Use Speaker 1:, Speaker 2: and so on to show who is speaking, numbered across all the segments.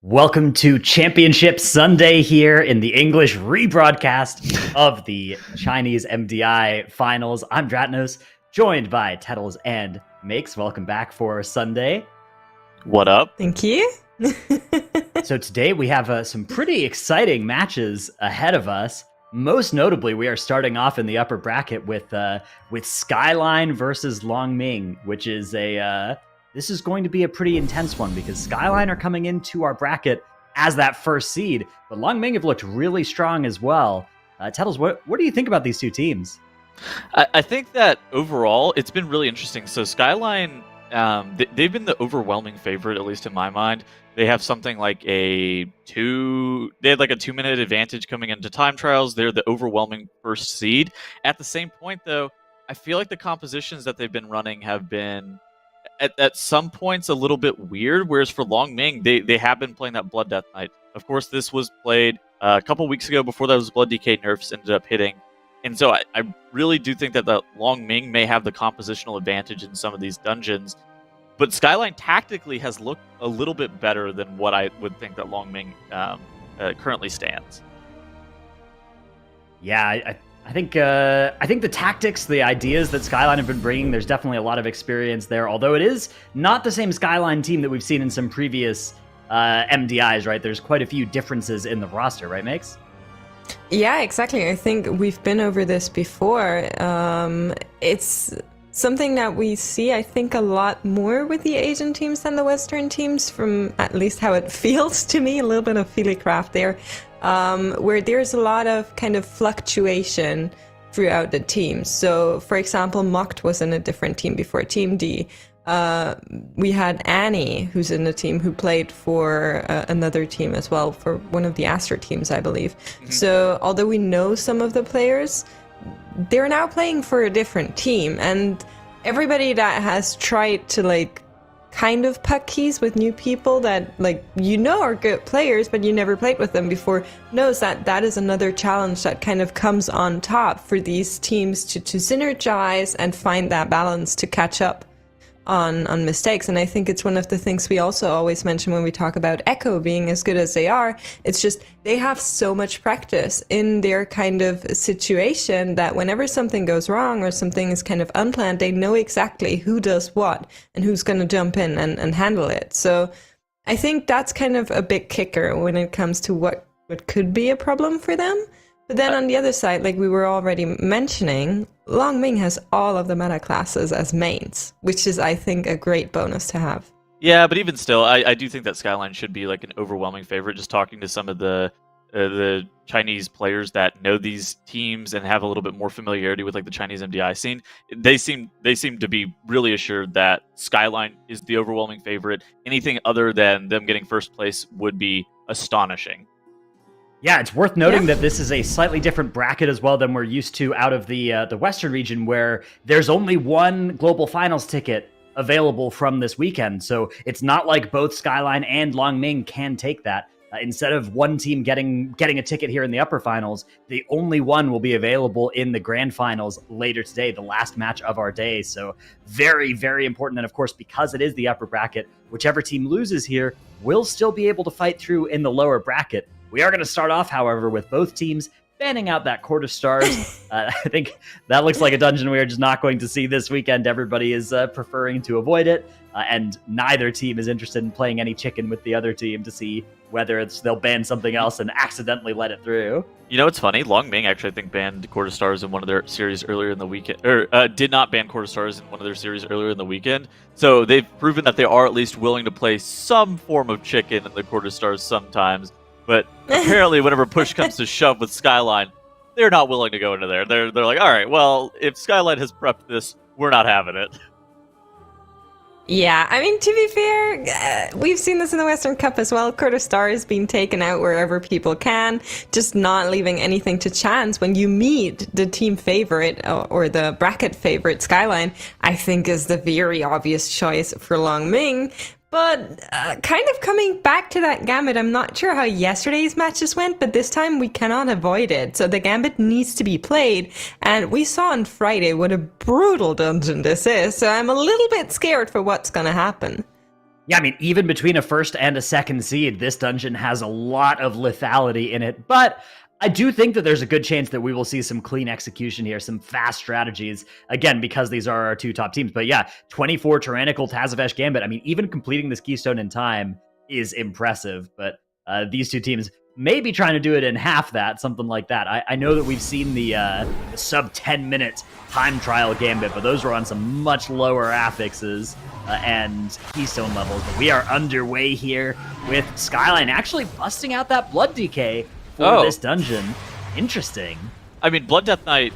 Speaker 1: Welcome to Championship Sunday here in the English rebroadcast of the Chinese MDI Finals. I'm Dratnos, joined by Tettles and Makes. Welcome back for Sunday.
Speaker 2: What up?
Speaker 3: Thank you.
Speaker 1: So today we have some pretty exciting matches ahead of us. Most notably, we are starting off in the upper bracket with SKYLINE versus MING, which is this is going to be a pretty intense one because SKYLINE are coming into our bracket as that first seed, but MING have looked really strong as well. Tettles, what do you think about these two teams?
Speaker 2: I think that overall it's been really interesting. So SKYLINE, they've been the overwhelming favorite, at least in my mind. They have something like they had like a 2-minute advantage coming into time trials. They're the overwhelming first seed. At the same point, though, I feel like the compositions that they've been running have been at some points a little bit weird, whereas for MING, they have been playing that Blood Death Knight. Of course, this was played a couple weeks ago before those Blood DK nerfs ended up hitting. And so I really do think that the MING may have the compositional advantage in some of these dungeons. But SKYLINE tactically has looked a little bit better than what I would think that MING currently stands.
Speaker 1: Yeah, I think the tactics, the ideas that SKYLINE have been bringing, there's definitely a lot of experience there. Although it is not the same SKYLINE team that we've seen in some previous MDIs, right? There's quite a few differences in the roster, right, Makes?
Speaker 3: Yeah, exactly. I think we've been over this before. It's something that we see, I think, a lot more with the Asian teams than the Western teams, from at least how it feels to me. A little bit of Feelycraft there. Where there's a lot of kind of fluctuation throughout the teams. So, for example, Mocked was in a different team before Team D. We had Annie, who's in the team, who played for another team as well, for one of the Aster teams, I believe. Mm-hmm. So, although we know some of the players, they're now playing for a different team. And everybody that has tried to, kind of puck keys with new people that are good players but you never played with them before knows that that is another challenge that kind of comes on top for these teams to synergize and find that balance to catch up on mistakes. And I think it's one of the things we also always mention when we talk about Echo being as good as they are. It's just they have so much practice in their kind of situation that whenever something goes wrong or something is kind of unplanned, they know exactly who does what and who's going to jump in and handle it. So I think that's kind of a big kicker when it comes to what could be a problem for them. But then on the other side, like we were already mentioning, MING has all of the meta classes as mains, which is, I think, a great bonus to have.
Speaker 2: Yeah, but even still, I do think that SKYLINE should be like an overwhelming favorite. Just talking to some of the Chinese players that know these teams and have a little bit more familiarity with like the Chinese MDI scene, they seem to be really assured that SKYLINE is the overwhelming favorite. Anything other than them getting first place would be astonishing.
Speaker 1: Yeah, it's worth noting that this is a slightly different bracket as well than we're used to out of the Western region, where there's only one Global Finals ticket available from this weekend. So it's not like both SKYLINE and MING can take that. Instead of one team getting a ticket here in the upper finals, the only one will be available in the grand finals later today, the last match of our day. So very, very important. And of course, because it is the upper bracket, whichever team loses here will still be able to fight through in the lower bracket. We are going to start off, however, with both teams banning out that Court of Stars. I think that looks like a dungeon we are just not going to see this weekend. Everybody is preferring to avoid it, and neither team is interested in playing any chicken with the other team to see whether they'll ban something else and accidentally let it through. You
Speaker 2: know, it's funny. MING actually, I think, banned Court of Stars in one of their series earlier in the weekend, or did not ban Court of Stars in one of their series earlier in the weekend. So they've proven that they are at least willing to play some form of chicken in the Court of Stars sometimes. But apparently, whenever push comes to shove with SKYLINE, they're not willing to go into there. They're like, all right, well, if SKYLINE has prepped this, we're not having it.
Speaker 3: Yeah, I mean, to be fair, we've seen this in the Western Cup as well. Court of Stars being taken out wherever people can, just not leaving anything to chance. When you meet the team favorite or the bracket favorite, SKYLINE, I think is the very obvious choice for MING. But kind of coming back to that Gambit, I'm not sure how yesterday's matches went, but this time we cannot avoid it. So the Gambit needs to be played. And we saw on Friday what a brutal dungeon this is. So I'm a little bit scared for what's going to happen.
Speaker 1: Yeah, I mean, even between a first and a second seed, this dungeon has a lot of lethality in it. But I do think that there's a good chance that we will see some clean execution here, some fast strategies, again, because these are our two top teams. But yeah, 24 Tyrannical Tazavesh Gambit. I mean, even completing this Keystone in time is impressive. But these two teams may be trying to do it in half that, something like that. I know that we've seen the sub 10-minute time trial Gambit, but those were on some much lower affixes and Keystone levels. But we are underway here with SKYLINE actually busting out that Blood DK for this dungeon. Interesting.
Speaker 2: I mean, Blood Death Knight...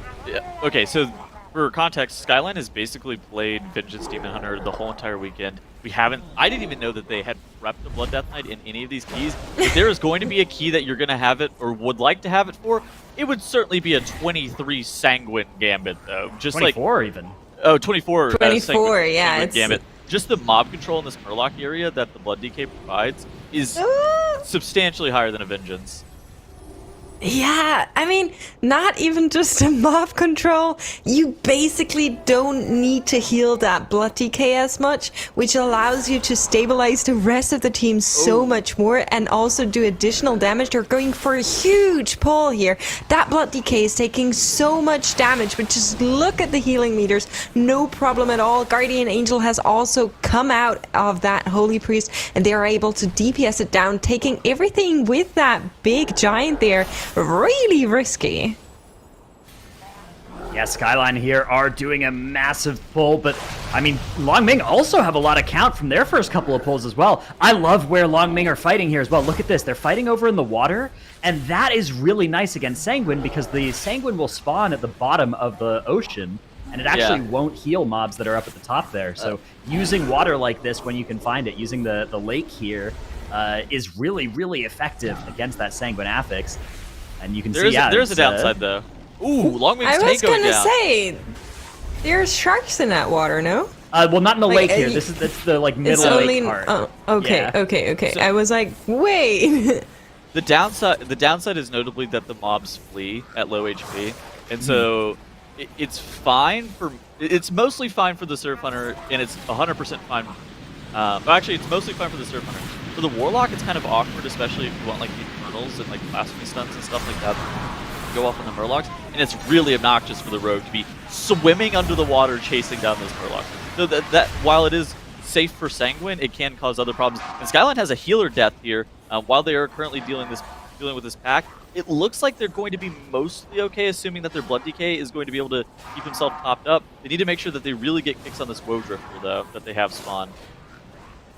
Speaker 2: Okay, so for context, SKYLINE has basically played Vengeance Demon Hunter the whole entire weekend. I didn't even know that they had prepped the Blood Death Knight in any of these keys. If there is going to be a key that you're going to have it, or would like to have it for, it would certainly be a 23 Sanguine Gambit, though. Just
Speaker 1: 24 even.
Speaker 2: Oh, 24.
Speaker 3: 24, yeah.
Speaker 2: Sanguine Gambit. Just the mob control in this Murloc area that the Blood DK provides is substantially higher than a Vengeance.
Speaker 3: Yeah, I mean, not even just a mob control. You basically don't need to heal that blood DK as much, which allows you to stabilize the rest of the team so much more and also do additional damage. They're going for a huge pull here. That blood DK is taking so much damage, but just look at the healing meters. No problem at all. Guardian Angel has also come out of that Holy Priest, and they are able to DPS it down, taking everything with that big giant there. Really risky.
Speaker 1: Yeah, SKYLINE here are doing a massive pull, but I mean, Longming also have a lot of count from their first couple of pulls as well. I love where Longming are fighting here as well. Look at this. They're fighting over in the water, and that is really nice against Sanguine because the Sanguine will spawn at the bottom of the ocean, and it actually won't heal mobs that are up at the top there. So using water like this when you can find it, using the lake here, is really, really effective against that Sanguine affix. And you can see,
Speaker 2: there's a downside, though. Ooh, Longming's tank going down.
Speaker 3: I was gonna say, there's sharks in that water, no?
Speaker 1: Well, not in the lake here. That's the middle lake part.
Speaker 3: Oh, okay,
Speaker 1: yeah.
Speaker 3: okay. So, I was like, wait.
Speaker 2: The downside is notably that the mobs flee at low HP, and so it's fine for. It's mostly fine for the Surf Hunter, and it's 100% fine. Actually, it's mostly fine for the Surf Hunter. For the Warlock, it's kind of awkward, especially if you want like the Infernals and like blasphemy stunts and stuff like that go off on the Murlocs. And it's really obnoxious for the Rogue to be swimming under the water chasing down those Murlocs. So that while it is safe for Sanguine, it can cause other problems. And SKYLINE has a healer death here while they are currently dealing with this pack. It looks like they're going to be mostly okay, assuming that their Blood DK is going to be able to keep himself topped up. They need to make sure that they really get kicks on this Woe Drifter, though, that they have spawned.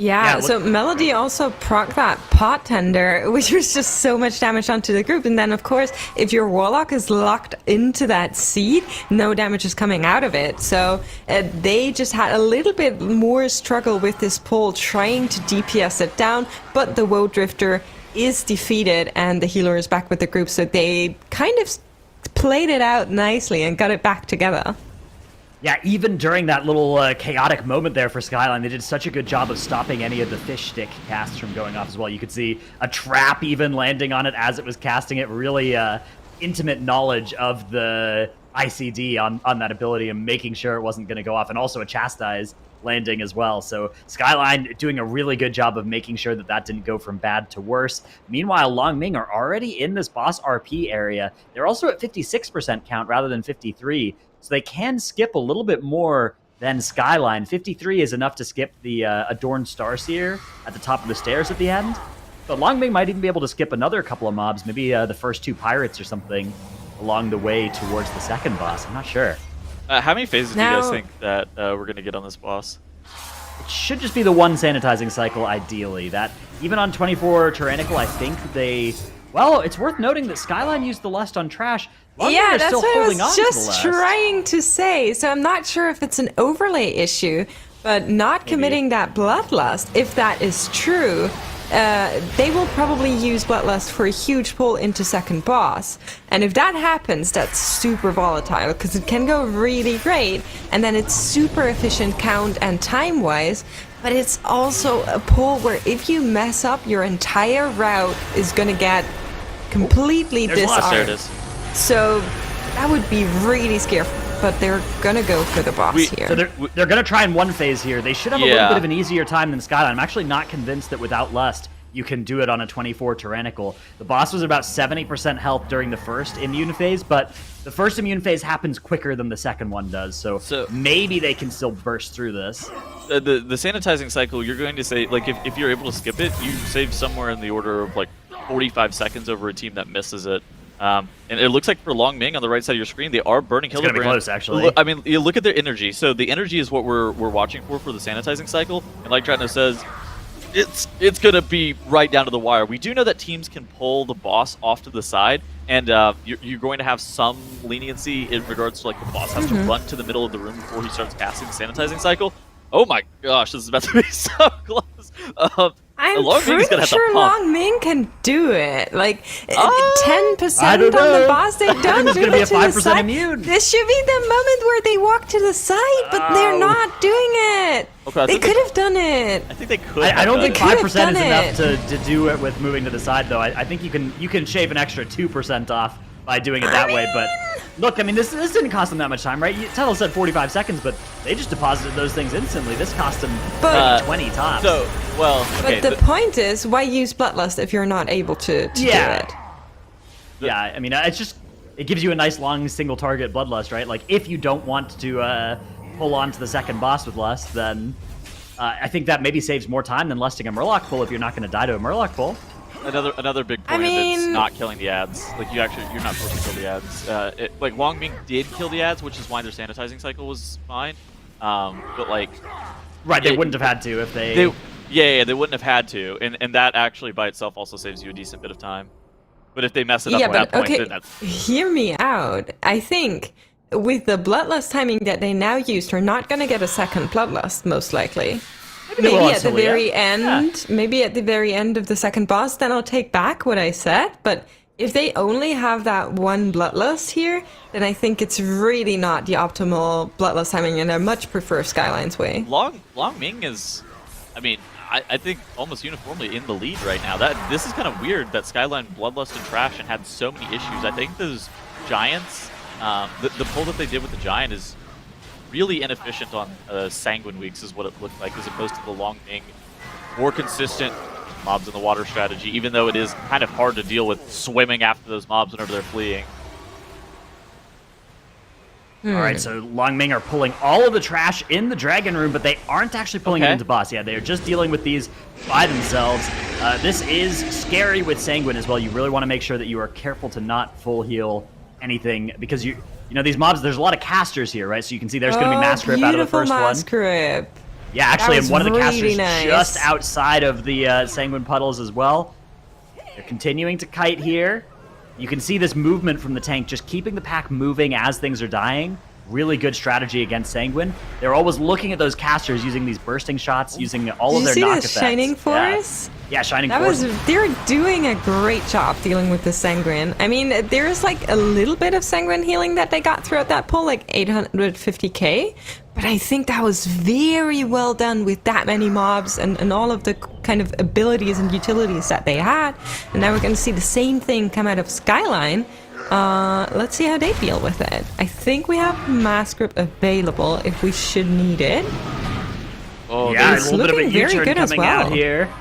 Speaker 3: Yeah, so Melody also proc that pot tender, which was just so much damage onto the group. And then, of course, if your Warlock is locked into that seed, no damage is coming out of it. So they just had a little bit more struggle with this pull, trying to DPS it down. But the Woe Drifter is defeated, and the healer is back with the group. So they kind of played it out nicely and got it back together.
Speaker 1: Yeah, even during that little chaotic moment there for SKYLINE, they did such a good job of stopping any of the fish stick casts from going off as well. You could see a trap even landing on it as it was casting it. Really intimate knowledge of the ICD on that ability and making sure it wasn't going to go off. And also a Chastise landing as well. So SKYLINE doing a really good job of making sure that didn't go from bad to worse. Meanwhile, Longming are already in this boss RP area. They're also at 56% count rather than 53. So they can skip a little bit more than SKYLINE. 53 is enough to skip the Adorned Starseer at the top of the stairs at the end. But Longming might even be able to skip another couple of mobs, maybe the first two pirates or something along the way towards the second boss. I'm not sure.
Speaker 2: How many phases do you guys think that we're going to get on this boss?
Speaker 1: It should just be the one sanitizing cycle, ideally. That even on 24 Tyrannical, I think they... Well, it's worth noting that SKYLINE used the Lust on Trash.
Speaker 3: Yeah, that's what I was just trying to say. So I'm not sure if it's an overlay issue, but not committing that Bloodlust, if that is true, they will probably use Bloodlust for a huge pull into second boss. And if that happens, that's super volatile, because it can go really great, and then it's super efficient count and time-wise, but it's also a pull where if you mess up, your entire route is going to get completely disarmed.
Speaker 2: There it is.
Speaker 3: So that would be really but they're gonna go for the boss here.
Speaker 1: So they're going to try in one phase here. They should have a little bit of an easier time than SKYLINE. I'm actually not convinced that without Lust, you can do it on a 24 Tyrannical. The boss was about 70% health during the first immune phase, but the first immune phase happens quicker than the second one does, so maybe they can still burst through this.
Speaker 2: The sanitizing cycle, you're going to say, like, if you're able to skip it, you save somewhere in the order of, like, 45 seconds over a team that misses it. And it looks like for Long Ming on the right side of your screen, they are burning Hildebrand.
Speaker 1: It's gonna be close, actually.
Speaker 2: I mean, you look at their energy. So the energy is what we're watching for the sanitizing cycle. And like Tratno says, it's gonna be right down to the wire. We do know that teams can pull the boss off to the side, and you're going to have some leniency in regards to, like, the boss has to run to the middle of the room before he starts casting the sanitizing cycle. Oh my gosh, this is about to be so close.
Speaker 3: I'm
Speaker 2: Long Ming's
Speaker 3: pretty sure Long Ming can do it. Like 10% on the boss, they don't
Speaker 1: it's
Speaker 3: do
Speaker 1: gonna be a
Speaker 3: it to the
Speaker 1: 5%
Speaker 3: side.
Speaker 1: immune.
Speaker 3: This should be the moment where they walk to the side, but they're not doing it.
Speaker 2: Okay,
Speaker 3: they could have done it.
Speaker 2: I think they could.
Speaker 1: I don't think 5% is
Speaker 3: done
Speaker 1: enough to do it with moving to the side, though. I think you can shave an extra 2% off by doing it that way, but look, I mean, this didn't cost them that much time, right? Tettle said 45 seconds, but they just deposited those things instantly. This cost them 20 tops.
Speaker 2: So, well, okay,
Speaker 3: but the point is, why use Bloodlust if you're not able to do it?
Speaker 1: Yeah, I mean, it gives you a nice long single target Bloodlust, right? Like, if you don't want to pull on to the second boss with Lust, then I think that maybe saves more time than lusting a Murloc pull if you're not going to die to a Murloc pull.
Speaker 2: Another big point that's not killing the ads. Like, you're not supposed to kill the ads. Like, Long Ming did kill the ads, which is why their sanitizing cycle was fine. But, like,
Speaker 1: right, they wouldn't have had to if they
Speaker 2: they wouldn't have had to, and that actually by itself also saves you a decent bit of time. But if they mess it up at that point, then that's...
Speaker 3: Hear me out. I think with the Bloodlust timing that they now used, we're not going to get a second Bloodlust, most likely. Maybe at the very end, maybe at the very end of the second boss, then I'll take back what I said. But if they only have that one Bloodlust here, then I think it's really not the optimal Bloodlust timing, and I much prefer SKYLINE's way.
Speaker 2: Long Ming is, I mean, I think almost uniformly in the lead right now. This is kind of weird that SKYLINE Bloodlust and Trash and had so many issues. I think those Giants, the pull that they did with the Giant is really inefficient on Sanguine weeks, is what it looked like, as opposed to the Long Ming, more consistent mobs in the water strategy, even though it is kind of hard to deal with swimming after those mobs whenever they're fleeing.
Speaker 1: All right, so Long Ming are pulling all of the trash in the Dragon Room, but they aren't actually pulling it into boss. Yeah, they're just dealing with these by themselves. This is scary with Sanguine as well. You really want to make sure that you are careful to not full heal anything, because you know, these mobs, there's a lot of casters here, right? So you can see there's going to be Mass Grip out of the first
Speaker 3: Mass Grip.
Speaker 1: Yeah, actually, and one of the
Speaker 3: really
Speaker 1: casters just outside of the Sanguine puddles as well. They're continuing to kite here. You can see this movement from the tank, just keeping the pack moving as things are dying. Really good strategy against Sanguine. They're always looking at those casters, using these bursting shots, using all of their knock effects.
Speaker 3: Shining Force?
Speaker 1: Yeah, Shining Force.
Speaker 3: They're doing a great job dealing with the Sanguine. I mean, there's like a little bit of Sanguine healing that they got throughout that pull, like 850k. But I think that was very well done with that many mobs and all of the kind of abilities and utilities that they had. And now we're going to see the same thing come out of SKYLINE. Let's see how they deal with it. I think we have Mass Grip available if we should need it.
Speaker 1: Oh, yeah, a little bit of a U-turn coming out here.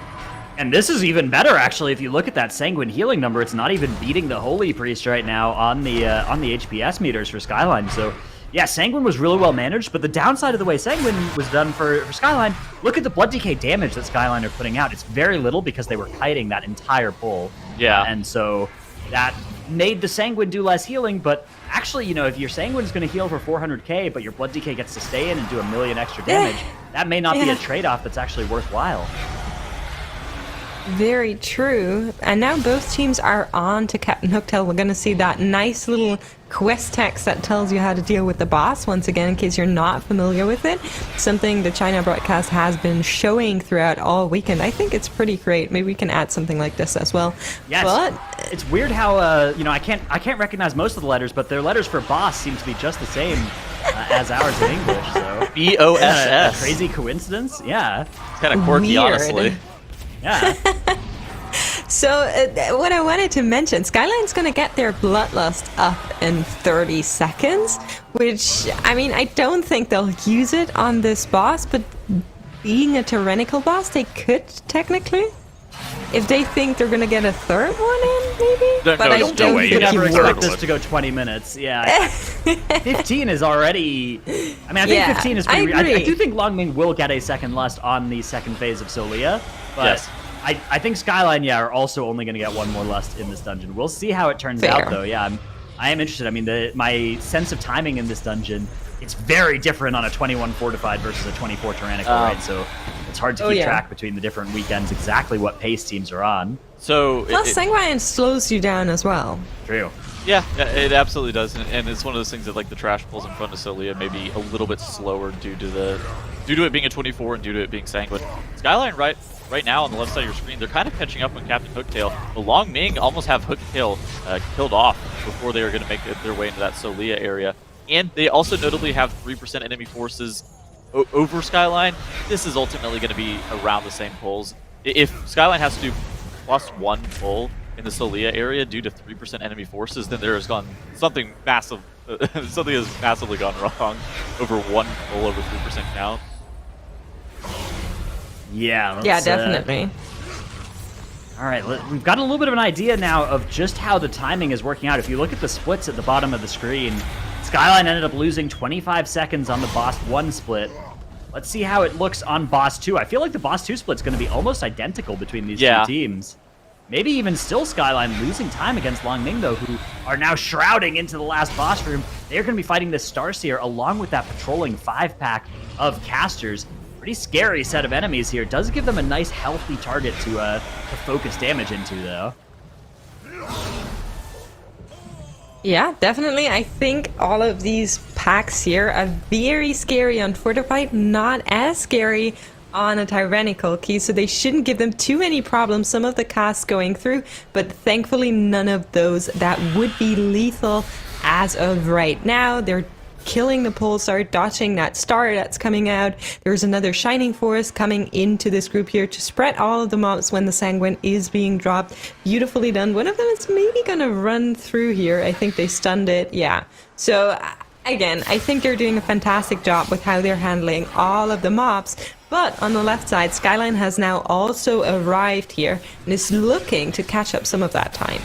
Speaker 1: And this is even better, actually. If you look at that Sanguine healing number, it's not even beating the Holy Priest right now on the HPS meters for SKYLINE. So, yeah, Sanguine was really well managed, but the downside of the way Sanguine was done for SKYLINE, look at the Blood DK damage that SKYLINE are putting out. It's very little because they were kiting that entire pull.
Speaker 2: Yeah.
Speaker 1: And so that made the Sanguine do less healing, but actually, you know, if your Sanguine's going to heal for 400k, but your Blood DK gets to stay in and do 1 million extra damage, that may not be a trade-off that's actually worthwhile.
Speaker 3: Very true. And now both teams are on to Captain Hooktail. We're going to see that nice little quest text that tells you how to deal with the boss, once again, in case you're not familiar with it. Something the China broadcast has been showing throughout all weekend. I think it's pretty great. Maybe we can add something like this as well.
Speaker 1: Yes. But it's weird how, you know, I can't recognize most of the letters, but their letters for boss seem to be just the same as ours in English. So
Speaker 2: BOSS.
Speaker 1: Crazy coincidence? Yeah.
Speaker 2: It's kind of quirky, honestly.
Speaker 1: Yeah.
Speaker 3: So what I wanted to mention, Skyline's going to get their Bloodlust up in 30 seconds, which, I mean, I don't think they'll use it on this boss, but being a tyrannical boss, they could technically. If they think they're going to get a third one in, maybe?
Speaker 2: No,
Speaker 3: but
Speaker 2: no,
Speaker 3: I
Speaker 2: no
Speaker 3: don't
Speaker 2: way.
Speaker 1: You
Speaker 3: think
Speaker 1: never
Speaker 3: he
Speaker 1: expect
Speaker 3: would.
Speaker 1: this to go 20 minutes. Yeah. 15 is already... I mean, I think
Speaker 3: Yeah,
Speaker 1: 15 is pretty...
Speaker 3: I agree.
Speaker 1: I do think Longming will get a second lust on the second phase of Solia, but
Speaker 2: Yes.
Speaker 1: I think Skyline, yeah, are also only going to get one more lust in this dungeon. We'll see how it turns
Speaker 3: Fair.
Speaker 1: out, though. Yeah, I am interested. I mean, my sense of timing in this dungeon, it's very different on a 21 fortified versus a 24 tyrannical, right? So it's hard to keep track between the different weekends exactly what pace teams are on.
Speaker 2: So
Speaker 3: Plus, Sanguine slows you down as well.
Speaker 1: True.
Speaker 2: yeah, it absolutely does, and it's one of those things that like the trash pulls in front of Solia may be a little bit slower due to it being a 24 and due to it being Sanguine. Skyline right now on the left side of your screen, they're kind of catching up on Captain Hooktail. But Long Ming almost have Hooktail killed off before they are going to make their way into that Solia area. And they also notably have 3% enemy forces over Skyline. This is ultimately going to be around the same pulls. If Skyline has to do +1 pull in the Solia area due to 3% enemy forces, then there has gone something massive. Something has massively gone wrong over 1 pull over 3% count.
Speaker 1: Yeah.
Speaker 3: Yeah, definitely.
Speaker 1: All right, we've got a little bit of an idea now of just how the timing is working out. If you look at the splits at the bottom of the screen, Skyline ended up losing 25 seconds on the Boss 1 split. Let's see how it looks on Boss 2. I feel like the Boss 2 split's going to be almost identical between these two teams. Maybe even still Skyline losing time against Longming, though, who are now shrouding into the last boss room. They're going to be fighting this Starseer along with that patrolling 5-pack of casters. Pretty scary set of enemies here. Does give them a nice, healthy target to focus damage into, though.
Speaker 3: Yeah, definitely. I think all of these packs here are very scary on Fortified, not as scary on a Tyrannical key, so they shouldn't give them too many problems. Some of the casts going through, but thankfully none of those that would be lethal as of right now. They're killing the Pulsar, dodging that star that's coming out. There's another Shining Force coming into this group here to spread all of the mobs when the Sanguine is being dropped. Beautifully done. One of them is maybe gonna run through here. I think they stunned it. Yeah. So again, I think they're doing a fantastic job with how they're handling all of the mobs. But on the left side, Skyline has now also arrived here and is looking to catch up some of that time.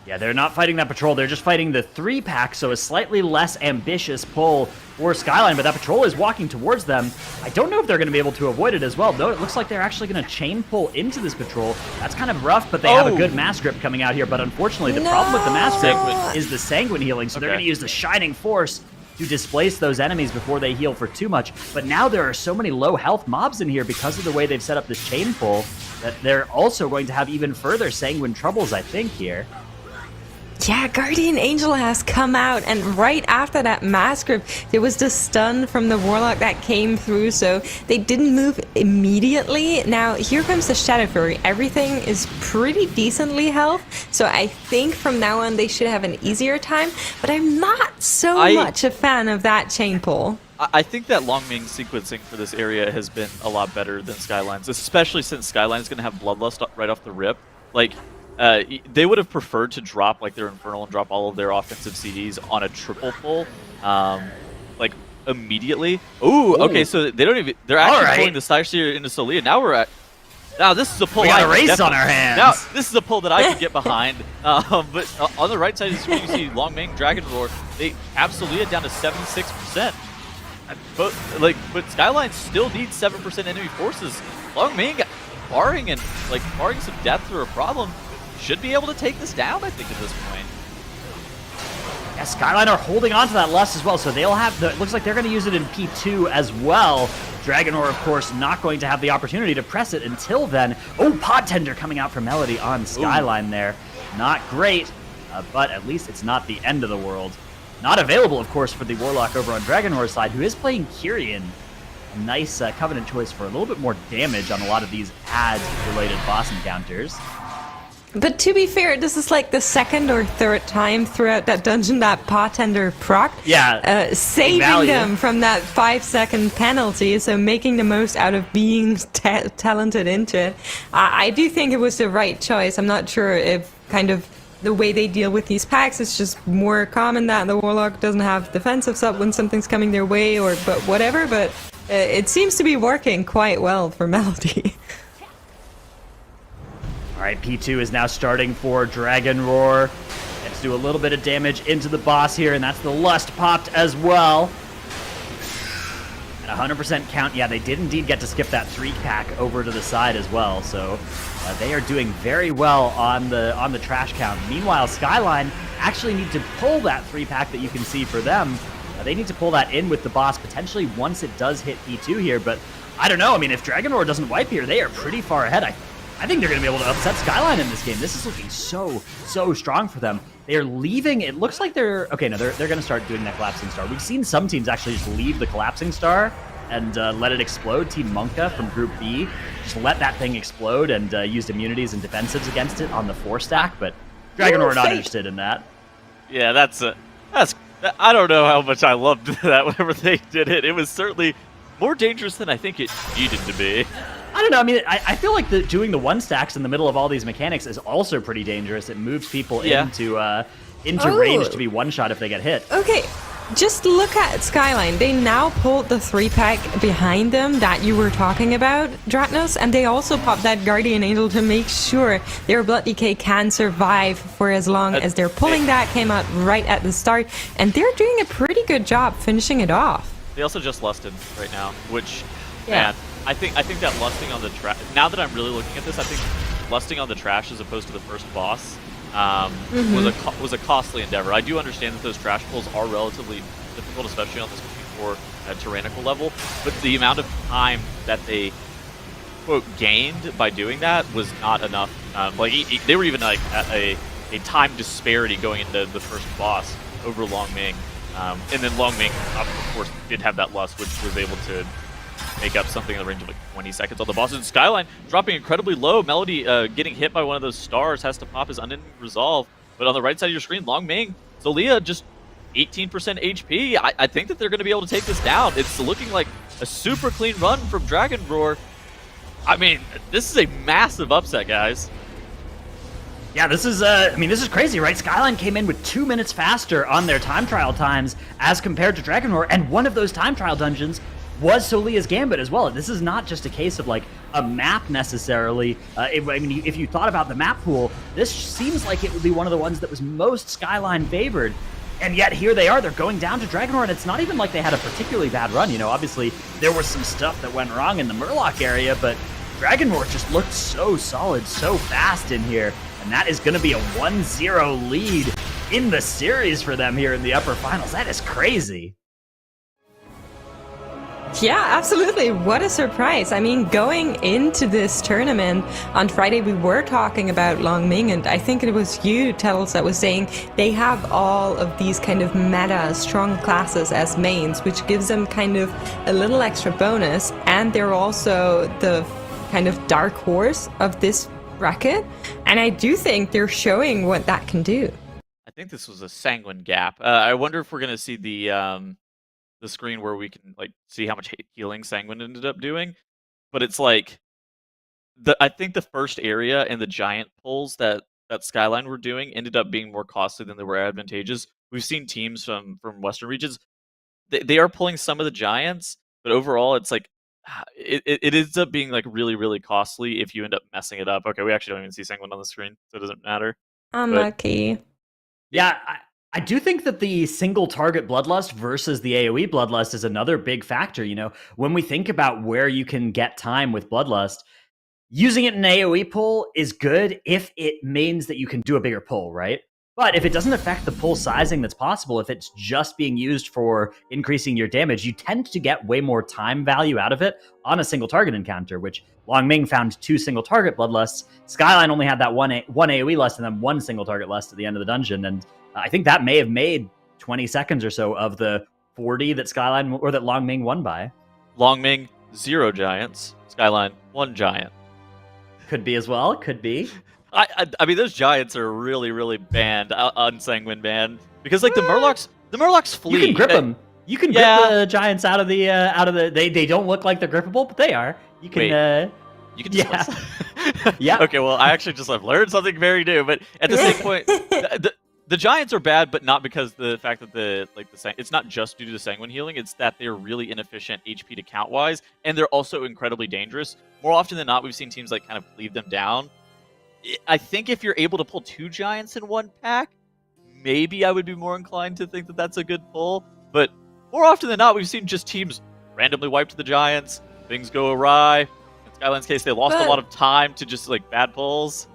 Speaker 1: Yeah, they're not fighting that patrol. They're just fighting the 3-pack, so a slightly less ambitious pull for Skyline, but that patrol is walking towards them. I don't know if they're going to be able to avoid it as well, though it looks like they're actually going to chain pull into this patrol. That's kind of rough, but they have a good mass grip coming out here, but unfortunately the problem with the mass grip is the Sanguine healing, so they're going to use the Shining Force to displace those enemies before they heal for too much. But now there are so many low health mobs in here because of the way they've set up this chain pull that they're also going to have even further Sanguine troubles, I think, here.
Speaker 3: Yeah, Guardian Angel has come out, and right after that mass grip, there was the stun from the Warlock that came through, so they didn't move immediately. Now, here comes the Shadow Fury. Everything is pretty decently health, so I think from now on they should have an easier time, but I'm not so much a fan of that chain pull.
Speaker 2: I think that Longming sequencing for this area has been a lot better than Skyline's, especially since Skyline's going to have Bloodlust right off the rip. Like, they would have preferred to drop like their Infernal and drop all of their offensive CDs on a triple pull, like immediately. Ooh, okay, so they don't even. They're actually pulling the Starseer into Solia. Now this is a pull.
Speaker 1: We got a race on our hands.
Speaker 2: Now this is a pull that I can get behind. But on the right side of the screen, you see Longming, Dragon Roar. They have Solia down to 76%. But Skyline still needs 7% enemy forces. Longming, barring some depth or a problem, should be able to take this down, I think, at this point.
Speaker 1: Yeah, Skyline are holding on to that lust as well, so they'll have it looks like they're going to use it in P2 as well. Dragonor, of course, not going to have the opportunity to press it until then. Oh, Pod Tender coming out for Melody on Skyline there. Not great, but at least it's not the end of the world. Not available, of course, for the Warlock over on Dragonor's side, who is playing Kyrian. A nice Covenant choice for a little bit more damage on a lot of these ads-related boss encounters.
Speaker 3: But to be fair, this is like the second or third time throughout that dungeon that Bartender proc.
Speaker 1: Yeah,
Speaker 3: saving
Speaker 1: value.
Speaker 3: them from that 5-second penalty, so making the most out of being talented into it. I do think it was the right choice. I'm not sure if kind of the way they deal with these packs is just more common that the Warlock doesn't have defensive sub when something's coming their way, or but whatever, but it seems to be working quite well for Melody.
Speaker 1: All right, P2 is now starting for Dragon Roar. Let's do a little bit of damage into the boss here, and that's the Lust popped as well. At 100% count, yeah, they did indeed get to skip that 3-pack over to the side as well, so they are doing very well on the trash count. Meanwhile, SKYLINE actually need to pull that 3-pack that you can see for them. They need to pull that in with the boss potentially once it does hit P2 here, but I don't know. I mean, if Dragon Roar doesn't wipe here, they are pretty far ahead. I think they're going to be able to upset SKYLINE in this game. This is looking so strong for them. They are leaving. It looks like they're going to start doing that Collapsing Star. We've seen some teams actually just leave the Collapsing Star and let it explode. Team Monka from Group B just let that thing explode and used immunities and defensives against it on the 4-stack, but Dragon Roar not interested in that.
Speaker 2: Yeah, that's I don't know how much I loved that whenever they did it. It was certainly more dangerous than I think it needed to be.
Speaker 1: I don't know. I mean, I feel like doing the 1-stacks in the middle of all these mechanics is also pretty dangerous. It moves people into range to be one-shot if they get hit.
Speaker 3: Okay, just look at SKYLINE. They now pulled the 3-pack behind them that you were talking about, Dratnos, and they also popped that Guardian Angel to make sure their Blood Decay can survive for as long as they're pulling that. Came out right at the start, and they're doing a pretty good job finishing it off.
Speaker 2: They also just lusted right now, which,
Speaker 3: yeah.
Speaker 2: Man, I think that lusting on the trash. Now that I'm really looking at this, I think lusting on the trash as opposed to the first boss was a costly endeavor. I do understand that those trash pulls are relatively difficult, especially on this before tyrannical level. But the amount of time that they quote gained by doing that was not enough. They were even like at a time disparity going into the first boss over Long Ming, and then Long Ming of course did have that lust, which was able to make up something in the range of like 20 seconds on the boss. And SKYLINE dropping incredibly low. Melody getting hit by one of those stars has to pop his unending resolve. But on the right side of your screen, Long Ming, Zolia just 18% HP. I think that they're going to be able to take this down. It's looking like a super clean run from Dragon Roar. I mean, this is a massive upset, guys.
Speaker 1: Yeah, this is crazy, right? SKYLINE came in with 2 minutes faster on their time trial times as compared to Dragon Roar, and one of those time trial dungeons was Solia's Gambit as well. This is not just a case of like a map necessarily. If you thought about the map pool, this seems like it would be one of the ones that was most SKYLINE favored. And yet here they are, they're going down to Dragon Roar, and it's not even like they had a particularly bad run. You know, obviously there was some stuff that went wrong in the Murloc area, but Dragon Roar just looked so solid, so fast in here. And that is going to be a 1-0 lead in the series for them here in the upper finals. That is crazy.
Speaker 3: Yeah, absolutely. What a surprise. I mean, going into this tournament on Friday, we were talking about Long Ming, and I think it was you, Tettles, that was saying they have all of these kind of meta strong classes as mains, which gives them kind of a little extra bonus, and they're also the kind of dark horse of this bracket, and I do think they're showing what that can do.
Speaker 2: I think this was a sanguine gap. I wonder if we're going to see the screen where we can like see how much healing Sanguine ended up doing, but it's like I think the first area and the giant pulls that SKYLINE were doing ended up being more costly than they were advantageous. We've seen teams from Western regions, they are pulling some of the giants, but overall it's like it ends up being like really costly if you end up messing it up. Okay, we actually don't even see Sanguine on the screen, so it doesn't matter.
Speaker 3: Unlucky.
Speaker 1: Yeah, I do think that the single target Bloodlust versus the AoE Bloodlust is another big factor. You know, when we think about where you can get time with Bloodlust, using it in an AoE pull is good if it means that you can do a bigger pull, right? But if it doesn't affect the pull sizing that's possible, if it's just being used for increasing your damage, you tend to get way more time value out of it on a single target encounter, which Long Ming found 2 single target Bloodlusts. SKYLINE only had that one AoE lust and then 1 single target lust at the end of the dungeon, and I think that may have made 20 seconds or so of the 40 that SKYLINE or that Long Ming won by.
Speaker 2: Long Ming, 0 giants. SKYLINE, 1 giant.
Speaker 1: Could be as well. Could be.
Speaker 2: I mean, those giants are really, really banned, unsanguine banned, because like the Murlocs flee.
Speaker 1: You can grip them. You can grip
Speaker 2: Yeah.
Speaker 1: the giants out of the. They don't look like they're grippable, but they are. You can.
Speaker 2: Wait. You can
Speaker 1: Yeah.
Speaker 2: yeah. Okay, well, I actually just have learned something very new, but at the same point, the giants are bad, but not because the fact that it's not just due to the sanguine healing. It's that they're really inefficient HP to count wise, and they're also incredibly dangerous. More often than not, we've seen teams like kind of leave them down. I think if you're able to pull 2 giants in one pack, maybe I would be more inclined to think that that's a good pull. But more often than not, we've seen just teams randomly wipe to the giants. Things go awry. In SKYLINE's case, they lost a lot of time to just like bad pulls.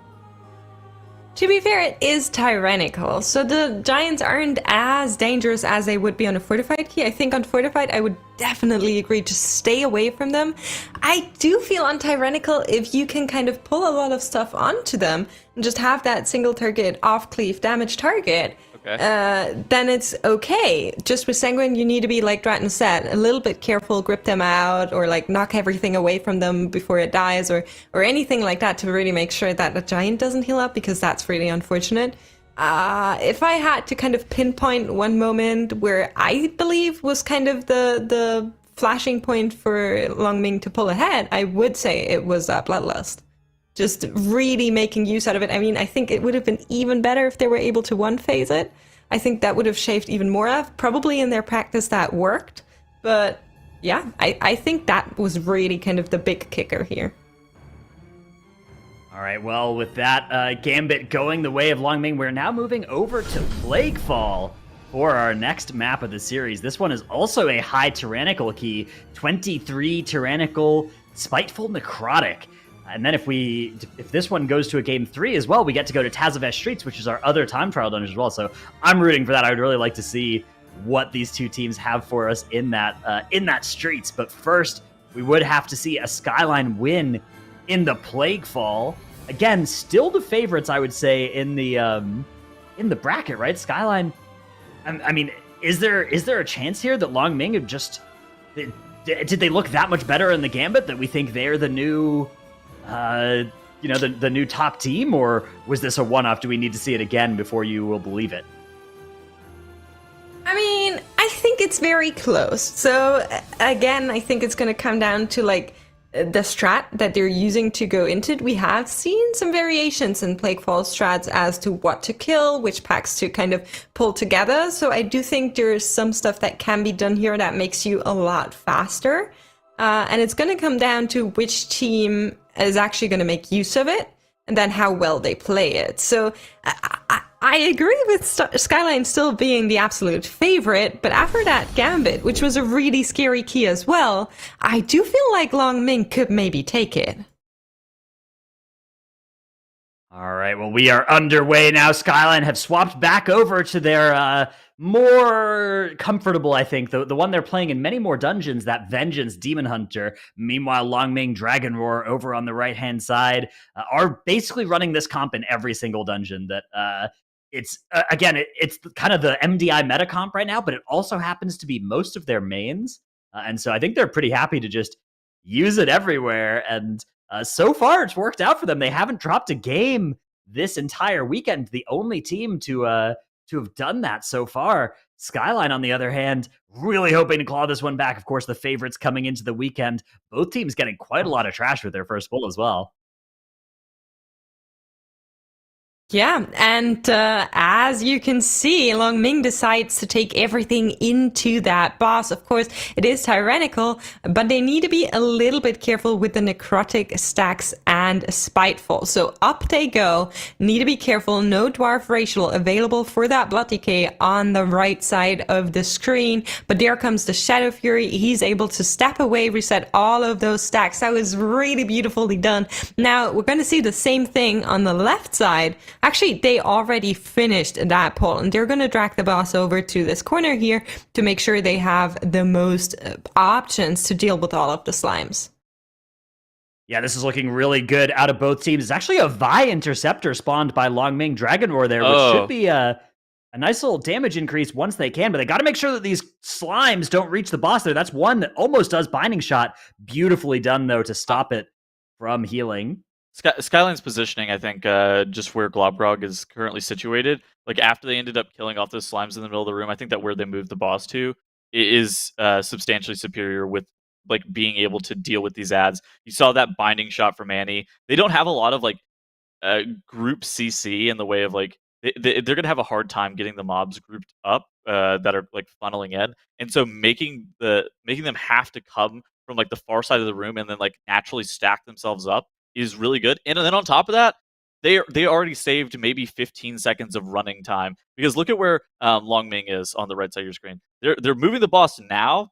Speaker 3: To be fair, it is tyrannical, so the giants aren't as dangerous as they would be on a fortified key. I think on fortified, I would definitely agree to stay away from them. I do feel on tyrannical, if you can kind of pull a lot of stuff onto them and just have that single target off-cleave damage target, then it's okay. Just with sanguine, you need to be, like Dratton said, a little bit careful, grip them out, or like knock everything away from them before it dies, or anything like that to really make sure that the giant doesn't heal up, because that's really unfortunate. If I had to kind of pinpoint one moment where I believe was kind of the flashing point for Long Ming to pull ahead, I would say it was Bloodlust. Just really making use out of it. I mean, I think it would have been even better if they were able to one-phase it. I think that would have shaved even more off. Probably in their practice that worked. But yeah, I think that was really kind of the big kicker here.
Speaker 1: All right, well, with that gambit going the way of Long Ming, we're now moving over to Plaguefall for our next map of the series. This one is also a high tyrannical key, 23 tyrannical, spiteful necrotic. And then if this one goes to a game 3 as well, we get to go to Tazavesh Streets, which is our other time trial dungeon as well. So I'm rooting for that. I would really like to see what these two teams have for us in that Streets. But first, we would have to see a SKYLINE win in the Plaguefall. Again, still the favorites, I would say, in the bracket, right? SKYLINE. I mean, is there a chance here that Long Ming have just did they look that much better in the Gambit that we think they're the new the new top team, or was this a one-off? Do we need to see it again before you will believe it?
Speaker 3: I mean, I think it's very close. So again, I think it's going to come down to like the strat that they're using to go into it. We have seen some variations in Plaguefall strats as to what to kill, which packs to kind of pull together. So I do think there's some stuff that can be done here that makes you a lot faster. And it's going to come down to which team is actually going to make use of it, and then how well they play it. So I agree with SKYLINE still being the absolute favorite, but after that Gambit, which was a really scary key as well, I do feel like Long Ming could maybe take it.
Speaker 1: All right, well, we are underway now. SKYLINE have swapped back over to their more comfortable, I think, the one they're playing in many more dungeons, that Vengeance Demon Hunter. Meanwhile, Long Ming Dragon Roar over on the right-hand side are basically running this comp in every single dungeon. That it's kind of the MDI meta comp right now, but it also happens to be most of their mains. And so I think they're pretty happy to just use it everywhere. And so far, it's worked out for them. They haven't dropped a game this entire weekend. The only team to have done that so far. SKYLINE, on the other hand, really hoping to claw this one back. Of course, the favorites coming into the weekend. Both teams getting quite a lot of trash with their first pull as well.
Speaker 3: Yeah, and as you can see, Long Ming decides to take everything into that boss. Of course, it is tyrannical, but they need to be a little bit careful with the necrotic stacks and spiteful. So up they go. Need to be careful. No dwarf racial available for that blood decay on the right side of the screen. But there comes the Shadow Fury. He's able to step away, reset all of those stacks. That was really beautifully done. Now we're going to see the same thing on the left side. Actually, they already finished that pull, and they're going to drag the boss over to this corner here to make sure they have the most options to deal with all of the slimes.
Speaker 1: Yeah, this is looking really good out of both teams. It's actually a Vi Interceptor spawned by Long Ming Dragon Roar there, which should be a nice little damage increase once they can, but they got to make sure that these slimes don't reach the boss there. That's one that almost does Binding Shot. Beautifully done, though, to stop it from healing.
Speaker 2: Skyline's positioning, I think, just where Globgrog is currently situated, like after they ended up killing off those slimes in the middle of the room, I think that where they moved the boss to is substantially superior with like being able to deal with these ads. You saw that binding shot from Annie. They don't have a lot of like group CC in the way of like they're gonna have a hard time getting the mobs grouped up that are like funneling in, and so making them have to come from like the far side of the room and then like naturally stack themselves up is really good. And then on top of that, they already saved maybe 15 seconds of running time because look at where Long Ming is on the right side of your screen. They're moving the boss now,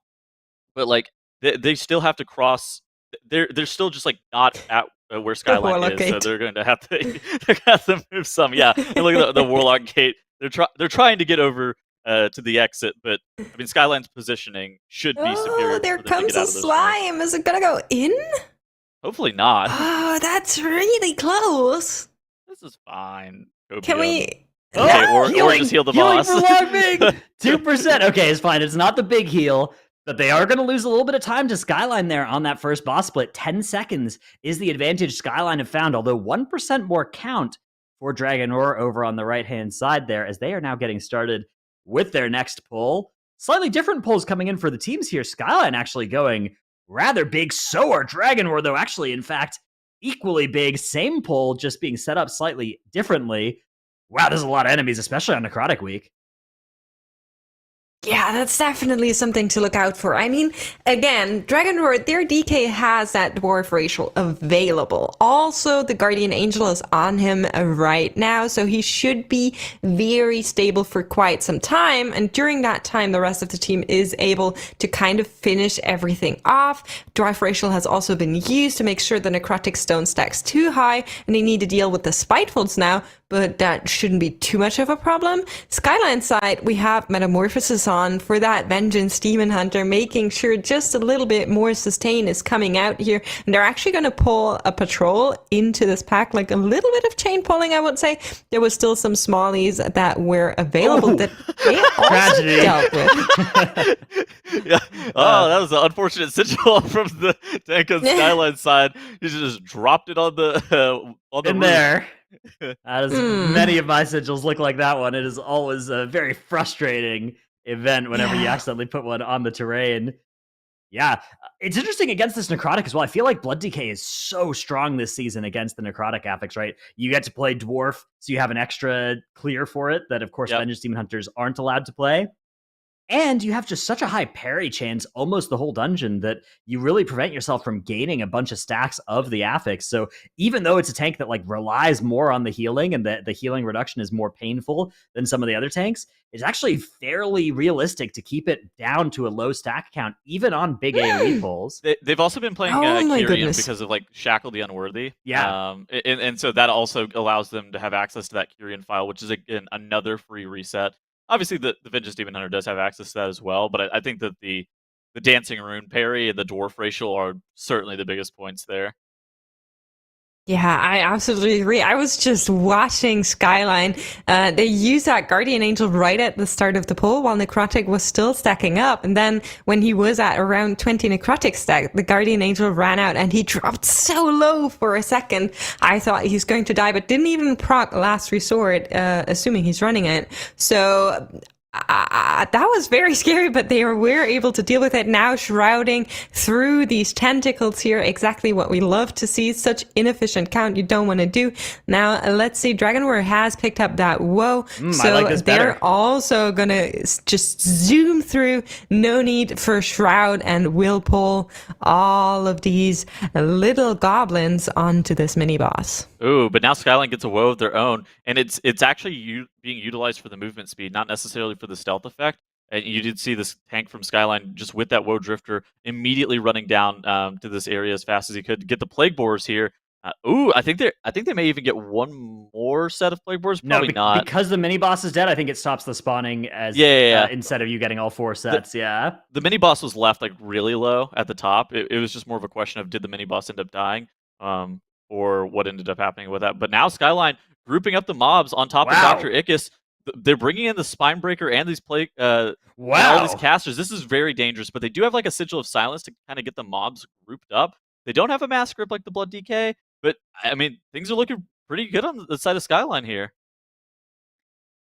Speaker 2: but like they still have to cross. They're still just like not at where Skyline is, so they're going to have to they're going to have to move some. Yeah, and look at the Warlock gate. They're trying to get over to the exit, but I mean Skyline's positioning should be superior.
Speaker 3: Oh, there comes a slime. Is it gonna go in?
Speaker 2: Hopefully not.
Speaker 3: Oh, that's really close.
Speaker 2: This is fine. Copium.
Speaker 3: Can we?
Speaker 2: Okay, or just heal the boss.
Speaker 1: 2%. Okay, it's fine. It's not the big heal. But they are going to lose a little bit of time to Skyline there on that first boss split. 10 seconds is the advantage Skyline have found, although 1% more count for Dragon Roar over on the right-hand side there, as they are now getting started with their next pull. Slightly different pulls coming in for the teams here. Skyline actually going rather big. So are Dragon Roar, though, actually, in fact, equally big. Same pull, just being set up slightly differently. Wow, there's a lot of enemies, especially on Necrotic Week.
Speaker 3: Yeah, that's definitely something to look out for. I mean, again, Dragon Roar, their DK has that dwarf racial available. Also, the Guardian Angel is on him right now, so he should be very stable for quite some time. And during that time, the rest of the team is able to kind of finish everything off. Dwarf racial has also been used to make sure the Necrotic Stone stacks too high, and they need to deal with the Spitefuls now, but that shouldn't be too much of a problem. Skyline side, we have Metamorphosis on for that Vengeance Demon Hunter, making sure just a little bit more sustain is coming out here. And they're actually going to pull a patrol into this pack, like a little bit of chain pulling, I would say. There was still some smallies that were available that they also dealt with.
Speaker 2: Yeah. Oh, that was an unfortunate sigil from the tank on Skyline side. He just dropped it on the
Speaker 1: in
Speaker 2: roof.
Speaker 1: There. As many of my sigils look like that one. It is always a very frustrating event whenever you accidentally put one on the terrain. Yeah, it's interesting against this Necrotic as well. I feel like Blood Decay is so strong this season against the Necrotic affix, right? You get to play Dwarf, so you have an extra clear for it that, of course, Vengeance Demon Hunters aren't allowed to play. And you have just such a high parry chance almost the whole dungeon that you really prevent yourself from gaining a bunch of stacks of the affix. So even though it's a tank that like relies more on the healing and the healing reduction is more painful than some of the other tanks, it's actually fairly realistic to keep it down to a low stack count, even on big AoE pulls.
Speaker 2: They've also been playing Kyrian because of like Shackle the Unworthy.
Speaker 1: Yeah.
Speaker 2: And so that also allows them to have access to that Kyrian file, which is again another free reset. Obviously, the Vengeance Demon Hunter does have access to that as well, but I think that the Dancing Rune parry and the Dwarf racial are certainly the biggest points there.
Speaker 3: Yeah, I absolutely agree. I was just watching Skyline. They used that Guardian Angel right at the start of the pull while Necrotic was still stacking up. And then when he was at around 20 Necrotic stack, the Guardian Angel ran out and he dropped so low for a second. I thought he's going to die, but didn't even proc Last Resort, assuming he's running it. So that was very scary, but they were able to deal with it. Now shrouding through these tentacles here, exactly what we love to see. Such inefficient count you don't want to do. Now let's see, Dragon Roar has picked up that woe, so
Speaker 1: like
Speaker 3: they're also gonna just zoom through. No need for shroud, and will pull all of these little goblins onto this mini boss.
Speaker 2: Ooh, but now Skyline gets a woe of their own, and it's actually being utilized for the movement speed, not necessarily for the stealth effect. And you did see this tank from Skyline just with that woe drifter immediately running down to this area as fast as he could. Get the plague borers here. I think they may even get one more set of plague borers. Probably not,
Speaker 1: because the mini boss is dead. I think it stops the spawning as instead of you getting all 4 sets. The
Speaker 2: mini boss was left like really low at the top. It was just more of a question of did the mini boss end up dying, or what ended up happening with that. But now Skyline grouping up the mobs on top of Dr. Ickis. They're bringing in the Spinebreaker and these all these casters. This is very dangerous, but they do have like a Sigil of Silence to kind of get the mobs grouped up. They don't have a mass grip like the Blood DK, But I mean, things are looking pretty good on the side of SKYLINE here.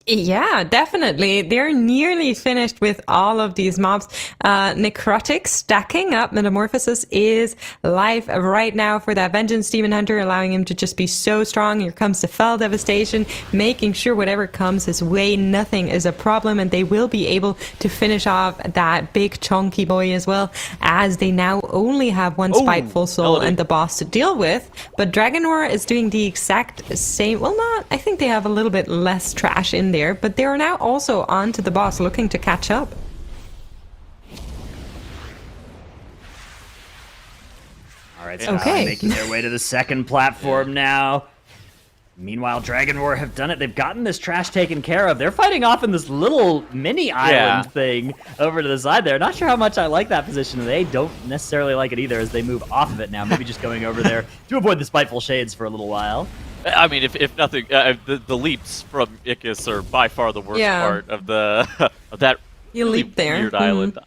Speaker 3: Yeah, definitely. They're nearly finished with all of these mobs. Necrotic stacking up. Metamorphosis is live right now for that Vengeance Demon Hunter, allowing him to just be so strong. Here comes the Fell Devastation, making sure whatever comes his way, nothing is a problem, and they will be able to finish off that big chunky boy as well, as they now only have one Spiteful Soul and the boss to deal with. But Dragonroar is doing the exact same. Well, not. I think they have a little bit less trash in there, but they are now also on to the boss, looking to catch up.
Speaker 1: All right, so making their way to the second platform now. Meanwhile, Dragonroar have done it. They've gotten this trash taken care of. They're fighting off in this little mini island thing over to the side there. Not sure how much I like that position. They don't necessarily like it either as they move off of it now. Maybe just going over there to avoid the Spiteful Shades for a little while.
Speaker 2: I mean, if nothing, the leaps from Ickis are by far the worst part of the of that
Speaker 3: leap there.
Speaker 2: Weird island.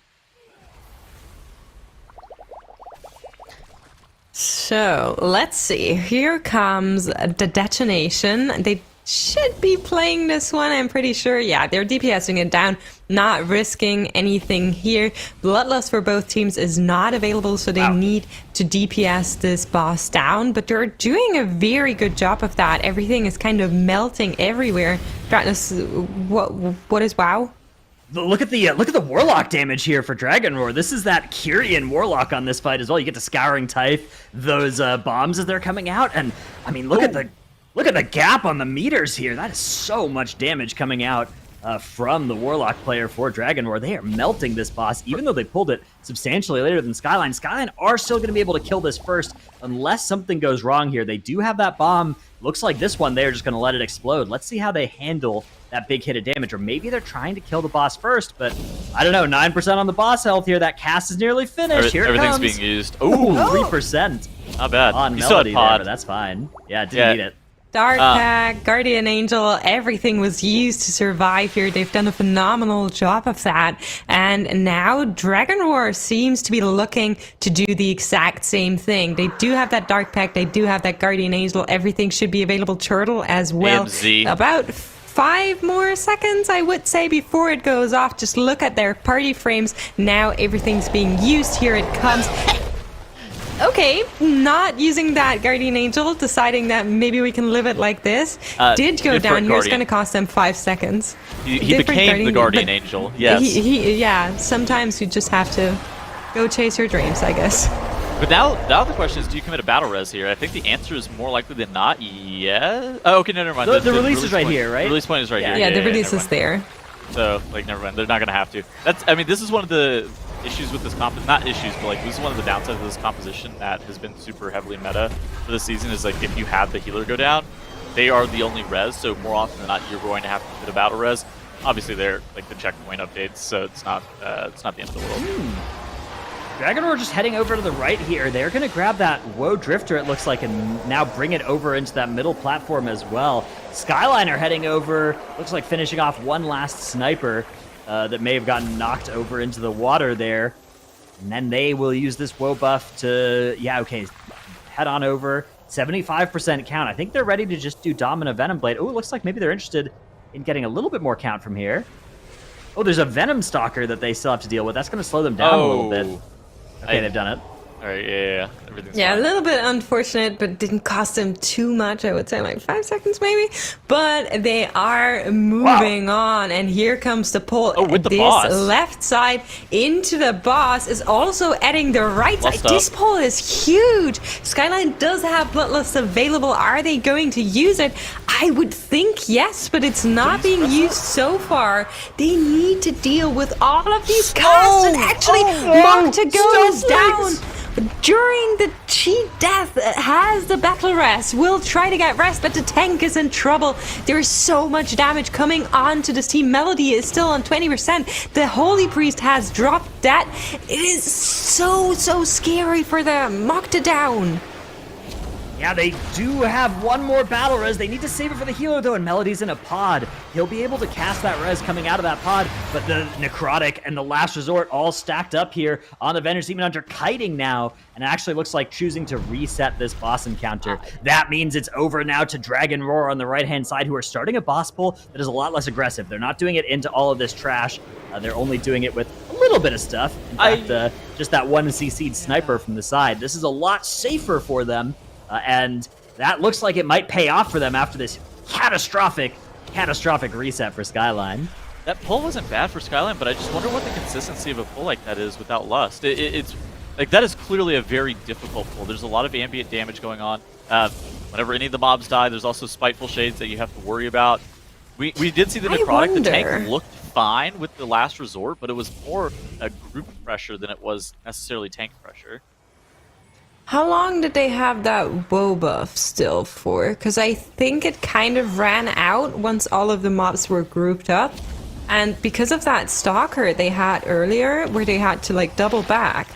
Speaker 3: So let's see. Here comes the detonation. They should be playing this one, I'm pretty sure. Yeah, they're DPSing it down, not risking anything here. Bloodlust for both teams is not available, so they need to DPS this boss down, but they're doing a very good job of that. Everything is kind of melting everywhere. Dratnus, what is WoW?
Speaker 1: Look at the Warlock damage here for Dragonroar. This is that Kyrian Warlock on this fight as well. You get to Scouring Tithe those bombs as they're coming out, and I mean, look at the gap on the meters here. That is so much damage coming out from the Warlock player for Dragonroar. They are melting this boss, even though they pulled it substantially later than SKYLINE. SKYLINE are still going to be able to kill this first, unless something goes wrong here. They do have that bomb. Looks like this one, they're just going to let it explode. Let's see how they handle that big hit of damage, or maybe they're trying to kill the boss first, but I don't know. 9% on the boss health here. That cast is nearly finished. Here it comes.
Speaker 2: Everything's being used.
Speaker 1: Ooh, 3%.
Speaker 2: Not bad.
Speaker 1: On Melody there, but that's fine. Yeah, didn't need it.
Speaker 3: Dark Pack, Guardian Angel, everything was used to survive here. They've done a phenomenal job of that. And now Dragonroar seems to be looking to do the exact same thing. They do have that Dark Pack, they do have that Guardian Angel. Everything should be available. Turtle as well.
Speaker 2: AMZ.
Speaker 3: About 5 more seconds, I would say, before it goes off. Just look at their party frames. Now everything's being used. Here it comes. Okay, not using that Guardian Angel, deciding that maybe we can live it like this. Did go down. Here's going to cost them 5 seconds.
Speaker 2: He became the Guardian Angel, yes.
Speaker 3: Yeah, sometimes you just have to go chase your dreams, I guess.
Speaker 2: But now the question is, do you commit a battle res here? I think the answer is more likely than not, yeah. Oh, okay, no, never mind.
Speaker 1: The release is right here, right?
Speaker 2: The release point is right here.
Speaker 3: Yeah, the release is there.
Speaker 2: So, like, never mind. They're not going to have to. I mean, this is one of the issues with this not issues, but like this is one of the downsides of this composition that has been super heavily meta for this season is like if you have the healer go down, they are the only res, so more often than not you're going to have to put a battle res. Obviously they're like the checkpoint updates, so it's not the end of the world.
Speaker 1: Dragonroar just heading over to the right here. They're going to grab that Woe Drifter, it looks like, and now bring it over into that middle platform as well. SKYLINE are heading over, looks like finishing off one last sniper that may have gotten knocked over into the water there. And then they will use this Woe buff to, head on over. 75% count. I think they're ready to just do Dominant Venom Blade. Oh, it looks like maybe they're interested in getting a little bit more count from here. Oh, there's a Venom Stalker that they still have to deal with. That's going to slow them down a little bit. Okay, they've done it.
Speaker 2: All right, yeah. Everything's
Speaker 3: fine.
Speaker 2: A
Speaker 3: little bit unfortunate, but didn't cost them too much. I would say like 5 seconds maybe. But they are moving on, and here comes the pull.
Speaker 2: Oh, with the
Speaker 3: this
Speaker 2: boss.
Speaker 3: Left side into the boss is also adding the right side. This pull is huge. SKYLINE does have Bloodlust available. Are they going to use it? I would think yes, but it's not being used so far. They need to deal with all of these casts, and actually Mock to Go is down. During the cheat death has the battle rest, will try to get rest, but the tank is in trouble. There is so much damage coming onto this team. Melody is still on 20%. The Holy Priest has dropped that. It is so scary for them. Mocked down.
Speaker 1: Yeah, they do have one more battle res. They need to save it for the healer, though, and Melody's in a pod. He'll be able to cast that res coming out of that pod, but the Necrotic and the Last Resort all stacked up here on the Avengers Demon Hunter, kiting now, and it actually looks like choosing to reset this boss encounter. That means it's over now to Dragon Roar on the right-hand side, who are starting a boss pull that is a lot less aggressive. They're not doing it into all of this trash. They're only doing it with a little bit of stuff. In fact, just that one CC'd sniper from the side. This is a lot safer for them. And that looks like it might pay off for them after this catastrophic reset for SKYLINE.
Speaker 2: That pull wasn't bad for SKYLINE, but I just wonder what the consistency of a pull like that is without Lust. It's like, that is clearly a very difficult pull. There's a lot of ambient damage going on. Whenever any of the mobs die, there's also Spiteful Shades that you have to worry about. We did see the Necrotic. The tank looked fine with the Last Resort, but it was more a group pressure than it was necessarily tank pressure.
Speaker 3: How long did they have that woe buff still for? Because I think it kind of ran out once all of the mobs were grouped up. And because of that stalker they had earlier, where they had to like double back,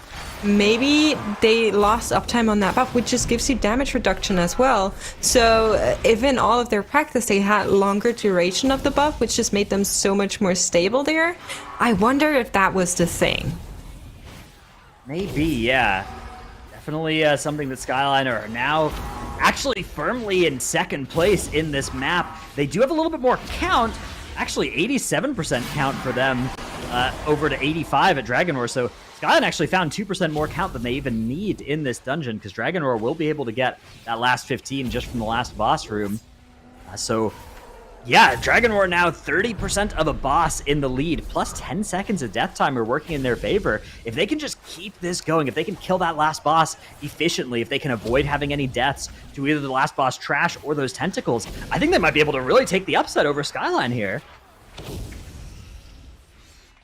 Speaker 3: maybe they lost uptime on that buff, which just gives you damage reduction as well. So if in all of their practice they had longer duration of the buff, which just made them so much more stable there, I wonder if that was the thing.
Speaker 1: Maybe, yeah. Definitely something that SKYLINE are now actually firmly in second place in this map. They do have a little bit more count, actually 87% count for them over to 85 at Dragon Roar. So SKYLINE actually found 2% more count than they even need in this dungeon, because Dragon Roar will be able to get that last 15 just from the last boss room. So yeah, Dragon Roar now 30% of a boss in the lead, plus 10 seconds of death time are working in their favor. If they can just keep this going, if they can kill that last boss efficiently, if they can avoid having any deaths to either the last boss trash or those tentacles, I think they might be able to really take the upset over SKYLINE here.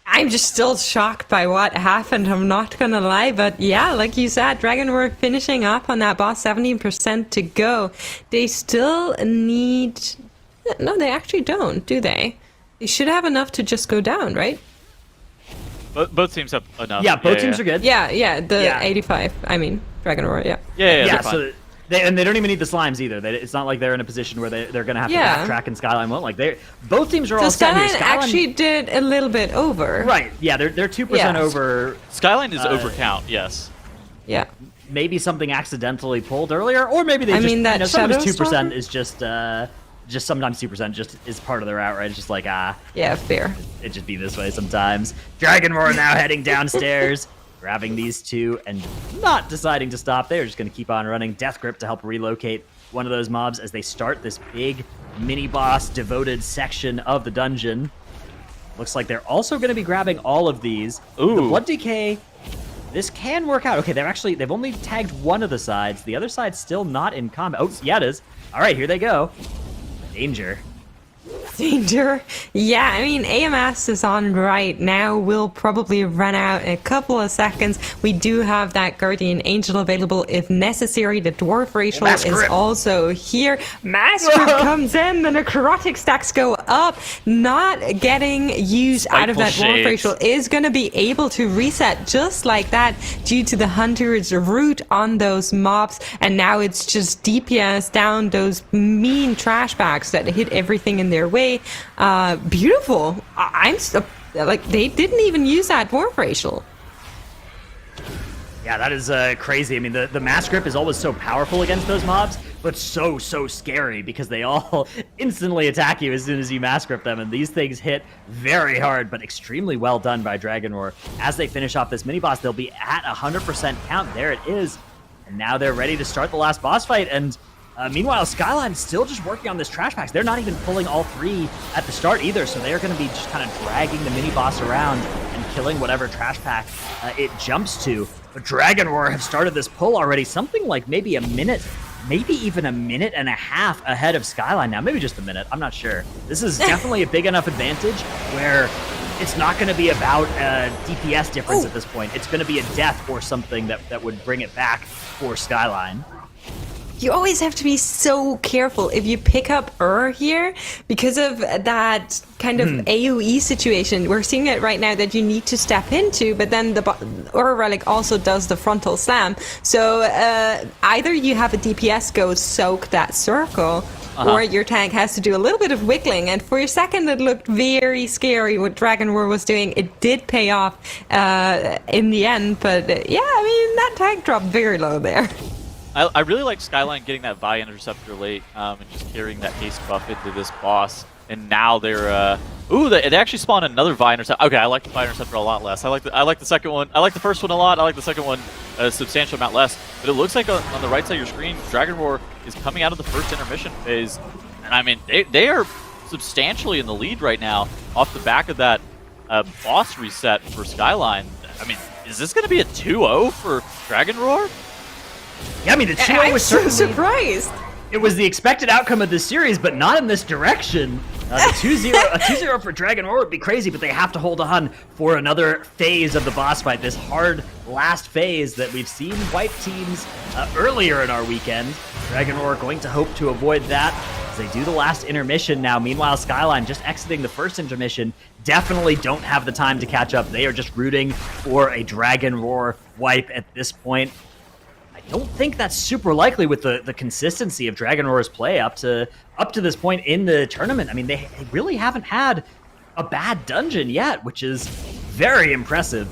Speaker 3: I'm just still shocked by what happened, I'm not gonna lie, but yeah, like you said, Dragon Roar finishing up on that boss, 17% to go. They still need... No, they actually don't, do they? They should have enough to just go down, right?
Speaker 2: Both teams have enough.
Speaker 1: Yeah, both teams are good.
Speaker 3: Yeah, 85. I mean, Dragon Roar, yeah.
Speaker 2: Yeah,
Speaker 1: so they don't even need the slimes either. It's not like they're in a position where they're going to have to backtrack and SKYLINE won't. Like, both teams are all set here.
Speaker 3: SKYLINE actually did a little bit over.
Speaker 1: Right, yeah, they're 2% over.
Speaker 2: SKYLINE is over count, yes.
Speaker 3: Yeah.
Speaker 1: Maybe something accidentally pulled earlier, or maybe they just, some of this 2% is just sometimes 2% just is part of their route, right? It's just like,
Speaker 3: yeah, fair.
Speaker 1: It just be this way sometimes. Dragon Roar now heading downstairs, grabbing these two and not deciding to stop. They're just going to keep on running. Death Grip to help relocate one of those mobs as they start this big mini-boss devoted section of the dungeon. Looks like they're also going to be grabbing all of these.
Speaker 2: Ooh.
Speaker 1: The Blood Decay, this can work out. Okay, they've only tagged one of the sides. The other side's still not in combat. Oh, yeah, it is. All right, here they go. Danger.
Speaker 3: Yeah, I mean, AMS is on right now. We'll probably run out in a couple of seconds. We do have that Guardian Angel available if necessary. The Dwarf Racial is also here. Mass Grip comes in. The Necrotic stacks go up. Not getting used out of that Dwarf Racial is going to be able to reset just like that due to the Hunter's root on those mobs. And now it's just DPS down those mean trash bags that hit everything in their way. Beautiful. I'm so, like, they didn't even use that Dwarf Racial.
Speaker 1: Yeah, that is crazy. I mean, the Mass Grip is always so powerful against those mobs, but so scary because they all instantly attack you as soon as you Mass Grip them, and these things hit very hard, but extremely well done by Dragon Roar. As they finish off this mini-boss, they'll be at 100% count. There it is. And now they're ready to start the last boss fight, and meanwhile, SKYLINE's still just working on this trash packs. They're not even pulling all three at the start either, so they're going to be just kind of dragging the mini-boss around and killing whatever trash pack it jumps to. But Dragon Roar have started this pull already, something like maybe a minute, maybe even a minute and a half ahead of SKYLINE now. Maybe just a minute, I'm not sure. This is definitely a big enough advantage where it's not going to be about a DPS difference at this point. It's going to be a death or something that would bring it back for SKYLINE.
Speaker 3: you always have to be so careful if you pick up here because of that kind of AoE situation. We're seeing it right now that you need to step into, but then the relic also does the frontal slam. So either you have a DPS go soak that circle, or your tank has to do a little bit of wiggling. And for a second, it looked very scary what Dragon Roar was doing. It did pay off in the end, but yeah, I mean, that tank dropped very low there.
Speaker 2: I really like SKYLINE getting that Vi Interceptor late and just carrying that haste buff into this boss. And now they're they actually spawned another Vi Interceptor. Okay, I like the Vi Interceptor a lot less. I like the second one. I like the first one a lot. I like the second one a substantial amount less. But it looks like on the right side of your screen, Dragon Roar is coming out of the first intermission phase. And I mean, they are substantially in the lead right now off the back of that boss reset for SKYLINE. I mean, is this going to be a 2-0 for Dragon Roar?
Speaker 1: Yeah, I mean, the 2-0 was certainly...
Speaker 3: so surprised.
Speaker 1: It was the expected outcome of this series, but not in this direction. The 2-0 for Dragon Roar would be crazy, but they have to hold on for another phase of the boss fight, this hard last phase that we've seen wipe teams earlier in our weekend. Dragon Roar going to hope to avoid that as they do the last intermission now. Meanwhile, SKYLINE just exiting the first intermission, definitely don't have the time to catch up. They are just rooting for a Dragon Roar wipe at this point. I don't think that's super likely with the consistency of Dragon Roar's play up to this point in the tournament. I mean, they really haven't had a bad dungeon yet, which is very impressive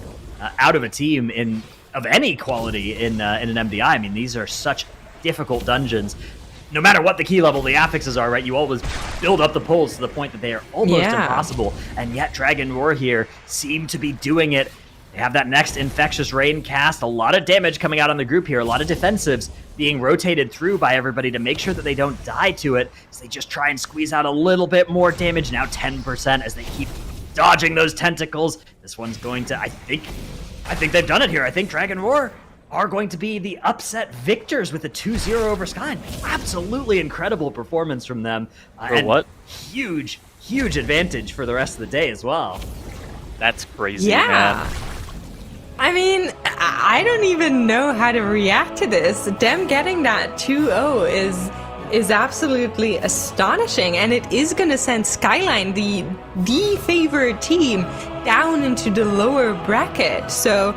Speaker 1: out of a team of any quality in an MDI. I mean, these are such difficult dungeons. No matter what the key level the affixes are, right, you always build up the pulls to the point that they are almost impossible. And yet Dragon Roar here seem to be doing it. They have that next Infectious Rain cast. A lot of damage coming out on the group here. A lot of defensives being rotated through by everybody to make sure that they don't die to it. So they just try and squeeze out a little bit more damage. Now 10% as they keep dodging those tentacles. This one's going to, I think they've done it here. I think Dragon Roar are going to be the upset victors with a 2-0 over SKYLINE. Absolutely incredible performance from them. And huge advantage for the rest of the day as well.
Speaker 2: That's crazy, man.
Speaker 3: I mean, I don't even know how to react to this. Them getting that 2-0 is absolutely astonishing, and it is going to send SKYLINE, the favored team, down into the lower bracket. So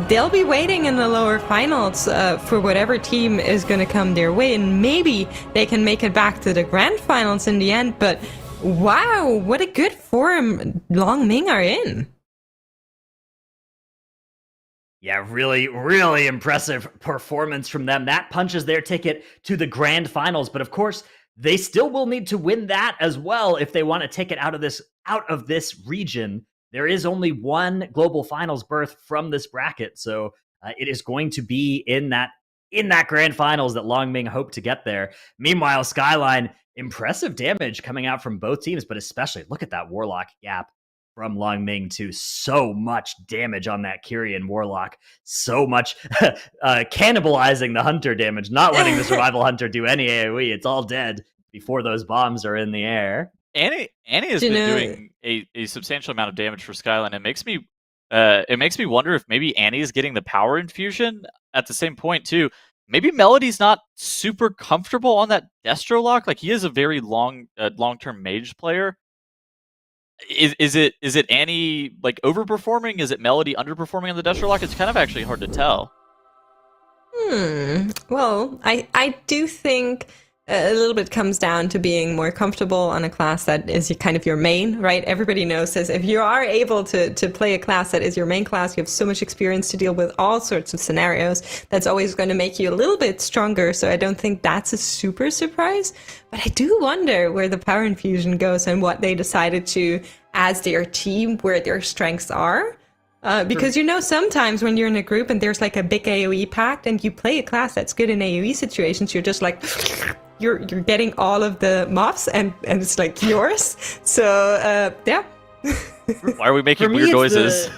Speaker 3: they'll be waiting in the lower finals for whatever team is going to come their way, and maybe they can make it back to the grand finals in the end. But wow, what a good form Long Ming are in.
Speaker 1: Yeah, really impressive performance from them. That punches their ticket to the grand finals, but of course, they still will need to win that as well if they want a ticket out of this region. There is only one global finals berth from this bracket, so it is going to be in that grand finals that Long Ming hope to get there. Meanwhile, SKYLINE, impressive damage coming out from both teams, but especially look at that Warlock gap from Long Ming too. So much damage on that Kyrian Warlock. So much cannibalizing the Hunter damage, not letting the Survival Hunter do any AoE. It's all dead before those bombs are in the air.
Speaker 2: Annie has been doing a substantial amount of damage for SKYLINE. It makes me wonder if maybe Annie is getting the power infusion at the same point too. Maybe Melody's not super comfortable on that Destro lock. Like, he is a very long-term mage player. Is it Annie like overperforming? Is it Melody underperforming on the Destro lock? It's kind of actually hard to tell.
Speaker 3: Well, I do think a little bit comes down to being more comfortable on a class that is kind of your main, right? Everybody knows this. If you are able to play a class that is your main class, you have so much experience to deal with all sorts of scenarios. That's always going to make you a little bit stronger. So I don't think that's a super surprise. But I do wonder where the power infusion goes and what they decided to, as their team, where their strengths are. Because sometimes when you're in a group and there's like a big AoE pact and you play a class that's good in AoE situations, you're just like, you're getting all of the mobs and it's like yours. So, yeah.
Speaker 2: Why are we making weird noises?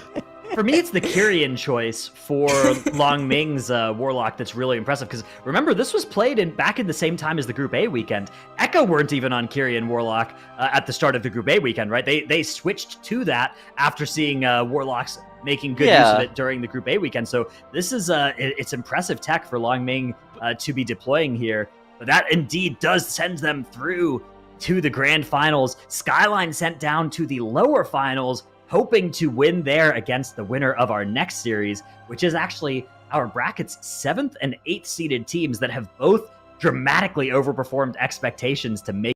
Speaker 1: For me, it's the Kyrian choice for Long Ming's Warlock that's really impressive. Because remember, this was played back in the same time as the Group A weekend. Echo weren't even on Kyrian Warlock at the start of the Group A weekend, right? They switched to that after seeing Warlocks making good use of it during the Group A weekend. So this is it's impressive tech for Long Ming to be deploying here. But that indeed does send them through to the grand finals. SKYLINE sent down to the lower finals, hoping to win there against the winner of our next series, which is actually our bracket's 7th and 8th seeded teams that have both dramatically overperformed expectations to make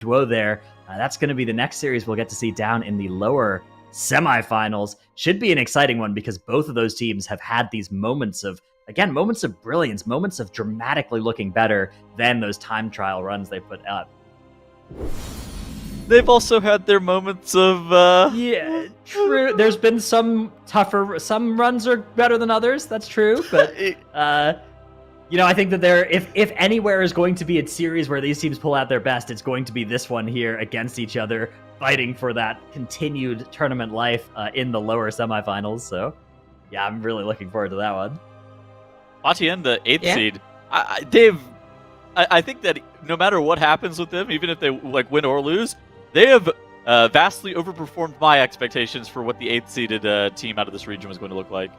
Speaker 1: duo there. That's going to be the next series we'll get to see down in the lower semifinals. Should be an exciting one because both of those teams have had these moments of, again, moments of brilliance, moments of dramatically looking better than those time trial runs they put up.
Speaker 2: They've also had their moments of
Speaker 1: yeah, true. There's been some tougher, some runs are better than others, that's true, but you know, I think that if anywhere is going to be a series where these teams pull out their best, it's going to be this one here against each other, fighting for that continued tournament life in the lower semifinals. So, yeah, I'm really looking forward to that one.
Speaker 2: TIAN, the 8th seed, I think that no matter what happens with them, even if they like win or lose, they have vastly overperformed my expectations for what the 8th seeded team out of this region was going to look like.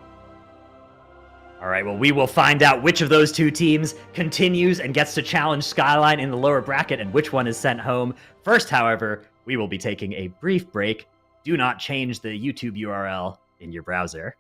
Speaker 1: All right, well, we will find out which of those two teams continues and gets to challenge SKYLINE in the lower bracket and which one is sent home. First, however, we will be taking a brief break. Do not change the YouTube URL in your browser.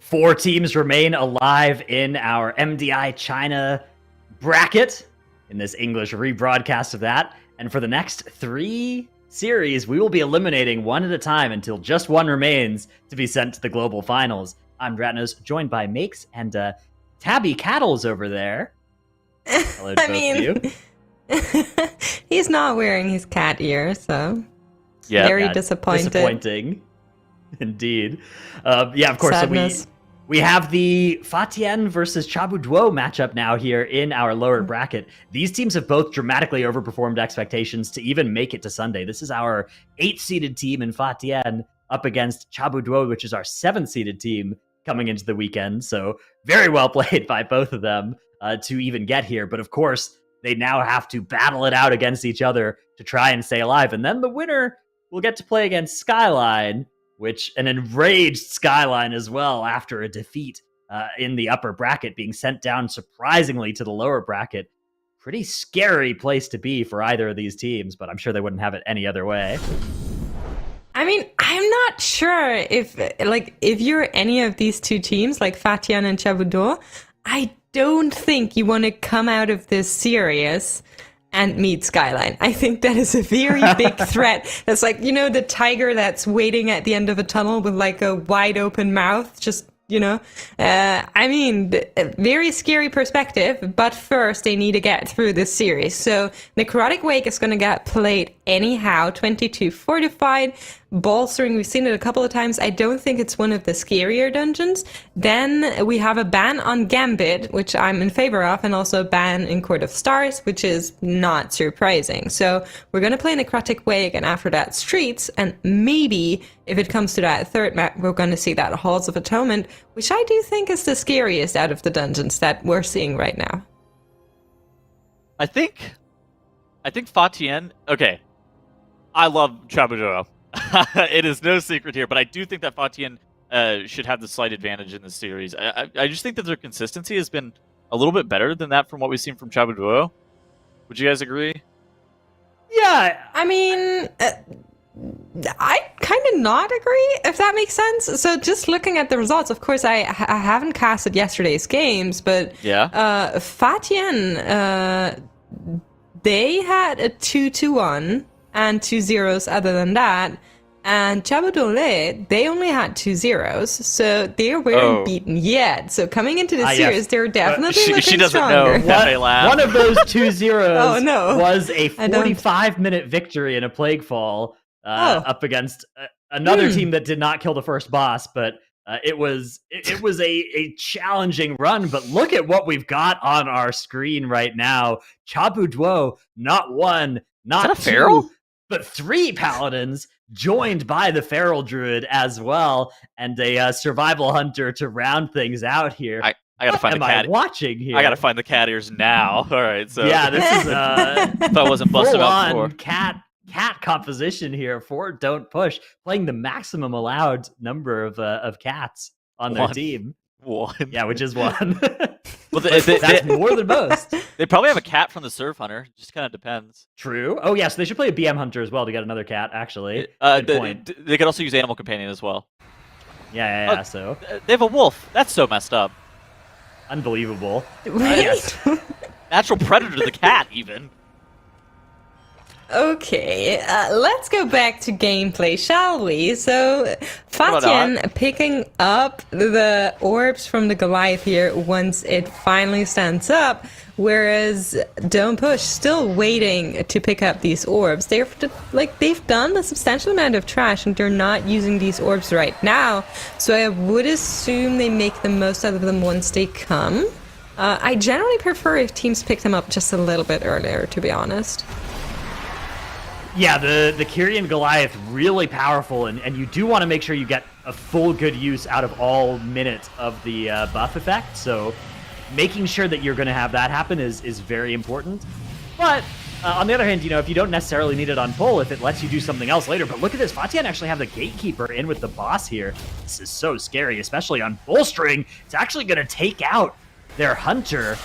Speaker 1: 4 teams remain alive in our MDI China bracket in this English rebroadcast of that. And for the next 3 series, we will be eliminating one at a time until just one remains to be sent to the global finals. I'm Dratnos, joined by Makes and Tabby Cattles over there. Hello to both of you.
Speaker 3: He's not wearing his cat ear, so very disappointed.
Speaker 1: Disappointing, indeed. Of course.
Speaker 3: Sadness.
Speaker 1: So we have the TIAN versus Chabuduo matchup now here in our lower bracket. These teams have both dramatically overperformed expectations to even make it to Sunday. This is our 8th-seeded team in TIAN up against Chabuduo, which is our 7th-seeded team coming into the weekend. So very well played by both of them to even get here. But of course, they now have to battle it out against each other to try and stay alive. And then the winner will get to play against SKYLINE, which an enraged SKYLINE as well after a defeat in the upper bracket, being sent down surprisingly to the lower bracket. Pretty scary place to be for either of these teams, but I'm sure they wouldn't have it any other way.
Speaker 3: I mean, I'm not sure if you're any of these 2 teams, like TIAN and Chabuduo, I don't think you want to come out of this series and meet SKYLINE. I think that is a very big threat. That's like, the tiger that's waiting at the end of a tunnel with like a wide open mouth, just, very scary perspective, but first they need to get through this series. So Necrotic Wake is going to get played anyhow, 22 fortified, bolstering. We've seen it a couple of times. I don't think it's one of the scarier dungeons. Then we have a ban on Gambit, which I'm in favor of, and also a ban in Court of Stars, which is not surprising. So we're going to play Necrotic Wake, and after that Streets, and maybe if it comes to that third map, we're going to see that Halls of Atonement, which I do think is the scariest out of the dungeons that we're seeing right now.
Speaker 2: I think TIAN. Okay, I love Chabuduo. It is no secret here, but I do think that TIAN should have the slight advantage in this series. I just think that their consistency has been a little bit better than that from what we've seen from Chabuduo. Would you guys agree?
Speaker 1: Yeah,
Speaker 3: I mean, I kind of not agree, if that makes sense. So just looking at the results, of course, I haven't casted yesterday's games, but TIAN, they had a 2-1 and 2 zeros other than that. And Chabuduo, they only had 2 zeros, so they weren't beaten yet. So coming into the series, they're definitely looking
Speaker 2: she doesn't
Speaker 3: stronger.
Speaker 2: know.
Speaker 1: One of those 2 zeros was a
Speaker 3: I
Speaker 1: 45-minute victory in a Plague Fall up against another team that did not kill the first boss, but it was a challenging run. But look at what we've got on our screen right now. Chabuduo, not 1, not 2,
Speaker 2: feral?
Speaker 1: but 3 paladins, joined by the feral druid as well, and a survival hunter to round things out here.
Speaker 2: I gotta find the cat.
Speaker 1: Watching here?
Speaker 2: I gotta find the cat ears now. All right, so
Speaker 1: yeah, this is
Speaker 2: if I wasn't busted out before.
Speaker 1: cat composition here for Don't Push, playing the maximum allowed number of cats on their team.
Speaker 2: 1.
Speaker 1: Yeah, which is 1.
Speaker 2: Well,
Speaker 1: that's more than most.
Speaker 2: They probably have a cat from the Surf Hunter. Just kind of depends.
Speaker 1: True. Oh, yeah, so they should play a BM Hunter as well to get another cat, actually.
Speaker 2: Good point. They could also use Animal Companion as well.
Speaker 1: Yeah, so.
Speaker 2: They have a wolf. That's so messed up.
Speaker 1: Unbelievable.
Speaker 3: Yes.
Speaker 2: Natural predator to the cat, even.
Speaker 3: Okay, let's go back to gameplay, shall we? So, TIAN picking up the orbs from the Goliath here once it finally stands up, whereas Don't Push still waiting to pick up these orbs. They've done a substantial amount of trash and they're not using these orbs right now, so I would assume they make the most out of them once they come. I generally prefer if teams pick them up just a little bit earlier, to be honest.
Speaker 1: Yeah, the Kyrian Goliath, really powerful, and you do want to make sure you get a full good use out of all minutes of the buff effect, so making sure that you're going to have that happen is very important. But on the other hand, if you don't necessarily need it on pull, if it lets you do something else later, but look at this, TIAN actually have the Gatekeeper in with the boss here. This is so scary, especially on bolstering. It's actually going to take out their Hunter.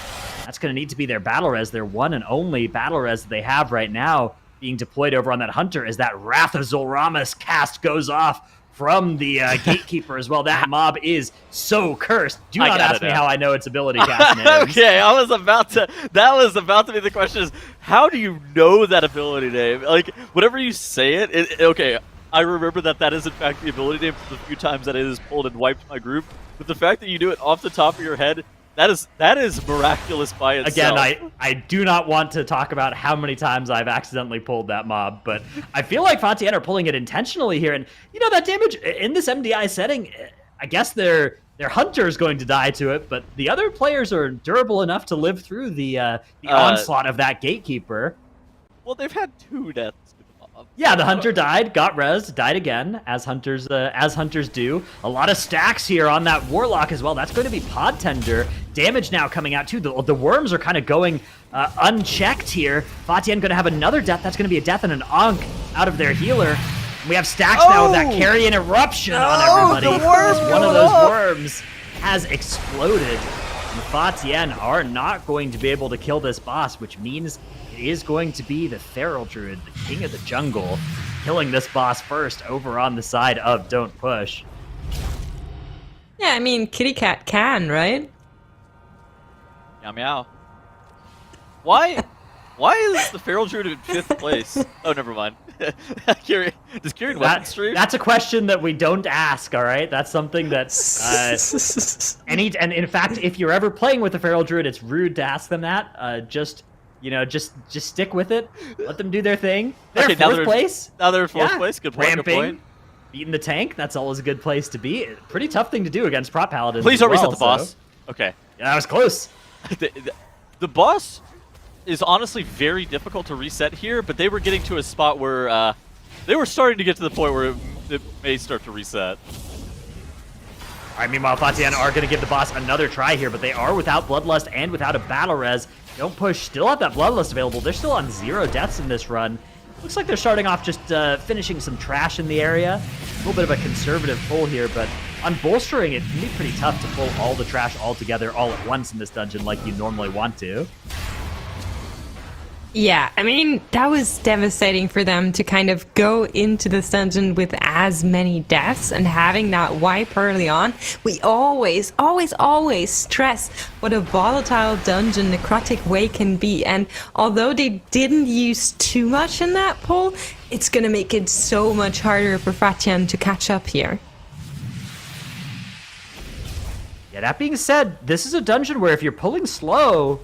Speaker 1: That's going to need to be their battle res, their one and only battle res that they have right now, being deployed over on that Hunter as that Wrath of Zul'Ramus cast goes off from the gatekeeper as well. That mob is so cursed. Do not ask me how I know its ability cast names.
Speaker 2: Okay, I was about to. That was about to be the question: is how do you know that ability name? Like, whenever you say it, okay. I remember that is in fact the ability name for the few times that it has pulled and wiped my group. But the fact that you do it off the top of your head, that is miraculous by itself.
Speaker 1: Again, I do not want to talk about how many times I've accidentally pulled that mob, but I feel like TIAN are pulling it intentionally here. And, you know, that damage in this MDI setting, I guess their hunter is going to die to it, but the other players are durable enough to live through the onslaught of that gatekeeper.
Speaker 2: Well, they've had 2 deaths.
Speaker 1: Yeah, the hunter died, got rezzed, died again, as hunters do. A lot of stacks here on that warlock as well. That's going to be pod tender. Damage now coming out too. The worms are kind of going unchecked here. TIAN going to have another death. That's going to be a death and an Ankh out of their healer. We have stacks now with that carrion eruption on everybody. As one of those worms has exploded. And TIAN are not going to be able to kill this boss, which means it is going to be the Feral Druid, the king of the jungle, killing this boss first over on the side of Don't Push.
Speaker 3: Yeah, I mean, Kitty Cat can, right?
Speaker 2: Meow meow. Why is the Feral Druid in 5th place? Oh, never mind. Does Kieran weapon stream?
Speaker 1: That's a question that we don't ask, all right? That's something that and in fact, if you're ever playing with the Feral Druid, it's rude to ask them that. Just stick with it. Let them do their thing. They're
Speaker 2: okay,
Speaker 1: fourth place.
Speaker 2: Now they're in 4th place. Good point.
Speaker 1: Ramping,
Speaker 2: good point.
Speaker 1: Beating the tank. That's always a good place to be. Pretty tough thing to do against prop paladins.
Speaker 2: Please don't reset the
Speaker 1: so.
Speaker 2: boss. Okay.
Speaker 1: Yeah, that was close.
Speaker 2: The boss is honestly very difficult to reset here, but they were getting to a spot where they were starting to get to the point where it may start to reset.
Speaker 1: All right, meanwhile, TIAN are going to give the boss another try here, but they are without Bloodlust and without a Battle Res. Don't Push still have that Bloodlust available. They're still on 0 deaths in this run. Looks like they're starting off just finishing some trash in the area. A little bit of a conservative pull here, but on bolstering, it can be pretty tough to pull all the trash all together all at once in this dungeon like you normally want to.
Speaker 3: Yeah, I mean, that was devastating for them to kind of go into this dungeon with as many deaths and having that wipe early on. We always stress what a volatile dungeon Necrotic Way can be, and although they didn't use too much in that pull, it's going to make it so much harder for TIAN to catch up here.
Speaker 1: Yeah, that being said, this is a dungeon where if you're pulling slow,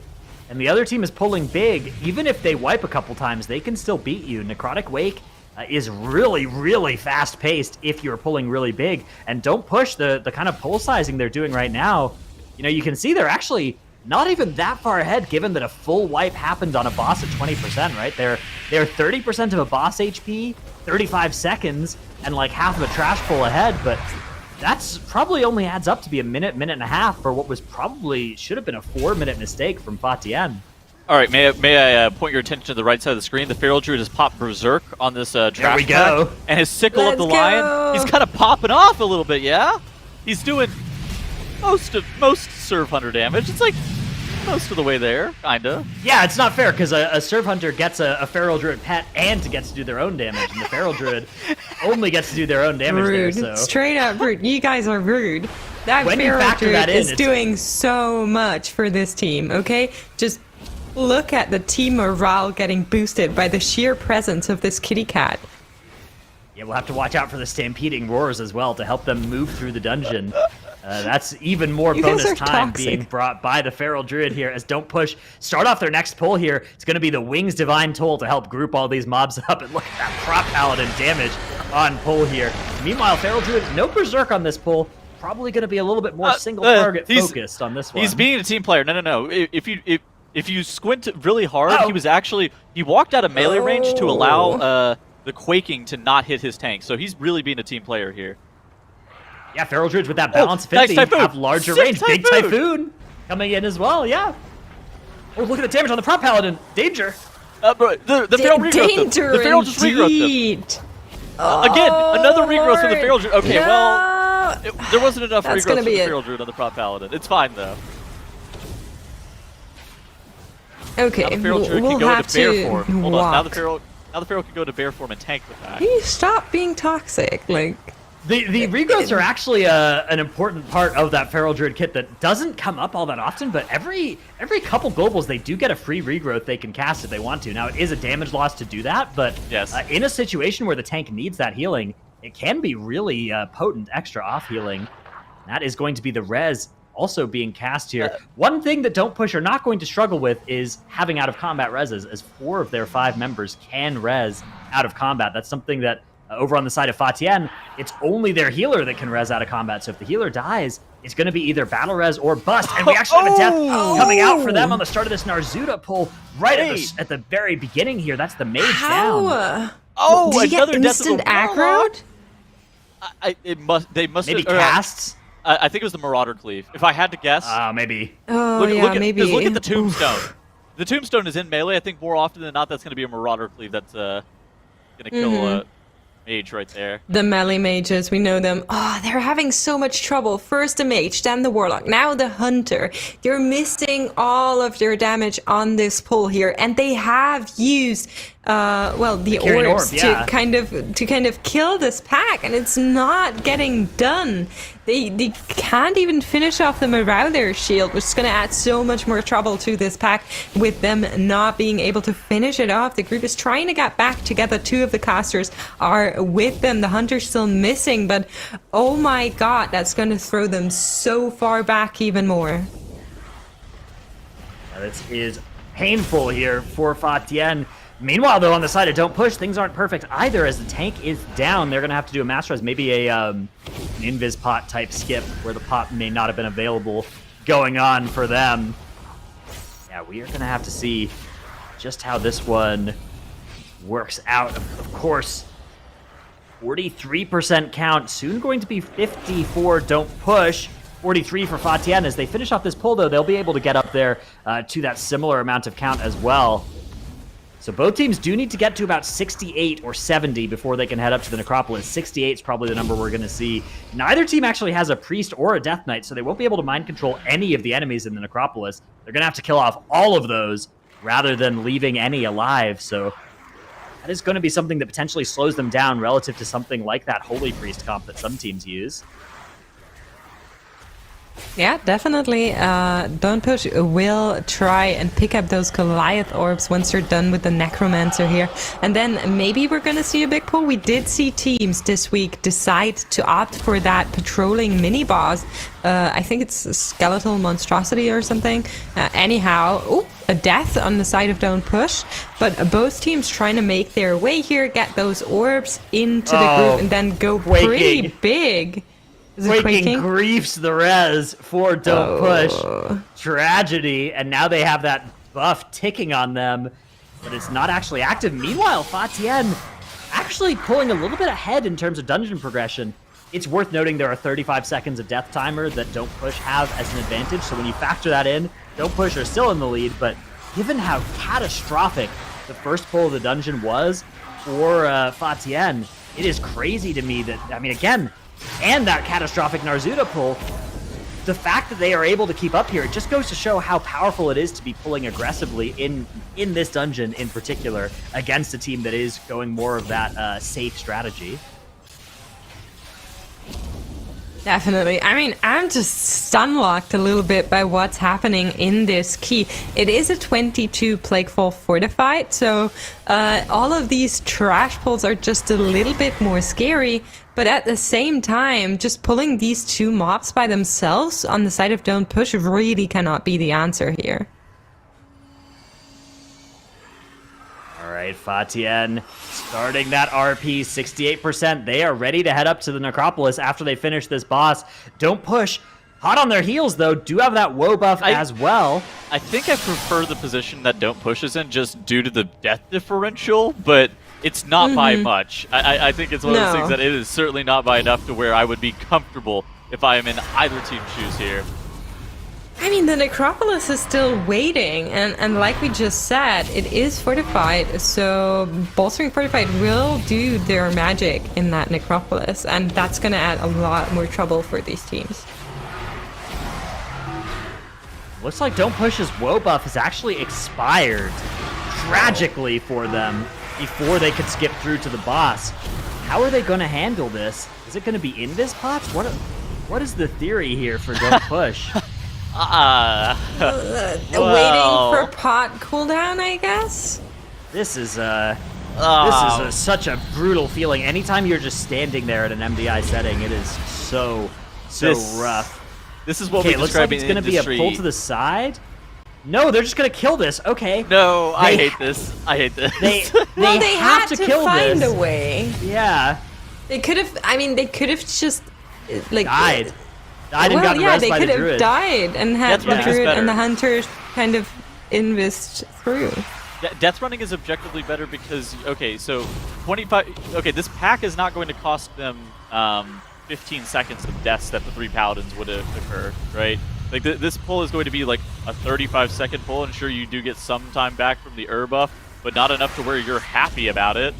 Speaker 1: and the other team is pulling big, even if they wipe a couple times, they can still beat you. Necrotic Wake is really, really fast-paced if you're pulling really big. And Don't Push, the kind of pull sizing they're doing right now, you know, you can see they're actually not even that far ahead, given that a full wipe happened on a boss at 20%, right? They're 30% of a boss HP, 35 seconds, and like half of a trash pull ahead, but that's probably only adds up to be a minute and a half for what was probably should have been a 4-minute mistake from TIAN.
Speaker 2: All right, may I point your attention to the right side of the screen? The Feral Druid has popped Berserk on this trash
Speaker 1: There we go.
Speaker 2: pack, and his Sickle of the
Speaker 3: Let's
Speaker 2: Lion,
Speaker 3: go.
Speaker 2: he's kind of popping off a little bit, yeah? He's doing most Serve Hunter damage. It's like most of the way there, kinda.
Speaker 1: Yeah, it's not fair because a Serve Hunter gets a Feral Druid pet and gets to do their own damage, and the Feral Druid only gets to do their own damage
Speaker 3: Rude.
Speaker 1: there. So
Speaker 3: Straight up rude. You guys are rude. That
Speaker 1: When you
Speaker 3: Feral
Speaker 1: factor
Speaker 3: Druid
Speaker 1: that in,
Speaker 3: is
Speaker 1: it's-
Speaker 3: doing so much for this team, okay? Just look at the team morale getting boosted by the sheer presence of this kitty cat.
Speaker 1: yeah, we'll have to watch out for the stampeding roars as well to help them move through the dungeon. That's even more
Speaker 3: You guys
Speaker 1: bonus
Speaker 3: are
Speaker 1: time
Speaker 3: toxic.
Speaker 1: being brought by the Feral Druid here as Don't Push start off their next pull here. It's going to be the Wings Divine Toll to help group all these mobs up, and look at that prop paladin damage on pull here. Meanwhile, Feral Druid, no Berserk on this pull. Probably going to be a little bit more single target focused on this one.
Speaker 2: He's being a team player. No. If you squint really hard, he walked out of melee range to allow the Quaking to not hit his tank. So he's really being a team player here.
Speaker 1: Yeah, Feral Druids with that balance 50 have larger
Speaker 2: Sick
Speaker 1: range. Big Typhoon coming in as well, yeah. Oh, look at the damage on the prop paladin. Danger.
Speaker 2: Bro, the Feral regrowth.
Speaker 3: Danger
Speaker 2: The Feral just regrowth them.
Speaker 3: indeed.
Speaker 2: Again, another regrowth from the Feral Druid. Okay,
Speaker 3: No.
Speaker 2: well, there wasn't enough
Speaker 3: That's
Speaker 2: regrowth
Speaker 3: gonna
Speaker 2: from
Speaker 3: be
Speaker 2: the
Speaker 3: it.
Speaker 2: Feral Druid on the prop paladin. It's fine though.
Speaker 3: Okay,
Speaker 2: Now the Feral Druid
Speaker 3: we'll
Speaker 2: can go
Speaker 3: have
Speaker 2: into bear
Speaker 3: to
Speaker 2: form. Hold on. Now the
Speaker 3: walk.
Speaker 2: Feral can go to bear form and tank with that.
Speaker 3: Can you stop being toxic? Like,
Speaker 1: The regrowths are actually an important part of that Feral Druid kit that doesn't come up all that often, but every couple globals they do get a free regrowth they can cast if they want to. Now it is a damage loss to do that, but
Speaker 2: yes.
Speaker 1: In a situation where the tank needs that healing, it can be really potent extra off healing. That is going to be the res also being cast here. One thing that Don't Push are not going to struggle with is having out of combat reses, as 4 of their 5 members can res out of combat. That's something that over on the side of TIAN, it's only their healer that can res out of combat. So if the healer dies, it's going to be either battle res or bust. And we actually have a death coming out for them on the start of this Narzuda pull right at the very beginning here. That's the mage down.
Speaker 2: Oh,
Speaker 3: did
Speaker 2: another
Speaker 3: get
Speaker 2: death
Speaker 3: instant
Speaker 2: of the
Speaker 3: aggroed?
Speaker 2: They must
Speaker 1: Maybe
Speaker 2: have,
Speaker 1: casts?
Speaker 2: I think it was the Marauder Cleave. If I had to guess.
Speaker 1: Maybe.
Speaker 3: Oh, maybe.
Speaker 2: Look at the Tombstone. The Tombstone is in melee. I think more often than not that's going to be a Marauder Cleave that's going to kill mage right there.
Speaker 3: The melee mages, we know them. Oh, they're having so much trouble. First the mage, then the warlock, now the hunter. They're missing all of their damage on this pull here, and they have used the orbs to kind of kill this pack, and it's not getting done. They can't even finish off the Marauder shield, which is going to add so much more trouble to this pack with them not being able to finish it off. The group is trying to get back together. 2 of the casters are with them. The hunter's still missing, but oh my god, that's going to throw them so far back even more.
Speaker 1: This is painful here for TIAN. Meanwhile, though, on the side of Don't Push, things aren't perfect either, as the tank is down. They're going to have to do a mass res, maybe an invis pot type skip where the pot may not have been available going on for them. Yeah, we are going to have to see just how this one works out. Of course, 43% count, soon going to be 54 Don't Push. 43 for TIAN. As they finish off this pull, though, they'll be able to get up there to that similar amount of count as well. So both teams do need to get to about 68 or 70 before they can head up to the Necropolis. 68 is probably the number we're going to see. Neither team actually has a Priest or a Death Knight, so they won't be able to mind control any of the enemies in the Necropolis. They're going to have to kill off all of those rather than leaving any alive. So that is going to be something that potentially slows them down relative to something like that Holy Priest comp that some teams use.
Speaker 3: Yeah, definitely. Don't Push will try and pick up those Goliath orbs once they're done with the Necromancer here. And then maybe we're going to see a big pull. We did see teams this week decide to opt for that patrolling mini-boss. I think it's a Skeletal Monstrosity or something. Anyhow, a death on the side of Don't Push. But both teams trying to make their way here, get those orbs into the group, and then go pretty big.
Speaker 1: Quaking griefs the res for Don't Push. Tragedy, and now they have that buff ticking on them, but it's not actually active. Meanwhile, TIAN actually pulling a little bit ahead in terms of dungeon progression. It's worth noting there are 35 seconds of death timer that Don't Push have as an advantage, so when you factor that in, Don't Push are still in the lead, but given how catastrophic the first pull of the dungeon was for TIAN, it is crazy to me that, I mean, again, and that catastrophic Narzuda pull, the fact that they are able to keep up here, it just goes to show how powerful it is to be pulling aggressively in this dungeon in particular against a team that is going more of that safe strategy.
Speaker 3: Definitely. I mean, I'm just stunlocked a little bit by what's happening in this key. It is a 22 Plaguefall Fortified, so all of these trash pulls are just a little bit more scary, but at the same time, just pulling these 2 mobs by themselves on the side of Don't Push really cannot be the answer here.
Speaker 1: All right, TIAN starting that RP, 68%. They are ready to head up to the Necropolis after they finish this boss. Don't Push, hot on their heels, though, do have that woe buff as well.
Speaker 2: I think I prefer the position that Don't Push is in just due to the death differential, but it's not by much. I think it's one of those things that it is certainly not by enough to where I would be comfortable if I am in either team's shoes here.
Speaker 3: I mean, the Necropolis is still waiting, and like we just said, it is fortified, so bolstering fortified will do their magic in that Necropolis, and that's going to add a lot more trouble for these teams.
Speaker 1: Looks like Don't Push's woe buff has actually expired tragically for them before they could skip through to the boss. How are they going to handle this? Is it going to be invis pots? What is the theory here for don't push?
Speaker 3: Waiting for pot cooldown, I guess.
Speaker 1: This is such a brutal feeling. Anytime you're just standing there at an MDI setting, it is so rough.
Speaker 2: This is what
Speaker 1: okay,
Speaker 2: we
Speaker 1: it looks
Speaker 2: describe
Speaker 1: like it's
Speaker 2: in
Speaker 1: going to be a pull to the side. No, they're just going to kill this. Okay.
Speaker 2: No, I hate this. I hate this.
Speaker 1: They
Speaker 3: had
Speaker 1: have to kill
Speaker 3: find
Speaker 1: this.
Speaker 3: a way.
Speaker 1: Yeah.
Speaker 3: They could have. I mean, they could have just like
Speaker 1: died and gotten rest by the druid.
Speaker 3: They could have died and had the
Speaker 2: Death running is
Speaker 3: druid
Speaker 2: better.
Speaker 3: and the hunter kind of invest through.
Speaker 2: Death running is objectively better because, okay, so 25... Okay, this pack is not going to cost them 15 seconds of deaths that the 3 paladins would have occurred, right? Like, this pull is going to be like a 35-second pull, and sure, you do get some time back from the buff, but not enough to where you're happy about it.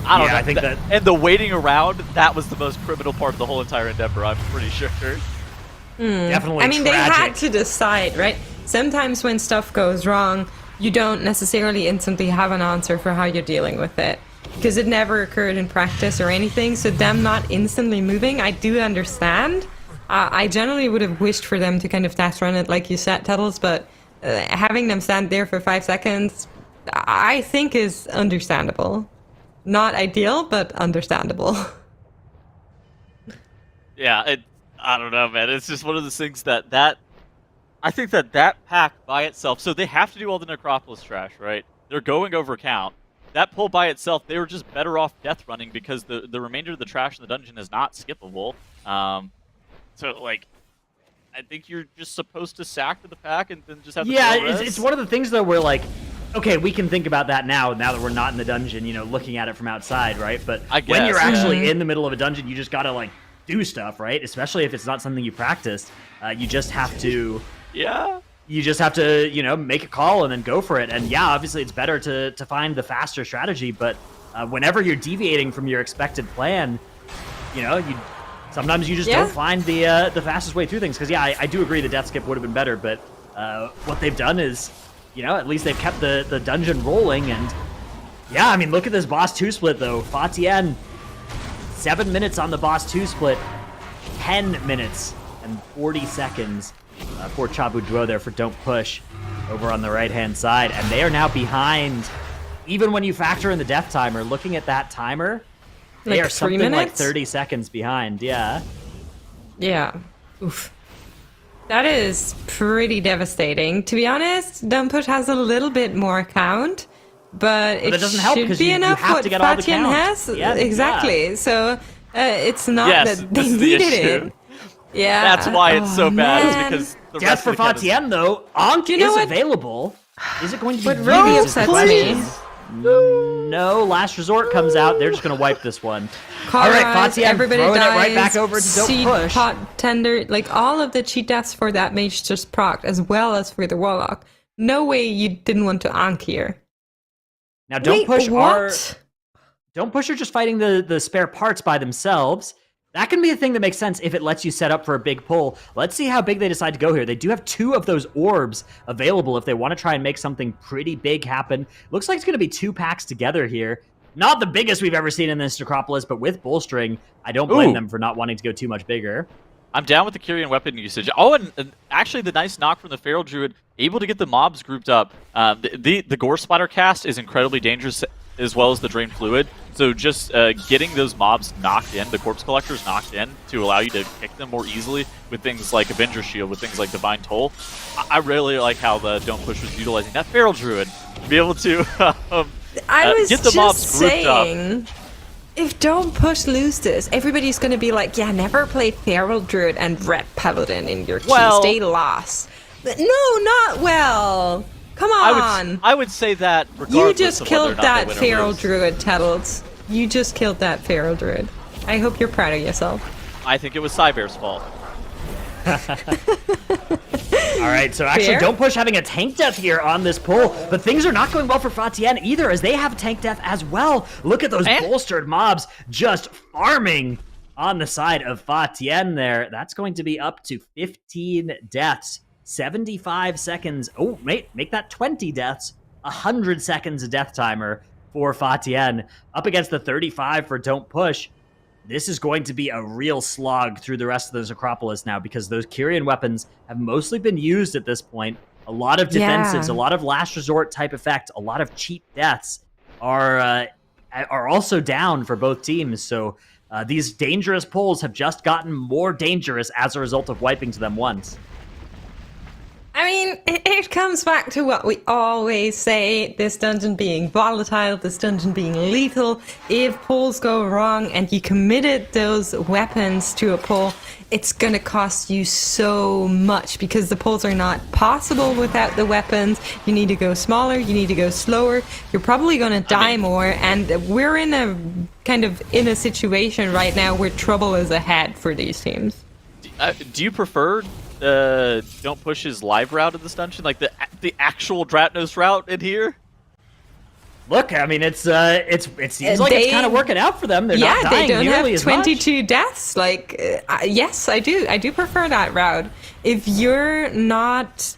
Speaker 2: I don't know.
Speaker 1: I think that...
Speaker 2: And the waiting around, that was the most criminal part of the whole entire endeavor, I'm pretty sure.
Speaker 1: Definitely
Speaker 3: I mean,
Speaker 1: tragic.
Speaker 3: they had to decide, right? Sometimes when stuff goes wrong, you don't necessarily instantly have an answer for how you're dealing with it. Because it never occurred in practice or anything, so them not instantly moving, I do understand. I generally would have wished for them to kind of test run it like you said, Tuddles, but having them stand there for 5 seconds, I think is understandable. Not ideal, but understandable.
Speaker 2: Yeah, I don't know, man. It's just one of those things that I think that pack by itself, so they have to do all the Necropolis trash, right? They're going over count. That pull by itself, they were just better off death running because the remainder of the trash in the dungeon is not skippable. So, like, I think you're just supposed to sack to the pack and then just have the
Speaker 1: it's one of the things, though, where, like, okay, we can think about that now that we're not in the dungeon, you know, looking at it from outside, right? But when you're actually in the middle of a dungeon, you just gotta, like, do stuff, right? Especially if it's not something you practiced. You just have to...
Speaker 2: Yeah.
Speaker 1: You just have to, you know, make a call and then go for it. And yeah, obviously it's better to find the faster strategy, but whenever you're deviating from your expected plan, you know, sometimes you just don't find the fastest way through things. Because yeah, I do agree the death skip would have been better, but what they've done is, you know, at least they've kept the dungeon rolling. And yeah, I mean, look at this boss 2 split though. TIAN, 7 minutes on the boss 2 split, 10 minutes and 40 seconds. For Chabu Duo there for Don't Push over on the right-hand side. And they are now behind, even when you factor in the death timer. Looking at that timer, they are something like 30 seconds behind. Yeah.
Speaker 3: Yeah. Oof. That is pretty devastating. To be honest, Don't Push has a little bit more count, but it
Speaker 1: doesn't help
Speaker 3: should
Speaker 1: because
Speaker 3: be
Speaker 1: you
Speaker 3: enough
Speaker 1: have
Speaker 3: what
Speaker 1: to get all the
Speaker 3: TIAN
Speaker 1: counts.
Speaker 3: has.
Speaker 1: Yeah,
Speaker 3: exactly.
Speaker 1: yeah.
Speaker 3: So it's not that they needed it. Yeah.
Speaker 2: That's why it's so bad. Is because the
Speaker 1: death for TIAN though. Ankh is available. Is it going to be
Speaker 3: what really upsets me?
Speaker 1: No, Last Resort comes out. They're just going to wipe this one. All right, TIAN
Speaker 3: everybody
Speaker 1: throwing
Speaker 3: dies,
Speaker 1: it right back over to Don't
Speaker 3: Seed
Speaker 1: Push.
Speaker 3: Pot Tender, like all of the cheat deaths for that mage just procced, as well as for the Warlock. No way you didn't want to Ankh here.
Speaker 1: Now, Don't Push
Speaker 3: what?
Speaker 1: Don't Push are just fighting the spare parts by themselves. That can be a thing that makes sense if it lets you set up for a big pull. Let's see how big they decide to go here. They do have 2 of those orbs available if they want to try and make something pretty big happen. Looks like it's going to be 2 packs together here. Not the biggest we've ever seen in this Necropolis, but with bolstering, I don't blame them for not wanting to go too much bigger.
Speaker 2: I'm down with the Kyrian weapon usage. Oh, and actually the nice knock from the Feral Druid, able to get the mobs grouped up. The Gore Splatter cast is incredibly dangerous, as well as the Drain Fluid. So just getting those mobs knocked in, the Corpse Collectors knocked in, to allow you to kick them more easily with things like Avenger Shield, with things like Divine Toll. I really like how the Don't Push was utilizing that Feral Druid to be able to get the mobs grouped up.
Speaker 3: If Don't Push loses, everybody's going to be like, yeah, never play Feral Druid and Red Paladin in your queues. They lost. But no, not well. Come on.
Speaker 2: I would say that regardless
Speaker 3: you just
Speaker 2: of
Speaker 3: killed that Feral
Speaker 2: lose.
Speaker 3: Druid, Tuddles. You just killed that Feral Druid. I hope you're proud of yourself.
Speaker 2: I think it was Cybear's fault.
Speaker 1: All right, so actually Don't Push having a tank death here on this pull, but things are not going well for TIAN either, as they have tank death as well. Look at those bolstered mobs just farming on the side of TIAN there. That's going to be up to 15 deaths. 75 seconds. Oh, make that 20 deaths. 100 seconds of death timer for FATIAN, up against the 35 for Don't Push. This is going to be a real slog through the rest of the Acropolis now, because those Kyrian weapons have mostly been used at this point. A lot of defensives, a lot of last resort type effect, a lot of cheap deaths are also down for both teams. So these dangerous pulls have just gotten more dangerous as a result of wiping to them once.
Speaker 3: I mean, it comes back to what we always say, this dungeon being volatile, this dungeon being lethal. If pulls go wrong and you committed those weapons to a pull, it's gonna cost you so much, because the pulls are not possible without the weapons. You need to go smaller, you need to go slower, you're probably gonna die more, and we're in a situation right now where trouble is ahead for these teams.
Speaker 2: Do you prefer Don't Push his live route in this dungeon, like the actual Dratnos route in here?
Speaker 1: Look, I mean, it seems like it's kind of working out for them. They're not dying nearly as much. Yeah, they don't have 22
Speaker 3: deaths. Like, yes, I do prefer that route. If you're not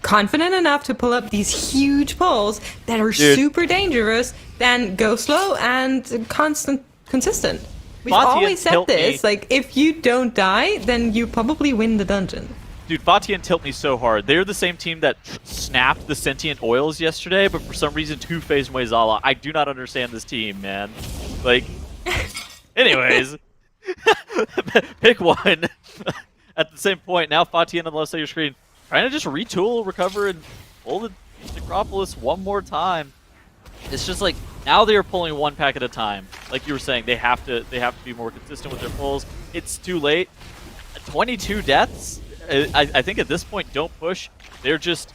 Speaker 3: confident enough to pull up these huge pulls that are super dangerous, then go slow and consistent. We've always said this, like, if you don't die, then you probably win the dungeon.
Speaker 2: Dude, FATIAN tilt me so hard. They're the same team that snapped the Sentient Oils yesterday, but for some reason two-phased Muezala. I do not understand this team, man. Like, anyways, pick one. At the same point, now FATIAN on the left side of your screen, trying to just retool, recover, and pull the Necropolis one more time. It's just like, now they are pulling one pack at a time. Like you were saying, they have to be more consistent with their pulls. It's too late. 22 deaths? I think at this point, Don't Push. They're just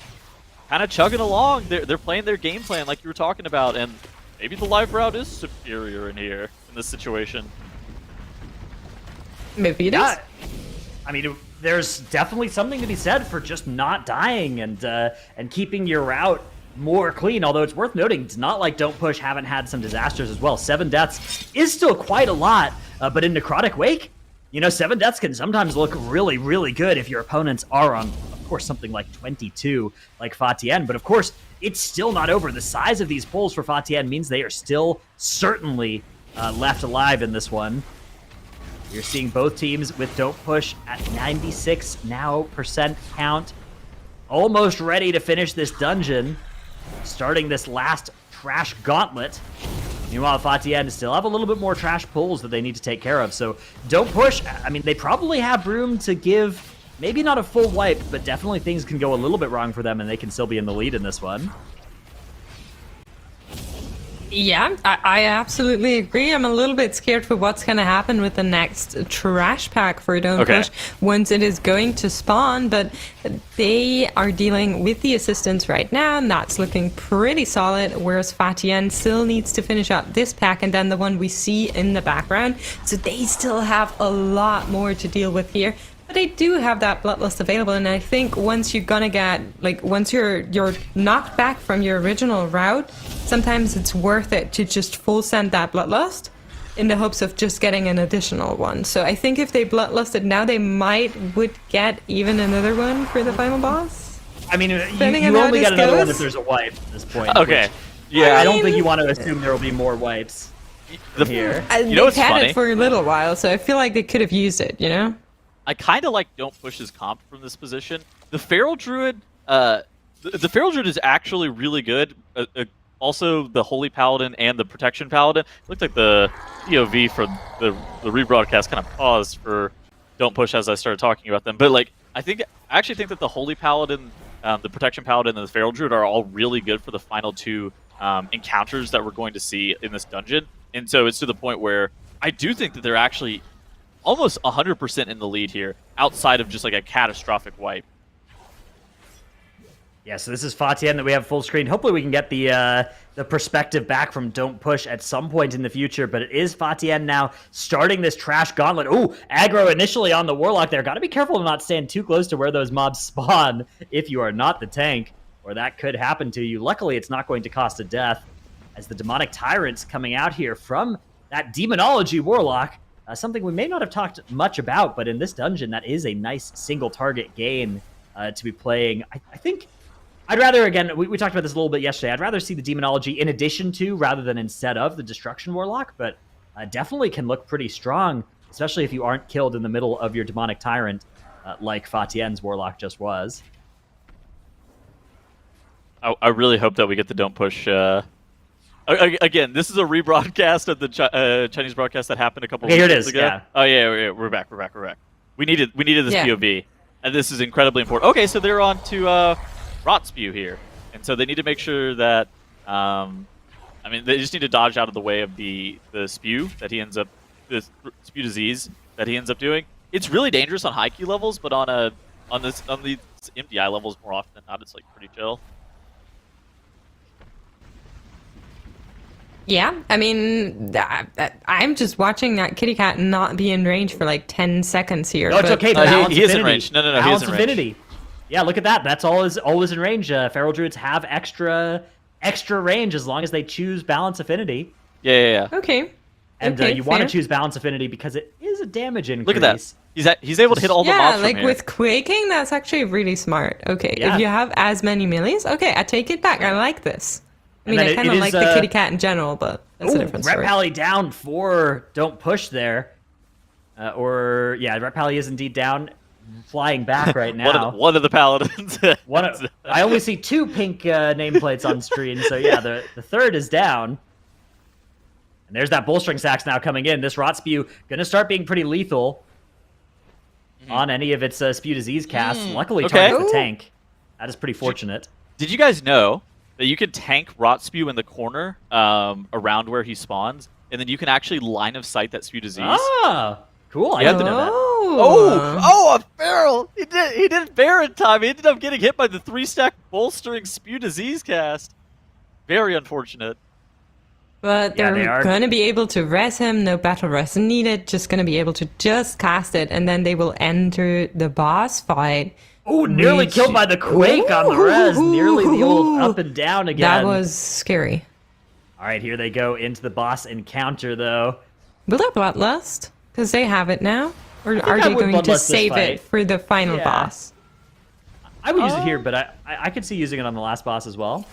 Speaker 2: kind of chugging along. They're playing their game plan like you were talking about, and maybe the live route is superior in here, in this situation.
Speaker 3: Maybe it is.
Speaker 1: I mean, there's definitely something to be said for just not dying and keeping your route more clean, although it's worth noting, it's not like Don't Push haven't had some disasters as well. 7 deaths is still quite a lot, but in Necrotic Wake, 7 deaths can sometimes look really, really good if your opponents are on, of course, something like 22, like FATIAN. But of course, it's still not over. The size of these pulls for FATIAN means they are still certainly left alive in this one. You're seeing both teams with Don't Push at 96% now count. Almost ready to finish this dungeon. Starting this last trash gauntlet. Meanwhile, FATIAN still have a little bit more trash pulls that they need to take care of. So Don't Push, I mean, they probably have room to give, maybe not a full wipe, but definitely things can go a little bit wrong for them and they can still be in the lead in this one.
Speaker 3: Yeah, I absolutely agree. I'm a little bit scared for what's going to happen with the next trash pack for Don't Push once it is going to spawn, but they are dealing with the assistance right now, and that's looking pretty solid, whereas FATIAN still needs to finish up this pack and then the one we see in the background, so they still have a lot more to deal with here. But they do have that Bloodlust available, and I think once you're gonna get, like, once you're knocked back from your original route, sometimes it's worth it to just full send that Bloodlust in the hopes of just getting an additional one. So I think if they Bloodlusted now, they would get even another one for the final boss.
Speaker 1: I mean, you only get another one if there's a wipe at this point.
Speaker 2: Okay.
Speaker 1: Yeah, I don't think you want to assume there will be more wipes here.
Speaker 3: They've had it for a little while, so I feel like they could have used it,
Speaker 2: I kind of like Don't Push's comp from this position. The Feral Druid, the Feral Druid is actually really good. Also, the Holy Paladin and the Protection Paladin. It looked like the POV for the rebroadcast kind of paused for Don't Push as I started talking about them. But like, I actually think that the Holy Paladin, the Protection Paladin, and the Feral Druid are all really good for the final two encounters that we're going to see in this dungeon. And so it's to the point where I do think that they're actually almost 100% in the lead here, outside of just like a catastrophic wipe.
Speaker 1: Yeah, so this is FATIAN that we have full screen. Hopefully we can get the perspective back from Don't Push at some point in the future, but it is FATIAN now starting this trash gauntlet. Ooh, aggro initially on the Warlock there. Got to be careful to not stand too close to where those mobs spawn if you are not the tank, or that could happen to you. Luckily, it's not going to cost a death, as the Demonic Tyrant's coming out here from that Demonology Warlock. Something we may not have talked much about, but in this dungeon, that is a nice single target gain to be playing. I'd rather, again, we talked about this a little bit yesterday. I'd rather see the Demonology in addition to, rather than instead of, the Destruction Warlock, but definitely can look pretty strong, especially if you aren't killed in the middle of your Demonic Tyrant, like Fatien's Warlock just was.
Speaker 2: I really hope that we get the don't push. Again, this is a rebroadcast of the Chinese broadcast that happened a couple
Speaker 1: Okay, here
Speaker 2: weeks
Speaker 1: it is,
Speaker 2: ago.
Speaker 1: yeah.
Speaker 2: Oh yeah, we're back. We needed this
Speaker 3: Yeah.
Speaker 2: POV, and this is incredibly important. Okay, so they're on to Rot Spew here, and so they need to make sure that I mean, they just need to dodge out of the way of the spew that he ends up, the spew disease that he ends up doing. It's really dangerous on high key levels, but on the MDI levels more often than not, it's like pretty chill.
Speaker 3: Yeah, I mean, I'm just watching that kitty cat not be in range for like 10 seconds here.
Speaker 1: No, it's
Speaker 3: but-
Speaker 1: okay. Balance
Speaker 2: he is in
Speaker 1: Affinity.
Speaker 2: range. No, he
Speaker 1: Balance
Speaker 2: is in range.
Speaker 1: Affinity. Yeah, look at that. That's always in range. Feral Druids have extra range as long as they choose Balance Affinity.
Speaker 2: Yeah.
Speaker 3: Okay.
Speaker 1: And
Speaker 3: Okay,
Speaker 1: you want to
Speaker 3: fair.
Speaker 1: choose Balance Affinity because it is a damage increase.
Speaker 2: Look at that. He's able to hit all the
Speaker 3: Yeah,
Speaker 2: mobs from
Speaker 3: like
Speaker 2: here.
Speaker 3: with quaking, that's actually really smart. Okay,
Speaker 1: Yeah.
Speaker 3: if you have as many melees, okay, I take it back. I like this. I
Speaker 1: And
Speaker 3: mean,
Speaker 1: then
Speaker 3: I kind of
Speaker 1: it
Speaker 3: like
Speaker 1: is,
Speaker 3: the kitty cat in general, but that's a
Speaker 1: Ooh,
Speaker 3: different
Speaker 1: Ret
Speaker 3: story.
Speaker 1: Pally down for don't push there. Ret Pally is indeed down, flying back right now.
Speaker 2: one of the paladins.
Speaker 1: I only see 2 pink nameplates on screen, so yeah, the third is down. And there's that Bullstring Sax now coming in. This Rot Spew gonna start being pretty lethal on any of its Spew Disease casts. Luckily,
Speaker 2: Okay.
Speaker 1: targets the
Speaker 3: Ooh.
Speaker 1: tank. That is pretty fortunate.
Speaker 2: Did you guys know that you can tank Rot Spew in the corner around where he spawns, and then you can actually line of sight that Spew Disease?
Speaker 1: Ah, cool. I
Speaker 2: Yeah.
Speaker 1: didn't know that.
Speaker 2: Oh, a Feral! He didn't bear in time. He ended up getting hit by the 3-stack bolstering Spew Disease cast. Very unfortunate.
Speaker 3: But
Speaker 1: Yeah, they
Speaker 3: they're
Speaker 1: are.
Speaker 3: gonna be able to res him, no battle res needed, just gonna be able to just cast it, and then they will enter the boss fight.
Speaker 1: Oh, nearly
Speaker 3: Which-
Speaker 1: killed by the Quake on the res. Nearly the old up and down again.
Speaker 3: That was scary.
Speaker 1: All right, here they go into the boss encounter, though.
Speaker 3: Will they bloodlust? Because they have it now? Or
Speaker 1: think
Speaker 3: are
Speaker 1: I
Speaker 3: they
Speaker 1: would
Speaker 3: going to
Speaker 1: bloodlust this
Speaker 3: save
Speaker 1: fight.
Speaker 3: it for the final
Speaker 1: Yeah.
Speaker 3: boss?
Speaker 1: I would use it here, but I could see using it on the last boss as well.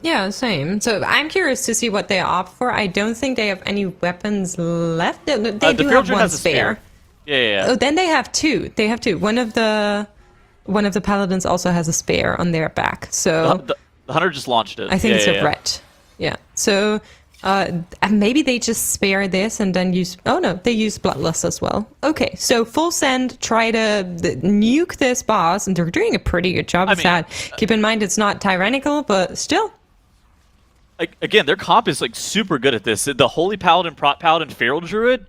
Speaker 3: Yeah, same. So I'm curious to see what they opt for. I don't think they have any weapons left. They
Speaker 2: The
Speaker 3: do
Speaker 2: Feral
Speaker 3: have
Speaker 2: Druid
Speaker 3: one
Speaker 2: has a
Speaker 3: spare.
Speaker 2: Yeah.
Speaker 3: Oh, then they have 2. They have 2. One of the paladins also has a spare on their back. So
Speaker 2: The Hunter just launched it.
Speaker 3: I think it's
Speaker 2: yeah.
Speaker 3: a red. Yeah. So and maybe they just spare this and then use. Oh no, they use Bloodlust as well. Okay, so full send. Try to nuke this boss, and they're doing a pretty good job
Speaker 2: I
Speaker 3: of
Speaker 2: mean,
Speaker 3: that. Keep in mind it's not tyrannical, but still.
Speaker 2: Again, their comp is like super good at this. The Holy Paladin, Prot Paladin, Feral Druid.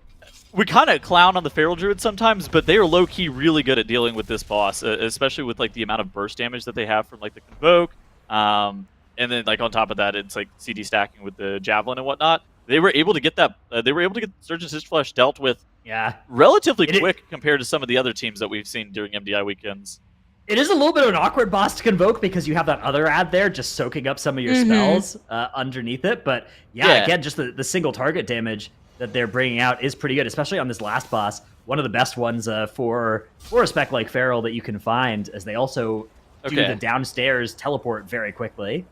Speaker 2: We kind of clown on the Feral Druid sometimes, but they are low key really good at dealing with this boss, especially with like the amount of burst damage that they have from like the Convoke. And then like on top of that, it's like CD stacking with the Javelin and whatnot. They were able to get that. They were able to get Surgeon Stitch Flesh dealt with
Speaker 1: Yeah.
Speaker 2: relatively
Speaker 1: It is-
Speaker 2: quick compared to some of the other teams that we've seen during MDI weekends.
Speaker 1: It is a little bit of an awkward boss to convoke because you have that other ad there just soaking up some of your spells underneath it. But yeah, again, just the single target damage that they're bringing out is pretty good, especially on this last boss. One of the best ones for a spec like Feral that you can find, as they also do
Speaker 2: Okay.
Speaker 1: the downstairs teleport very quickly.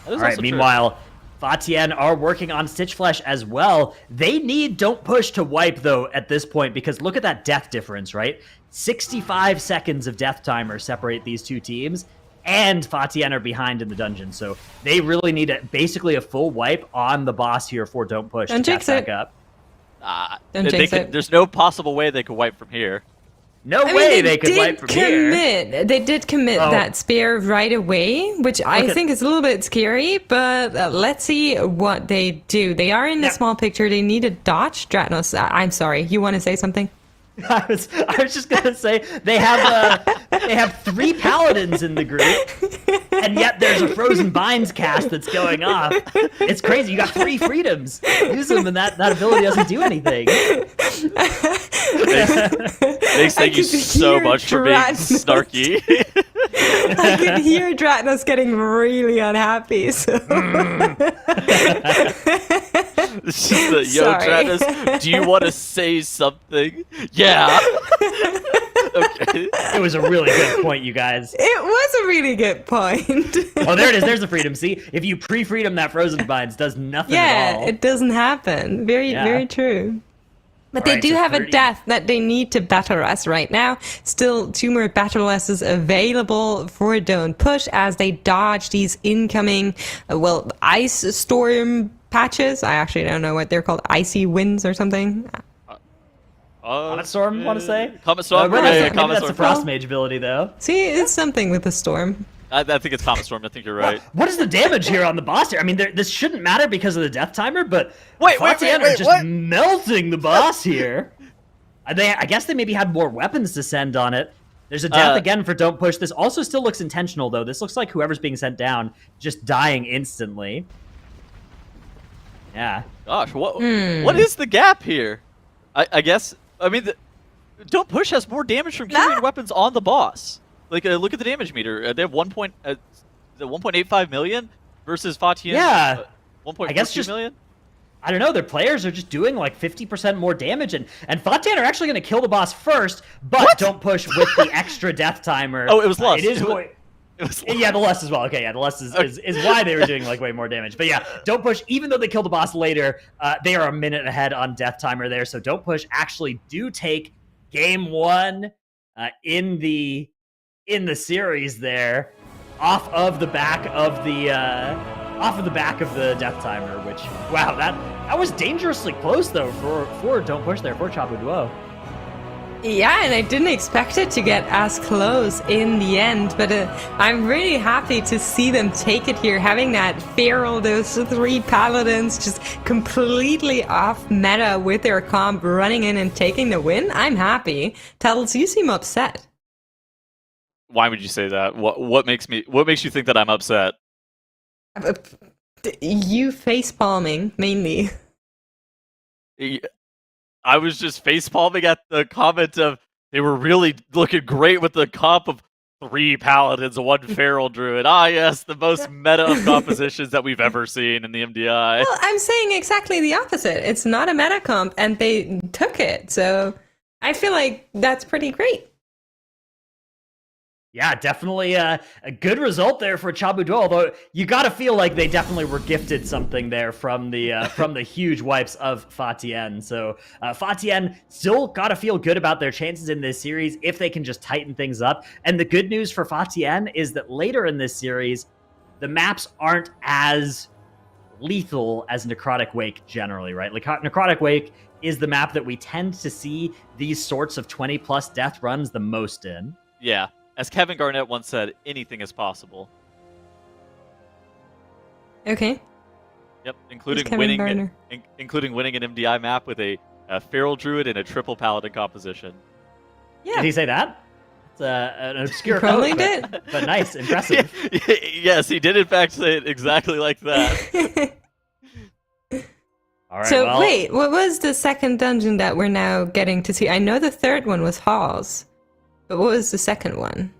Speaker 2: That is
Speaker 1: All right,
Speaker 2: also true.
Speaker 1: meanwhile, Fatien are working on Stitch Flesh as well. They need Don't Push to wipe, though, at this point, because look at that death difference, right? 65 seconds of death timer separate these two teams, and Fatien are behind in the dungeon, so they really need basically a full wipe on the boss here for Don't Push
Speaker 3: Don't
Speaker 1: to catch
Speaker 3: jinx
Speaker 1: back
Speaker 3: it.
Speaker 1: up.
Speaker 3: Don't jinx it.
Speaker 2: There's no possible way they could wipe from here.
Speaker 1: No
Speaker 3: I mean,
Speaker 1: way they could
Speaker 3: did
Speaker 1: wipe from here.
Speaker 3: They did commit
Speaker 1: Oh.
Speaker 3: that spear right away, which I
Speaker 1: at-
Speaker 3: think is a little bit scary, but let's see what they do. They are in the
Speaker 1: Yeah.
Speaker 3: small picture. They need a dodge. Dratnos, I'm sorry. You want to say something?
Speaker 1: I was just gonna say they have 3 paladins in the group, and yet there's a Frozen Binds cast that's going off. It's crazy. You got 3 freedoms. Use them, and that ability doesn't do anything.
Speaker 2: Thanks, thank you
Speaker 3: could
Speaker 2: so
Speaker 3: hear
Speaker 2: much for being
Speaker 3: Dratnos.
Speaker 2: snarky.
Speaker 3: I could hear Dratnos getting really unhappy. So.
Speaker 2: It's just the, yo,
Speaker 3: Sorry.
Speaker 2: Travis, do you want to say something? Yeah. Okay.
Speaker 1: It was a really good point, you guys.
Speaker 3: It was a really good point.
Speaker 1: Oh, there it is. There's the freedom. See, if you pre-freedom that frozen binds, does nothing at all.
Speaker 3: It doesn't happen. Very true. But they
Speaker 1: Alright,
Speaker 3: do
Speaker 1: so
Speaker 3: have
Speaker 1: 30.
Speaker 3: a death that they need to battle us right now. Still 2 more battle S's available for Don't Push as they dodge these incoming, ice storm patches. I actually don't know what they're called. Icy winds or something.
Speaker 1: Comet Storm, want to say?
Speaker 2: Comet Storm?
Speaker 1: Maybe
Speaker 2: Comet
Speaker 1: that's
Speaker 2: Storm.
Speaker 1: a Frost Mage ability, though.
Speaker 3: See, it's something with the storm.
Speaker 2: I think it's Comet Storm. I think you're right.
Speaker 1: What is the damage here on the boss here? I mean, this shouldn't matter because of the death timer, but
Speaker 2: Wait,
Speaker 1: Fatian are just
Speaker 2: what?
Speaker 1: melting the boss here. I guess they maybe had more weapons to send on it. There's a death again for Don't Push. This also still looks intentional, though. This looks like whoever's being sent down just dying instantly. Yeah.
Speaker 2: Gosh, what is the gap here? I guess, I mean, Don't Push has more damage from carrying weapons on the boss. Like, look at the damage meter. They have 1.85 million versus Fatian.
Speaker 1: Yeah.
Speaker 2: 1.42 million.
Speaker 1: I don't know, their players are just doing like 50% more damage, and Fatian are actually going to kill the boss first, but Don't Push with the extra death timer.
Speaker 2: Oh, it was Lust.
Speaker 1: It is
Speaker 2: Yeah,
Speaker 1: the Lust as well. Okay, yeah, the Lust is why they were doing like way more damage. But yeah, Don't Push, even though they kill the boss later, they are a minute ahead on death timer there, so Don't Push actually do take game 1 in the series there, off of the back of the death timer, which, wow, that was dangerously close though for Don't Push there for Chabu Duo.
Speaker 3: Yeah, and I didn't expect it to get as close in the end, but I'm really happy to see them take it here, having that feral, those 3 paladins just completely off meta with their comp, running in and taking the win. I'm happy. Tattles, you seem upset.
Speaker 2: Why would you say that? What makes you think that I'm upset?
Speaker 3: You face palming mainly.
Speaker 2: I was just face palming at the comment of they were really looking great with the comp of 3 paladins, 1 feral druid. Ah, yes, the most meta of compositions that we've ever seen in the MDI.
Speaker 3: Well, I'm saying exactly the opposite. It's not a meta comp, and they took it. So I feel like that's pretty great.
Speaker 1: Yeah, definitely a good result there for Chabu Duo, although you gotta feel like they definitely were gifted something there from the huge wipes of Fatian. So Fatian still gotta feel good about their chances in this series if they can just tighten things up. And the good news for Fatian is that later in this series, the maps aren't as lethal as Necrotic Wake generally, right? Like Necrotic Wake is the map that we tend to see these sorts of 20+ death runs the most in.
Speaker 2: Yeah. As Kevin Garnett once said, anything is possible.
Speaker 3: Okay.
Speaker 2: Yep, including winning an MDI map with a feral druid and a triple paladin composition.
Speaker 3: Yeah.
Speaker 1: Did he say that? It's an obscure
Speaker 3: Probably
Speaker 1: quote,
Speaker 3: did.
Speaker 1: but nice, impressive.
Speaker 2: Yes, he did in fact say it exactly like that.
Speaker 1: All right,
Speaker 3: So
Speaker 1: well,
Speaker 3: wait, what was the second dungeon that we're now getting to see? I know the third one was Halls. But what was the second one?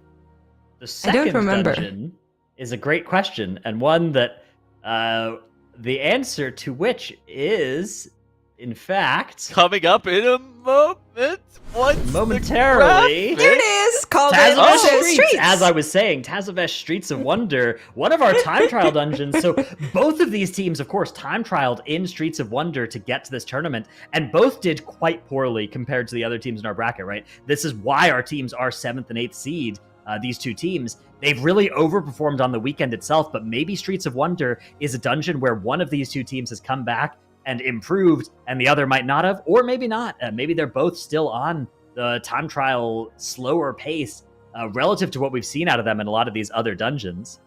Speaker 1: the second
Speaker 3: I don't remember.
Speaker 1: dungeon is a great question, and one that the answer to which is, in fact,
Speaker 2: Coming up in a moment.
Speaker 1: momentarily.
Speaker 3: There it is! Called
Speaker 1: Tazavesh
Speaker 3: it.
Speaker 1: Streets, as I was saying, Tazavesh Streets of Wonder, one of our time trial dungeons. So both of these teams, of course, time trialed in Streets of Wonder to get to this tournament, and both did quite poorly compared to the other teams in our bracket, right? This is why our teams are 7th and 8th seed, these two teams. They've really overperformed on the weekend itself, but maybe Streets of Wonder is a dungeon where one of these two teams has come back and improved, and the other might not have, or maybe not. Maybe they're both still on the time trial slower pace relative to what we've seen out of them in a lot of these other dungeons.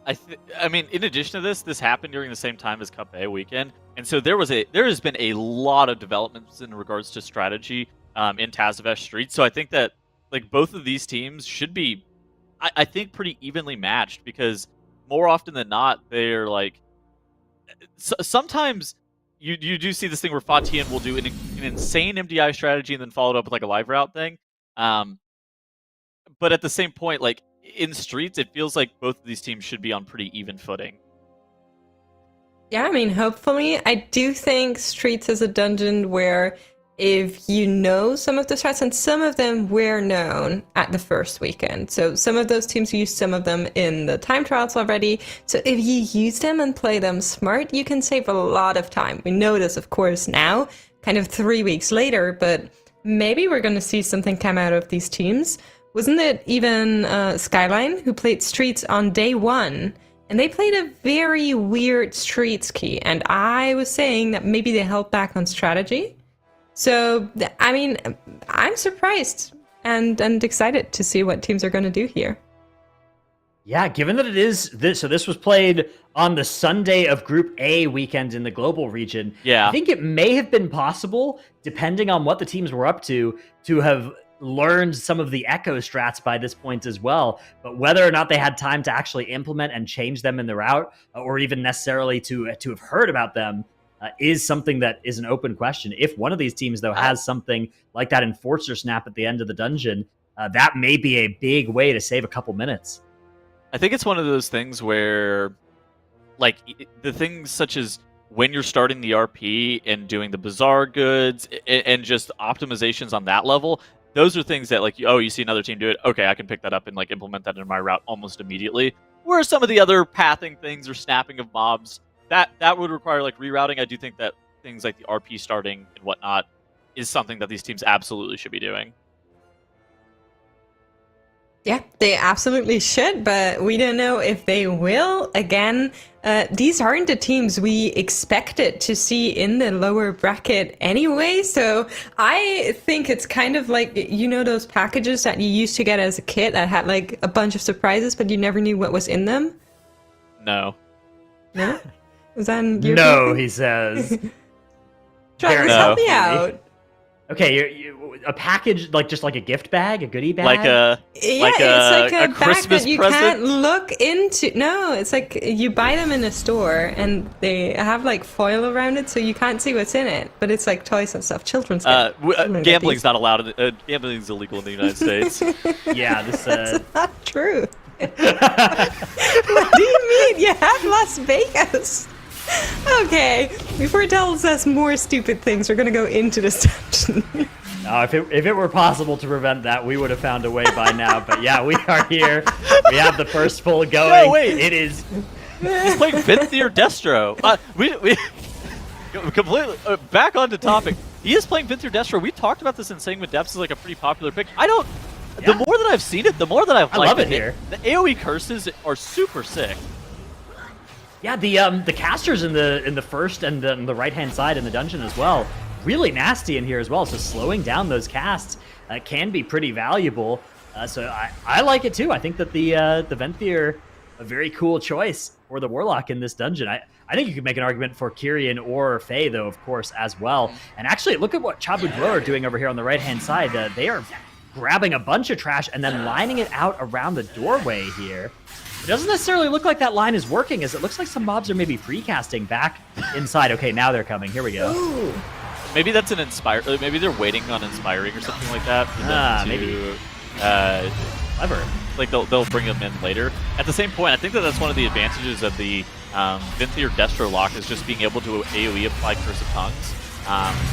Speaker 2: I mean, in addition to this happened during the same time as Cup A weekend, and so there has been a lot of developments in regards to strategy in Tazavesh Street. So I think that like both of these teams should be, I think, pretty evenly matched, because more often than not, they're like, sometimes you do see this thing where Fatian will do an insane MDI strategy and then follow it up with like a live route thing. But at the same point, like in Streets, it feels like both of these teams should be on pretty even footing.
Speaker 3: Yeah, I mean, hopefully. I do think Streets is a dungeon where if you know some of the strats, and some of them were known at the first weekend. So some of those teams used some of them in the time trials already. So if you use them and play them smart, you can save a lot of time. We know this, of course, now, kind of 3 weeks later, but maybe we're going to see something come out of these teams. Wasn't it even SKYLINE who played Streets on day 1? And they played a very weird Streets key. And I was saying that maybe they held back on strategy. So, I mean, I'm surprised and excited to see what teams are going to do here.
Speaker 1: Yeah, given that it is this, so this was played on the Sunday of Group A weekend in the global region.
Speaker 2: Yeah.
Speaker 1: I think it may have been possible, depending on what the teams were up to have learned some of the Echo strats by this point as well. But whether or not they had time to actually implement and change them in the route, or even necessarily to have heard about them, is something that is an open question. If one of these teams, though, has something like that Enforcer snap at the end of the dungeon, that may be a big way to save a couple minutes.
Speaker 2: I think it's one of those things where, like, the things such as when you're starting the RP and doing the Bazaar goods and just optimizations on that level, those are things that, like, oh, you see another team do it, okay, I can pick that up and, like, implement that in my route almost immediately. Whereas some of the other pathing things or snapping of mobs, that would require, like, rerouting. I do think that things like the RP starting and whatnot is something that these teams absolutely should be doing.
Speaker 3: Yeah, they absolutely should, but we don't know if they will. Again, these aren't the teams we expected to see in the lower bracket anyway, so I think it's kind of like, you know, those packages that you used to get as a kid that had, like, a bunch of surprises, but you never knew what was in them?
Speaker 2: No.
Speaker 3: No? Is that in your
Speaker 1: No,
Speaker 3: opinion?
Speaker 1: he says.
Speaker 3: Travis,
Speaker 2: No.
Speaker 3: help me out.
Speaker 1: Okay, a package, like just like a gift bag, a goodie bag?
Speaker 2: Like a
Speaker 3: It's like a bag
Speaker 2: Christmas
Speaker 3: that you
Speaker 2: present?
Speaker 3: can't look into. No, it's like you buy them in a store and they have like foil around it so you can't see what's in it. But it's like toys and stuff. Children's children get
Speaker 2: gambling's
Speaker 3: these.
Speaker 2: not allowed. Gambling's illegal in the United States.
Speaker 1: Yeah, this.
Speaker 3: That's not true. What do you mean? You have Las Vegas. Okay, before it tells us more stupid things, we're gonna go into this dungeon.
Speaker 1: If it were possible to prevent that, we would have found a way by now. But yeah, we are here. We have the first pull going.
Speaker 2: No, wait.
Speaker 1: It is.
Speaker 2: He's playing Vinthier Destro. We completely back onto topic. He is playing Vinthier Destro. We talked about this in Segment Depths is like a pretty popular pick. The more that I've seen it, the more that I
Speaker 1: love it here.
Speaker 2: The AoE curses are super sick.
Speaker 1: Yeah, the casters in the first and then the right hand side in the dungeon as well, really nasty in here as well. So slowing down those casts can be pretty valuable. So I like it too. I think that the Venthyr, a very cool choice for the Warlock in this dungeon. I think you could make an argument for Kyrian or Faye though, of course, as well. And actually, look at what Chabu Dwo are doing over here on the right hand side. They are grabbing a bunch of trash and then lining it out around the doorway here. It doesn't necessarily look like that line is working, as it looks like some mobs are maybe free casting back inside. Okay, now they're coming. Here we go.
Speaker 3: Ooh.
Speaker 2: Maybe that's an inspire. Maybe they're waiting on inspiring or something like that. For them
Speaker 1: maybe.
Speaker 2: Clever. Like they'll bring them in later. At the same point, I think that's one of the advantages of the Vinthier Destro lock is just being able to AoE apply Curse of Tongues.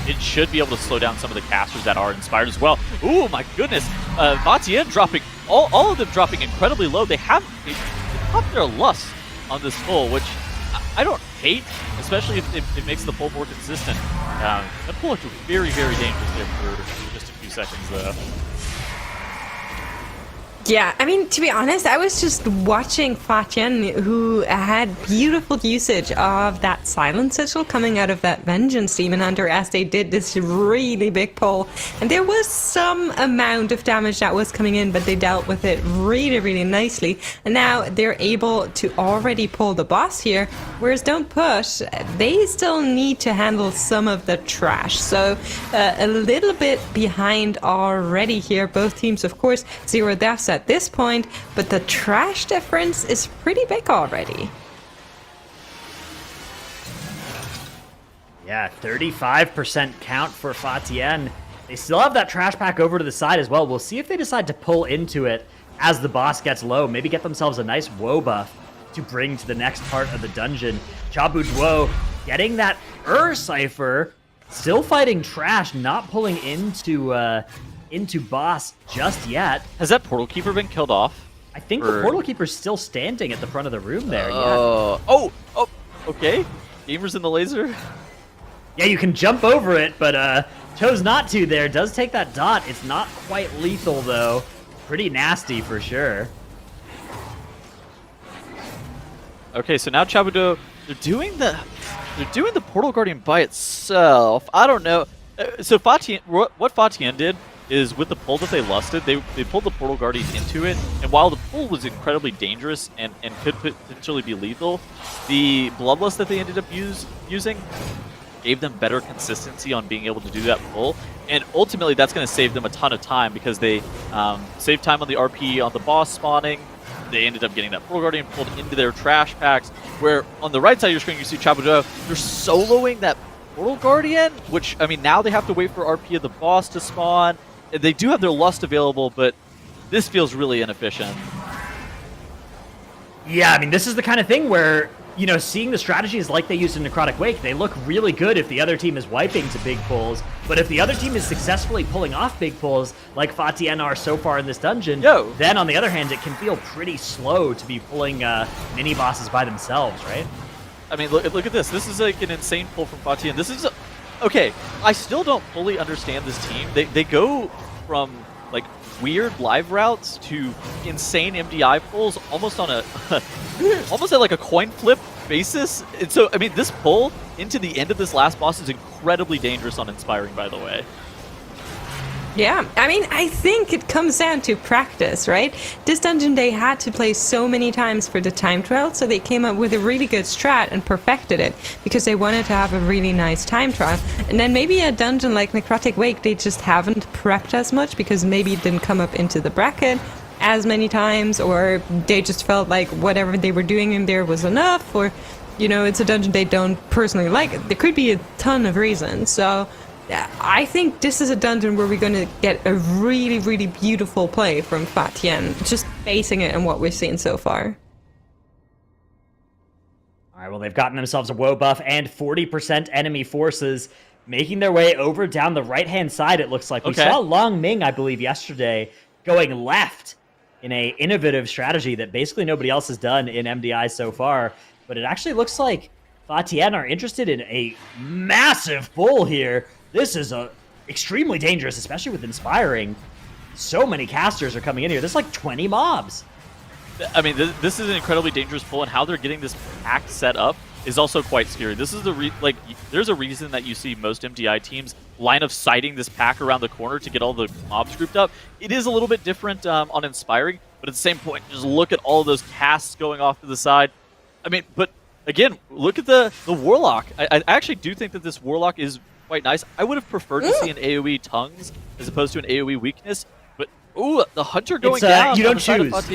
Speaker 2: It should be able to slow down some of the casters that are inspired as well. Ooh, my goodness. TIAN dropping, all of them dropping incredibly low. They popped their lust on this pull, which I don't hate, especially if it makes the pull more consistent. That pull looked very, very dangerous there for just a few seconds, though.
Speaker 3: Yeah, I mean, to be honest, I was just watching TIAN, who had beautiful usage of that Silent Sigil coming out of that Vengeance Demon Hunter as they did this really big pull. And there was some amount of damage that was coming in, but they dealt with it really, really nicely. And now they're able to already pull the boss here, whereas Don't Push, they still need to handle some of the trash. So a little bit behind already here. Both teams, of course, 0 deaths at this point, but the trash difference is pretty big already.
Speaker 1: Yeah, 35% count for TIAN. They still have that trash pack over to the side as well. We'll see if they decide to pull into it as the boss gets low. Maybe get themselves a nice woe buff to bring to the next part of the dungeon. Chabu Dwo getting that Cypher Still fighting Trash, not pulling into boss just yet.
Speaker 2: Has that Portal Keeper been killed off?
Speaker 1: I think the Portal Keeper's still standing at the front of the room there.
Speaker 2: Oh, okay. Gamers in the laser.
Speaker 1: Yeah, you can jump over it, but chose not to there. Does take that dot. It's not quite lethal, though. Pretty nasty for sure.
Speaker 2: Okay, so now Chabudo, they're doing the Portal Guardian by itself. I don't know. So what Fatien did is with the pull that they lusted, they pulled the Portal Guardian into it, and while the pull was incredibly dangerous and could potentially be lethal, the Bloodlust that they ended up using gave them better consistency on being able to do that pull, and ultimately that's going to save them a ton of time because they saved time on the RP on the boss spawning. They ended up getting that Portal Guardian pulled into their trash packs, where on the right side of your screen you see Chabudo, they're soloing that Portal Guardian, which, I mean, now they have to wait for RP of the boss to spawn. They do have their Lust available, but this feels really inefficient.
Speaker 1: Yeah, I mean, this is the kind of thing where, you know, seeing the strategies like they used in Necrotic Wake, they look really good if the other team is wiping to big pulls, but if the other team is successfully pulling off big pulls, like Fatien are so far in this dungeon, then on the other hand, it can feel pretty slow to be pulling mini-bosses by themselves, right?
Speaker 2: I mean, look at this. This is like an insane pull from Fatien. This is... Okay, I still don't fully understand this team. They go from, like, weird live routes to insane MDI pulls almost on a almost at like a coin flip basis. And so, I mean, this pull into the end of this last boss is incredibly dangerous on Inspiring, by the way.
Speaker 3: Yeah, I mean, I think it comes down to practice, right? This dungeon they had to play so many times for the time trial, so they came up with a really good strat and perfected it because they wanted to have a really nice time trial. And then maybe a dungeon like Necrotic Wake, they just haven't prepped as much because maybe it didn't come up into the bracket as many times, or they just felt like whatever they were doing in there was enough, or, you know, it's a dungeon they don't personally like. There could be a ton of reasons, so... I think this is a dungeon where we're going to get a really, really beautiful play from Fatien, just basing it on what we've seen so far.
Speaker 1: All right, well, they've gotten themselves a woe buff and 40% enemy forces making their way over down the right-hand side, it looks like. We saw Long Ming, I believe, yesterday going left in a innovative strategy that basically nobody else has done in MDI so far, but it actually looks like Fatien are interested in a massive pull here. This is extremely dangerous, especially with Inspiring. So many casters are coming in here. There's like 20 mobs.
Speaker 2: I mean, this is an incredibly dangerous pull, and how they're getting this pack set up is also quite scary. This is there's a reason that you see most MDI teams line of sighting this pack around the corner to get all the mobs grouped up. It is a little bit different on Inspiring, but at the same point, just look at all those casts going off to the side. I mean, but again, look at the Warlock. I actually do think that this Warlock is quite nice. I would have preferred to see an AoE tongues as opposed to an AoE weakness, but ooh, the hunter going down.
Speaker 1: You don't choose.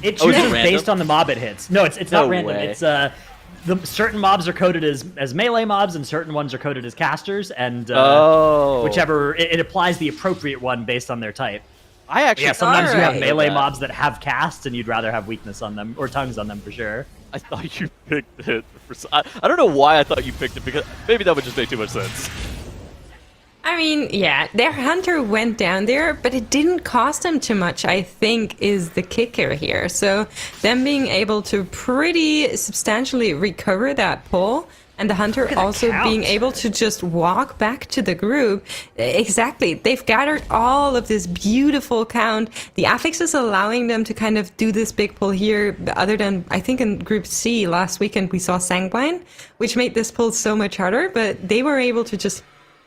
Speaker 1: It chooses based on the mob it hits. No, it's not random. It's certain mobs are coded as melee mobs, and certain ones are coded as casters, and whichever it applies the appropriate one based on their type.
Speaker 2: I actually
Speaker 1: sometimes you have melee mobs that have casts, and you'd rather have weakness on them or tongues on them for sure.
Speaker 2: I thought you picked it. I don't know why I thought you picked it, because maybe that would just make too much sense.
Speaker 3: I mean, yeah, their hunter went down there, but it didn't cost them too much, I think, is the kicker here. So them being able to pretty substantially recover that pull, and the hunter also being able to just walk back to the group. Exactly. They've gathered all of this beautiful count. The affix is allowing them to kind of do this big pull here, other than, I think in Group C last weekend we saw Sanguine, which made this pull so much harder, but they were able to just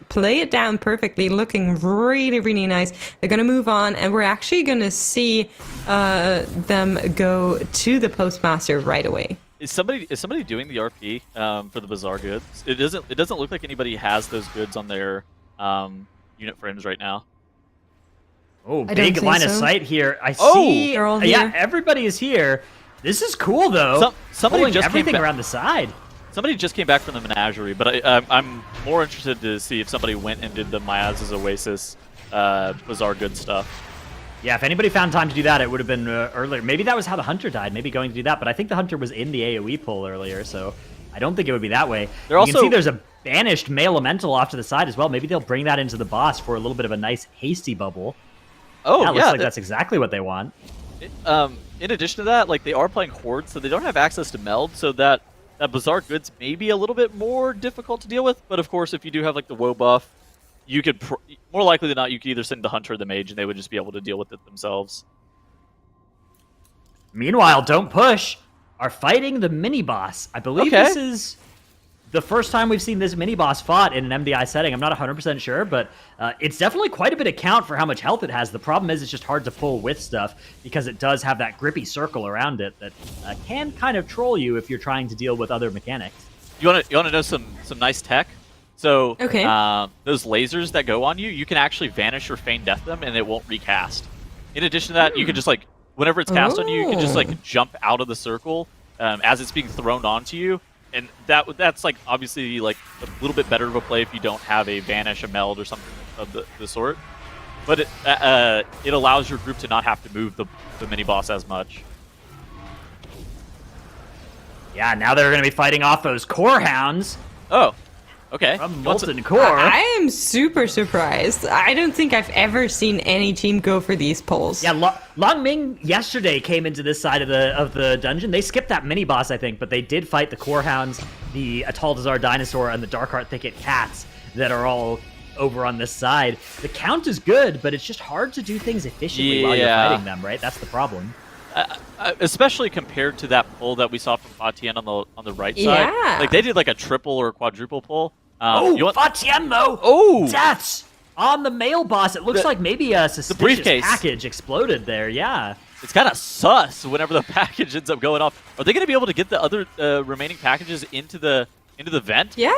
Speaker 3: play it down perfectly, looking really, really nice. They're going to move on, and we're actually going to see them go to the Postmaster right away.
Speaker 2: Is somebody doing the RP for the Bazaar goods? It doesn't look like anybody has those goods on their unit frames right now.
Speaker 1: Oh, big line of sight here. I see.
Speaker 3: They're all here.
Speaker 1: Yeah, everybody is here. This is cool though.
Speaker 2: Somebody just
Speaker 1: everything around the side.
Speaker 2: Somebody just came back from the Menagerie, but I'm more interested to see if somebody went and did the Miaz's Oasis Bazaar good stuff.
Speaker 1: Yeah, if anybody found time to do that, it would have been earlier. Maybe that was how the Hunter died, maybe going to do that. But I think the Hunter was in the AoE pull earlier, so I don't think it would be that way. You can see there's a banished male elemental off to the side as well. Maybe they'll bring that into the boss for a little bit of a nice hasty bubble.
Speaker 2: Oh,
Speaker 1: yeah, looks like that's exactly what they want.
Speaker 2: In addition to that, like they are playing Horde, so they don't have access to Meld, so that Bazaar Goods may be a little bit more difficult to deal with. But of course, if you do have like the woe buff, you could more likely than not you could either send the Hunter or the Mage, and they would just be able to deal with it themselves.
Speaker 1: Meanwhile, Don't Push are fighting the mini boss. I believe this is the first time we've seen this mini boss fought in an MDI setting. I'm not 100% sure, but it's definitely quite a bit of count for how much health it has. The problem is it's just hard to pull with stuff because it does have that grippy circle around it that can kind of troll you if you're trying to deal with other mechanics.
Speaker 2: You want to know some nice tech? So those lasers that go on you, you can actually vanish or feign death them, and it won't recast. In addition to that, you can just like whenever it's cast on you, you can just like jump out of the circle as it's being thrown onto you. And that's like obviously like a little bit better of a play if you don't have a vanish, a meld, or something of the sort. But it allows your group to not have to move the mini boss as much.
Speaker 1: Yeah, now they're going to be fighting off those core hounds.
Speaker 2: Oh, okay.
Speaker 1: From Molten Core.
Speaker 3: I am super surprised. I don't think I've ever seen any team go for these pulls.
Speaker 1: Yeah, Long Ming yesterday came into this side of the dungeon. They skipped that mini boss, I think, but they did fight the core hounds, the Ataldazar dinosaur, and the Darkheart Thicket cats that are all over on this side. The count is good, but it's just hard to do things efficiently while you're fighting them, right? That's the problem.
Speaker 2: Especially compared to that pull that we saw from TIAN on the right side. Like they did like a triple or a quadruple pull.
Speaker 1: TIAN though!
Speaker 2: Oh!
Speaker 1: Deaths! On the male boss, it looks like maybe a suspicious package exploded there, yeah.
Speaker 2: It's kind of sus whenever the package ends up going off. Are they going to be able to get the other remaining packages into the vent?
Speaker 3: Yeah,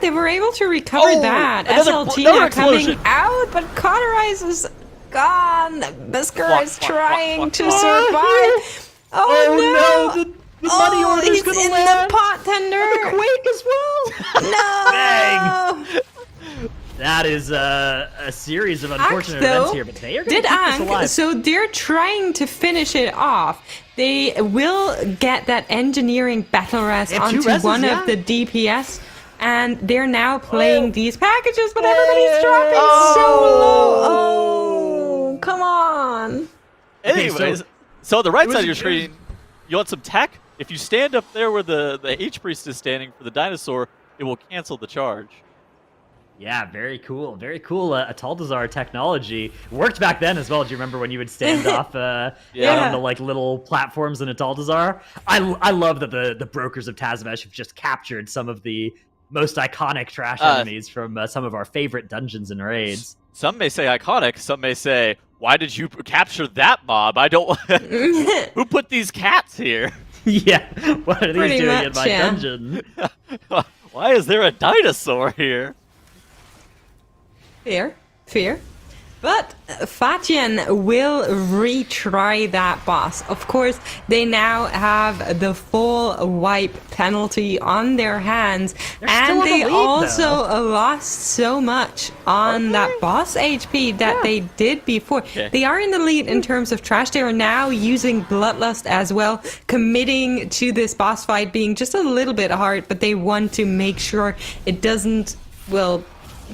Speaker 3: they were able to recover that. SLT now coming out, but Cauterize is gone. Beskar is trying to survive. Oh no!
Speaker 1: The money order is going to land.
Speaker 3: In the pot tender.
Speaker 1: And the Quake as well.
Speaker 3: No!
Speaker 1: Dang. That is a series of unfortunate events here, but they are going to keep this alive.
Speaker 3: So they're trying to finish it off. They will get that engineering battle res onto one of the DPS, and they're now playing these packages, but everybody's dropping so low. Oh, come on.
Speaker 2: Anyways, so on the right side of your screen, you want some tech? If you stand up there where the H-Priest is standing for the dinosaur, it will cancel the charge.
Speaker 1: Yeah, very cool. Very cool Ataldazar technology. Worked back then as well. Do you remember when you would stand off on the like little platforms in Ataldazar? I love that the brokers of Tazavesh have just captured some of the most iconic trash enemies from some of our favorite dungeons and raids.
Speaker 2: Some may say iconic, some may say, why did you capture that mob? I don't... Who put these cats here?
Speaker 1: Yeah, what are these doing in my dungeon?
Speaker 2: Why is there a dinosaur here?
Speaker 3: Fair. But TIAN will retry that boss. Of course, they now have the full wipe penalty on their hands, and they also lost so much on that boss HP that they did before. They are in the lead in terms of trash. They are now using Bloodlust as well, committing to this boss fight being just a little bit hard, but they want to make sure it doesn't,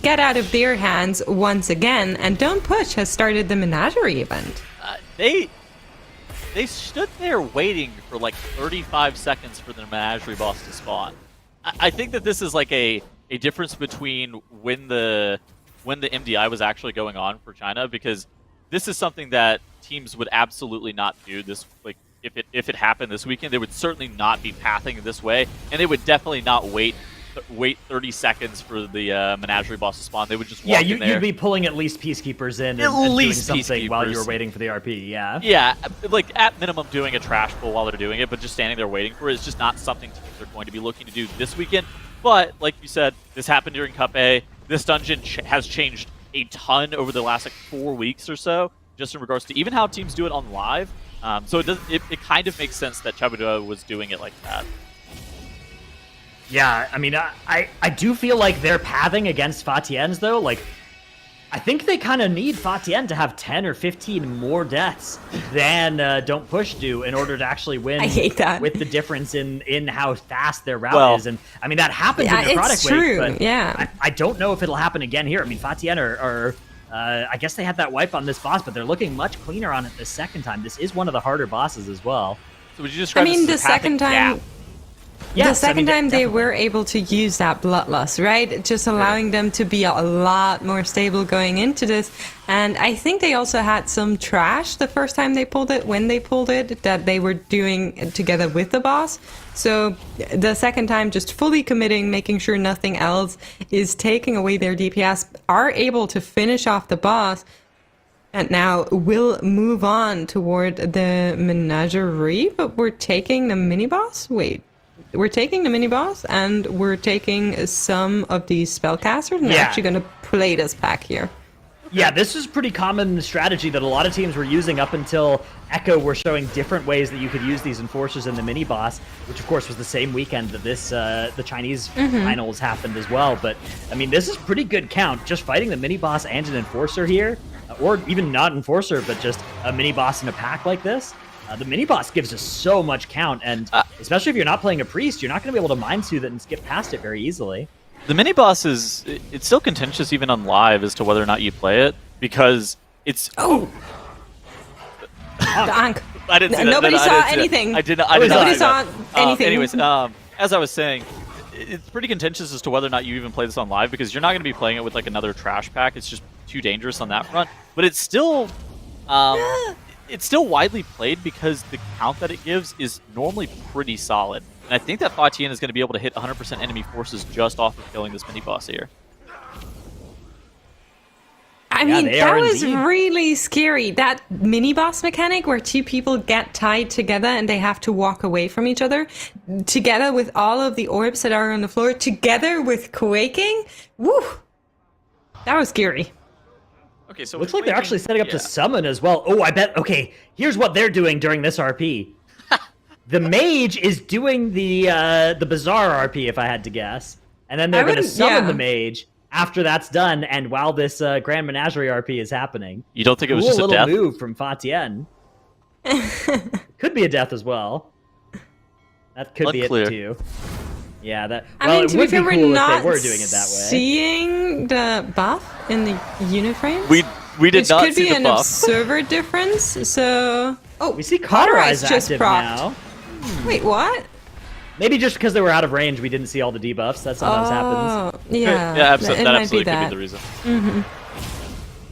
Speaker 3: get out of their hands once again. And Don't Push has started the Menagerie event.
Speaker 2: They stood there waiting for like 35 seconds for the Menagerie boss to spawn. I think that this is like a difference between when the MDI was actually going on for China, because this is something that teams would absolutely not do. This, like, if it happened this weekend, they would certainly not be pathing this way, and they would definitely not wait 30 seconds for the Menagerie boss to spawn. They would just walk in there.
Speaker 1: You'd be pulling at least Peacekeepers in and doing something while you were waiting for the RP,
Speaker 2: Yeah, like at minimum doing a trash pull while they're doing it, but just standing there waiting for it is just not something teams are going to be looking to do this weekend. But, like you said, this happened during Cup A. This dungeon has changed a ton over the last 4 weeks or so, just in regards to even how teams do it on live. So it kind of makes sense that Chabudua was doing it like that.
Speaker 1: Yeah, I mean, I do feel like they're pathing against TIAN's, though. Like, I think they kind of need TIAN to have 10 or 15 more deaths than Don't Push do in order to actually win.
Speaker 3: I hate that.
Speaker 1: With the difference in how fast their route is. And I mean, that happens in the product
Speaker 3: true.
Speaker 1: wave, but
Speaker 3: yeah.
Speaker 1: I don't know if it'll happen again here. I mean, TIAN are I guess they had that wipe on this boss, but they're looking much cleaner on it this second time. This is one of the harder bosses as well.
Speaker 2: So would you describe this as
Speaker 3: the
Speaker 2: a
Speaker 3: second time...
Speaker 2: gap?
Speaker 3: Yes, the second time they
Speaker 1: definitely
Speaker 3: were able to use that bloodlust, right? Just allowing them to be a lot more stable going into this. And I think they also had some trash the first time they pulled it, when they pulled it, that they were doing together with the boss. So the second time, just fully committing, making sure nothing else is taking away their DPS, are able to finish off the boss. And now we'll move on toward the menagerie, but we're taking the mini-boss? Wait. We're taking the mini-boss, and we're taking some of these spellcasters, and they're actually going to play this pack here.
Speaker 1: Yeah, this is pretty common strategy that a lot of teams were using up until Echo were showing different ways that you could use these enforcers in the mini-boss, which of course was the same weekend that this the Chinese finals happened as well. But, I mean, this is pretty good count. Just fighting the mini-boss and an enforcer here, or even not enforcer, but just a mini-boss in a pack like this. The mini-boss gives us so much count, and especially if you're not playing a priest, you're not going to be able to mind soothe it and skip past it very easily.
Speaker 2: The mini-boss it's still contentious even on live as to whether or not you play it, because it's...
Speaker 3: Oh! The Ankh.
Speaker 2: I didn't see that.
Speaker 3: Nobody saw anything.
Speaker 2: I did not
Speaker 3: Nobody
Speaker 2: see
Speaker 3: saw
Speaker 2: that.
Speaker 3: anything.
Speaker 2: Anyways, as I was saying, it's pretty contentious as to whether or not you even play this on live, because you're not going to be playing it with like another trash pack. It's just too dangerous on that front. But it's still... it's still widely played because the count that it gives is normally pretty solid. And I think that TIAN is going to be able to hit 100% enemy forces just off of killing this mini-boss here.
Speaker 3: I mean, that was really scary. That mini-boss mechanic where two people get tied together and they have to walk away from each other, together with all of the orbs that are on the floor, together with quaking. Woo! That was scary.
Speaker 2: Okay, so
Speaker 1: looks like they're actually setting up to summon as well. Oh, I bet. Okay, here's what they're doing during this RP. The mage is doing the bizarre RP, if I had to guess, and then they're going to summon the mage after that's done, and while this Grand Menagerie RP is happening.
Speaker 2: You don't think it was just a death?
Speaker 1: Little move from TIAN. Could be a death as well. That could be it too. Yeah, that. Well, it would be cool if they were doing it that way.
Speaker 3: Seeing the buff in the uniframes,
Speaker 2: we did not see the buff.
Speaker 3: Which could be an observer difference. So,
Speaker 1: we see Cauterize active now.
Speaker 3: Wait, what?
Speaker 1: Maybe just because they were out of range, we didn't see all the debuffs. That sometimes happens.
Speaker 2: Yeah, that absolutely could be the reason.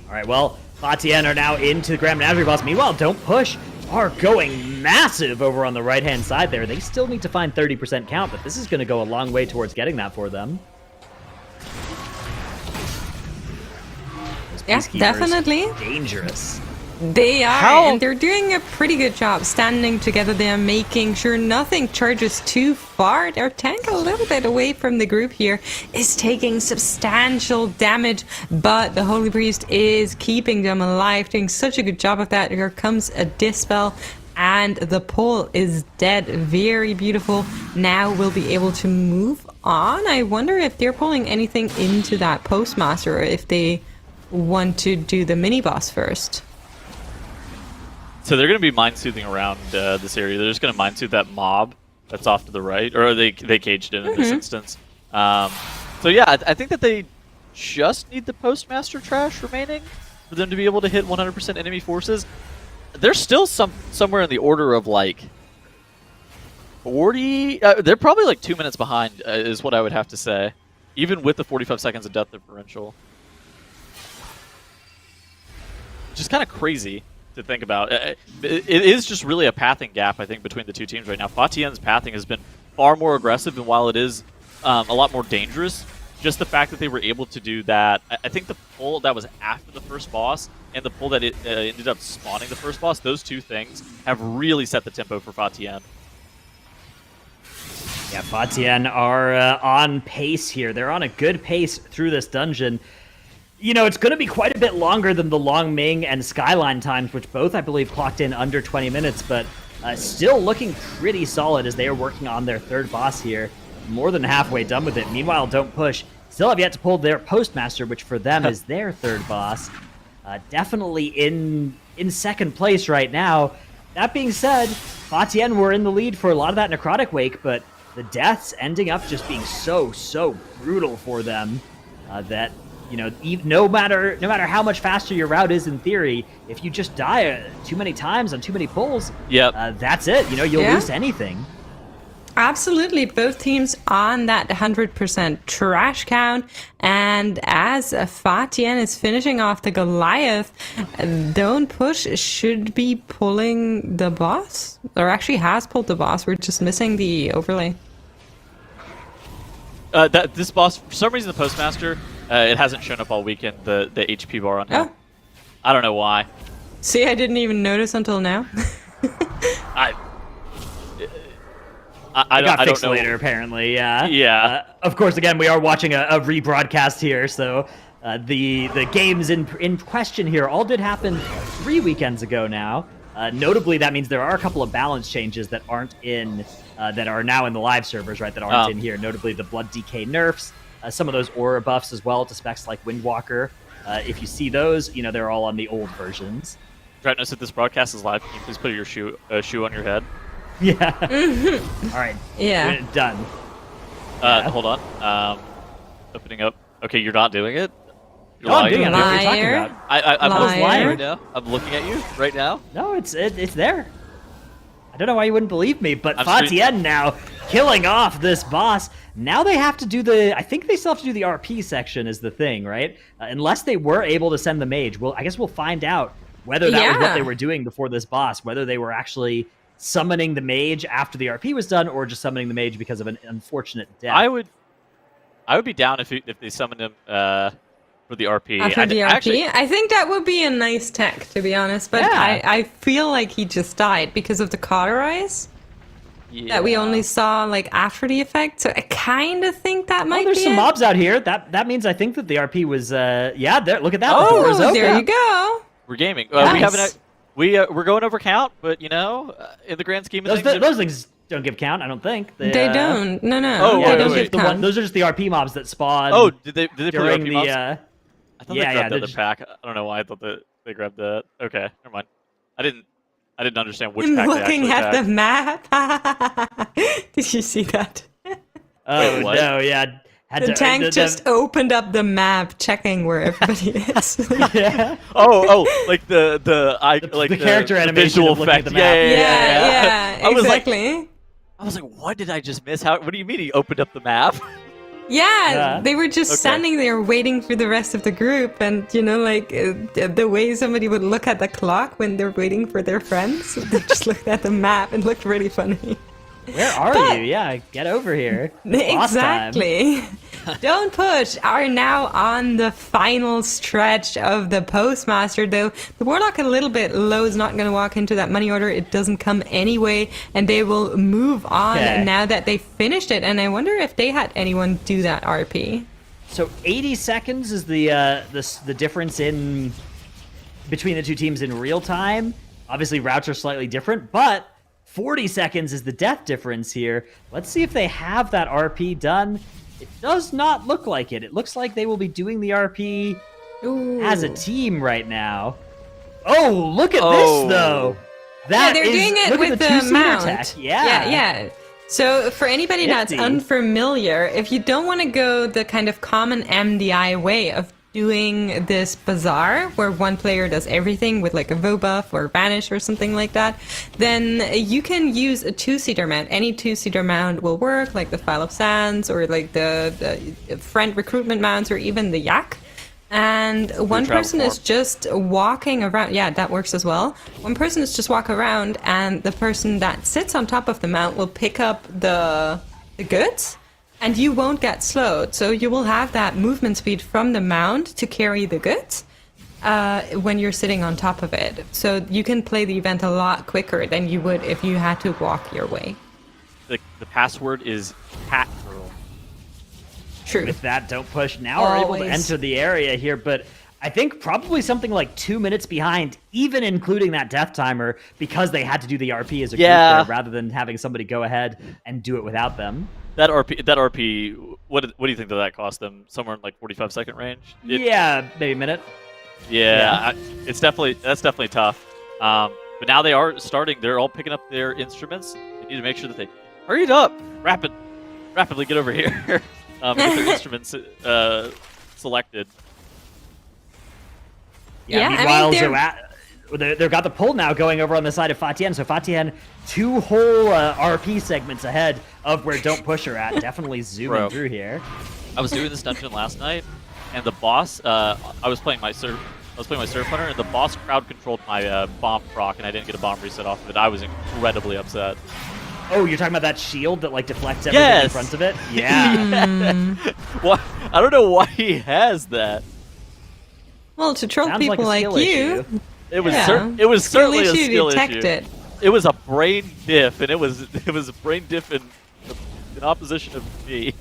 Speaker 1: All right, well, TIAN are now into the Grand Menagerie boss. Meanwhile, Don't Push are going massive over on the right-hand side there. They still need to find 30% count, but this is going to go a long way towards getting that for them.
Speaker 3: Yeah, definitely.
Speaker 1: Dangerous.
Speaker 3: They are, and they're doing a pretty good job standing together there, making sure nothing charges too far. Their tank a little bit away from the group here is taking substantial damage, but the Holy Priest is keeping them alive, doing such a good job of that. Here comes a Dispel, and the pole is dead. Very beautiful. Now we'll be able to move on. I wonder if they're pulling anything into that Postmaster, or if they want to do the mini-boss first.
Speaker 2: So they're going to be mind-soothing around this area. They're just going to mind-soothe that mob that's off to the right. Or they caged in this instance. So yeah, I think that they just need the Postmaster trash remaining for them to be able to hit 100% enemy forces. They're still somewhere in the order of like 40... they're probably like 2 minutes behind is what I would have to say. Even with the 45 seconds of death differential. Which is kind of crazy to think about. It is just really a pathing gap, I think, between the two teams right now. TIAN's pathing has been far more aggressive, and while it is a lot more dangerous, just the fact that they were able to do that, I think the pull that was after the first boss and the pull that it ended up spawning the first boss, those two things have really set the tempo for TIAN.
Speaker 1: Yeah, TIAN are on pace here. They're on a good pace through this dungeon. You know, it's going to be quite a bit longer than the long Ming and SKYLINE times, which both, I believe, clocked in under 20 minutes, but still looking pretty solid as they are working on their third boss here. More than halfway done with it. Meanwhile, Don't Push still have yet to pull their Postmaster, which for them is their third boss. Definitely in second place right now. That being said, TIAN were in the lead for a lot of that Necrotic Wake, but the deaths ending up just being so brutal for them that, you know, no matter how much faster your route is in theory, if you just die too many times on too many pulls, that's it. You know, you'll lose anything.
Speaker 3: Absolutely, both teams on that 100% trash count, and as TIAN is finishing off the Goliath, Don't Push should be pulling the boss, or actually has pulled the boss. We're just missing the overlay.
Speaker 2: This boss, for some reason, the Postmaster, it hasn't shown up all weekend. The HP bar on him. I don't know why.
Speaker 3: See, I didn't even notice until now.
Speaker 1: I got fixed
Speaker 2: don't know.
Speaker 1: later, apparently. Yeah.
Speaker 2: Yeah.
Speaker 1: Of course, again, we are watching a rebroadcast here, so the games in question here all did happen 3 weekends ago now. Notably, that means there are a couple of balance changes that aren't in, that are now in the live servers, right? That aren't in here. Notably, the Blood DK nerfs, some of those aura buffs as well to specs like Windwalker. If you see those, you know they're all on the old versions.
Speaker 2: Dratnos, if this broadcast is live, can you please put your shoe on your head?
Speaker 1: Yeah. All right.
Speaker 3: Yeah.
Speaker 1: Done.
Speaker 2: Hold on. Opening up. Okay, you're not doing it? You're
Speaker 1: I'm doing it. What are you talking
Speaker 3: Liar.
Speaker 1: about?
Speaker 2: I'm
Speaker 3: Liar.
Speaker 2: lying right now. I'm looking at you right now.
Speaker 1: No, it's there. I don't know why you wouldn't believe me, but
Speaker 2: I'm
Speaker 1: TIAN now killing off this boss. Now they have to do the. I think they still have to do the RP section is the thing, right? Unless they were able to send the mage. Well, I guess we'll find out whether that was what they were doing before this boss. Whether they were actually summoning the mage after the RP was done, or just summoning the mage because of an unfortunate death.
Speaker 2: I would be down if they summoned him for the RP.
Speaker 3: After the RP? Actually, I think that would be a nice tech, to be honest. But I feel like he just died because of the cauterize that we only saw like after the effect. So I kind of think that might be
Speaker 1: there's some mobs out here. That means I think that the RP was there. Look at that. The door is open.
Speaker 3: There you go.
Speaker 2: We're gaming.
Speaker 3: Nice.
Speaker 2: We haven't. We're going over count, but you know, in the grand scheme of things,
Speaker 1: those things don't give count. I don't think
Speaker 3: they don't. No.
Speaker 2: Oh,
Speaker 3: they don't
Speaker 1: those
Speaker 3: give count.
Speaker 1: those are just the RP mobs that spawn.
Speaker 2: Oh, did they put
Speaker 1: during
Speaker 2: RP
Speaker 1: the?
Speaker 2: mobs? I thought they grabbed the other
Speaker 1: just...
Speaker 2: pack. I don't know why I thought that they grabbed that. Okay, never mind. I didn't understand which pack
Speaker 3: Looking
Speaker 2: they actually
Speaker 3: at the map. Did you see that?
Speaker 1: Oh
Speaker 2: Wait, what?
Speaker 1: no! Yeah.
Speaker 3: The tank just opened up the map, checking where everybody is.
Speaker 1: Yeah.
Speaker 2: Like the
Speaker 1: character animation
Speaker 2: visual
Speaker 1: of looking at
Speaker 2: effect.
Speaker 1: the map.
Speaker 3: Yeah, exactly.
Speaker 2: I was like, what did I just miss? What do you mean he opened up the map?
Speaker 3: Yeah, they were just standing there waiting for the rest of the group, and you know, like the way somebody would look at the clock when they're waiting for their friends, they just looked at the map and looked really funny.
Speaker 1: Where are you? Yeah, get over here.
Speaker 3: Exactly. Don't Push are now on the final stretch of the Postmaster, though the Warlock a little bit low is not going to walk into that money order. It doesn't come anyway, and they will move on now that they finished it. And I wonder if they had anyone do that RP.
Speaker 1: So 80 seconds is the difference in between the two teams in real time. Obviously, routes are slightly different, but 40 seconds is the death difference here. Let's see if they have that RP done. It does not look like it. It looks like they will be doing the RP as a team right now. Oh, look at this, though.
Speaker 3: They're doing it with the mount.
Speaker 1: Tech.
Speaker 3: Yeah. So for anybody that's unfamiliar, if you don't want to go the kind of common MDI way of doing this bazaar where one player does everything with like a Vo buff or Vanish or something like that, then you can use a two-seater mount. Any two-seater mount will work, like the File of Sands or like the friend recruitment mounts or even the Yak. And one person is just walking around. Yeah, that works as well. One person is just walking around, and the person that sits on top of the mount will pick up the goods. And you won't get slowed, so you will have that movement speed from the mount to carry the goods when you're sitting on top of it. So you can play the event a lot quicker than you would if you had to walk your way.
Speaker 2: The password is Cat Girl.
Speaker 3: True.
Speaker 1: With that, Don't Push now are able to enter the area here, but I think probably something like 2 minutes behind, even including that death timer, because they had to do the RP as a group there, rather than having somebody go ahead and do it without them.
Speaker 2: That RP, what do you think that cost them? Somewhere in like 45-second range?
Speaker 1: Yeah, maybe a minute.
Speaker 2: Yeah, that's definitely tough. But now they are starting. They're all picking up their instruments. They need to make sure that they hurry it up, rapidly get over here, get their instruments selected.
Speaker 1: Yeah, meanwhile, they've got the pull now going over on the side of Fatian. So Fatian, 2 whole RP segments ahead of where Don't Push are at. Definitely zooming through here.
Speaker 2: I was doing this dungeon last night, and the boss, I was playing my Surf Hunter, and the boss crowd controlled my bomb proc, and I didn't get a bomb reset off of it. I was incredibly upset.
Speaker 1: Oh, you're talking about that shield that like deflects everything in front of it? Yeah.
Speaker 2: What? I don't know why he has that.
Speaker 3: Well, to troll
Speaker 1: Sounds
Speaker 3: people like you.
Speaker 1: issue.
Speaker 2: It was certainly a skill
Speaker 3: detect
Speaker 2: issue.
Speaker 3: it.
Speaker 2: It was a brain diff, and it was a brain diff in opposition of me.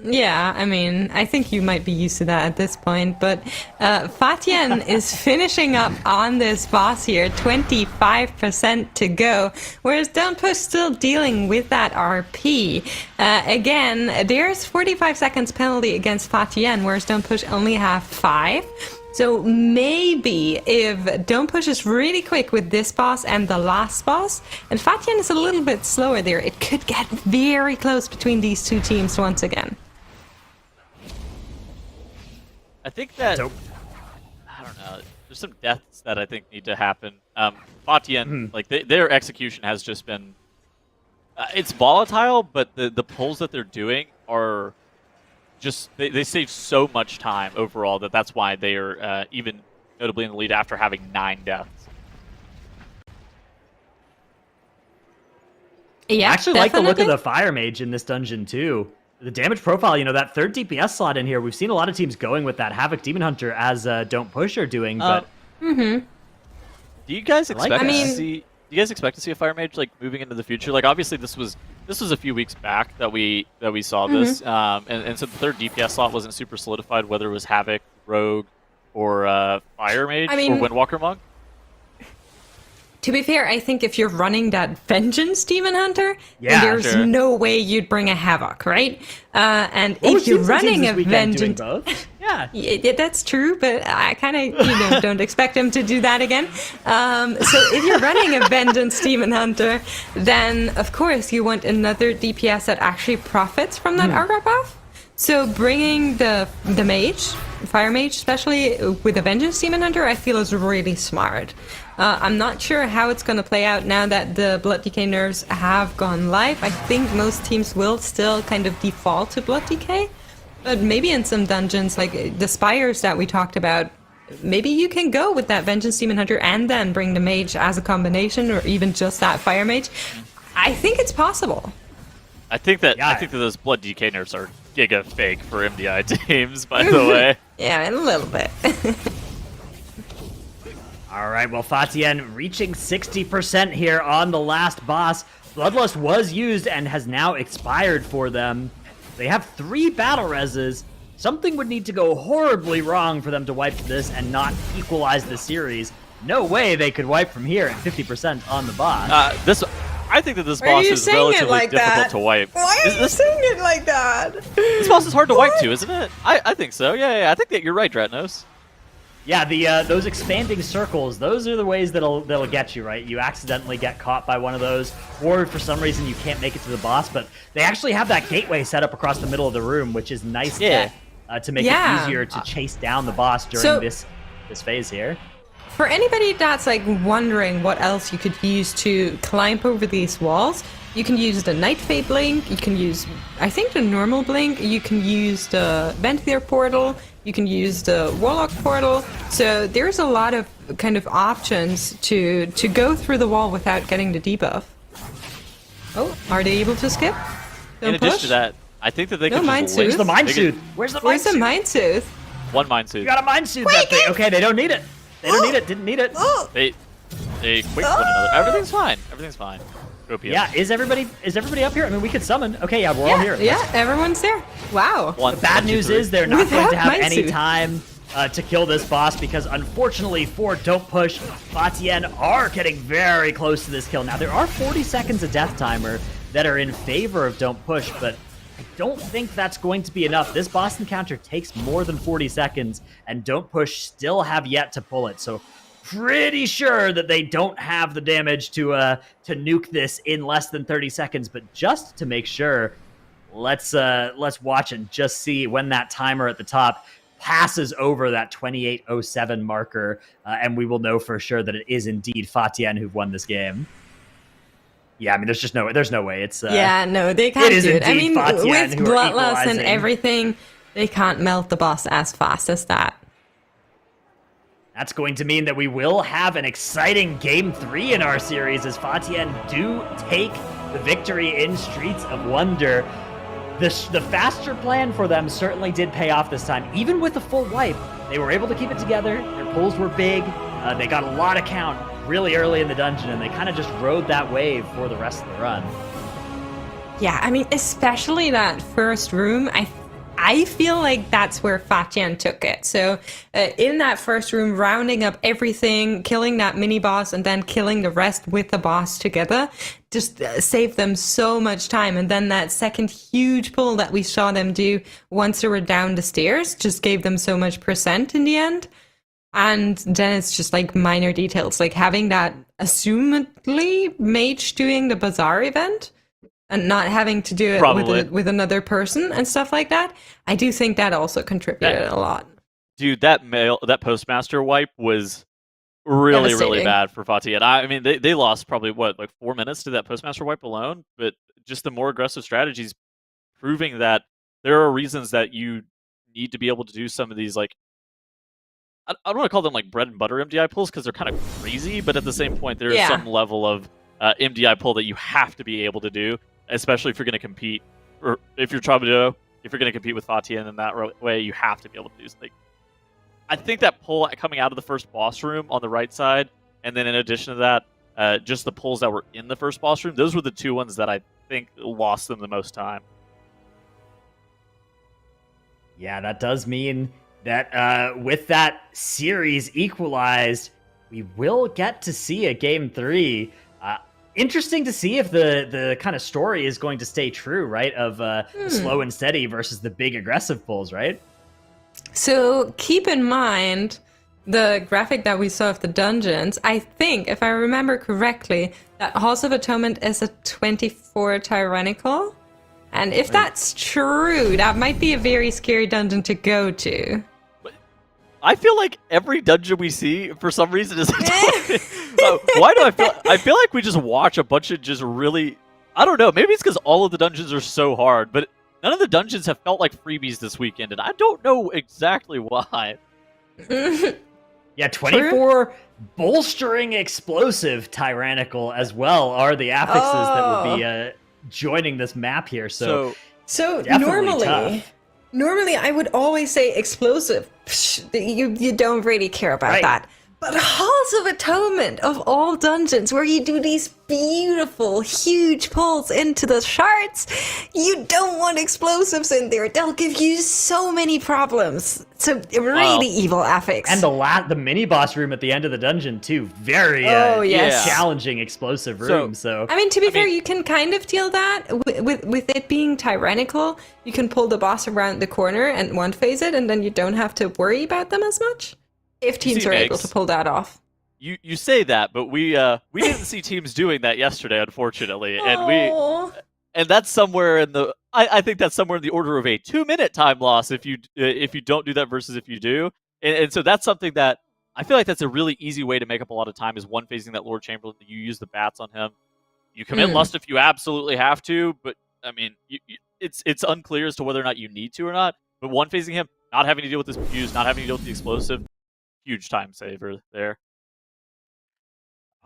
Speaker 3: Yeah, I mean, I think you might be used to that at this point, but Fatian is finishing up on this boss here, 25% to go, whereas Don't Push still dealing with that RP. Again, there's 45 seconds penalty against Fatian, whereas Don't Push only have 5. So maybe if Don't Push is really quick with this boss and the last boss, and Fatian is a little bit slower there, it could get very close between these two teams once again.
Speaker 2: I think that, I don't know, there's some deaths that I think need to happen. Fatian, like their execution has just been, it's volatile, but the pulls that they're doing are just, they save so much time overall that's why they are even notably in the lead after having 9 deaths.
Speaker 3: Yeah,
Speaker 1: I actually like the look of the Fire Mage in this dungeon too. The damage profile, you know, that 3rd DPS slot in here, we've seen a lot of teams going with that Havoc Demon Hunter as Don't Push are doing, but...
Speaker 2: Do you guys expect to see... Do you guys expect to see a Fire Mage like moving into the future? Like obviously this was a few weeks back that we saw this, and so the 3rd DPS slot wasn't super solidified whether it was Havoc, Rogue, or Fire Mage, or Windwalker Monk.
Speaker 3: To be fair, I think if you're running that Vengeance Demon Hunter, then there's no way you'd bring a Havoc, right? And if you're running a Vengeance... Yeah, that's true, but I kind of, don't expect him to do that again. So if you're running a Vengeance Demon Hunter, then, of course, you want another DPS that actually profits from that aura buff. So bringing the Mage, Fire Mage especially, with a Vengeance Demon Hunter, I feel is really smart. I'm not sure how it's going to play out now that the Blood Decay nerfs have gone live. I think most teams will still kind of default to Blood Decay. But maybe in some dungeons, like the Spires that we talked about, maybe you can go with that Vengeance Demon Hunter and then bring the Mage as a combination, or even just that Fire Mage. I think it's possible.
Speaker 2: I think that those Blood Decay nerfs are giga fake for MDI teams, by the way.
Speaker 3: Yeah, a little bit.
Speaker 1: All right, well, Fatian reaching 60% here on the last boss. Bloodlust was used and has now expired for them. They have 3 battle reses. Something would need to go horribly wrong for them to wipe this and not equalize the series. No way they could wipe from here at 50% on the boss.
Speaker 2: I think that this boss is relatively difficult to wipe.
Speaker 3: Why are you saying it like that?
Speaker 2: This boss is hard to wipe too, isn't it? I think so. Yeah, I think that you're right, Dratnos.
Speaker 1: Yeah, those expanding circles, those are the ways that'll get you, right? You accidentally get caught by one of those, or for some reason you can't make it to the boss, but they actually have that gateway set up across the middle of the room, which is nice to make it easier to chase down the boss during this phase here.
Speaker 3: For anybody that's like wondering what else you could use to climb over these walls, you can use the Night Fae Blink, you can use, I think, the normal Blink, you can use the Venthyr Portal, you can use the Warlock Portal, so there's a lot of kind of options to go through the wall without getting the debuff. Oh, are they able to skip?
Speaker 2: In addition to that, I think that they can just
Speaker 1: Where's the Mind Soothe? Where's the Mind Soothe?
Speaker 2: One Mind Soothe.
Speaker 1: You got a Mind Soothe that thing. Okay, they don't need it. They don't need it. Didn't need it.
Speaker 2: They quick one another. Everything's fine. Everything's fine.
Speaker 1: Yeah, is everybody up here? I mean, we could summon. Okay, yeah, we're all here.
Speaker 3: Yeah, everyone's there. Wow.
Speaker 1: The bad news is they're not going to have any time to kill this boss because, unfortunately, for Don't Push, Fatian are getting very close to this kill. Now, there are 40 seconds of death timer, that are in favor of Don't Push, but I don't think that's going to be enough. This boss encounter takes more than 40 seconds, and Don't Push still have yet to pull it. So pretty sure that they don't have the damage to nuke this in less than 30 seconds. But just to make sure, let's watch and just see when that timer at the top passes over that 28:07 marker, and we will know for sure that it is indeed FATIAN who've won this game. Yeah, I mean, there's no way. It's
Speaker 3: yeah, no, they can't do it. I mean,
Speaker 1: FATIAN
Speaker 3: with Bloodlust and everything, they can't melt the boss as fast as that.
Speaker 1: That's going to mean that we will have an exciting Game 3 in our series as FATIAN do take the victory in Streets of Wonder. The faster plan for them certainly did pay off this time. Even with the full wipe, they were able to keep it together. Their pulls were big. They got a lot of count really early in the dungeon, and they kind of just rode that wave for the rest of the run.
Speaker 3: Yeah, I mean, especially that first room, I feel like that's where FATIAN took it. So in that first room, rounding up everything, killing that mini boss, and then killing the rest with the boss together, just saved them so much time. And then that second huge pull that we saw them do once they were down the stairs just gave them so much percent in the end. And then it's just like minor details, like having that assumedly mage doing the bazaar event and not having to do it with another person and stuff like that. I do think that also contributed a lot.
Speaker 2: Dude, that postmaster wipe was really bad for FATIAN. I mean, they lost probably, like 4 minutes to that postmaster wipe alone, but just the more aggressive strategies proving that there are reasons that you need to be able to do some of these, like, I don't want to call them like bread and butter MDI pulls because they're kind of crazy, but at the same point, there is some level of MDI pull that you have to be able to do, especially if you're going to compete, or if you're trying to, if you're going to compete with FATIAN in that way, you have to be able to do something. I think that pull coming out of the first boss room on the right side, and then in addition to that, just the pulls that were in the first boss room, those were the two ones that I think lost them the most time.
Speaker 1: Yeah, that does mean that with that series equalized, we will get to see a Game 3. Interesting to see if the kind of story is going to stay true, right? Of the slow and steady versus the big aggressive pulls, right?
Speaker 3: So keep in mind the graphic that we saw of the dungeons. I think, if I remember correctly, that Halls of Atonement is a 24 tyrannical. And if that's true, that might be a very scary dungeon to go to.
Speaker 2: I feel like every dungeon we see, for some reason, is why do I feel like we just watch a bunch of just really, I don't know, maybe it's because all of the dungeons are so hard, but none of the dungeons have felt like freebies this weekend, and I don't know exactly why.
Speaker 1: Yeah, 24 bolstering explosive tyrannical as well are the affixes that will be joining this map here. So
Speaker 3: normally I would always say explosive. You don't really care about that. But Halls of Atonement, of all dungeons, where you do these beautiful, huge pulls into the shards, you don't want explosives in there. They'll give you so many problems. So really evil affix.
Speaker 1: And the mini boss room at the end of the dungeon too, very challenging explosive room. So
Speaker 3: I mean, to be fair, you can kind of deal that with it being tyrannical. You can pull the boss around the corner and one phase it, and then you don't have to worry about them as much. If teams are able to pull that off.
Speaker 2: You say that, but we didn't see teams doing that yesterday, unfortunately, and that's somewhere in the I think that's somewhere in the order of a 2-minute time loss if you don't do that versus if you do, and so that's something that I feel like that's a really easy way to make up a lot of time is one phasing that Lord Chamberlain. You use the bats on him, you commit lust if you absolutely have to, but I mean it's unclear as to whether or not you need to or not. But one phasing him, not having to deal with this fuse, not having to deal with the explosive. Huge time saver there.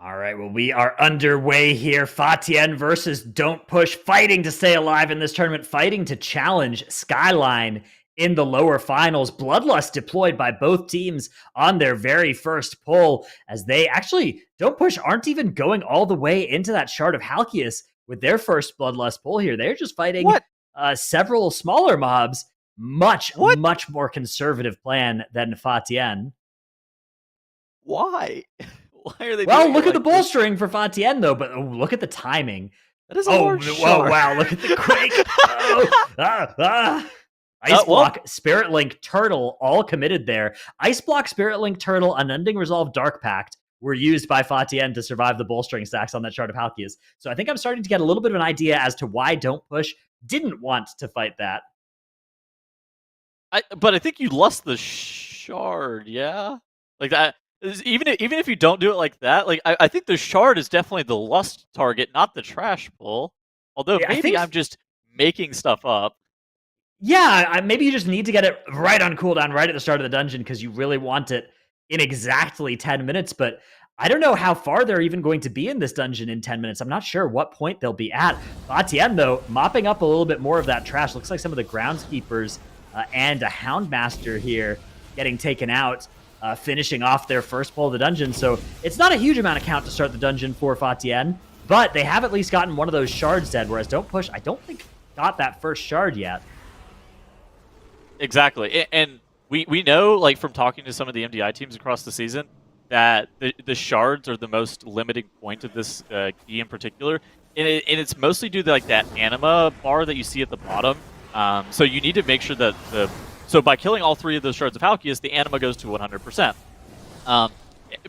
Speaker 1: All right, well, we are underway here. FATIAN versus Don't Push, fighting to stay alive in this tournament, fighting to challenge SKYLINE in the lower finals. Bloodlust deployed by both teams on their very first pull, as they actually, Don't Push aren't even going all the way into that Shard of Halkias with their first Bloodlust pull here. They're just fighting several smaller mobs. Much more conservative plan than FATIAN.
Speaker 2: Why? Why are they?
Speaker 1: Well, look at the bolstering for FATIAN though, but look at the timing.
Speaker 2: That is a
Speaker 1: Oh,
Speaker 2: large
Speaker 1: whoa,
Speaker 2: shard.
Speaker 1: wow, look at the quake. Ice Block, Spirit Link, Turtle, all committed there. Ice Block, Spirit Link, Turtle, Unending Resolve, Dark Pact were used by Fatien to survive the bolstering stacks on that Shard of Halkias. So I think I'm starting to get a little bit of an idea as to why Don't Push didn't want to fight that.
Speaker 2: But I think you lost the shard, yeah? Like that. Even if you don't do it like that, like I think the shard is definitely the lust target, not the trash pull. Although
Speaker 1: Yeah,
Speaker 2: maybe I'm just making stuff up.
Speaker 1: Yeah, maybe you just need to get it right on cooldown, right at the start of the dungeon, because you really want it in exactly 10 minutes. But I don't know how far they're even going to be in this dungeon in 10 minutes. I'm not sure what point they'll be at. Fatien, though, mopping up a little bit more of that trash. Looks like some of the groundskeepers and a Houndmaster here getting taken out, finishing off their first pull of the dungeon. So it's not a huge amount of count to start the dungeon for Fatien, but they have at least gotten one of those shards dead, whereas Don't Push, I don't think, got that first shard yet.
Speaker 2: Exactly, and we know, like, from talking to some of the MDI teams across the season, that the shards are the most limiting point of this key in particular, and it's mostly due to like that anima bar that you see at the bottom. So you need to make sure that so by killing all 3 of those shards of Halkias, the anima goes to 100%.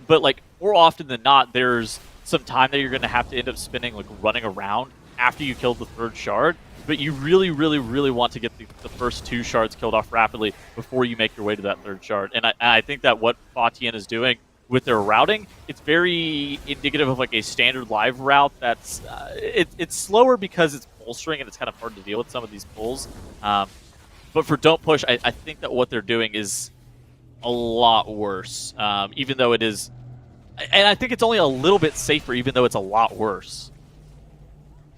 Speaker 2: But like more often than not, there's some time that you're going to have to end up spending like running around after you kill the 3rd shard. But you really, really, really want to get the first 2 shards killed off rapidly before you make your way to that 3rd shard. And I think that what Fatien is doing with their routing, it's very indicative of like a standard live route that's it's slower because it's bolstering and it's kind of hard to deal with some of these pulls. But for Don't Push, I think that what they're doing is a lot worse, even though it is, and I think it's only a little bit safer, even though it's a lot worse.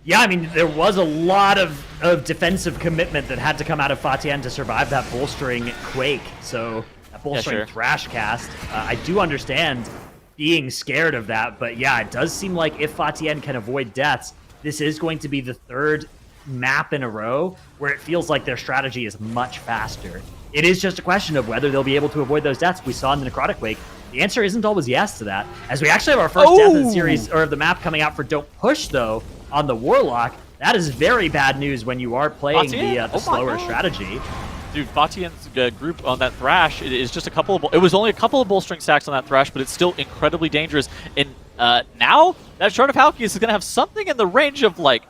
Speaker 1: Yeah, I mean, there was a lot of defensive commitment that had to come out of Fatien to survive that bolstering quake. So, that bolstering thrash cast, I do understand being scared of that. But yeah, it does seem like if Fatien can avoid deaths, this is going to be the 3rd map in a row where it feels like their strategy is much faster. It is just a question of whether they'll be able to avoid those deaths we saw in the Necrotic Quake. The answer isn't always yes to that, as we actually have our first death in the series, or the map coming out for Don't Push, though, on the Warlock. That is very bad news when you are playing the slower strategy.
Speaker 2: Dude, Fatien's group on that Thrash, it is just a couple of... It was only a couple of bolstering stacks on that Thrash, but it's still incredibly dangerous. And now, that Shard of Halkias is going to have something in the range of, like,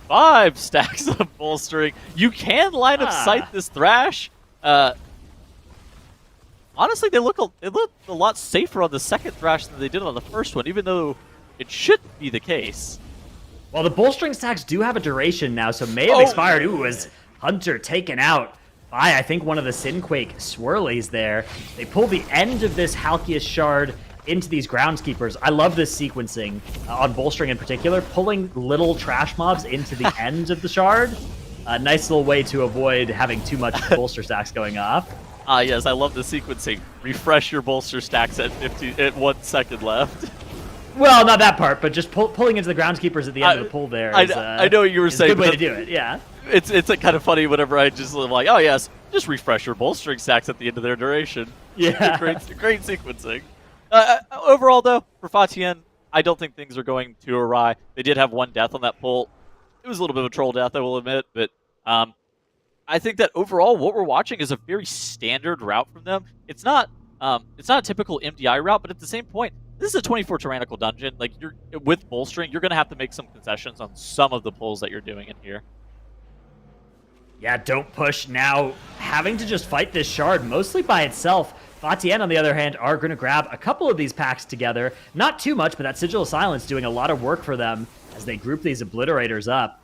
Speaker 2: 5 stacks of bolstering. You can line of sight this Thrash. Honestly, they look a lot safer on the second Thrash than they did on the first one, even though it shouldn't be the case.
Speaker 1: Well, the bolstering stacks do have a duration now, so may have expired. Ooh, as Hunter taken out by, I think, one of the Sinquake swirlies there. They pull the end of this Halkias shard into these groundskeepers. I love this sequencing on bolstering in particular, pulling little trash mobs into the end of the shard. A nice little way to avoid having too much bolster stacks going off.
Speaker 2: Yes, I love the sequencing. Refresh your bolster stacks at 1 second left.
Speaker 1: Well, not that part, but just pulling into the groundskeepers at the end of the pull there.
Speaker 2: I know what you were saying.
Speaker 1: It's a good way to do it, yeah.
Speaker 2: It's kind of funny whenever I just like, oh yes, just refresh your bolstering stacks at the end of their duration.
Speaker 1: Yeah.
Speaker 2: great sequencing. Overall, though, for Fatien, I don't think things are going too awry. They did have 1 death on that pull. It was a little bit of a troll death, I will admit, but I think that overall what we're watching is a very standard route from them. It's not a typical MDI route, but at the same point, this is a 24 tyrannical dungeon. Like, you're with bolstering, you're going to have to make some concessions on some of the pulls that you're doing in here.
Speaker 1: Yeah, Don't Push now having to just fight this shard mostly by itself. Fatien, on the other hand, are going to grab a couple of these packs together. Not too much, but that Sigil of Silence doing a lot of work for them as they group these Obliterators up.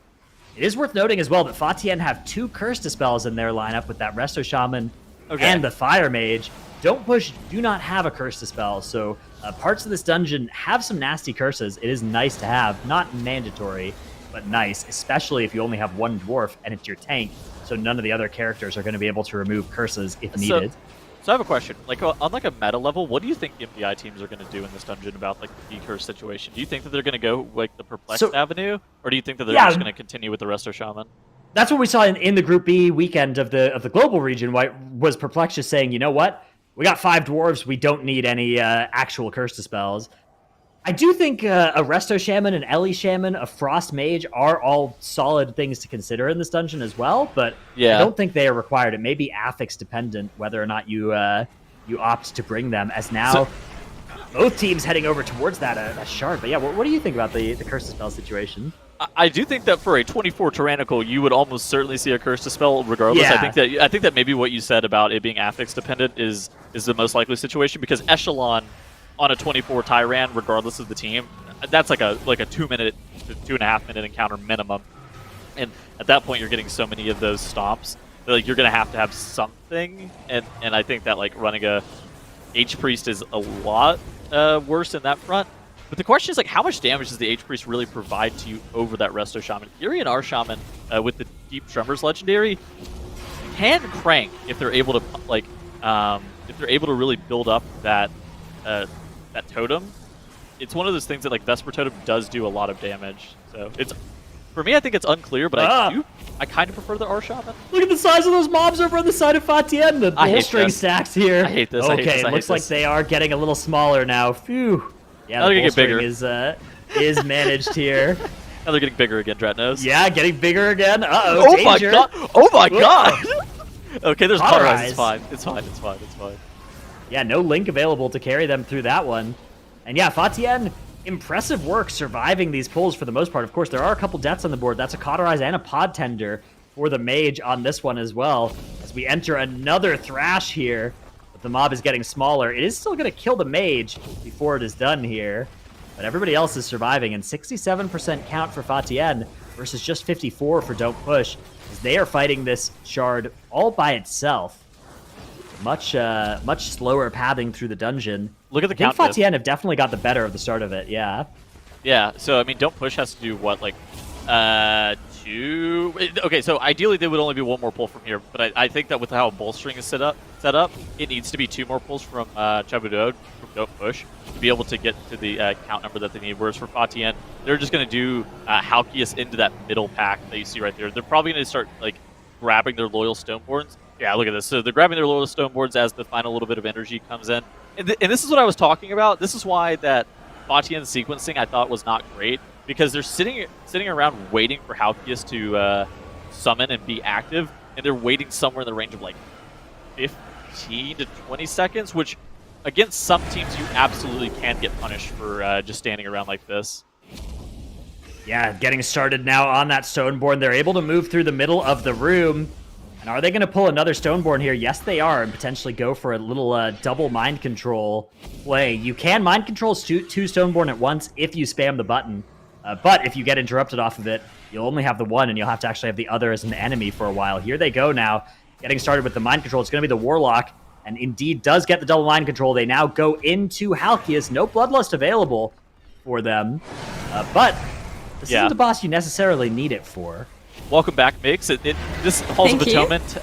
Speaker 1: It is worth noting as well that Fatien have 2 Curse Dispels in their lineup with that Resto Shaman and the Fire Mage. Don't Push do not have a Curse Dispel, so parts of this dungeon have some nasty curses. It is nice to have, not mandatory, but nice, especially if you only have 1 dwarf and it's your tank, so none of the other characters are going to be able to remove curses if needed.
Speaker 2: So I have a question. Like, on like a meta level, what do you think MDI teams are going to do in this dungeon about like the curse situation? Do you think that they're going to go like the Perplexed avenue, or do you think that they're just going to continue with the Resto Shaman?
Speaker 1: That's what we saw in the Group B weekend of the global region. Was Perplexed just saying, you know what? We got 5 dwarves. We don't need any actual curse dispels. I do think a Resto Shaman, an Ellie Shaman, a Frost Mage are all solid things to consider in this dungeon as well, but I don't think they are required. It may be affix dependent whether or not you you opt to bring them, as now both teams heading over towards that shard. But yeah, what do you think about the Curse Spell situation?
Speaker 2: I do think that for a 24 Tyrannical, you would almost certainly see a Curse to Spell regardless.
Speaker 1: Yeah.
Speaker 2: I think that maybe what you said about it being affix dependent is the most likely situation, because Echelon on a 24 Tyran, regardless of the team, that's like a 2-minute to 2.5-minute encounter minimum. And at that point, you're getting so many of those stops that, like, you're going to have something. And I think that, like, running a H-Priest is a lot worse in that front. But the question is, like, how much damage does the H-Priest really provide to you over that Resto Shaman? Fury and our Shaman, with the Deep Tremors legendary, can crank if they're able to, like, if they're able to really build up that totem. It's one of those things that, like, Vesper Totem does do a lot of damage. So it's, for me, I think it's unclear, but I kind of prefer the R Shaman.
Speaker 1: Look at the size of those mobs over on the side of Fatien. The bolstering stacks here.
Speaker 2: I hate this.
Speaker 1: Okay, it looks like they are getting a little smaller now. Phew. Yeah, the bolstering is managed here.
Speaker 2: Now they're getting bigger again, Dratnos.
Speaker 1: Yeah, getting bigger again. Uh-oh, danger.
Speaker 2: My god! Oh my god! Okay, there's Cauterize. It's fine. It's fine.
Speaker 1: Yeah, no Link available to carry them through that one. And yeah, Fatien, impressive work surviving these pulls for the most part. Of course, there are a couple deaths on the board. That's a Cauterize and a Pod Tender for the Mage on this one as well. As we enter another Thrash here, but the mob is getting smaller. It is still going to kill the Mage before it is done here. But everybody else is surviving, and 67% count for Fatien versus just 54 for Don't Push, as they are fighting this shard all by itself. Much slower pathing through the dungeon.
Speaker 2: Look at the count.
Speaker 1: Fatien have definitely got the better of the start of it, yeah.
Speaker 2: Yeah, so I mean, Don't Push has to do what, like, 2... Okay, so ideally they would only be 1 more pull from here, but I think that with how bolstering is set up, it needs to be 2 more pulls from Chabudode, from Don't Push, to be able to get to the count number that they need. Whereas for Fatien, they're just going to do Halkias into that middle pack that you see right there. They're probably going to start, like, grabbing their Loyal Stoneborns. Yeah, look at this. So they're grabbing their Loyal Stoneborns as the final little bit of energy comes in. And this is what I was talking about. This is why that Fatien sequencing I thought was not great, because they're sitting around waiting for Halkias to summon and be active, and they're waiting somewhere in the range of like 15 to 20 seconds, which against some teams you absolutely can get punished for just standing around like this.
Speaker 1: Yeah, getting started now on that Stoneborn. They're able to move through the middle of the room. And are they going to pull another Stoneborn here? Yes, they are, and potentially go for a little double mind control play. You can mind control two Stoneborn at once if you spam the button. But if you get interrupted off of it, you'll only have the one, and you'll have to actually have the other as an enemy for a while. Here they go now, getting started with the mind control. It's going to be the Warlock, and indeed does get the double mind control. They now go into Halkias. No Bloodlust available for them, but this isn't the boss you necessarily need it for.
Speaker 2: Welcome back, Mix. This Halls of Atonement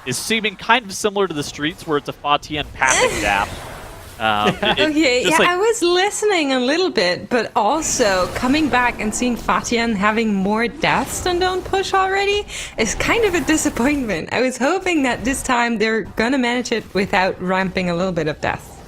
Speaker 2: is seeming kind of similar to the Streets, where it's a Fatien passive gap.
Speaker 3: I was listening a little bit, but also coming back and seeing Fatien having more deaths than Don't Push already is kind of a disappointment. I was hoping that this time they're gonna manage it without ramping a little bit of death.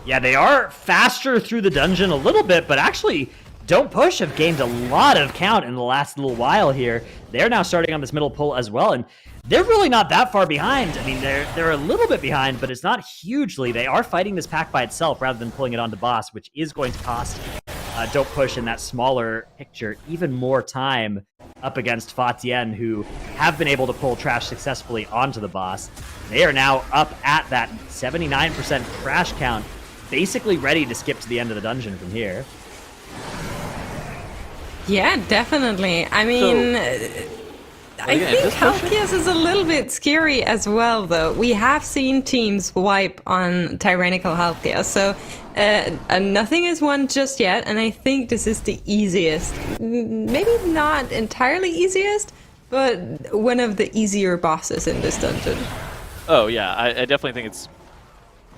Speaker 1: Yeah, they are faster through the dungeon a little bit, but actually Don't Push have gained a lot of count in the last little while here. They're now starting on this middle pull as well, and they're really not that far behind. I mean, they're a little bit behind, but it's not hugely. They are fighting this pack by itself rather than pulling it onto boss, which is going to cost Don't Push in that smaller picture even more time up against Fatien, who have been able to pull Trash successfully onto the boss. They are now up at that 79% crash count, basically ready to skip to the end of the dungeon from here.
Speaker 3: Yeah, definitely. I mean, I think Halkias is a little bit scary as well, though. We have seen teams wipe on Tyrannical Halkias, so nothing is won just yet, and I think this is the easiest. Maybe not entirely easiest, but one of the easier bosses in this dungeon.
Speaker 2: Oh yeah, I definitely think it's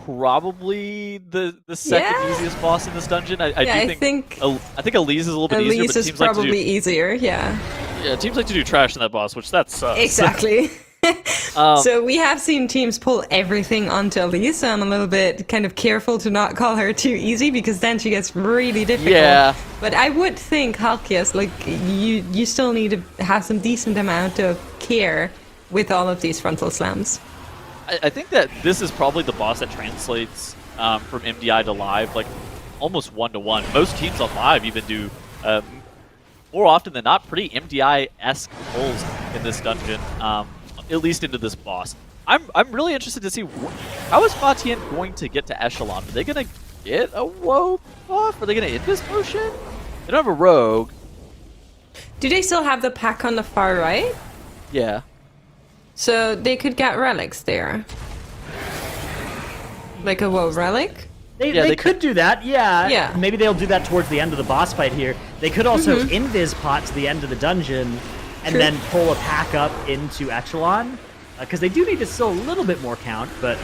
Speaker 2: probably the second easiest boss in this dungeon. I think Elise is a little bit easier, but teams
Speaker 3: probably
Speaker 2: like to do,
Speaker 3: easier, yeah.
Speaker 2: Yeah, teams like to do trash in that boss, which that sucks.
Speaker 3: Exactly. So we have seen teams pull everything onto Elise, so I'm a little bit kind of careful to not call her too easy because then she gets really difficult.
Speaker 2: Yeah.
Speaker 3: But I would think Halkias, like you still need to have some decent amount of care with all of these frontal slams.
Speaker 2: I think that this is probably the boss that translates from MDI to live, like almost 1-to-1. Most teams on live even do more often than not pretty MDI-esque pulls in this dungeon, at least into this boss. I'm really interested to see how is TIAN going to get to Echelon. Are they going to get a Woe buff? Are they going to end this potion? They don't have a Rogue.
Speaker 3: Do they still have the pack on the far right?
Speaker 2: Yeah.
Speaker 3: So they could get relics there. Like a Woe relic?
Speaker 1: They could do that, yeah.
Speaker 3: Yeah.
Speaker 1: Maybe they'll do that towards the end of the boss fight here. They could also invis pot to the end of the dungeon and then pull a pack up into Echelon. Because they do need to still a little bit more count, but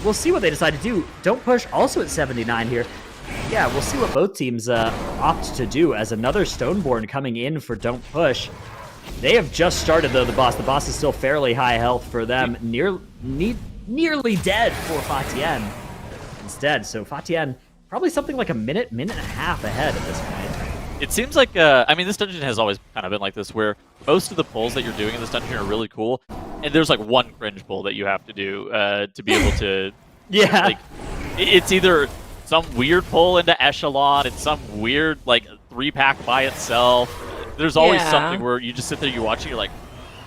Speaker 1: we'll see what they decide to do. Don't Push also at 79 here. Yeah, we'll see what both teams opt to do as another Stoneborn coming in for Don't Push. They have just started, though, the boss. The boss is still fairly high health for them. Nearly dead for TIAN instead. So TIAN probably something like a minute and a half ahead at this point.
Speaker 2: It seems like, I mean, this dungeon has always kind of been like this, where most of the pulls that you're doing in this dungeon are really cool, and there's like one cringe pull that you have to do to be able to...
Speaker 1: Yeah.
Speaker 2: Like, it's either some weird pull into Echelon, it's some weird, like, 3-pack by itself. There's always something where you just sit there, you watch it, you're like,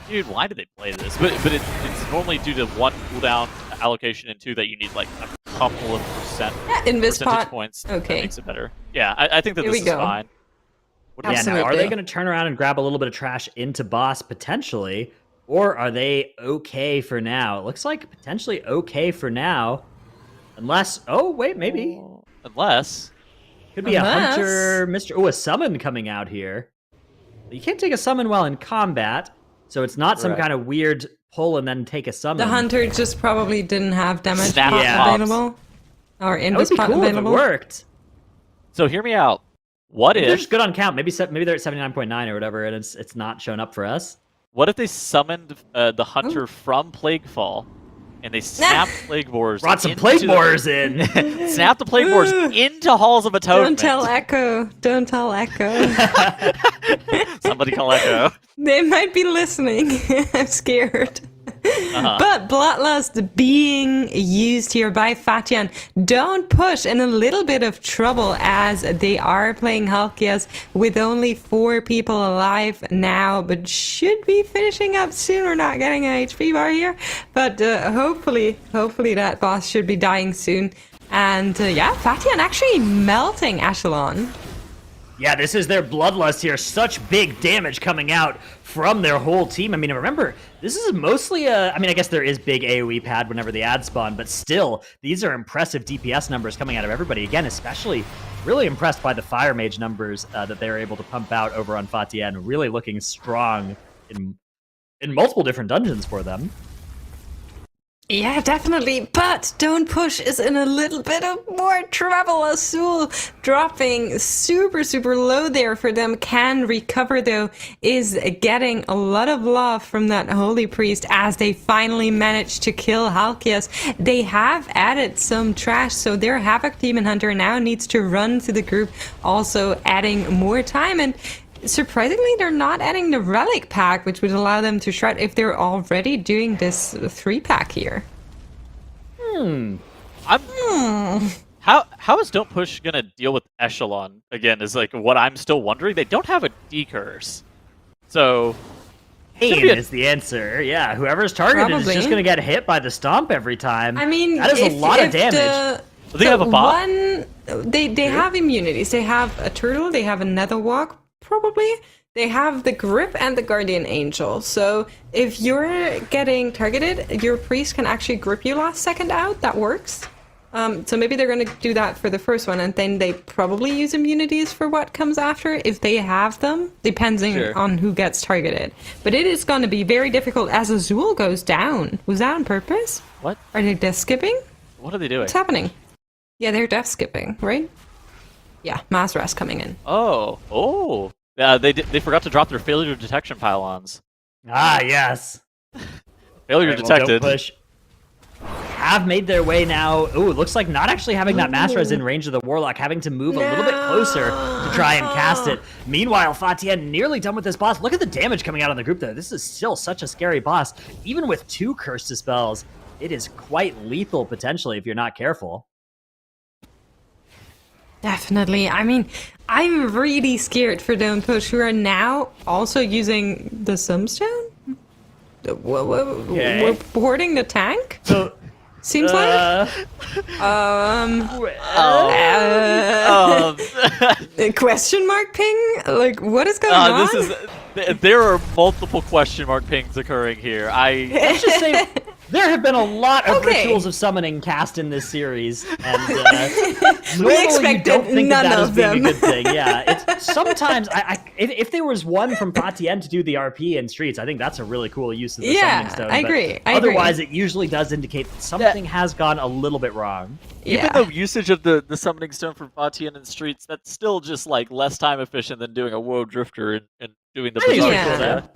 Speaker 2: dude, why did they play this? But it's normally due to one cooldown allocation and two that you need like a couple of percentage points.
Speaker 3: Okay.
Speaker 2: That makes it better. Yeah, I think that
Speaker 3: Here
Speaker 2: this
Speaker 3: we
Speaker 2: is
Speaker 3: go.
Speaker 2: fine.
Speaker 1: Now, are they going to turn around and grab a little bit of trash into boss potentially, or are they okay for now? It looks like potentially okay for now, unless maybe
Speaker 2: Unless
Speaker 1: could be a hunter, a summon coming out here. You can't take a summon while in combat. So it's not some kind of weird pull and then take a summon.
Speaker 3: The hunter just probably didn't have damage
Speaker 2: Snap
Speaker 3: pot available. Or invis pot
Speaker 1: cool
Speaker 3: available.
Speaker 1: If it worked.
Speaker 2: So hear me out. What
Speaker 1: Maybe
Speaker 2: if
Speaker 1: they're just good on count? Maybe they're at 79.9 or whatever, and it's not showing up for us.
Speaker 2: What if they summoned the hunter from Plaguefall, and they snapped Plague Boars?
Speaker 1: Brought some Plague Boars in.
Speaker 2: Snapped the Plague Boars into Halls of Atonement.
Speaker 3: Don't tell Echo. Don't tell Echo.
Speaker 2: Somebody call Echo.
Speaker 3: They might be listening. I'm scared. But Bloodlust being used here by TIAN. Don't Push in a little bit of trouble as they are playing Halkias with only 4 people alive now, but should be finishing up soon. We're not getting an HP bar here, but hopefully that boss should be dying soon. And TIAN actually melting Echelon.
Speaker 1: Yeah, this is their bloodlust here. Such big damage coming out from their whole team. I mean, remember, this is mostly I guess there is big AoE pad whenever the ads spawn, but still, these are impressive DPS numbers coming out of everybody. Again, especially really impressed by the Fire Mage numbers that they were able to pump out over on TIAN. Really looking strong in multiple different dungeons for them.
Speaker 3: Yeah, definitely, but Don't Push is in a little bit of more trouble. Azul dropping super low there for them. Can recover though, is getting a lot of love from that Holy Priest as they finally managed to kill Halkias. They have added some trash, so their Havoc Demon Hunter now needs to run to the group, also adding more time. And surprisingly, they're not adding the relic pack, which would allow them to shred if they're already doing this 3-pack here.
Speaker 2: How is Don't Push gonna deal with Echelon again? Is like what I'm still wondering. They don't have a decurse, so
Speaker 1: Pain is the answer. Yeah, whoever's targeted is just gonna get hit by the stomp every time.
Speaker 3: I mean,
Speaker 1: that is a lot of damage.
Speaker 2: They have a bot.
Speaker 3: They have immunities. They have a turtle. They have a nether walk. Probably. They have the grip and the guardian angel. So if you're getting targeted, your priest can actually grip you last second out. That works. So maybe they're going to do that for the first one, and then they probably use immunities for what comes after if they have them, depending on who gets targeted. But it is going to be very difficult as Azul goes down. Was that on purpose?
Speaker 2: What?
Speaker 3: Are they death skipping?
Speaker 2: What are they doing?
Speaker 3: What's happening? Yeah, they're death skipping, right? Yeah, mass rest coming in.
Speaker 2: Oh. They forgot to drop their failure detection pylons.
Speaker 1: Ah, yes.
Speaker 2: Failure
Speaker 1: Well,
Speaker 2: detected.
Speaker 1: Don't push. Have made their way now. Ooh, it looks like not actually having that Mass Res in range of the Warlock, having to move a little bit closer to try and cast it. Meanwhile, Fatien nearly done with this boss. Look at the damage coming out on the group, though. This is still such a scary boss. Even with 2 Curse Dispels, it is quite lethal, potentially, if you're not careful.
Speaker 3: Definitely. I mean, I'm really scared for Don't Push, who are now also using the Sumstone? We're boarding the tank?
Speaker 1: So,
Speaker 3: Seems like? A question mark ping? Like, what is going on?
Speaker 2: There are multiple question mark pings occurring here.
Speaker 1: Let's just say there have been a lot of rituals of summoning cast in this series, and normally you don't think
Speaker 3: none
Speaker 1: that
Speaker 3: of
Speaker 1: as being
Speaker 3: them.
Speaker 1: a good thing. Yeah, it's sometimes if there was one from Fatien to do the RP in Streets, I think that's a really cool use of the summoning stone.
Speaker 3: I
Speaker 1: but
Speaker 3: agree.
Speaker 1: Otherwise, it usually does indicate that something has gone a little bit wrong.
Speaker 2: Even though usage of the summoning stone from Fatien and Streets, that's still just like less time efficient than doing a Woe Drifter and doing the Bizarre
Speaker 3: Yeah.
Speaker 2: Kill.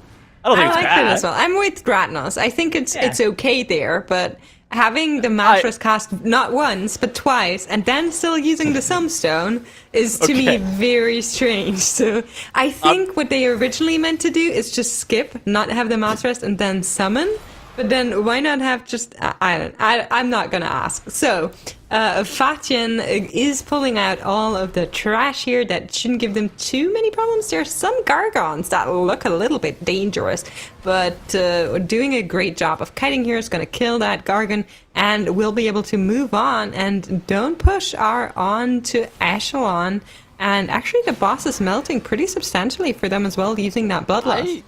Speaker 2: I don't think
Speaker 3: I
Speaker 2: it's
Speaker 3: like
Speaker 2: bad.
Speaker 3: that as well. I'm with Gratnos. I think it's okay there, but having the mattress cast not once but twice and then still using the Sumstone is to me very strange. So I think what they originally meant to do is just skip, not have the mattress and then summon. But then why not have just I'm not gonna ask. So Fatien is pulling out all of the trash here that shouldn't give them too many problems. There's some Gargons that look a little bit dangerous, but doing a great job of kiting here is gonna kill that Gargon, and we'll be able to move on. And Don't Push are on to Echelon, and actually the boss is melting pretty substantially for them as well using that Bloodlust.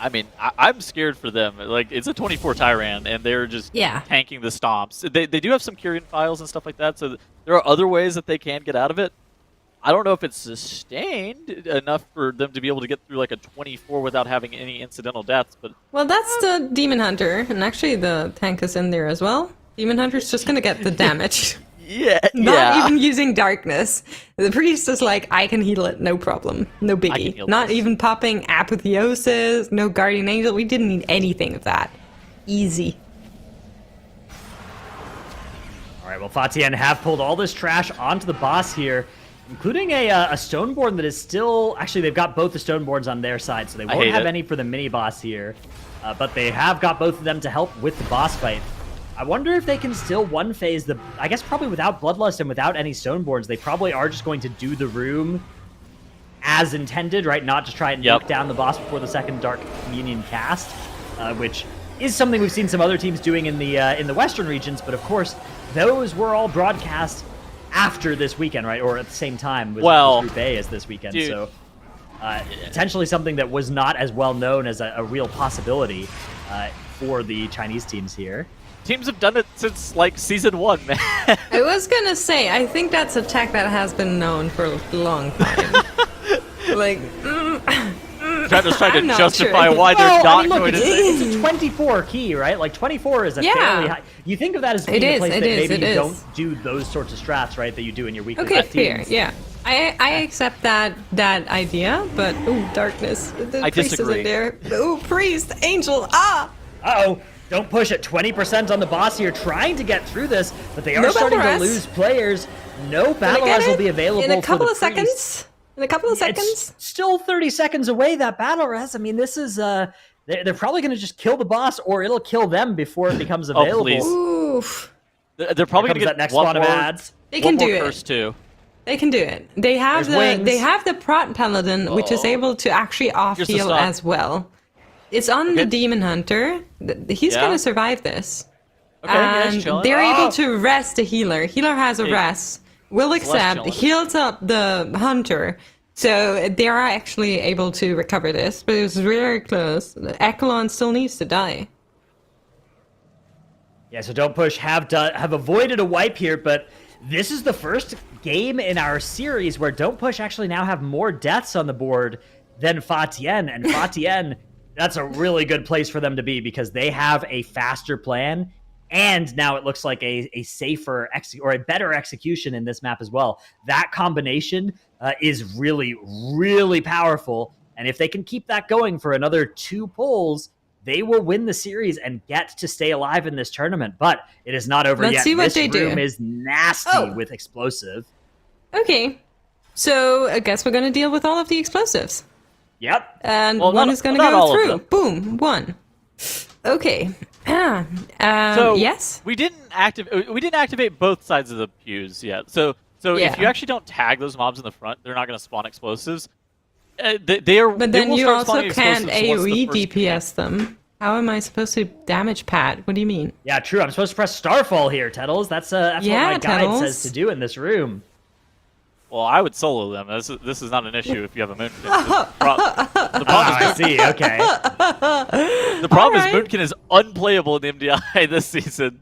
Speaker 2: I mean, I'm scared for them. Like, it's a 24 Tyran, and they're just tanking the stomps. They do have some Kyrian files and stuff like that, so there are other ways that they can get out of it. I don't know if it's sustained enough for them to be able to get through like a 24 without having any incidental deaths. But
Speaker 3: well, that's the Demon Hunter, and actually the tank is in there as well. Demon Hunter's just gonna get the damage. Not even using darkness. The priest is like, I can heal it, no problem, no biggie. Not even popping apotheosis, no guardian angel. We didn't need anything of that. Easy.
Speaker 1: All right, well, Fatien have pulled all this trash onto the boss here, including a Stoneborn that is still... Actually, they've got both the Stoneborns on their side, so they won't have any for the mini-boss here. But they have got both of them to help with the boss fight. I wonder if they can still one-phase the... I guess probably without Bloodlust and without any Stoneborns, they probably are just going to do the room as intended, right? Not to try and knock down the boss before the second Dark Communion cast, which is something we've seen some other teams doing in the Western regions, but of course, those were all broadcast after this weekend, right? Or at the same time with Group A as this weekend, so... potentially something that was not as well known as a real possibility for the Chinese teams here.
Speaker 2: Teams have done it since, like, Season 1, man.
Speaker 3: I was gonna say, I think that's a tech that has been known for a long time. Like,
Speaker 2: trying to justify why they're not going to say
Speaker 1: it's a 24 key, right? Like, 24 is a fairly high... You think of that as being a place that maybe you don't do those sorts of strats, right, that you do in your weekly teams.
Speaker 3: Fair, yeah. I accept that idea, but, ooh, darkness. The priest
Speaker 2: disagree.
Speaker 3: isn't there. Ooh, priest, angel,
Speaker 1: Uh-oh. Don't push at 20% on the boss here, trying to get through this, but they are starting to lose players. No battle res will be available
Speaker 3: in a couple
Speaker 1: for
Speaker 3: of
Speaker 1: the priest.
Speaker 3: seconds. In a couple of seconds.
Speaker 1: It's still 30 seconds away, that battle res. I mean, this is they're probably going to just kill the boss, or it'll kill them before it becomes available.
Speaker 2: Please.
Speaker 3: Oof.
Speaker 2: They're probably going to get
Speaker 1: that next
Speaker 2: one
Speaker 1: one of
Speaker 2: more,
Speaker 1: ads.
Speaker 3: They can do it.
Speaker 2: Curse too.
Speaker 3: They can do it. They have the Prot Paladin, which is able to actually off-heal as well. It's on the Demon Hunter. He's going to survive this.
Speaker 2: Okay,
Speaker 3: and they're able to rest the healer. Healer has a rest. Will accept. Heals up the Hunter. So they are actually able to recover this. But it was very close. Echelon still needs to die.
Speaker 1: Yeah, so Don't Push have avoided a wipe here, but this is the first game in our series where Don't Push actually now have more deaths on the board than Fatien. And Fatien... That's a really good place for them to be because they have a faster plan, and now it looks like a safer or a better execution in this map as well. That combination is really, really powerful, and if they can keep that going for another 2 pulls, they will win the series and get to stay alive in this tournament. But it is not over
Speaker 3: Let's
Speaker 1: yet.
Speaker 3: see what
Speaker 1: this
Speaker 3: they
Speaker 1: room
Speaker 3: do.
Speaker 1: is nasty with explosive.
Speaker 3: Okay. So I guess we're going to deal with all of the explosives.
Speaker 1: Yep.
Speaker 3: And
Speaker 2: Well,
Speaker 3: one
Speaker 2: not-
Speaker 3: is going to
Speaker 2: not
Speaker 3: go
Speaker 2: all of
Speaker 3: through.
Speaker 2: them.
Speaker 3: Boom. One. Okay.
Speaker 2: So
Speaker 3: yes?
Speaker 2: we didn't activate both sides of the pews yet. So
Speaker 3: Yeah.
Speaker 2: if you actually don't tag those mobs in the front, they're not going to spawn explosives. They are.
Speaker 3: But
Speaker 2: they
Speaker 3: then
Speaker 2: will
Speaker 3: you
Speaker 2: start
Speaker 3: also
Speaker 2: spawning
Speaker 3: can't
Speaker 2: explosives once the
Speaker 3: AoE
Speaker 2: first
Speaker 3: DPS them. How am I supposed to damage Pat? What do you mean?
Speaker 1: Yeah, true. I'm supposed to press Starfall here, Tettles. That's what
Speaker 3: Yeah,
Speaker 1: my guide
Speaker 3: Tettles.
Speaker 1: says to do in this room.
Speaker 2: Well, I would solo them. This is not an issue if you have a Moonkin. The problem
Speaker 1: I see. Okay.
Speaker 2: The problem is
Speaker 3: Alright.
Speaker 2: Moonkin is unplayable in the MDI this season.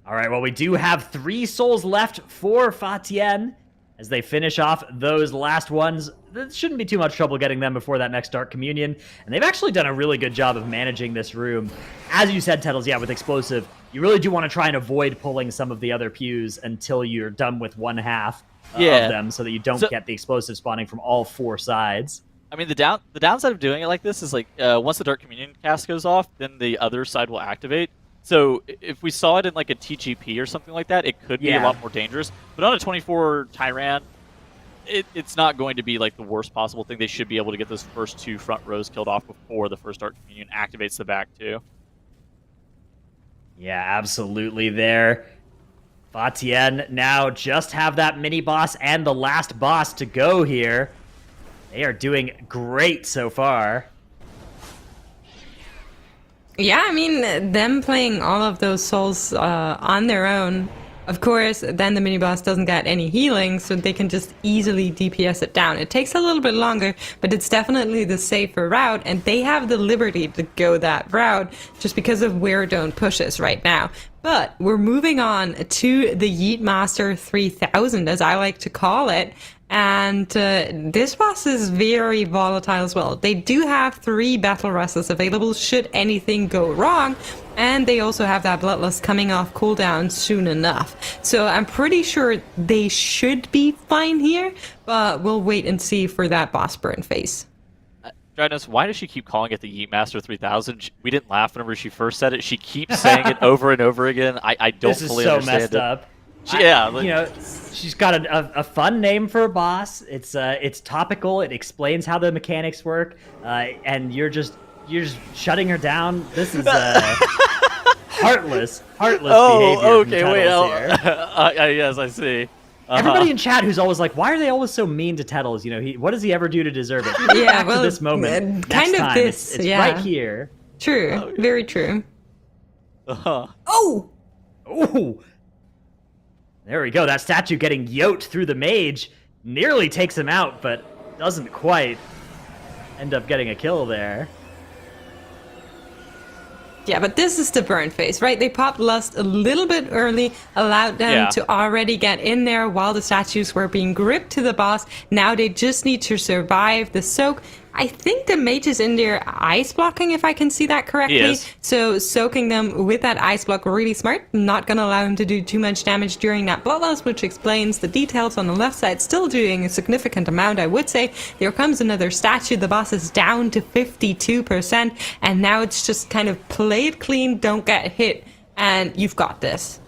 Speaker 1: All right, well, we do have 3 souls left for TIAN as they finish off those last ones. There shouldn't be too much trouble getting them before that next Dark Communion, and they've actually done a really good job of managing this room. As you said, Tettles, yeah, with Explosive, you really do want to try and avoid pulling some of the other pews until you're done with one half of them so that you don't get the Explosive spawning from all 4 sides.
Speaker 2: I mean, the downside of doing it like this is like once the Dark Communion cast goes off, then the other side will activate. So if we saw it in like a TGP or something like that, it could be a lot more dangerous. But on a 24 Tyran, it's not going to be like the worst possible thing. They should be able to get those first 2 front rows killed off before the first Dark Communion activates the back 2.
Speaker 1: Yeah, absolutely there. TIAN now just have that mini boss and the last boss to go here. They are doing great so far.
Speaker 3: Yeah, I mean, them playing all of those souls on their own, of course, then the mini-boss doesn't get any healing, so they can just easily DPS it down. It takes a little bit longer, but it's definitely the safer route, and they have the liberty to go that route just because of where Don't pushes right now. But we're moving on to the Yeet Master 3000, as I like to call it. And this boss is very volatile as well. They do have 3 battle rushes available should anything go wrong. And they also have that Bloodlust coming off cooldown soon enough. So I'm pretty sure they should be fine here. But we'll wait and see for that boss burn phase.
Speaker 2: Drynos, why does she keep calling it the Yeet Master 3000? We didn't laugh whenever she first said it. She keeps saying it over and over again. I don't fully understand
Speaker 1: This is so messed up. She's got a fun name for a boss. It's topical. It explains how the mechanics work, and you're just shutting her down. This is heartless behavior.
Speaker 2: Okay,
Speaker 1: from
Speaker 2: wait.
Speaker 1: Tettles here.
Speaker 2: Yes, I see.
Speaker 1: Everybody in chat who's always like, "Why are they always so mean to Tettles?" You know, what does he ever do to deserve it?
Speaker 3: Yeah,
Speaker 1: Back to this moment.
Speaker 3: kind
Speaker 1: next
Speaker 3: of
Speaker 1: time.
Speaker 3: this.
Speaker 1: It's
Speaker 3: yeah,
Speaker 1: right here.
Speaker 3: True. Very true.
Speaker 1: Oh! There we go. That statue getting yoked through the mage nearly takes him out, but doesn't quite end up getting a kill there.
Speaker 3: Yeah, but this is the burn phase, right? They popped Lust a little bit early, allowed them to already get in there while the statues were being gripped to the boss. Now they just need to survive the soak. I think the mage is in there ice blocking, if I can see that correctly.
Speaker 2: Yes.
Speaker 3: So soaking them with that ice block, really smart. Not going to allow him to do too much damage during that bloodlust, which explains the details on the left side. Still doing a significant amount, I would say. There comes another statue. The boss is down to 52%. And now it's just kind of play it clean, don't get hit, and you've got this.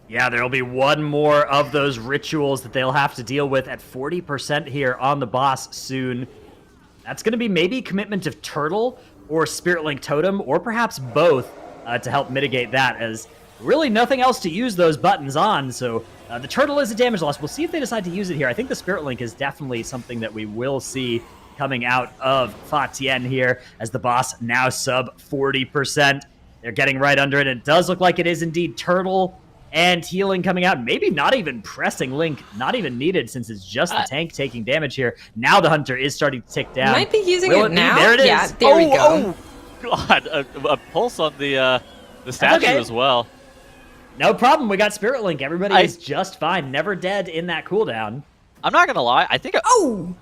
Speaker 1: Yeah, there'll be one more of those rituals that they'll have to deal with at 40% here on the boss soon. That's going to be maybe Commitment of Turtle or Spirit Link Totem, or perhaps both, to help mitigate that, as really nothing else to use those buttons on. So the Turtle is a damage loss. We'll see if they decide to use it here. I think the Spirit Link is definitely something that we will see coming out of TIAN here, as the boss now sub 40%. They're getting right under it. It does look like it is indeed Turtle and healing coming out. Maybe not even pressing Link, not even needed, since it's just the tank taking damage here. Now the Hunter is starting to tick down.
Speaker 3: Might be using
Speaker 1: Will
Speaker 3: it
Speaker 1: be?
Speaker 3: now.
Speaker 1: There it is.
Speaker 3: Yeah, there we go.
Speaker 2: Oh, God. A pulse on the statue as well.
Speaker 1: No problem. We got Spirit Link. Everybody is just fine. Never dead in that cooldown.
Speaker 2: I'm not going to lie. I think I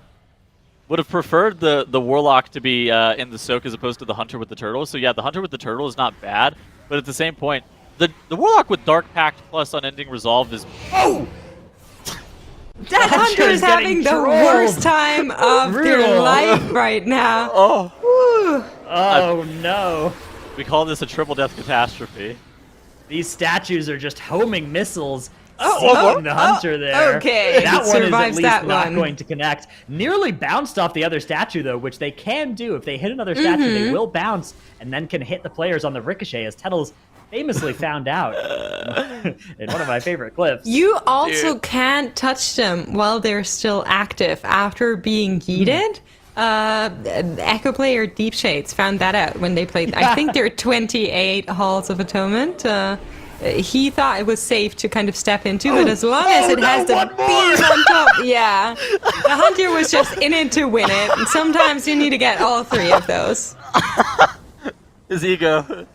Speaker 2: would have preferred the Warlock to be in the soak as opposed to the Hunter with the Turtle. So yeah, the Hunter with the Turtle is not bad, but at the same point, the Warlock with Dark Pact plus Unending Resolve is...
Speaker 1: Oh!
Speaker 3: That Hunter is having the worst time of their life right now.
Speaker 1: Oh no.
Speaker 2: We call this a triple death catastrophe.
Speaker 1: These statues are just homing missiles.
Speaker 3: Oh,
Speaker 1: Seeing the hunter there.
Speaker 3: okay.
Speaker 1: That one is at
Speaker 3: Survives
Speaker 1: least
Speaker 3: that
Speaker 1: not
Speaker 3: one.
Speaker 1: going to connect. Nearly bounced off the other statue, though, which they can do. If they hit another statue, they will bounce and then can hit the players on the ricochet, as Tettles famously found out in one of my favorite clips.
Speaker 3: You also can't touch them while they're still active after being heated. Echo player Deep Shades found that out when they played. I think there are 28 Halls of Atonement. He thought it was safe to kind of step into, but as long as it has the beam on top, yeah. The hunter was just in it to win it, and sometimes you need to get all three of those.
Speaker 2: His ego.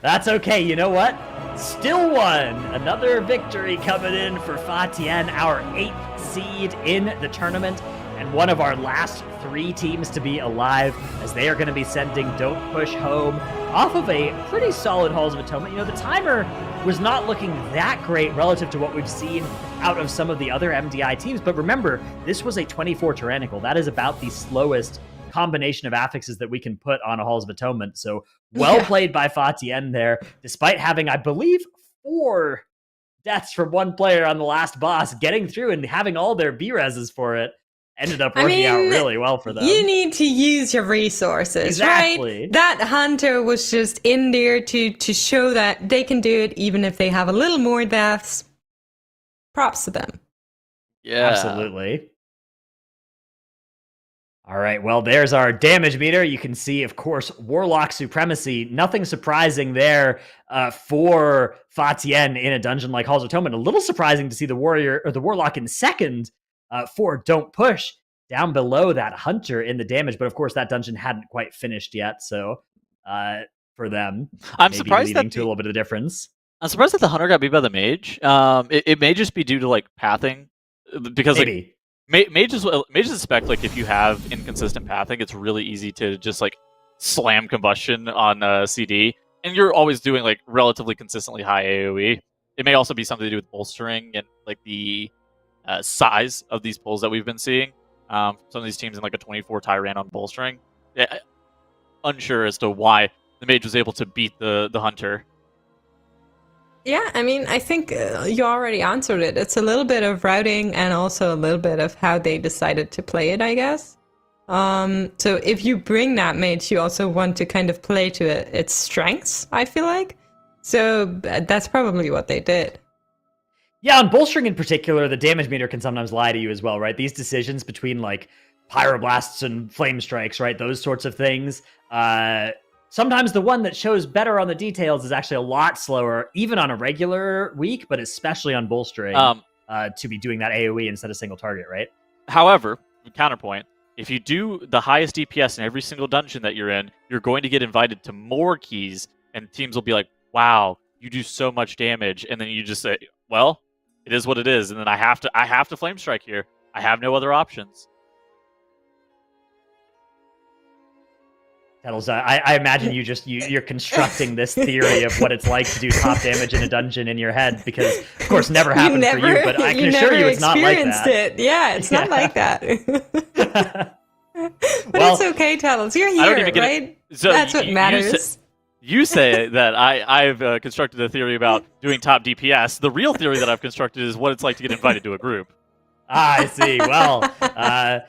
Speaker 1: That's okay, you know what? Still won! Another victory coming in for TIAN, our 8th seed in the tournament, and one of our last 3 teams to be alive, as they are going to be sending Don't Push home off of a pretty solid Halls of Atonement. You know, the timer was not looking that great relative to what we've seen out of some of the other MDI teams, but remember, this was a 24 Tyrannical. That is about the slowest combination of affixes that we can put on a Halls of Atonement. So well played by TIAN there, despite having, I believe, 4 deaths from one player on the last boss, getting through and having all their B-reses for it. Ended up working out really well for them.
Speaker 3: You need to use your resources,
Speaker 1: Exactly.
Speaker 3: right? That hunter was just in there to show that they can do it even if they have a little more deaths. Props to them.
Speaker 2: Yeah.
Speaker 1: Absolutely. All right, well, there's our damage meter. You can see, of course, Warlock Supremacy. Nothing surprising there for TIAN in a dungeon like Halls of Atonement. A little surprising to see the Warrior or the Warlock in second for Don't Push down below that Hunter in the damage. But of course, that dungeon hadn't quite finished yet. So for them,
Speaker 2: I'm
Speaker 1: maybe
Speaker 2: surprised
Speaker 1: leading
Speaker 2: that
Speaker 1: to a little bit of difference.
Speaker 2: I'm surprised that the Hunter got beat by the Mage. It may just be due to like pathing, because
Speaker 1: Maybe.
Speaker 2: like mages suspect like if you have inconsistent pathing, it's really easy to just like slam combustion on CD, and you're always doing like relatively consistently high AOE. It may also be something to do with bolstering and like the size of these pulls that we've been seeing. Some of these teams in like a 24 Tyrant on bolstering. Yeah, unsure as to why the Mage was able to beat the Hunter.
Speaker 3: Yeah, I mean, I think you already answered it. It's a little bit of routing and also a little bit of how they decided to play it, I guess. So if you bring that mage, you also want to kind of play to its strengths, I feel like. So that's probably what they did.
Speaker 1: Yeah, on bolstering in particular, the damage meter can sometimes lie to you as well, right? These decisions between like pyroblasts and flame strikes, right? Those sorts of things. Sometimes the one that shows better on the details is actually a lot slower, even on a regular week, but especially on bolstering, to be doing that AoE instead of single target, right?
Speaker 2: However, counterpoint, if you do the highest DPS in every single dungeon that you're in, you're going to get invited to more keys, and teams will be like, wow, you do so much damage, and then you just say, well, it is what it is, and then I have to flame strike here. I have no other options.
Speaker 1: Tettles, I imagine you're constructing this theory of what it's like to do top damage in a dungeon in your head, because of course never happened for you, but I can assure you it's not like that.
Speaker 3: It. Yeah, it's not like that. But
Speaker 1: Well,
Speaker 3: it's okay, Tettles. You're here, right?
Speaker 2: So
Speaker 3: That's what matters.
Speaker 2: You say that I've constructed a theory about doing top DPS. The real theory that I've constructed is what it's like to get invited to a group.
Speaker 1: I see. Well,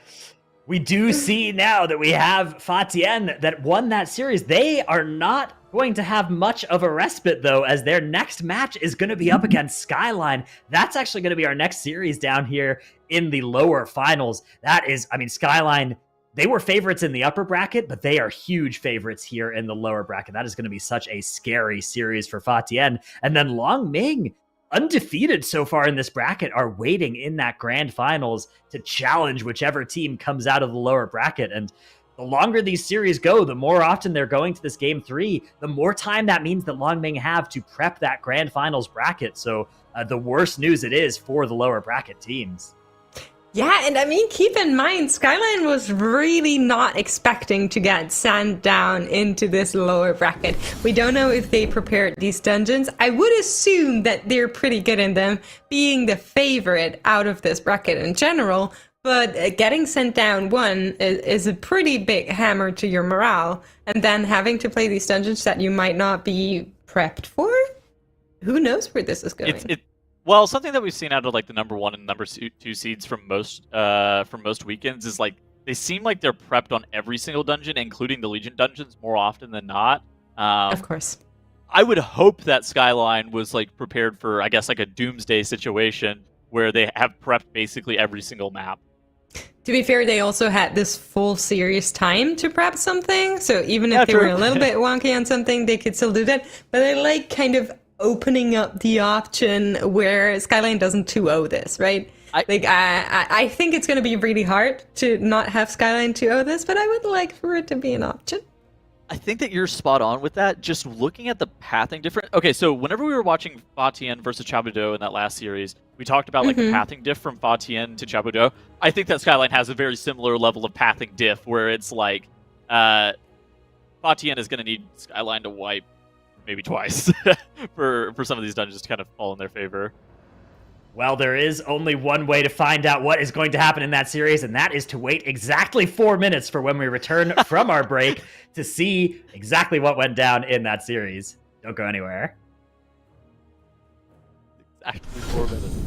Speaker 1: we do see now that we have TIAN that won that series. They are not going to have much of a respite, though, as their next match is going to be up against SKYLINE. That's actually going to be our next series down here in the lower finals. That is, I mean, SKYLINE, they were favorites in the upper bracket, but they are huge favorites here in the lower bracket. That is going to be such a scary series for TIAN. And then Long Ming, undefeated so far in this bracket, are waiting in that grand finals to challenge whichever team comes out of the lower bracket. And the longer these series go, the more often they're going to this game 3, the more time that means that Long Ming have to prep that grand finals bracket. So the worse news it is for the lower bracket teams.
Speaker 3: Yeah, and I mean, keep in mind, SKYLINE was really not expecting to get sent down into this lower bracket. We don't know if they prepared these dungeons. I would assume that they're pretty good in them, being the favorite out of this bracket in general. But getting sent down one is a pretty big hammer to your morale, and then having to play these dungeons that you might not be prepped for. Who knows where this is going?
Speaker 2: Well, something that we've seen out of like the number 1 and number 2 seeds from most weekends is like they seem like they're prepped on every single dungeon, including the Legion dungeons, more often than not.
Speaker 3: Of course.
Speaker 2: I would hope that SKYLINE was like prepared for, I guess, like a doomsday situation where they have prepped basically every single map.
Speaker 3: To be fair, they also had this full series time to prep something, so even if they were a little bit wonky on something, they could still do that. But I like kind of opening up the option where SKYLINE doesn't 2-0 this, right? I think it's going to be really hard to not have SKYLINE 2-0 this, but I would like for it to be an option.
Speaker 2: I think that you're spot on with that. Just looking at the pathing difference. Okay, so whenever we were watching TIAN versus Chabudo in that last series, we talked about like the pathing diff from TIAN to Chabudo. I think that SKYLINE has a very similar level of pathing diff, where it's like TIAN is going to need SKYLINE to wipe maybe twice for some of these dungeons to kind of fall in their favor.
Speaker 1: Well, there is only one way to find out what is going to happen in that series, and that is to wait exactly 4 minutes for when we return from our break to see exactly what went down in that series. Don't go anywhere.
Speaker 2: Exactly 4 minutes.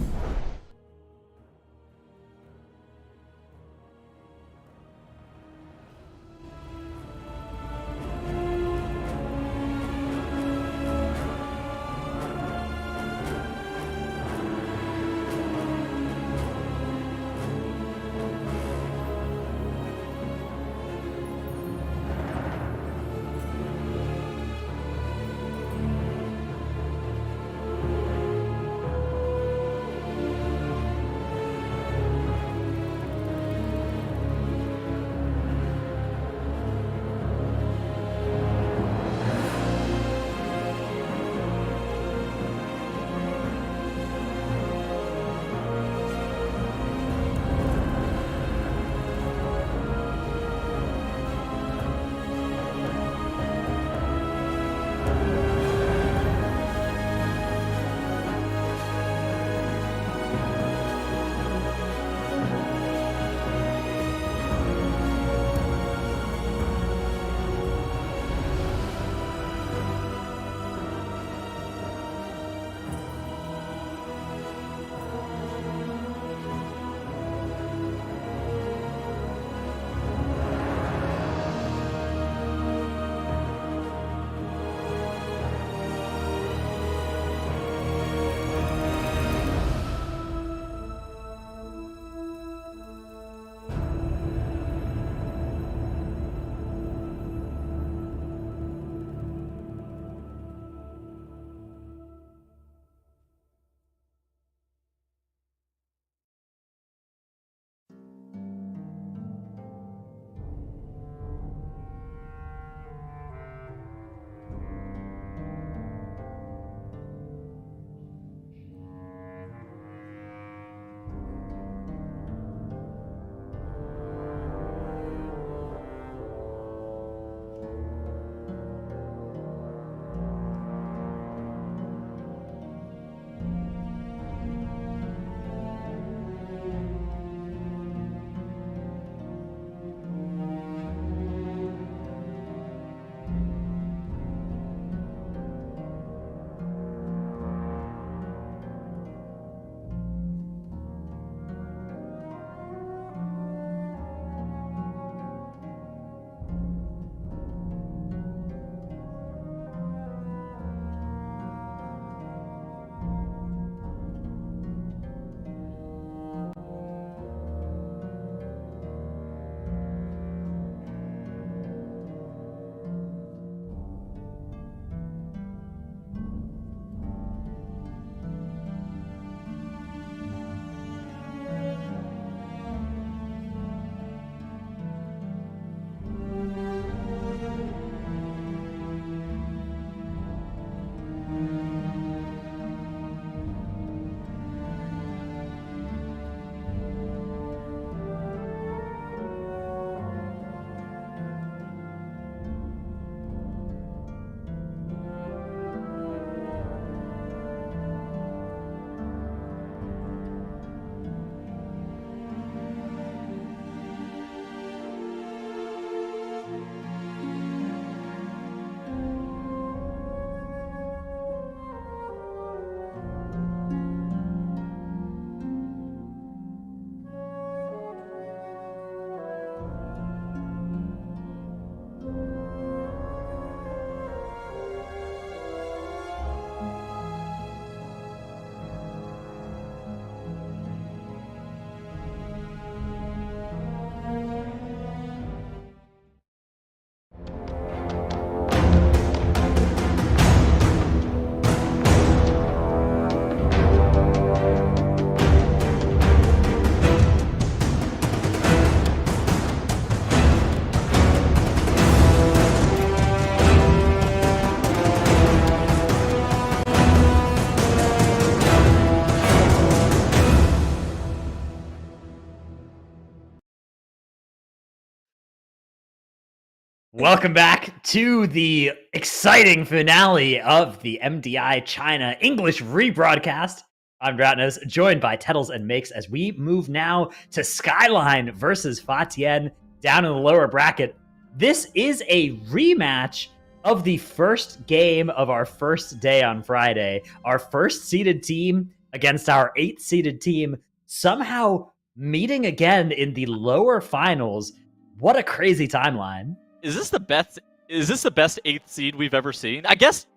Speaker 1: Welcome back to the exciting finale of the MDI China English rebroadcast. I'm Dratnos, joined by Tettles and Makes as we move now to SKYLINE versus TIAN down in the lower bracket. This is a rematch of the first game of our first day on Friday. Our first seeded team against our 8th seeded team, somehow meeting again in the lower finals. What a crazy timeline.
Speaker 2: Is this the best 8th seed we've ever seen? I guess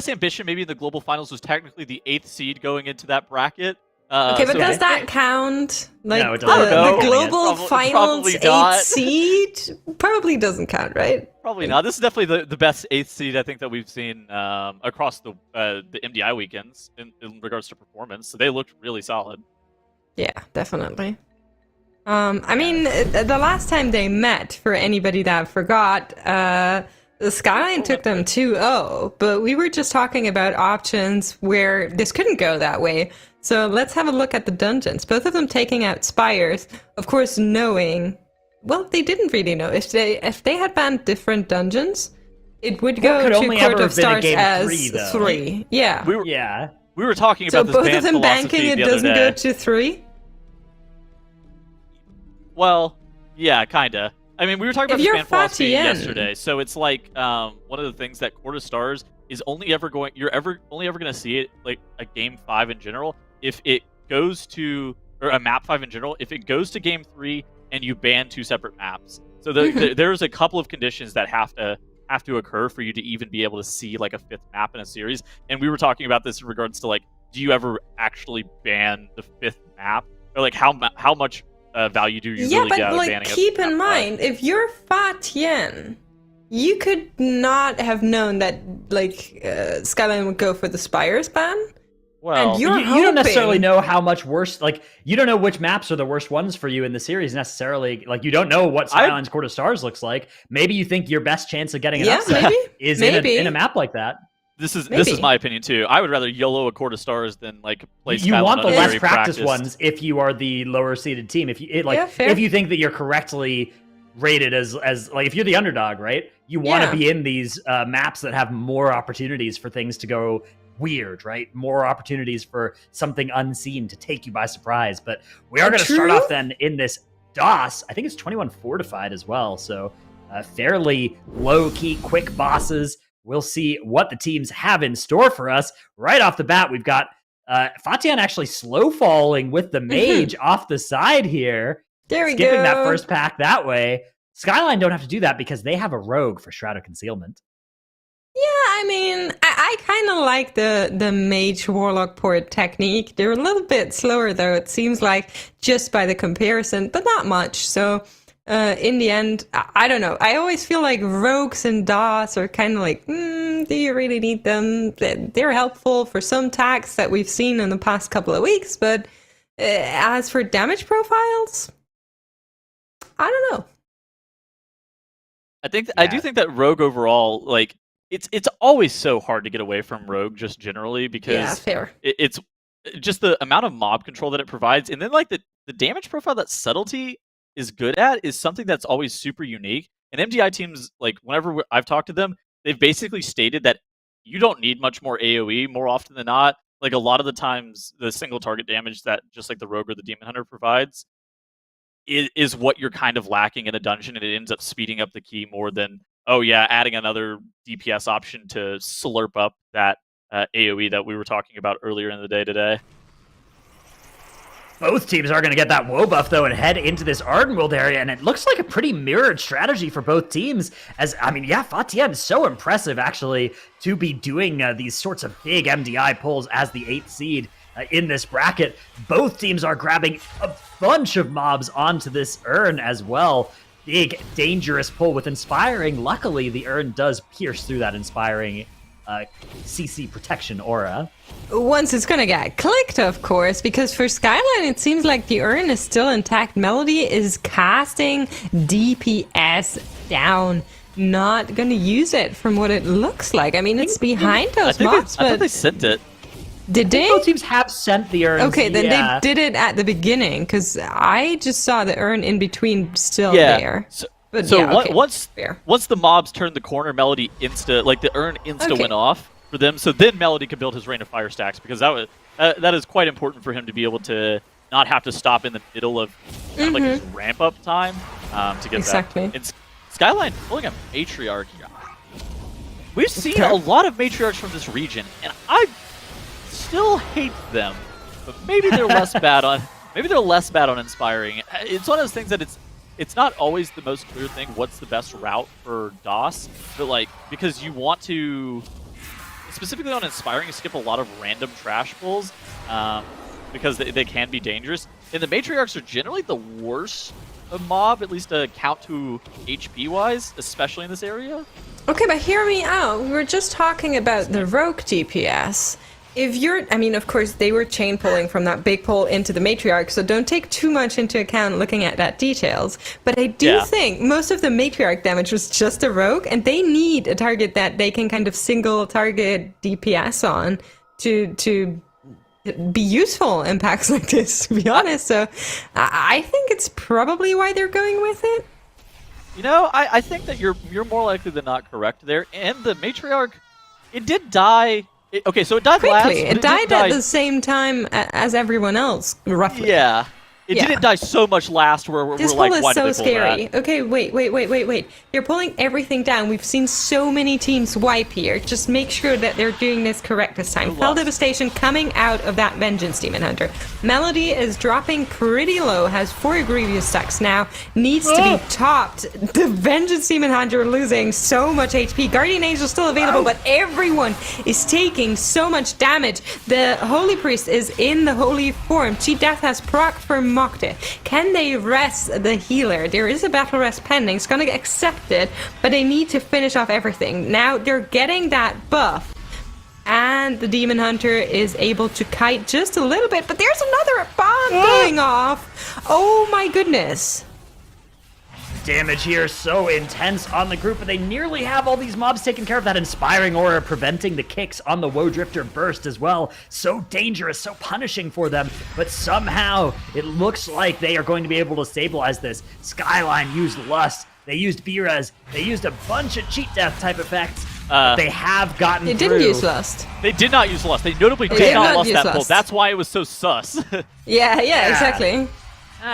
Speaker 2: Ambition maybe in the global finals was technically the 8th seed going into that bracket.
Speaker 3: Okay, but does that count? Like
Speaker 1: No, it doesn't.
Speaker 3: the global finals
Speaker 2: probably not.
Speaker 3: 8th seed probably doesn't count, right?
Speaker 2: Probably not. This is definitely the best 8th seed I think that we've seen across the MDI weekends in regards to performance. So they looked really solid.
Speaker 3: Yeah, definitely. I mean, the last time they met, for anybody that forgot, the SKYLINE took them 2-0, but we were just talking about options where this couldn't go that way. So let's have a look at the dungeons. Both of them taking out Spires, of course knowing, well, they didn't really know. If they had banned different dungeons, it would go to Court of Stars as 3. Yeah.
Speaker 2: We were talking about this
Speaker 3: both
Speaker 2: ban
Speaker 3: of them banking it doesn't go to 3?
Speaker 2: Well, yeah, kinda. I mean, we were talking about this ban philosophy
Speaker 3: TIAN
Speaker 2: yesterday, so it's like one of the things that Court of Stars is only ever going to see it like a game 5 in general if it goes to, or a map 5 in general, if it goes to game 3 and you ban 2 separate maps. So there's a couple of conditions that have to occur for you to even be able to see like a 5th map in a series. And we were talking about this in regards to like, do you ever actually ban the 5th map, or like how much value do you really get out of banning?
Speaker 3: Yeah, but keep in mind, if you're TIAN, you could not have known that SKYLINE would go for the Spires ban.
Speaker 2: Well,
Speaker 3: and
Speaker 1: you don't necessarily know how much worse, like, you don't know which maps are the worst ones for you in the series necessarily. Like, you don't know what SKYLINE's Court of Stars looks like. Maybe you think your best chance of getting an upset is in a map like that.
Speaker 2: This is my opinion too. I would rather YOLO a Court of Stars than like play SKYLINE.
Speaker 1: You want the less practiced ones if you are the lower seeded team. If you think that you're correctly rated as like, if you're the underdog, right? You want to be in these maps that have more opportunities for things to go weird, right? More opportunities for something unseen to take you by surprise. But we are going to start off then in this DOS. I think it's 21 fortified as well. So fairly low key, quick bosses. We'll see what the teams have in store for us. Right off the bat, we've got TIAN actually slow falling with the mage off the side here.
Speaker 3: There we
Speaker 1: skipping
Speaker 3: go.
Speaker 1: that first pack that way. SKYLINE don't have to do that because they have a rogue for Shroud of Concealment.
Speaker 3: Yeah, I mean, I kind of like the mage warlock port technique. They're a little bit slower though, it seems like, just by the comparison, but not much. So in the end, I don't know. I always feel like rogues and DOS are kind of like, do you really need them? They're helpful for some tags that we've seen in the past couple of weeks, but as for damage profiles, I don't know.
Speaker 2: I do think that Rogue overall, like, it's always so hard to get away from Rogue just generally because it's just the amount of mob control that it provides, and then like the damage profile that Subtlety is good at is something that's always super unique. And MDI teams, like, whenever I've talked to them, they've basically stated that you don't need much more AoE more often than not. Like, a lot of the times, the single target damage that just like the Rogue or the Demon Hunter provides is what you're kind of lacking in a dungeon, and it ends up speeding up the key more than, oh yeah, adding another DPS option to slurp up that AoE that we were talking about earlier in the day today.
Speaker 1: Both teams are going to get that woe buff, though, and head into this Ardenwold area, and it looks like a pretty mirrored strategy for both teams. As, I mean, yeah, TIAN is so impressive, actually, to be doing these sorts of big MDI pulls as the 8th seed in this bracket. Both teams are grabbing a bunch of mobs onto this urn as well. Big, dangerous pull with Inspiring. Luckily, the urn does pierce through that Inspiring CC protection aura.
Speaker 3: Once it's gonna get clicked, of course, because for SKYLINE it seems like the urn is still intact. Melody is casting DPS down, not gonna use it from what it looks like. I mean, it's behind those mobs,
Speaker 2: I
Speaker 3: but
Speaker 2: thought they sent it.
Speaker 3: Did they?
Speaker 1: Both teams have sent the urn.
Speaker 3: Okay, then they did it at the beginning, because I just saw the urn in between still there. But
Speaker 2: So
Speaker 3: yeah, okay.
Speaker 2: once the mobs turn the corner, Melody the urn went off for them. So then Melody could build his Rain of Fire stacks, because that is quite important for him to be able to not have to stop in the middle of like his ramp up time to get that. And SKYLINE pulling a Matriarch here. We've seen a lot of Matriarchs from this region, and I still hate them. But maybe they're less bad on Inspiring. It's one of those things that it's not always the most clear thing what's the best route for DOS, but like, because you want to, specifically on Inspiring, you skip a lot of random trash pulls because they can be dangerous. And the Matriarchs are generally the worst mob, at least count to HP wise, especially in this area.
Speaker 3: Okay, but hear me out. We were just talking about the rogue DPS. If you're, I mean, of course, they were chain pulling from that big pull into the Matriarch, so don't take too much into account looking at that details. But I do think most of the Matriarch damage was just a rogue, and they need a target that they can kind of single target DPS on to be useful in packs like this, to be honest. So I think it's probably why they're going with it.
Speaker 2: You know, I think that you're more likely than not correct there. And the Matriarch, it did die. Okay, so it died
Speaker 3: quickly.
Speaker 2: last.
Speaker 3: It died at the same time as everyone else, roughly.
Speaker 2: Yeah. It didn't die so much last where we're
Speaker 3: this
Speaker 2: like,
Speaker 3: pull
Speaker 2: why
Speaker 3: is so
Speaker 2: did they pull
Speaker 3: scary.
Speaker 2: that?
Speaker 3: Okay, wait. You're pulling everything down. We've seen so many teams wipe here. Just make sure that they're doing this correct this time. Fell Devastation coming out of that Vengeance Demon Hunter. Melody is dropping pretty low, has 4 Grievous stacks now, needs to be topped. The Vengeance Demon Hunter losing so much HP. Guardian Angel still available, but everyone is taking so much damage. The Holy Priest is in the Holy form. Cheat Death has proc for Mokte. Can they rest the healer? There is a battle rest pending. It's gonna get accepted, but they need to finish off everything. Now they're getting that buff, and the Demon Hunter is able to kite just a little bit, but there's another bomb going off. Oh my goodness.
Speaker 1: Damage here so intense on the group, but they nearly have all these mobs taken care of. That Inspiring Aura preventing the kicks on the Woe Drifter burst as well. So dangerous, so punishing for them, but somehow it looks like they are going to be able to stabilize this. SKYLINE used Lust, they used B-Res, they used a bunch of Cheat Death type effects. They have gotten through.
Speaker 3: They didn't use Lust.
Speaker 2: They did not use Lust. They notably did not lust that pull. That's why it was so sus.
Speaker 3: Yeah, exactly.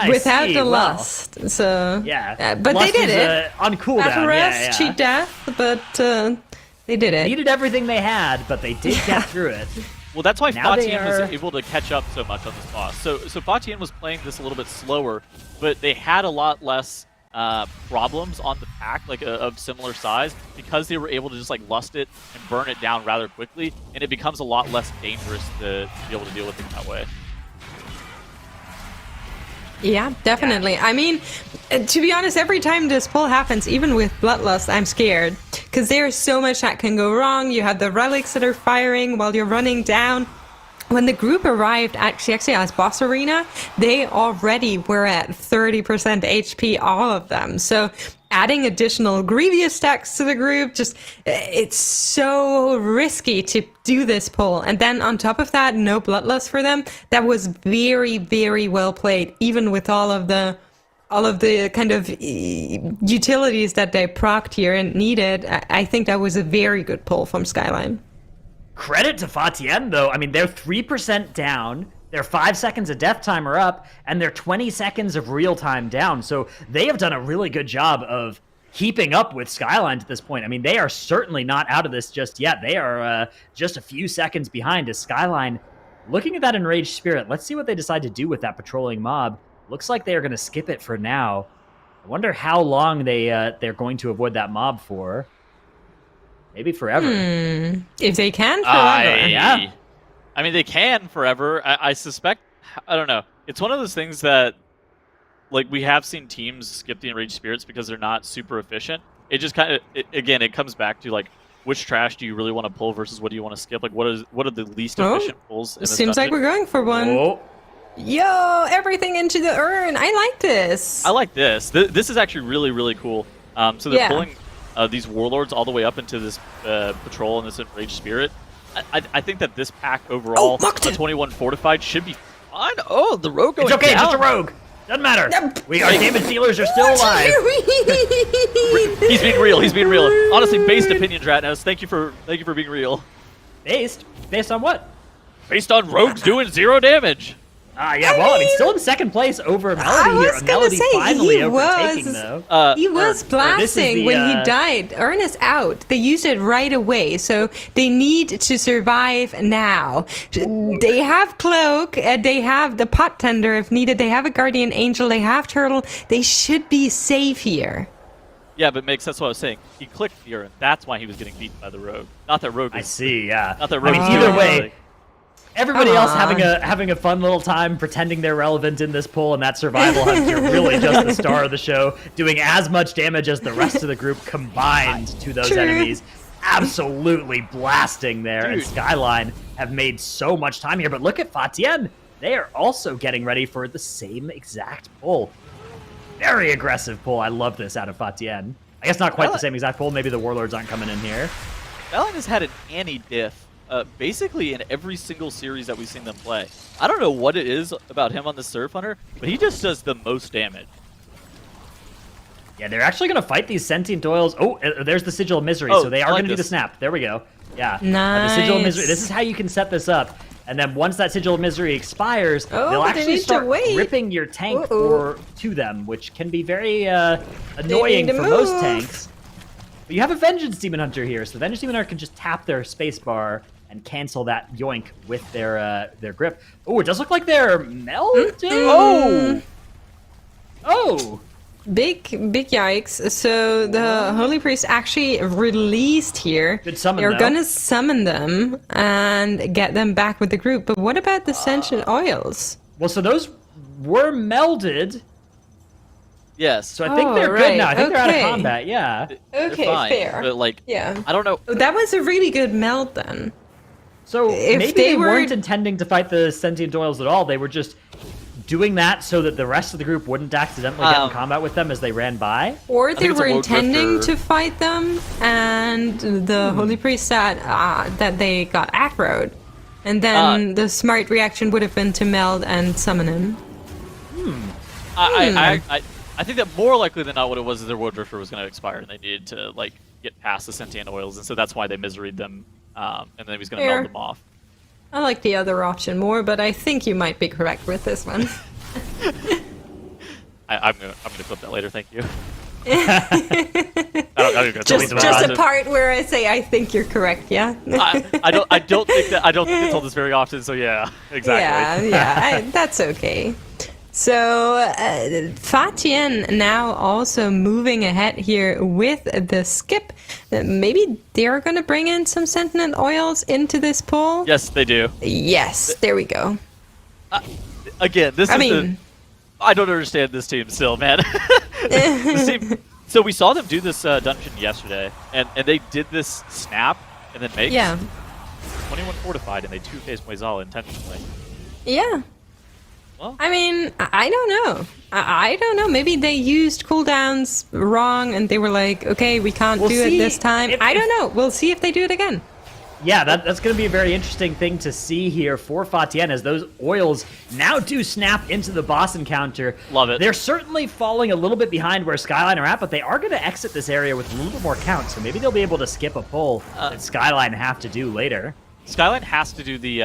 Speaker 3: Without the
Speaker 1: Lust.
Speaker 3: Lust, so but
Speaker 1: Lust
Speaker 3: they did it
Speaker 1: on cooldown.
Speaker 3: Battle rest, Cheat Death, but they did it.
Speaker 1: Needed everything they had, but they did get through it.
Speaker 2: Well, that's why Fatien was able to catch up so much on this boss. So Fatien was playing this a little bit slower, but they had a lot less problems on the pack, like of similar size, because they were able to just like lust it and burn it down rather quickly, and it becomes a lot less dangerous to be able to deal with it that way.
Speaker 3: Yeah, definitely. Yeah. I mean, to be honest, every time this pull happens, even with Bloodlust, I'm scared. Because there's so much that can go wrong. You have the relics that are firing while you're running down. When the group arrived at CXCI's boss arena, they already were at 30% HP, all of them. So adding additional Grievous stacks to the group, it's so risky to do this pull. And then on top of that, no Bloodlust for them. That was very, very well played, even with all of the kind of utilities that they procced here and needed. I think that was a very good pull from SKYLINE.
Speaker 1: Credit to Fatien, though. I mean, they're 3% down. They're 5 seconds of death timer up, and they're 20 seconds of real time down. So they have done a really good job of keeping up with SKYLINE to this point. I mean, they are certainly not out of this just yet. They are just a few seconds behind as SKYLINE. Looking at that Enraged Spirit, let's see what they decide to do with that patrolling mob. Looks like they are going to skip it for now. I wonder how long they're going to avoid that mob for. Maybe forever.
Speaker 3: If they can, forever.
Speaker 1: Yeah.
Speaker 2: I mean, they can forever. I suspect, I don't know. It's one of those things that, like, we have seen teams skip the Enraged Spirits because they're not super efficient. It just kind of, again, it comes back to, like, which trash do you really want to pull versus what do you want to skip? Like, what are the least efficient pulls in this
Speaker 3: Seems
Speaker 2: dungeon?
Speaker 3: like we're going for one.
Speaker 1: Oh.
Speaker 3: Yo, everything into the urn. I like this.
Speaker 2: I like this. This is actually really, really cool. So they're pulling these warlords all the way up into this patrol and this Enraged Spirit. I think that this pack overall, the 21 Fortified, should be fine. Oh, the rogue going
Speaker 1: It's okay,
Speaker 2: down.
Speaker 1: just a rogue. Doesn't matter. Our damage dealers are still alive.
Speaker 2: He's being real. He's being real. Honestly, based opinions, Ratnos. Thank you for being real.
Speaker 1: Based on what?
Speaker 2: Based on rogues doing 0 damage.
Speaker 1: Yeah, well, I mean, still in second place over Melody here.
Speaker 3: I was gonna
Speaker 1: Melody
Speaker 3: say,
Speaker 1: finally
Speaker 3: he
Speaker 1: overtaking,
Speaker 3: was.
Speaker 1: though.
Speaker 3: He was blasting when he died. Ernest out. They used it right away, so they need to survive now. They have Cloak, they have the Pot Tender if needed, they have a Guardian Angel, they have Turtle. They should be safe here.
Speaker 2: Yeah, but makes sense what I was saying. He clicked here, and that's why he was getting beaten by the rogue. Not that rogue.
Speaker 1: I see. Yeah.
Speaker 2: Not that rogue.
Speaker 1: Either way. Everybody else having a fun little time pretending they're relevant in this poll, and that survival hunter really just the star of the show, doing as much damage as the rest of the group combined to those enemies. Absolutely blasting there, and SKYLINE have made so much time here. But look at FATIEN. They are also getting ready for the same exact pull. Very aggressive pull. I love this out of FATIEN. I guess not quite the same exact pull. Maybe the Warlords aren't coming in here.
Speaker 2: SKYLINE has had an anti-diff. Basically in every single series that we've seen them play. I don't know what it is about him on the Surf Hunter, but he just does the most damage.
Speaker 1: Yeah, they're actually going to fight these Sentient Oils. Oh, there's the Sigil of Misery, so they are going to do the snap. There we go. Yeah.
Speaker 3: Nice.
Speaker 1: The Sigil of Misery. This is how you can set this up. And then once that Sigil of Misery expires, they'll actually start ripping your tank to them, which can be very annoying for most tanks. But you have a Vengeance Demon Hunter here, so the Vengeance Demon Hunter can just tap their spacebar and cancel that yoink with their grip. Oh, it does look like they're melting. Oh!
Speaker 3: Big yikes. So the Holy Priest actually released here.
Speaker 1: Good summon,
Speaker 3: They're gonna summon them and get them back with the group. But what about the Sentient Oils?
Speaker 1: Well, so those were melded.
Speaker 2: Yes.
Speaker 1: So I think they're good now. I think they're out of combat, yeah.
Speaker 3: Okay,
Speaker 2: fine,
Speaker 3: fair.
Speaker 2: But like,
Speaker 3: yeah.
Speaker 2: I don't know.
Speaker 3: That was a really good meld then.
Speaker 1: So
Speaker 3: If
Speaker 1: maybe they weren't intending to fight the Sentient Oils at all. They were just doing that so that the rest of the group wouldn't accidentally get in combat with them as they ran by.
Speaker 3: Or they were intending
Speaker 2: drifter.
Speaker 3: to fight them, and the Holy Priest said that they got aggroed. And then the smart reaction would have been to meld and summon him.
Speaker 2: I think that more likely than not what it was is their Wood Drifter was going to expire and they needed to like get past the Sentient Oils, and so that's why they miseried them, and then he was going to meld them off.
Speaker 3: I like the other option more, but I think you might be correct with this one.
Speaker 2: I'm gonna clip that later. Thank you.
Speaker 3: Just a part where I say I think you're correct. Yeah.
Speaker 2: I don't think they told us very often. So yeah, exactly.
Speaker 3: Yeah. That's okay. So FATIEN now also moving ahead here with the skip. Maybe they're going to bring in some Sentient Oils into this pool.
Speaker 2: Yes, they do.
Speaker 3: Yes, there we go.
Speaker 2: Again, I don't understand this team still, man. This team, so we saw them do this dungeon yesterday, and they did this snap and then make 21 fortified, and they 2-phase Moisal intentionally.
Speaker 3: Yeah.
Speaker 2: Well,
Speaker 3: I mean, I don't know. I don't know. Maybe they used cooldowns wrong, and they were like, okay, we can't do it this time. I don't know. We'll see if they do it again.
Speaker 1: Yeah, that's going to be a very interesting thing to see here for FATIEN as those oils now do snap into the boss encounter.
Speaker 2: Love it.
Speaker 1: They're certainly falling a little bit behind where SKYLINE are at, but they are going to exit this area with a little bit more count, so maybe they'll be able to skip a pull that SKYLINE have to do later.
Speaker 2: SKYLINE has to do the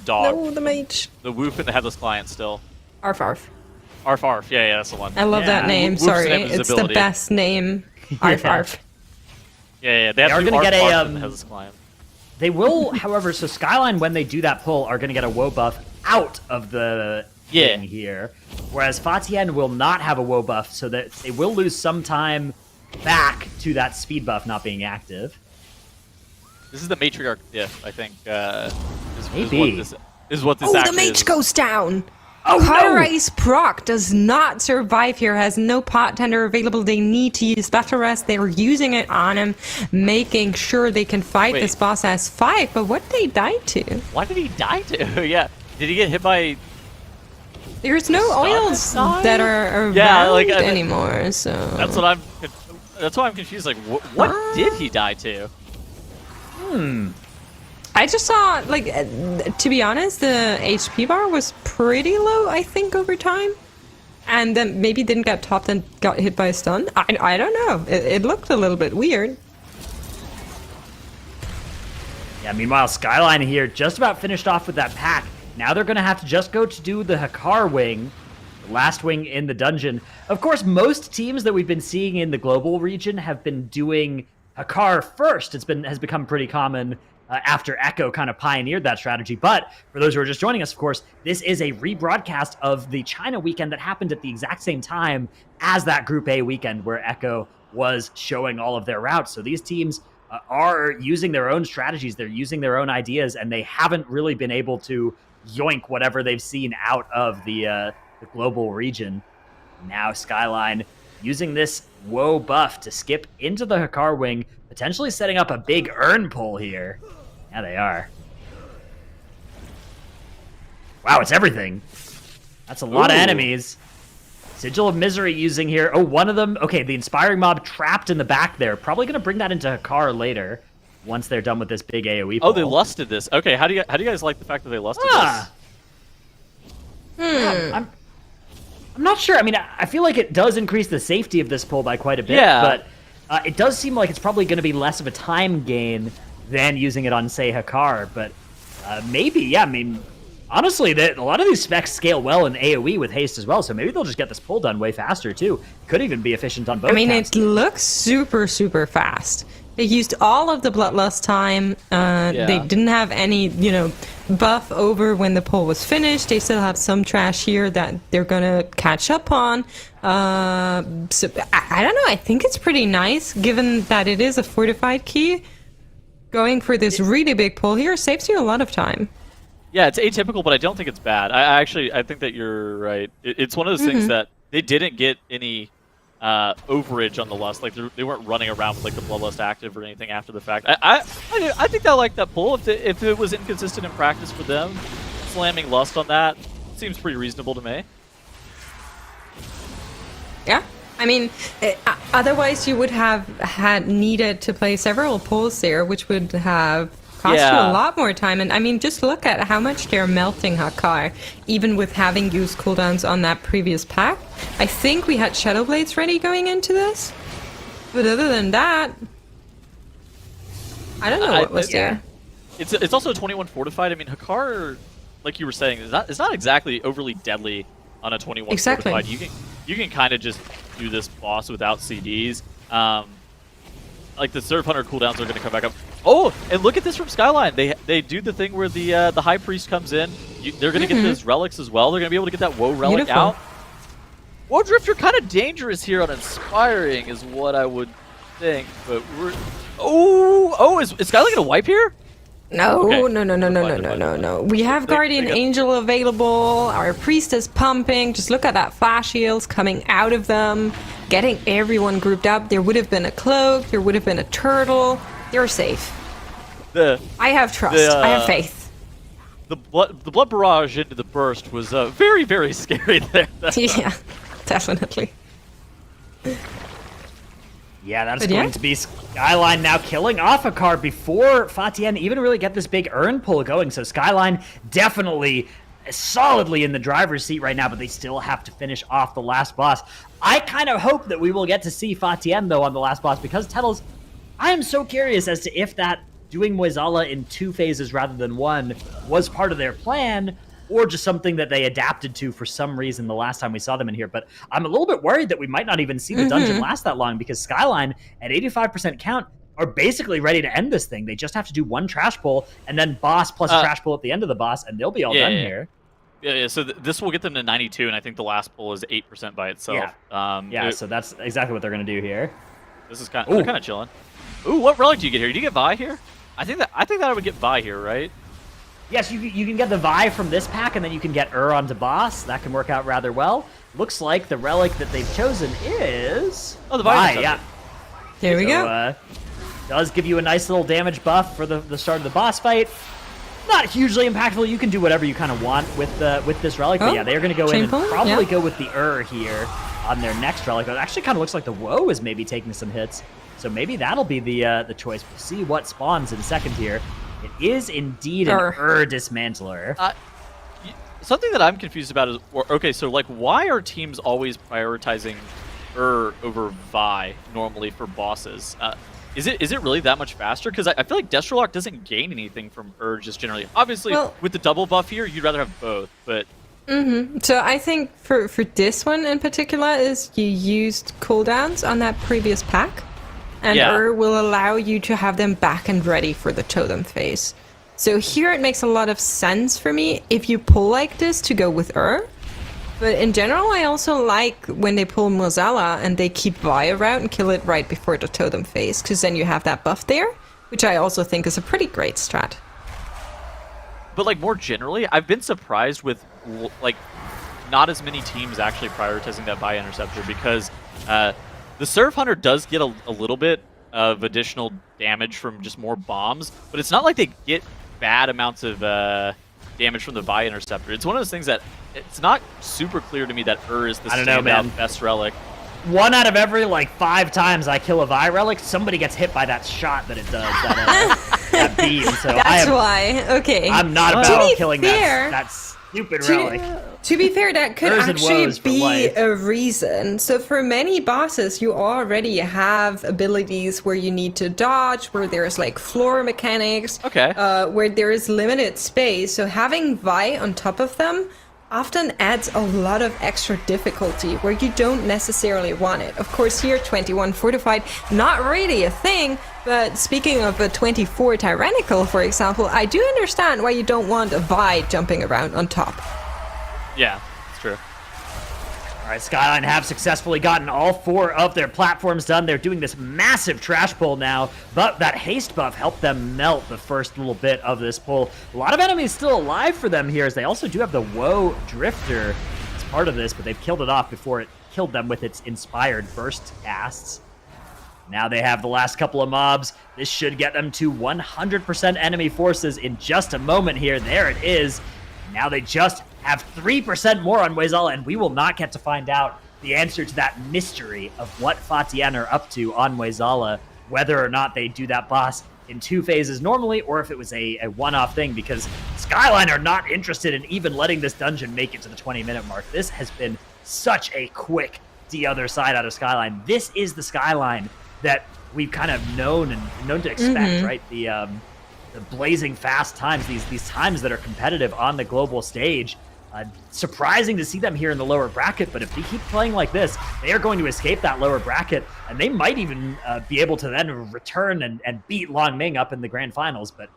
Speaker 2: dog.
Speaker 3: No, the mage.
Speaker 2: The Woof and the Headless Client still.
Speaker 3: Arf arf.
Speaker 2: Arf arf. Yeah, that's the one.
Speaker 3: I love that name.
Speaker 2: Woof's
Speaker 3: Sorry,
Speaker 2: name is
Speaker 3: it's the
Speaker 2: ability.
Speaker 3: best name. Arf arf.
Speaker 2: Yeah. They have to do
Speaker 1: gonna
Speaker 2: Arf
Speaker 1: get
Speaker 2: Arf and the Headless Client.
Speaker 1: They will, however, so SKYLINE, when they do that pull, are going to get a woe buff out of the thing here. Whereas FATIEN will not have a woe buff, so that they will lose some time back to that speed buff not being active.
Speaker 2: This is the Matriarch diff, I think.
Speaker 1: Maybe.
Speaker 2: Is what this actually
Speaker 3: the mage
Speaker 2: is.
Speaker 3: goes down.
Speaker 1: Oh,
Speaker 3: High-Rise proc does not survive here, has no pot tender available. They need to use Battle Rest. They're using it on him, making sure they can fight this boss as 5. But what did they die to?
Speaker 2: Why did he die to? Yeah. Did he get hit by...
Speaker 3: There's no oils that are around anymore, so...
Speaker 2: That's why I'm confused. Like, what did he die to?
Speaker 3: I just saw, like, to be honest, the HP bar was pretty low, I think, over time. and then maybe didn't get topped and got hit by a stun. I don't know. It looked a little bit weird.
Speaker 1: Yeah, meanwhile, SKYLINE here just about finished off with that pack. Now they're going to have to just go to do the Hakar wing, the last wing in the dungeon. Of course, most teams that we've been seeing in the global region have been doing Hakar first. Has become pretty common after Echo kind of pioneered that strategy. But for those who are just joining us, of course, this is a rebroadcast of the China weekend that happened at the exact same time as that Group A weekend where Echo was showing all of their routes. So these teams are using their own strategies, they're using their own ideas, and they haven't really been able to yoink whatever they've seen out of the global region. Now SKYLINE using this woe buff to skip into the Hakar wing, potentially setting up a big earn pull here. Yeah, they are. Wow, it's everything. That's a lot of enemies. Sigil of Misery using here. Oh, one of them. Okay, the Inspiring Mob trapped in the back there. Probably going to bring that into Hakar later once they're done with this big AoE pull.
Speaker 2: Oh, they lusted this. Okay, how do you guys like the fact that they lusted this?
Speaker 1: I'm not sure. I mean, I feel like it does increase the safety of this pull by quite a bit,
Speaker 2: Yeah.
Speaker 1: but it does seem like it's probably going to be less of a time gain than using it on, say, Hakar. But maybe, yeah, I mean, honestly, a lot of these specs scale well in AoE with haste as well, so maybe they'll just get this pull done way faster, too. Could even be efficient on both
Speaker 3: I mean,
Speaker 1: counts.
Speaker 3: it looks super, super fast. They used all of the Bloodlust time. They didn't have any, buff over when the pull was finished. They still have some trash here that they're gonna catch up on. So I don't know. I think it's pretty nice, given that it is a fortified key. Going for this really big pull here saves you a lot of time.
Speaker 2: Yeah, it's atypical, but I don't think it's bad. I think that you're right. It's one of those things that they didn't get any overage on the lust. Like they weren't running around with like the Bloodlust active or anything after the fact. I think I like that pull. If it was inconsistent in practice for them, slamming lust on that seems pretty reasonable to me.
Speaker 3: Yeah. I mean, otherwise you would have needed to play several pulls there, which would have cost you a lot more time. And I mean, just look at how much they're melting Hakar, even with having used cooldowns on that previous pack. I think we had Shadow Blades ready going into this. But other than that, I don't know what was there.
Speaker 2: It's also 21 fortified. I mean, Hakar, like you were saying, is not exactly overly deadly on a 21 fortified. You can kind of just do this boss without CDs. Like the Serve Hunter cooldowns are going to come back up. Oh, and look at this from SKYLINE. They do the thing where the High Priest comes in. They're going to get those relics as well. They're going to be able to get that Woe relic out. Woe Drifter kind of dangerous here on Inspiring is what I would think. But we're is SKYLINE going to wipe here?
Speaker 3: No,
Speaker 2: Okay.
Speaker 3: no. We have Guardian Angel available. Our Priest is pumping. Just look at that flash heals coming out of them. Getting everyone grouped up. There would have been a cloak. There would have been a turtle. They're safe. I have trust. I have faith.
Speaker 2: The blood barrage into the burst was very, very scary there.
Speaker 3: Yeah, definitely.
Speaker 1: Yeah, that's going to be SKYLINE now killing off Hakar before TIAN even really get this big earn pull going. So SKYLINE definitely solidly in the driver's seat right now, but they still have to finish off the last boss. I kind of hope that we will get to see TIAN, though, on the last boss, because Tettles, I am so curious as to if that doing Moizala in 2 phases rather than 1 was part of their plan, or just something that they adapted to for some reason the last time we saw them in here. But I'm a little bit worried that we might not even see the dungeon last that long, because SKYLINE at 85% count are basically ready to end this thing. They just have to do 1 trash pull and then boss plus a trash pull at the end of the boss, and they'll be all done here.
Speaker 2: Yeah, so this will get them to 92, and I think the last pull is 8% by itself.
Speaker 1: So that's exactly what they're going to do here.
Speaker 2: This is they're kind of chilling. Ooh, what relic do you get here? Do you get Vi here? I think that I would get Vi here, right?
Speaker 1: Yes, you can get the Vi from this pack, and then you can get onto boss. That can work out rather well. Looks like the relic that they've chosen is...
Speaker 2: Oh, the Vi,
Speaker 1: yeah.
Speaker 3: There we go.
Speaker 1: Does give you a nice little damage buff for the start of the boss fight. Not hugely impactful. You can do whatever you kind of want with this relic. But yeah, they're going to go in and probably go with the here on their next relic. It actually kind of looks like the Woe is maybe taking some hits. So maybe that'll be the choice. We'll see what spawns in second here. It is indeed an Dismantler.
Speaker 2: something that I'm confused about is, okay, so like, why are teams always prioritizing over Vi normally for bosses? Is it really that much faster? Because I feel like Destrolock doesn't gain anything from just generally. Obviously, with the double buff here, you'd rather have both, but...
Speaker 3: So I think for this one in particular is you used cooldowns on that previous pack, and will allow you to have them back and ready for the totem phase. So here it makes a lot of sense for me if you pull like this to go with But in general, I also like when they pull Mozilla and they keep Vi around and kill it right before the totem phase, because then you have that buff there, which I also think is a pretty great strat.
Speaker 2: But like more generally, I've been surprised with like not as many teams actually prioritizing that Vi interceptor, because the Serf Hunter does get a little bit of additional damage from just more bombs, but it's not like they get bad amounts of damage from the Vi interceptor. It's one of those things that it's not super clear to me that is the standout best relic.
Speaker 1: 1 out of every like 5 times I kill a Vi relic, somebody gets hit by that shot that it does, that beam. So
Speaker 3: that's why. Okay.
Speaker 1: I'm not about killing that stupid relic.
Speaker 3: To be fair, that could actually be a reason. So for many bosses, you already have abilities where you need to dodge, where there's like floor mechanics, where there is limited space. So having Vi on top of them often adds a lot of extra difficulty where you don't necessarily want it. Of course, here 21 fortified, not really a thing, but speaking of a 24 tyrannical, for example, I do understand why you don't want a Vi jumping around on top.
Speaker 2: Yeah, it's true.
Speaker 1: All right, SKYLINE have successfully gotten all 4 of their platforms done. They're doing this massive trash pull now, but that haste buff helped them melt the first little bit of this pull. A lot of enemies still alive for them here, as they also do have the Woe Drifter as part of this, but they've killed it off before it killed them with its inspired burst casts. Now they have the last couple of mobs. This should get them to 100% enemy forces in just a moment here. There it is. Now they just have 3% more on Wezala, and we will not get to find out the answer to that mystery of what TIAN are up to on Wezala, whether or not they do that boss in 2 phases normally, or if it was a one-off thing, because SKYLINE are not interested in even letting this dungeon make it to the 20-minute mark. This has been such a quick the other side out of SKYLINE. This is the SKYLINE that we've kind of known to expect, right? The blazing fast times, these times that are competitive on the global stage. Surprising to see them here in the lower bracket, but if they keep playing like this, they are going to escape that lower bracket, and they might even be able to then return and beat Longming up in the grand finals. But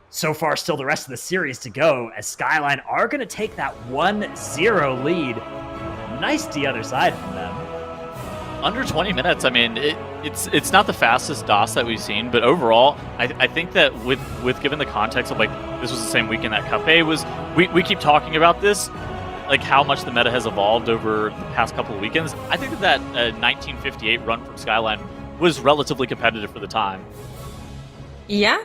Speaker 1: so far, still the rest of the series to go, as SKYLINE are going to take that 1-0 lead. Nice the other side from them.
Speaker 2: Under 20 minutes, I mean, it's not the fastest DOS that we've seen, but overall, I think that with given the context of, like, this was the same weekend that Cup A was, we keep talking about this, like, how much the meta has evolved over the past couple of weekends. I think that 1958 run from SKYLINE was relatively competitive for the time.
Speaker 3: Yeah,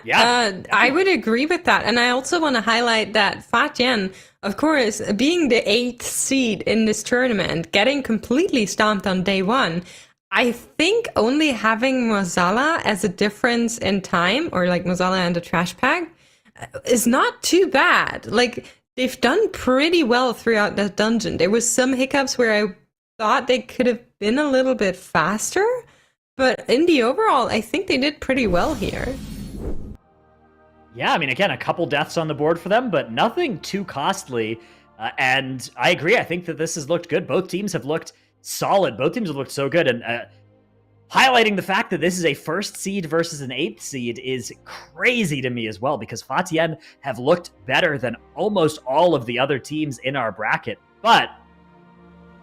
Speaker 3: I would agree with that. And I also want to highlight that TIAN, of course, being the 8th seed in this tournament, getting completely stomped on day 1, I think only having Mozala as a difference in time, or like Mozala and the trash pack, is not too bad. Like, they've done pretty well throughout the dungeon. There was some hiccups where I thought they could have been a little bit faster, but in the overall, I think they did pretty well here.
Speaker 1: Yeah, I mean, again, a couple deaths on the board for them, but nothing too costly. And I agree. I think that this has looked good. Both teams have looked solid. Both teams have looked so good. And highlighting the fact that this is a 1st seed versus an 8th seed is crazy to me as well, because TIAN have looked better than almost all of the other teams in our bracket. But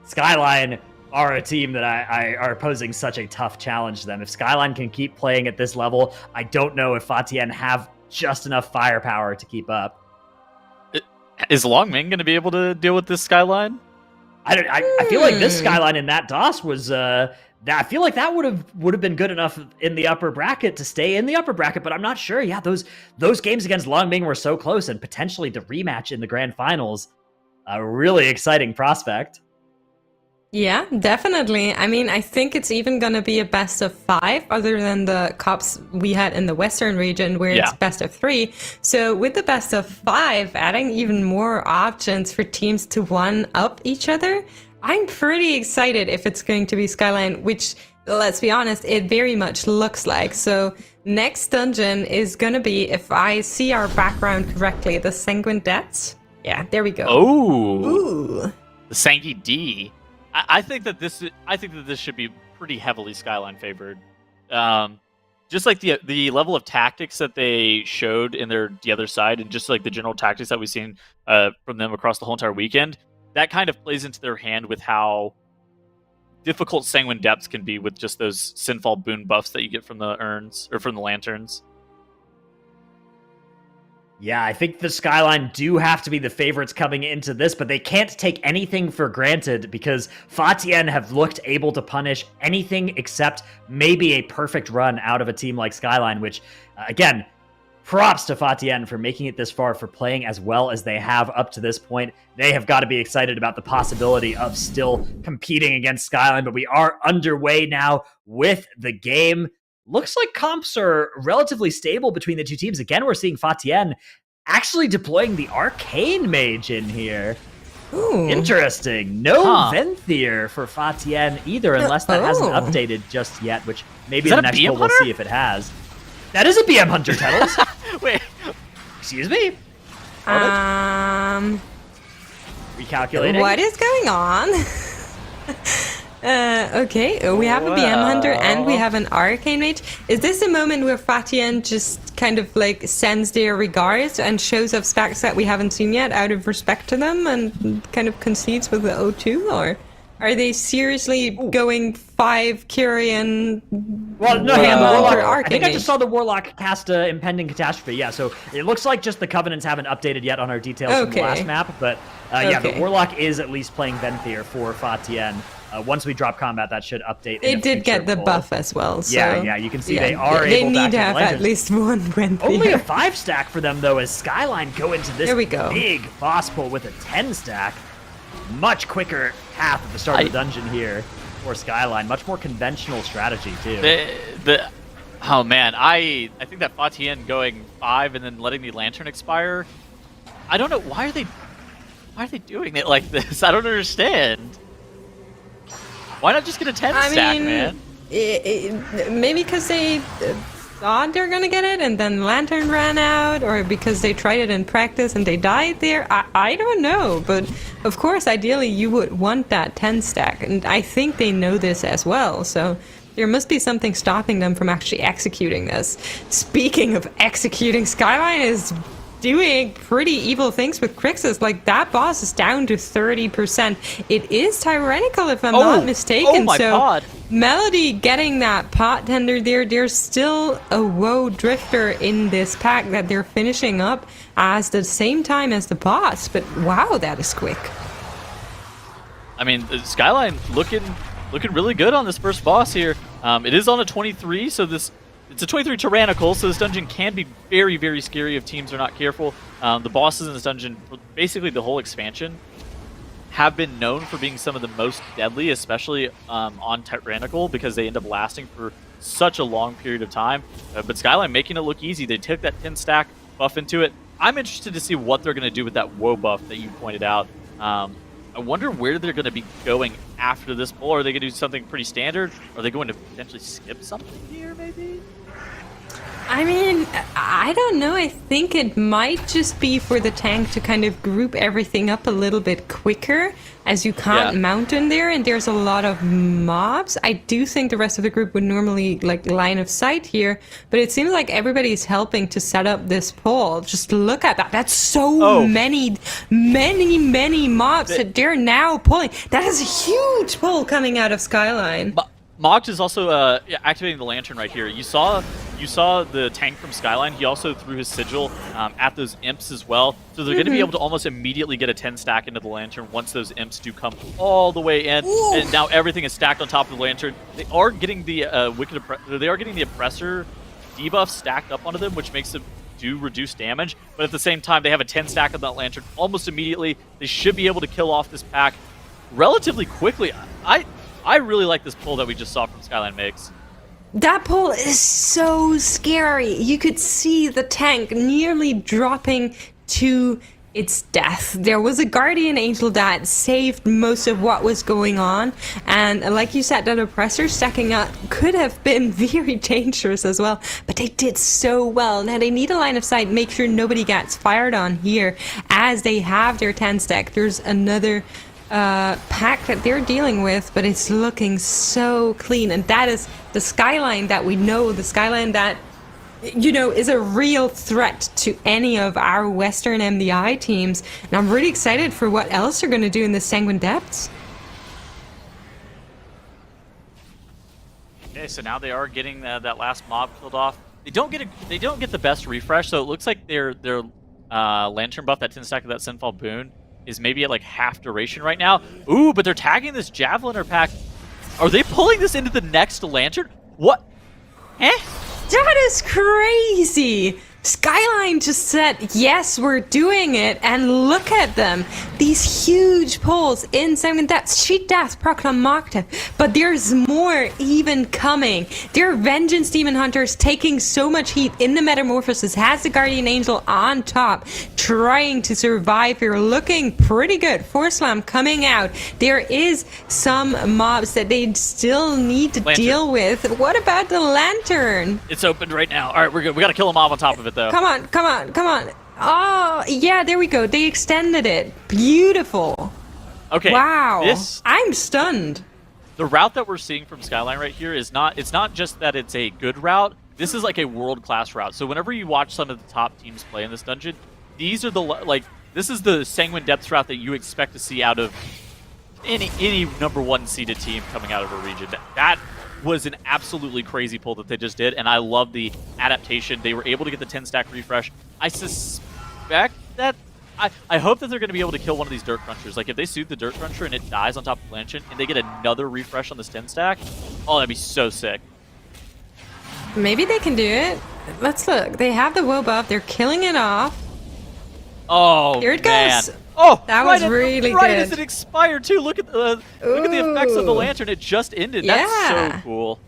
Speaker 1: SKYLINE are a team that I are posing such a tough challenge to them. If SKYLINE can keep playing at this level, I don't know if TIAN have just enough firepower to keep up.
Speaker 2: Is Longming going to be able to deal with this SKYLINE?
Speaker 1: I feel like this SKYLINE in that DOS was I feel like that would have been good enough in the upper bracket to stay in the upper bracket, but I'm not sure. Yeah, those games against Longming were so close, and potentially the rematch in the grand finals, a really exciting prospect.
Speaker 3: Yeah, definitely. I mean, I think it's even going to be a best of 5 other than the cups we had in the Western region where it's best of 3. So with the best of 5, adding even more options for teams to one-up each other, I'm pretty excited if it's going to be SKYLINE, which, let's be honest, it very much looks like. So next dungeon is going to be, if I see our background correctly, the Sanguine Depths. Yeah, there we go.
Speaker 2: Oh,
Speaker 3: Ooh.
Speaker 2: the Sanky D. I think that this should be pretty heavily SKYLINE favored. Just like the level of tactics that they showed in the other side, and just like the general tactics that we've seen from them across the whole entire weekend, that kind of plays into their hand with how difficult Sanguine Depths can be with just those Sinfall boon buffs that you get from the urns or from the lanterns.
Speaker 1: Yeah, I think the SKYLINE do have to be the favorites coming into this, but they can't take anything for granted because TIAN have looked able to punish anything except maybe a perfect run out of a team like SKYLINE, which, again, props to TIAN for making it this far, for playing as well as they have up to this point. They have got to be excited about the possibility of still competing against SKYLINE, but we are underway now with the game. Looks like comps are relatively stable between the two teams. Again, we're seeing TIAN actually deploying the Arcane Mage in here.
Speaker 3: Ooh.
Speaker 1: Interesting. No Venthyr for TIAN either, unless that hasn't updated just yet, which maybe the next poll we'll see if it has. That is a BM Hunter, Tettles.
Speaker 2: Wait.
Speaker 1: Excuse me? Recalculating.
Speaker 3: What is going on? Okay, we have a BM Hunter and we have an Arcane Mage. Is this a moment where TIAN just kind of like sends their regards and shows off specs that we haven't seen yet out of respect to them and kind of concedes with the O2? Or are they seriously going 5 Kyrian?
Speaker 1: Well, no, hang on, the Warlock, I think I just saw the Warlock cast Impending Catastrophe. Yeah, so it looks like just the Covenants haven't updated yet on our details from the last map, but yeah, the Warlock is at least playing Venthyr for TIAN. Once we drop combat, that should update.
Speaker 3: They did get the buff as well. So
Speaker 1: yeah, you can see they are
Speaker 3: they
Speaker 1: able to
Speaker 3: need to have at least one Venthyr.
Speaker 1: Only a 5 stack for them, though, as SKYLINE go into this big boss pull with a 10 stack. Much quicker path at the start of the dungeon here for SKYLINE. Much more conventional strategy, too.
Speaker 2: Oh, man. I think that TIAN going 5 and then letting the Lantern expire, I don't know. Why are they doing it like this? I don't understand. Why not just get a 10 stack, man?
Speaker 3: Maybe because they thought they were going to get it and then Lantern ran out, or because they tried it in practice and they died there. I don't know, but of course, ideally, you would want that 10 stack, and I think they know this as well, so there must be something stopping them from actually executing this. Speaking of executing, SKYLINE is doing pretty evil things with Crixus. Like, that boss is down to 30%. It is tyrannical, if I'm not mistaken.
Speaker 2: God.
Speaker 3: Melody getting that pot tender there. There's still a Woe Drifter in this pack that they're finishing up as the same time as the boss. But wow, that is quick.
Speaker 2: I mean, SKYLINE looking really good on this first boss here. It is on a 23, so it's a 23 tyrannical, so this dungeon can be very, very scary if teams are not careful. The bosses in this dungeon, basically the whole expansion, have been known for being some of the most deadly, especially on tyrannical, because they end up lasting for such a long period of time. But SKYLINE making it look easy. They took that 10 stack buff into it. I'm interested to see what they're going to do with that woe buff that you pointed out. I wonder where they're going to be going after this pull. Are they going to do something pretty standard? Are they going to potentially skip something here, maybe?
Speaker 3: I mean, I don't know. I think it might just be for the tank to kind of group everything up a little bit quicker, as you can't mount in there and there's a lot of mobs. I do think the rest of the group would normally like line of sight here, but it seems like everybody's helping to set up this pull. Just look at that. That's so many mobs that they're now pulling. That is a huge pull coming out of SKYLINE.
Speaker 2: Mocked is also activating the Lantern right here. You saw the tank from SKYLINE. He also threw his sigil at those imps as well. So they're going to be able to almost immediately get a 10 stack into the Lantern once those imps do come all the way in. Ooh. And now everything is stacked on top of the Lantern. They are getting the Oppressor debuff stacked up onto them, which makes them do reduce damage. But at the same time, they have a 10 stack on that Lantern almost immediately. They should be able to kill off this pack relatively quickly. I really like this pull that we just saw from SKYLINE Mix.
Speaker 3: That pull is so scary. You could see the tank nearly dropping to its death. There was a Guardian Angel that saved most of what was going on, and like you said, that oppressor stacking up could have been very dangerous as well, but they did so well. Now they need a line of sight, make sure nobody gets fired on here as they have their 10 stack. There's another pack that they're dealing with, but it's looking so clean, and that is the SKYLINE that we know, the SKYLINE that, you know, is a real threat to any of our Western MDI teams. And I'm really excited for what else they're going to do in the Sanguine Depths.
Speaker 2: Okay, so now they are getting that last mob killed off. They don't get the best refresh, so it looks like their lantern buff, that 10 stack of that Sinfall boon, is maybe at like half duration right now. Ooh, but they're tagging this Javeliner pack. Are they pulling this into the next lantern? What? Eh?
Speaker 3: That is crazy! SKYLINE just said, yes, we're doing it, and look at them. These huge pulls in Sanguine Depths. She death proc on Mokta, but there's more even coming. Their Vengeance Demon Hunters taking so much heat in the Metamorphosis, has the Guardian Angel on top, trying to survive here, looking pretty good. Force Slam coming out. There is some mobs that they still need to deal with. What about the Lantern?
Speaker 2: It's opened right now. All right, we're good. We got to kill a mob on top of it, though.
Speaker 3: Come on, come on, come on. Oh, yeah, there we go. They extended it. Beautiful.
Speaker 2: Okay.
Speaker 3: Wow. I'm stunned.
Speaker 2: The route that we're seeing from SKYLINE right here is it's not just that it's a good route. This is like a world-class route. So whenever you watch some of the top teams play in this dungeon, these are this is the Sanguine Depths route that you expect to see out of any #1 seeded team coming out of a region. That was an absolutely crazy pull that they just did, and I love the adaptation. They were able to get the 10 stack refresh. I suspect that I hope that they're going to be able to kill one of these Dirt Crunchers. Like if they soothe the Dirt Cruncher and it dies on top of Blanchett and they get another refresh on this 10 stack, oh, that'd be so sick.
Speaker 3: Maybe they can do it. Let's look. They have the woe buff. They're killing it off.
Speaker 2: Oh,
Speaker 3: here it
Speaker 2: man.
Speaker 3: goes.
Speaker 2: Oh,
Speaker 3: that was really
Speaker 2: right
Speaker 3: good.
Speaker 2: As it expired too. Look at the effects of the lantern. It just ended. That's so cool.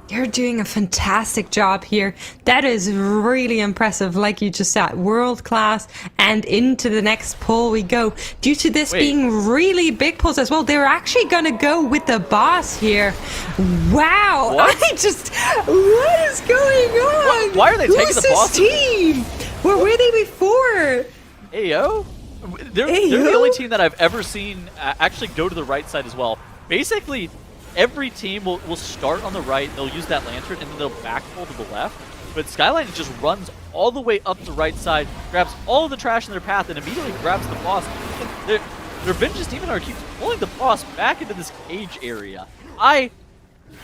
Speaker 3: You're doing a fantastic job here. That is really impressive, like you just said. World class, and into the next pull we go. Due to this being really big pulls as well, they're actually gonna go with the boss here. Wow!
Speaker 2: What?
Speaker 3: What is going on?
Speaker 2: Why are they taking the boss?
Speaker 3: Who's this team? Where were they before?
Speaker 2: AO? They're the only team that I've ever seen actually go to the right side as well. Basically, every team will start on the right, they'll use that lantern, and then they'll backpull to the left. But SKYLINE just runs all the way up the right side, grabs all of the trash in their path, and immediately grabs the boss. Their Vengeance Demon Hunter keeps pulling the boss back into this cage area. I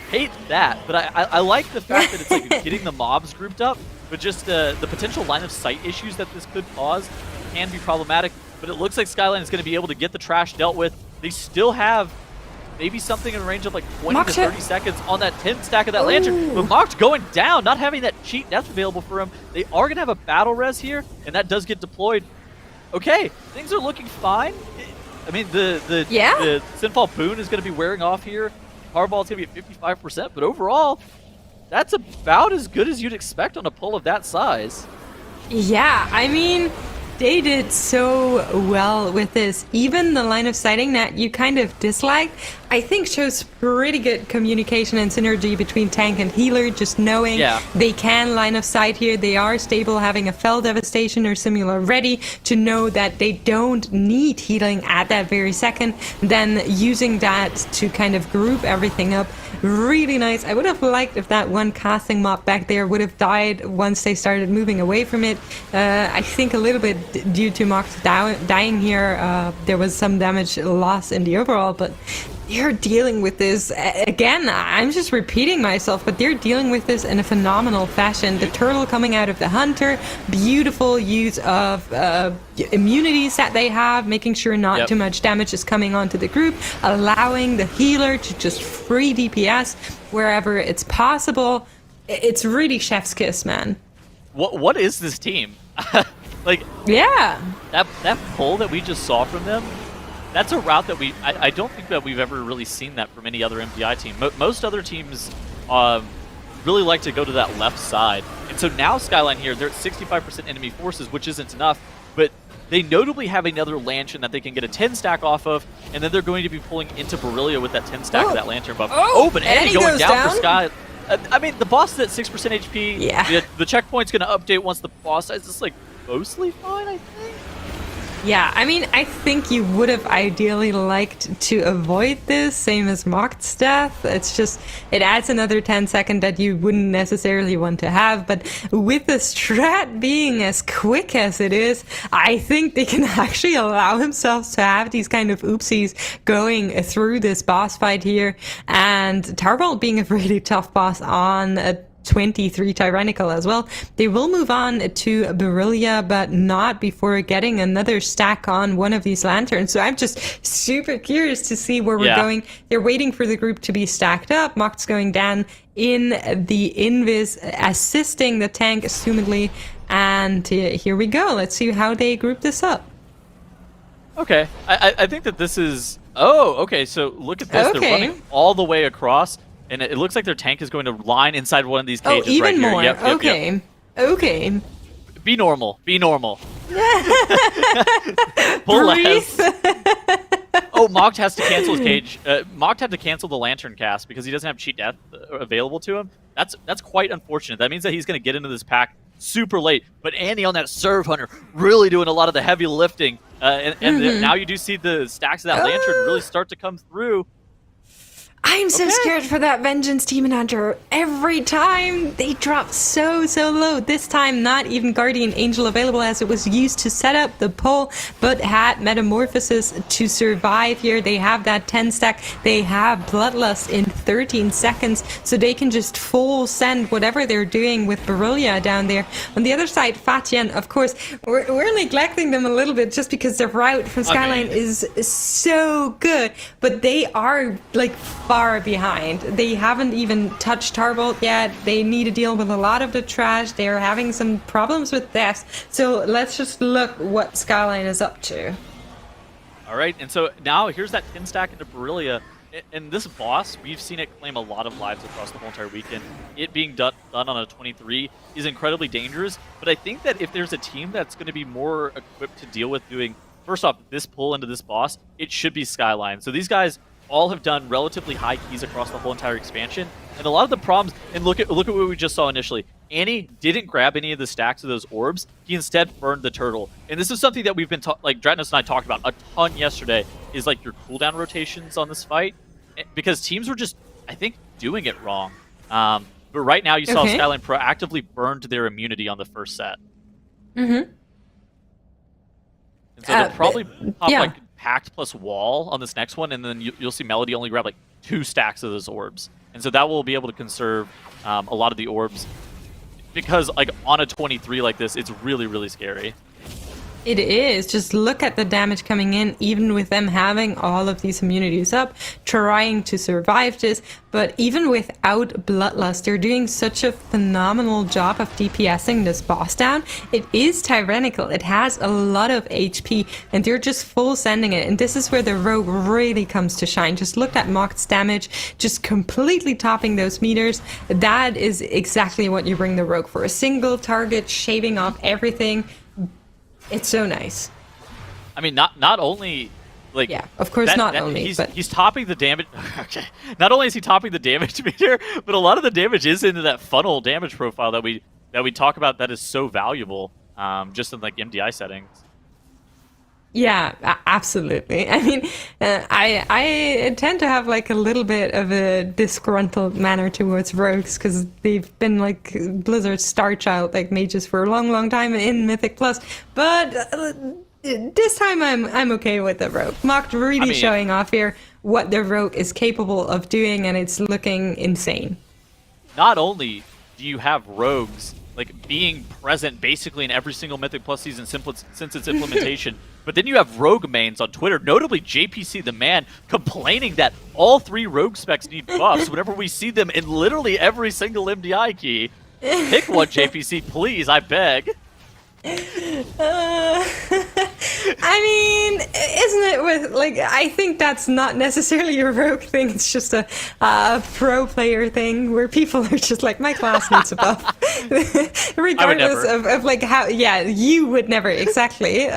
Speaker 2: hate that, but I like the fact that it's like getting the mobs grouped up, but just the potential line of sight issues that this could cause can be problematic. But it looks like SKYLINE is going to be able to get the trash dealt with. They still have maybe something in the range of like 20 to 30 seconds on that 10 stack of that lantern. But Mocked going down, not having that cheat death available for him. They are going to have a battle res here, and that does get deployed. Okay, things are looking fine. I mean, the Sinfall Boon is going to be wearing off here. Powerball is going to be at 55%, but overall, that's about as good as you'd expect on a pull of that size.
Speaker 3: Yeah, I mean, they did so well with this. Even the line of sighting that you kind of disliked, I think shows pretty good communication and synergy between tank and healer, just knowing they can line of sight here, they are stable, having a fell devastation or similar ready to know that they don't need healing at that very second, then using that to kind of group everything up. Really nice. I would have liked if that one casting mob back there would have died once they started moving away from it. I think a little bit due to Mox dying here, there was some damage loss in the overall, but they're dealing with this. Again, I'm just repeating myself, but they're dealing with this in a phenomenal fashion. The turtle coming out of the hunter, beautiful use of immunities that they have, making sure not too much damage is coming onto the group, allowing the healer to just free DPS wherever it's possible. It's really chef's kiss, man.
Speaker 2: What is this team? Like,
Speaker 3: that
Speaker 2: pull that we just saw from them, that's a route that I don't think that we've ever really seen that from any other MDI team. Most other teams really like to go to that left side. And so now SKYLINE here, they're at 65% enemy forces, which isn't enough, but they notably have another lantern that they can get a 10 stack off of, and then they're going to be pulling into Barilia with that 10 stack of that lantern buff.
Speaker 3: Oh,
Speaker 2: but Annie going down for Sky. I mean, the boss is at 6% HP.
Speaker 3: Yeah.
Speaker 2: The checkpoint's going to update once the boss is just like mostly fine, I think.
Speaker 3: Yeah, I mean, I think you would have ideally liked to avoid this, same as Mock's death. It's just, it adds another 10 second that you wouldn't necessarily want to have, but with the strat being as quick as it is, I think they can actually allow themselves to have these kind of oopsies going through this boss fight here, and Tarbold being a really tough boss on a 23 tyrannical as well. They will move on to Barilia, but not before getting another stack on one of these lanterns. So I'm just super curious to see where we're going. They're waiting for the group to be stacked up. Mock's going down in the invis, assisting the tank, assumedly. And here we go. Let's see how they group this up.
Speaker 2: Okay. I think that this is... Oh, okay. So look at this.
Speaker 3: Okay.
Speaker 2: They're running all the way across. And it looks like their tank is going to line inside one of these cages
Speaker 3: even
Speaker 2: right here.
Speaker 3: more.
Speaker 2: Yep,
Speaker 3: Okay.
Speaker 2: Be normal. Be normal.
Speaker 3: Breathe.
Speaker 2: Oh, Mocked has to cancel his cage. Mocked had to cancel the lantern cast because he doesn't have cheat death available to him. That's quite unfortunate. That means that he's going to get into this pack super late. But Annie on that Serve Hunter really doing a lot of the heavy lifting. And now you do see the stacks of that lantern really start to come through.
Speaker 3: I'm so scared for that Vengeance Demon Hunter. Every time they drop so low. This time not even Guardian Angel available as it was used to set up the pull, but had Metamorphosis to survive here. They have that 10 stack. They have Bloodlust in 13 seconds, so they can just full send whatever they're doing with Barilia down there. On the other side, TIAN, of course, we're neglecting them a little bit just because the route from SKYLINE is so good, but they are like far behind. They haven't even touched Tarbold yet. They need to deal with a lot of the trash. They're having some problems with deaths. So let's just look what SKYLINE is up to.
Speaker 2: All right, and so now here's that 10 stack into Barilia. And this boss, we've seen it claim a lot of lives across the whole entire weekend. It being done on a 23 is incredibly dangerous. But I think that if there's a team that's going to be more equipped to deal with doing, first off, this pull into this boss, it should be SKYLINE. So these guys all have done relatively high keys across the whole entire expansion, and a lot of the problems. And look at what we just saw initially. Annie didn't grab any of the stacks of those orbs. He instead burned the turtle, and this is something that we've been like Dratnos and I talked about a ton yesterday. Is like your cooldown rotations on this fight, because teams were just, I think, doing it wrong. But right now you saw SKYLINE proactively burned their immunity on the first set. And so they'll probably pop like Pact plus Wall on this next one, and then you'll see Melody only grab like 2 stacks of those orbs, and so that will be able to conserve a lot of the orbs, because like on a 23 like this, it's really scary. It is. Just look at the damage coming in, even with them having all of these immunities up, trying to survive this. But even without Bloodlust, they're doing such a phenomenal job of DPSing this boss down. It is tyrannical. It has a lot of HP, and they're just full sending it. And this is where the Rogue really comes to shine. Just look at Mock's damage, just completely topping those meters. That is exactly what you bring the Rogue for. A single target, shaving off everything. It's so nice. I mean, not only, like...
Speaker 3: Yeah, of course
Speaker 2: he's topping the damage... Okay. Not only is he topping the damage meter, but a lot of the damage is into that funnel damage profile that we talk about that is so valuable, just in, like, MDI settings.
Speaker 3: Yeah, absolutely. I mean, I tend to have like a little bit of a disgruntled manner towards rogues because they've been like Blizzard's star child, like mages, for a long time in Mythic Plus. But this time I'm okay with the rogue. Mocked really showing off here what the rogue is capable of doing, and it's looking insane.
Speaker 2: Not only do you have rogues like being present basically in every single Mythic Plus season since its implementation, but then you have rogue mains on Twitter, notably JPC the man, complaining that all 3 rogue specs need buffs whenever we see them in literally every single MDI key. Pick one, JPC, please, I beg.
Speaker 3: I mean, isn't it with, like, I think that's not necessarily a rogue thing. It's just a pro player thing where people are just like, my class needs a buff. Regardless of like how, yeah, you would never, exactly.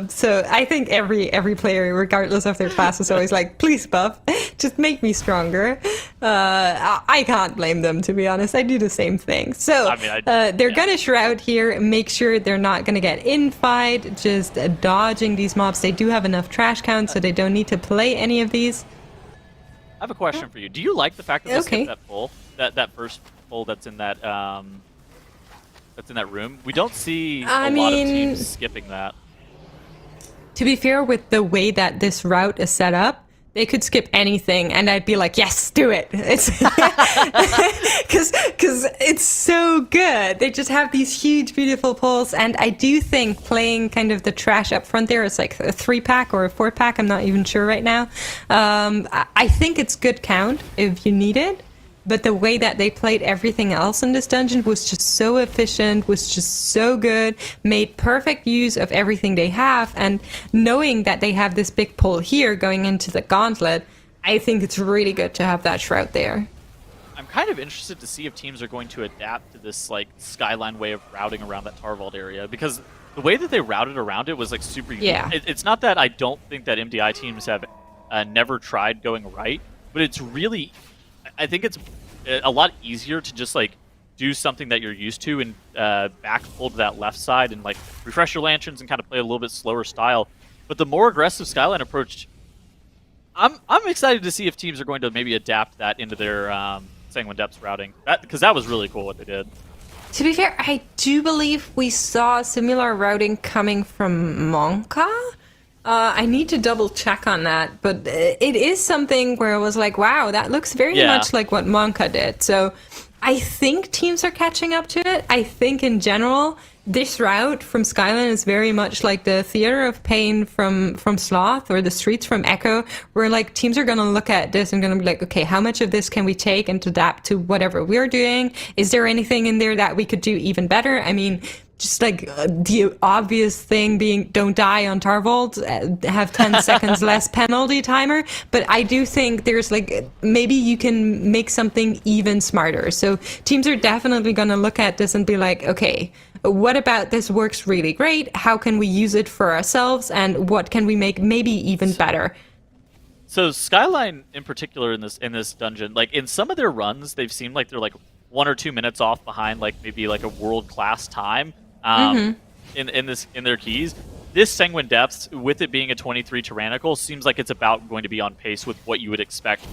Speaker 3: So I think every player, regardless of their class, is always like, please buff, just make me stronger. I can't blame them, to be honest. I do the same thing. So they're gonna Shroud here, make sure they're not gonna get infied, just dodging these mobs. They do have enough trash count, so they don't need to play any of these.
Speaker 2: I have a question for you. Do you like the fact that they skipped that pull, that first pull that's in that room? We don't see a lot of teams skipping that.
Speaker 3: To be fair, with the way that this route is set up, they could skip anything, and I'd be like, yes, do it. It's because it's so good. They just have these huge, beautiful pulls, and I do think playing kind of the trash up front there is like a 3-pack or a 4-pack. I'm not even sure right now. I think it's good count if you need it. But the way that they played everything else in this dungeon was just so efficient, was just so good, made perfect use of everything they have. And knowing that they have this big pull here going into the gauntlet, I think it's really good to have that Shroud there.
Speaker 2: I'm kind of interested to see if teams are going to adapt to this like Skyline way of routing around that Tarvald area, because the way that they routed around it was like super unique.
Speaker 3: Yeah.
Speaker 2: It's not that I don't think that MDI teams have never tried going right, but it's really... I think it's a lot easier to just like do something that you're used to and back pull to that left side and like refresh your lanterns and kind of play a little bit slower style. But the more aggressive Skyline approach, I'm excited to see if teams are going to maybe adapt that into their Sanguine Depths routing, because that was really cool what they did.
Speaker 3: To be fair, I do believe we saw similar routing coming from Monka. I need to double check on that, but it is something where I was like, wow, that looks very much like what Monka did. So I think teams are catching up to it. I think in general, this route from SKYLINE is very much like the Theater of Pain from Sloth or the Streets from Echo, where like teams are going to look at this and going to be like, okay, how much of this can we take and adapt to whatever we're doing? Is there anything in there that we could do even better? I mean, just like the obvious thing being don't die on Tarvald, have 10 seconds less penalty timer. But I do think there's like, maybe you can make something even smarter. So teams are definitely going to look at this and be like, okay, what about this works really great? How can we use it for ourselves? And what can we make maybe even better?
Speaker 2: So SKYLINE in particular in this dungeon, like in some of their runs, they've seemed like they're like 1 or 2 minutes off behind like maybe like a world-class time. In their keys. This Sanguine Depths, with it being a 23 Tyrannical, seems like it's about going to be on pace with what you would expect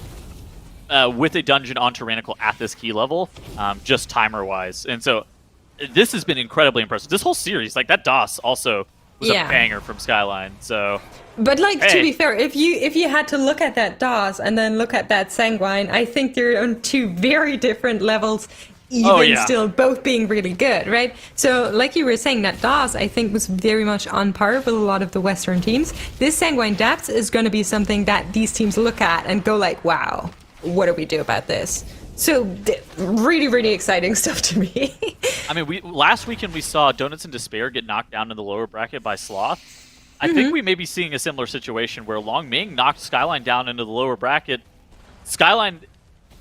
Speaker 2: with a dungeon on Tyrannical at this key level, just timer-wise. And so this has been incredibly impressive. This whole series, like that DOS also was a banger from SKYLINE. So,
Speaker 3: but like to be fair, if you had to look at that DOS and then look at that Sanguine, I think they're on 2 very different levels. Even still both being really good, right? So like you were saying, that DOS I think was very much on par with a lot of the Western teams. This Sanguine Depths is going to be something that these teams look at and go like, wow, what do we do about this? So really, really exciting stuff to me.
Speaker 2: I mean, last weekend we saw Donuts in Despair get knocked down in the lower bracket by Sloth. I think we may be seeing a similar situation where Long Ming knocked SKYLINE down into the lower bracket. SKYLINE,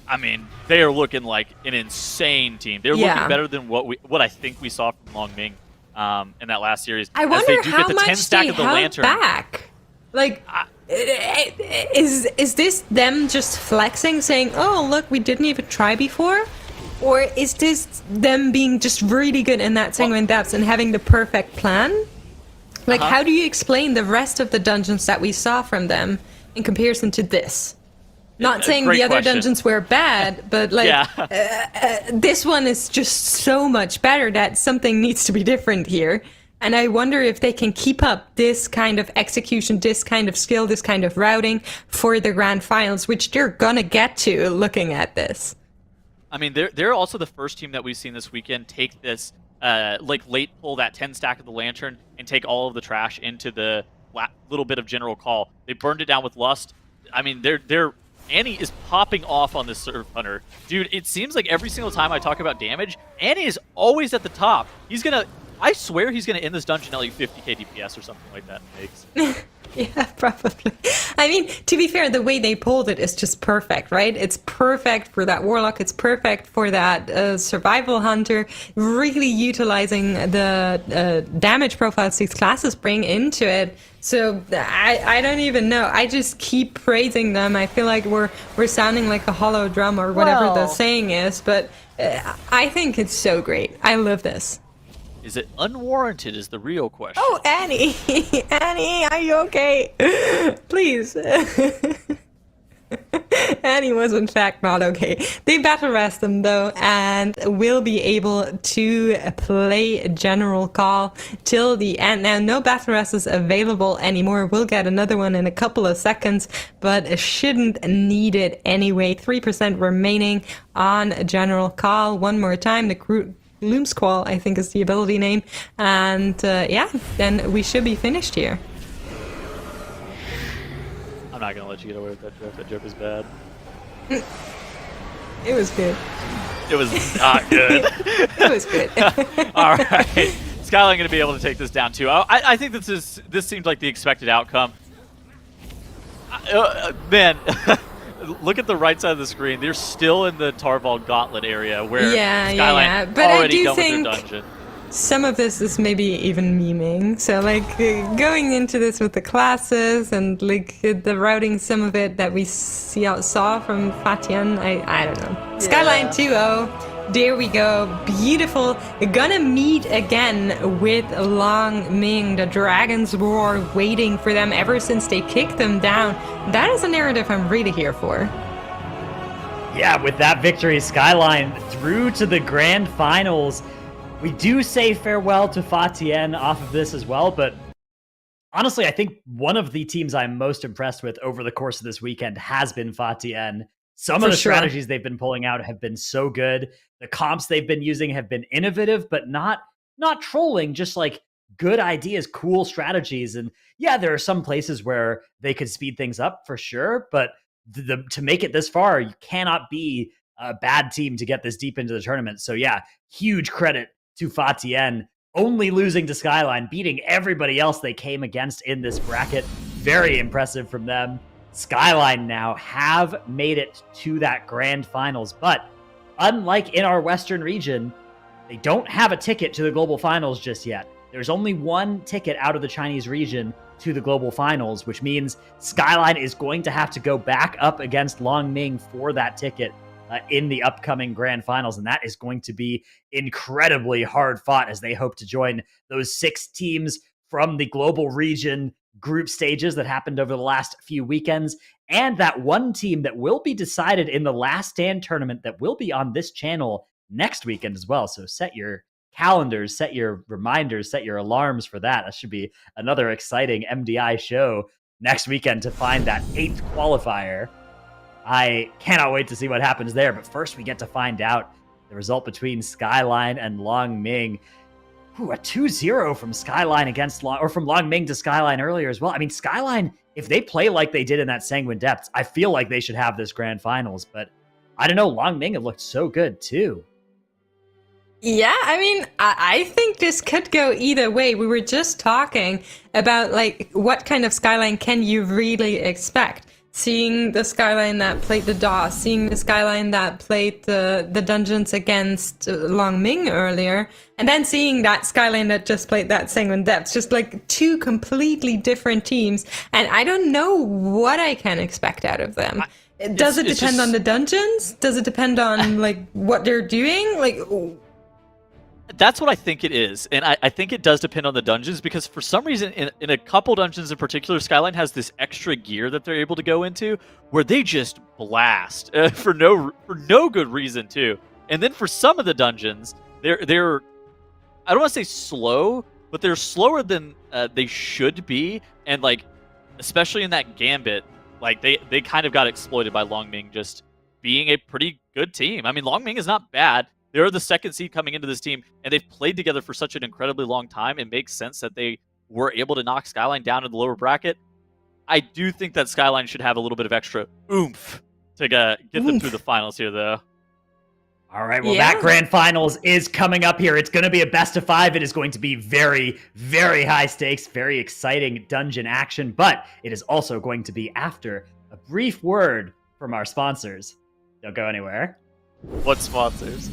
Speaker 2: I mean, they are looking like an insane team. They're looking better than what I think we saw from Long Ming in that last series.
Speaker 3: I wonder
Speaker 2: as they do
Speaker 3: how
Speaker 2: get the
Speaker 3: much
Speaker 2: 10 stack
Speaker 3: they
Speaker 2: of the
Speaker 3: held
Speaker 2: lantern.
Speaker 3: back. Like, is this them just flexing, saying, "Oh, look, we didn't even try before," or is this them being just really good in that Sanguine Depths and having the perfect plan? Like, how do you explain the rest of the dungeons that we saw from them in comparison to this? Not saying the other dungeons were bad, but like this one is just so much better that something needs to be different here. And I wonder if they can keep up this kind of execution, this kind of skill, this kind of routing for the grand finals, which they're gonna get to looking at this.
Speaker 2: I mean, they're also the first team that we've seen this weekend take this like late pull that 10 stack of the lantern and take all of the trash into the little bit of general call. They burned it down with Lust. I mean, they're Annie is popping off on this Surf Hunter. Dude, it seems like every single time I talk about damage, Annie is always at the top. He's gonna... I swear he's going to end this dungeon at like 50k DPS or something like that.
Speaker 3: Yeah, probably. I mean, to be fair, the way they pulled it is just perfect, right? It's perfect for that Warlock. It's perfect for that Survival Hunter, really utilizing the damage profiles these classes bring into it. So I don't even know. I just keep praising them. I feel like we're sounding like a hollow drum or whatever the saying is, but I think it's so great. I love this.
Speaker 2: Is it unwarranted is the real question.
Speaker 3: Oh, Annie! Annie, are you okay? Please. Annie was in fact not okay. They battle rest them though, and will be able to play General Call till the end. Now, no battle rest is available anymore. We'll get another one in a couple of seconds, but shouldn't need it anyway. 3% remaining on General Call. One more time, the Gloom Squall, I think, is the ability name, and yeah, then we should be finished here.
Speaker 2: I'm not gonna let you get away with that joke. That joke is bad.
Speaker 3: It was good.
Speaker 2: It was not good.
Speaker 3: It was good.
Speaker 2: All right, SKYLINE gonna be able to take this down too. I think this seems like the expected outcome. Man. Look at the right side of the screen. They're still in the Tarval Gauntlet area where SKYLINE
Speaker 3: but
Speaker 2: already
Speaker 3: I do
Speaker 2: done
Speaker 3: think
Speaker 2: with their dungeon.
Speaker 3: Some of this is maybe even memeing. So like going into this with the classes and like the routing, some of it that we saw from TIAN, I don't know. Yeah. SKYLINE 2.0. There we go. Beautiful. Gonna meet again with Long Ming. The Dragon's Roar waiting for them ever since they kicked them down. That is a narrative I'm really here for.
Speaker 1: Yeah, with that victory, SKYLINE through to the grand finals. We do say farewell to TIAN off of this as well, but honestly, I think one of the teams I'm most impressed with over the course of this weekend has been TIAN. Some of the strategies they've been pulling out have been so good. The comps they've been using have been innovative, but not trolling, just like good ideas, cool strategies. And yeah, there are some places where they could speed things up for sure, but to make it this far, you cannot be a bad team to get this deep into the tournament. So yeah, huge credit to TIAN, only losing to SKYLINE, beating everybody else they came against in this bracket. Very impressive from them. SKYLINE now have made it to that grand finals, but unlike in our Western region, they don't have a ticket to the global finals just yet. There's only one ticket out of the Chinese region to the global finals, which means SKYLINE is going to have to go back up against Long Ming for that ticket in the upcoming grand finals, and that is going to be incredibly hard fought as they hope to join those 6 teams from the global region group stages that happened over the last few weekends, and that one team that will be decided in the Last Stand tournament that will be on this channel next weekend as well. So set your calendars, set your reminders, set your alarms for that. That should be another exciting MDI show next weekend to find that 8th qualifier. I cannot wait to see what happens there, but first we get to find out the result between SKYLINE and Long Ming. Ooh, a 2-0 from SKYLINE against from Long Ming to SKYLINE earlier as well. I mean, SKYLINE, if they play like they did in that Sanguine Depths, I feel like they should have this grand finals, but I don't know, Long Ming have looked so good too.
Speaker 3: Yeah, I mean, I think this could go either way. We were just talking about like what kind of SKYLINE can you really expect? Seeing the SKYLINE that played the DOS, seeing the SKYLINE that played the dungeons against Long Ming earlier, and then seeing that SKYLINE that just played that Sanguine Depths, just like 2 completely different teams, and I don't know what I can expect out of them. Does it depend on the dungeons? Does it depend on like what they're doing? Like,
Speaker 2: that's what I think it is, and I think it does depend on the dungeons, because for some reason, in a couple dungeons in particular, SKYLINE has this extra gear that they're able to go into where they just blast for no good reason too. And then for some of the dungeons, they're I don't want to say slow, but they're slower than they should be, and like especially in that Gambit, like they kind of got exploited by Long Ming just being a pretty good team. I mean, Long Ming is not bad. They're the 2nd seed coming into this team, and they've played together for such an incredibly long time. It makes sense that they were able to knock SKYLINE down in the lower bracket. I do think that SKYLINE should have a little bit of extra oomph to get them through the finals here, though.
Speaker 1: All right, well, that grand finals is coming up here. It's going to be a best of 5. It is going to be very, very high stakes, very exciting dungeon action, but it is also going to be after a brief word from our sponsors. Don't go anywhere.
Speaker 2: What sponsors?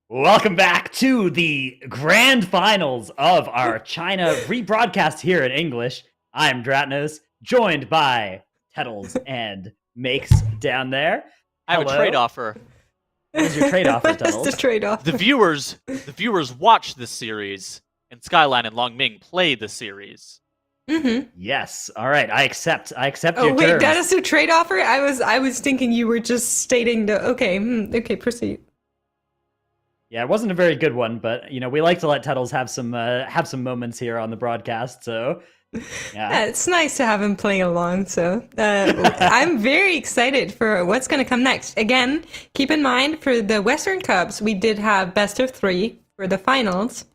Speaker 1: Welcome back to the grand finals of our China rebroadcast here in English. I'm Dratnos, joined by Tettles and Makes down there.
Speaker 2: I have a
Speaker 1: Hello.
Speaker 2: trade offer.
Speaker 1: What was your trade-off,
Speaker 3: What was
Speaker 1: Tunnels?
Speaker 3: the trade-off?
Speaker 2: The viewers watch this series, and SKYLINE and Long Ming play the series.
Speaker 3: Mm-hmm.
Speaker 1: Yes. All right. I accept
Speaker 3: Oh
Speaker 1: your
Speaker 3: wait,
Speaker 1: terms.
Speaker 3: that is a trade offer. I was thinking you were just stating the okay. Okay, proceed.
Speaker 1: Yeah, it wasn't a very good one, but we like to let Tuttles have some moments here on the broadcast. So, yeah,
Speaker 3: It's nice to have him playing along. So I'm very excited for what's going to come next. Again, keep in mind for the Western Cups, we did have best of 3 for the finals.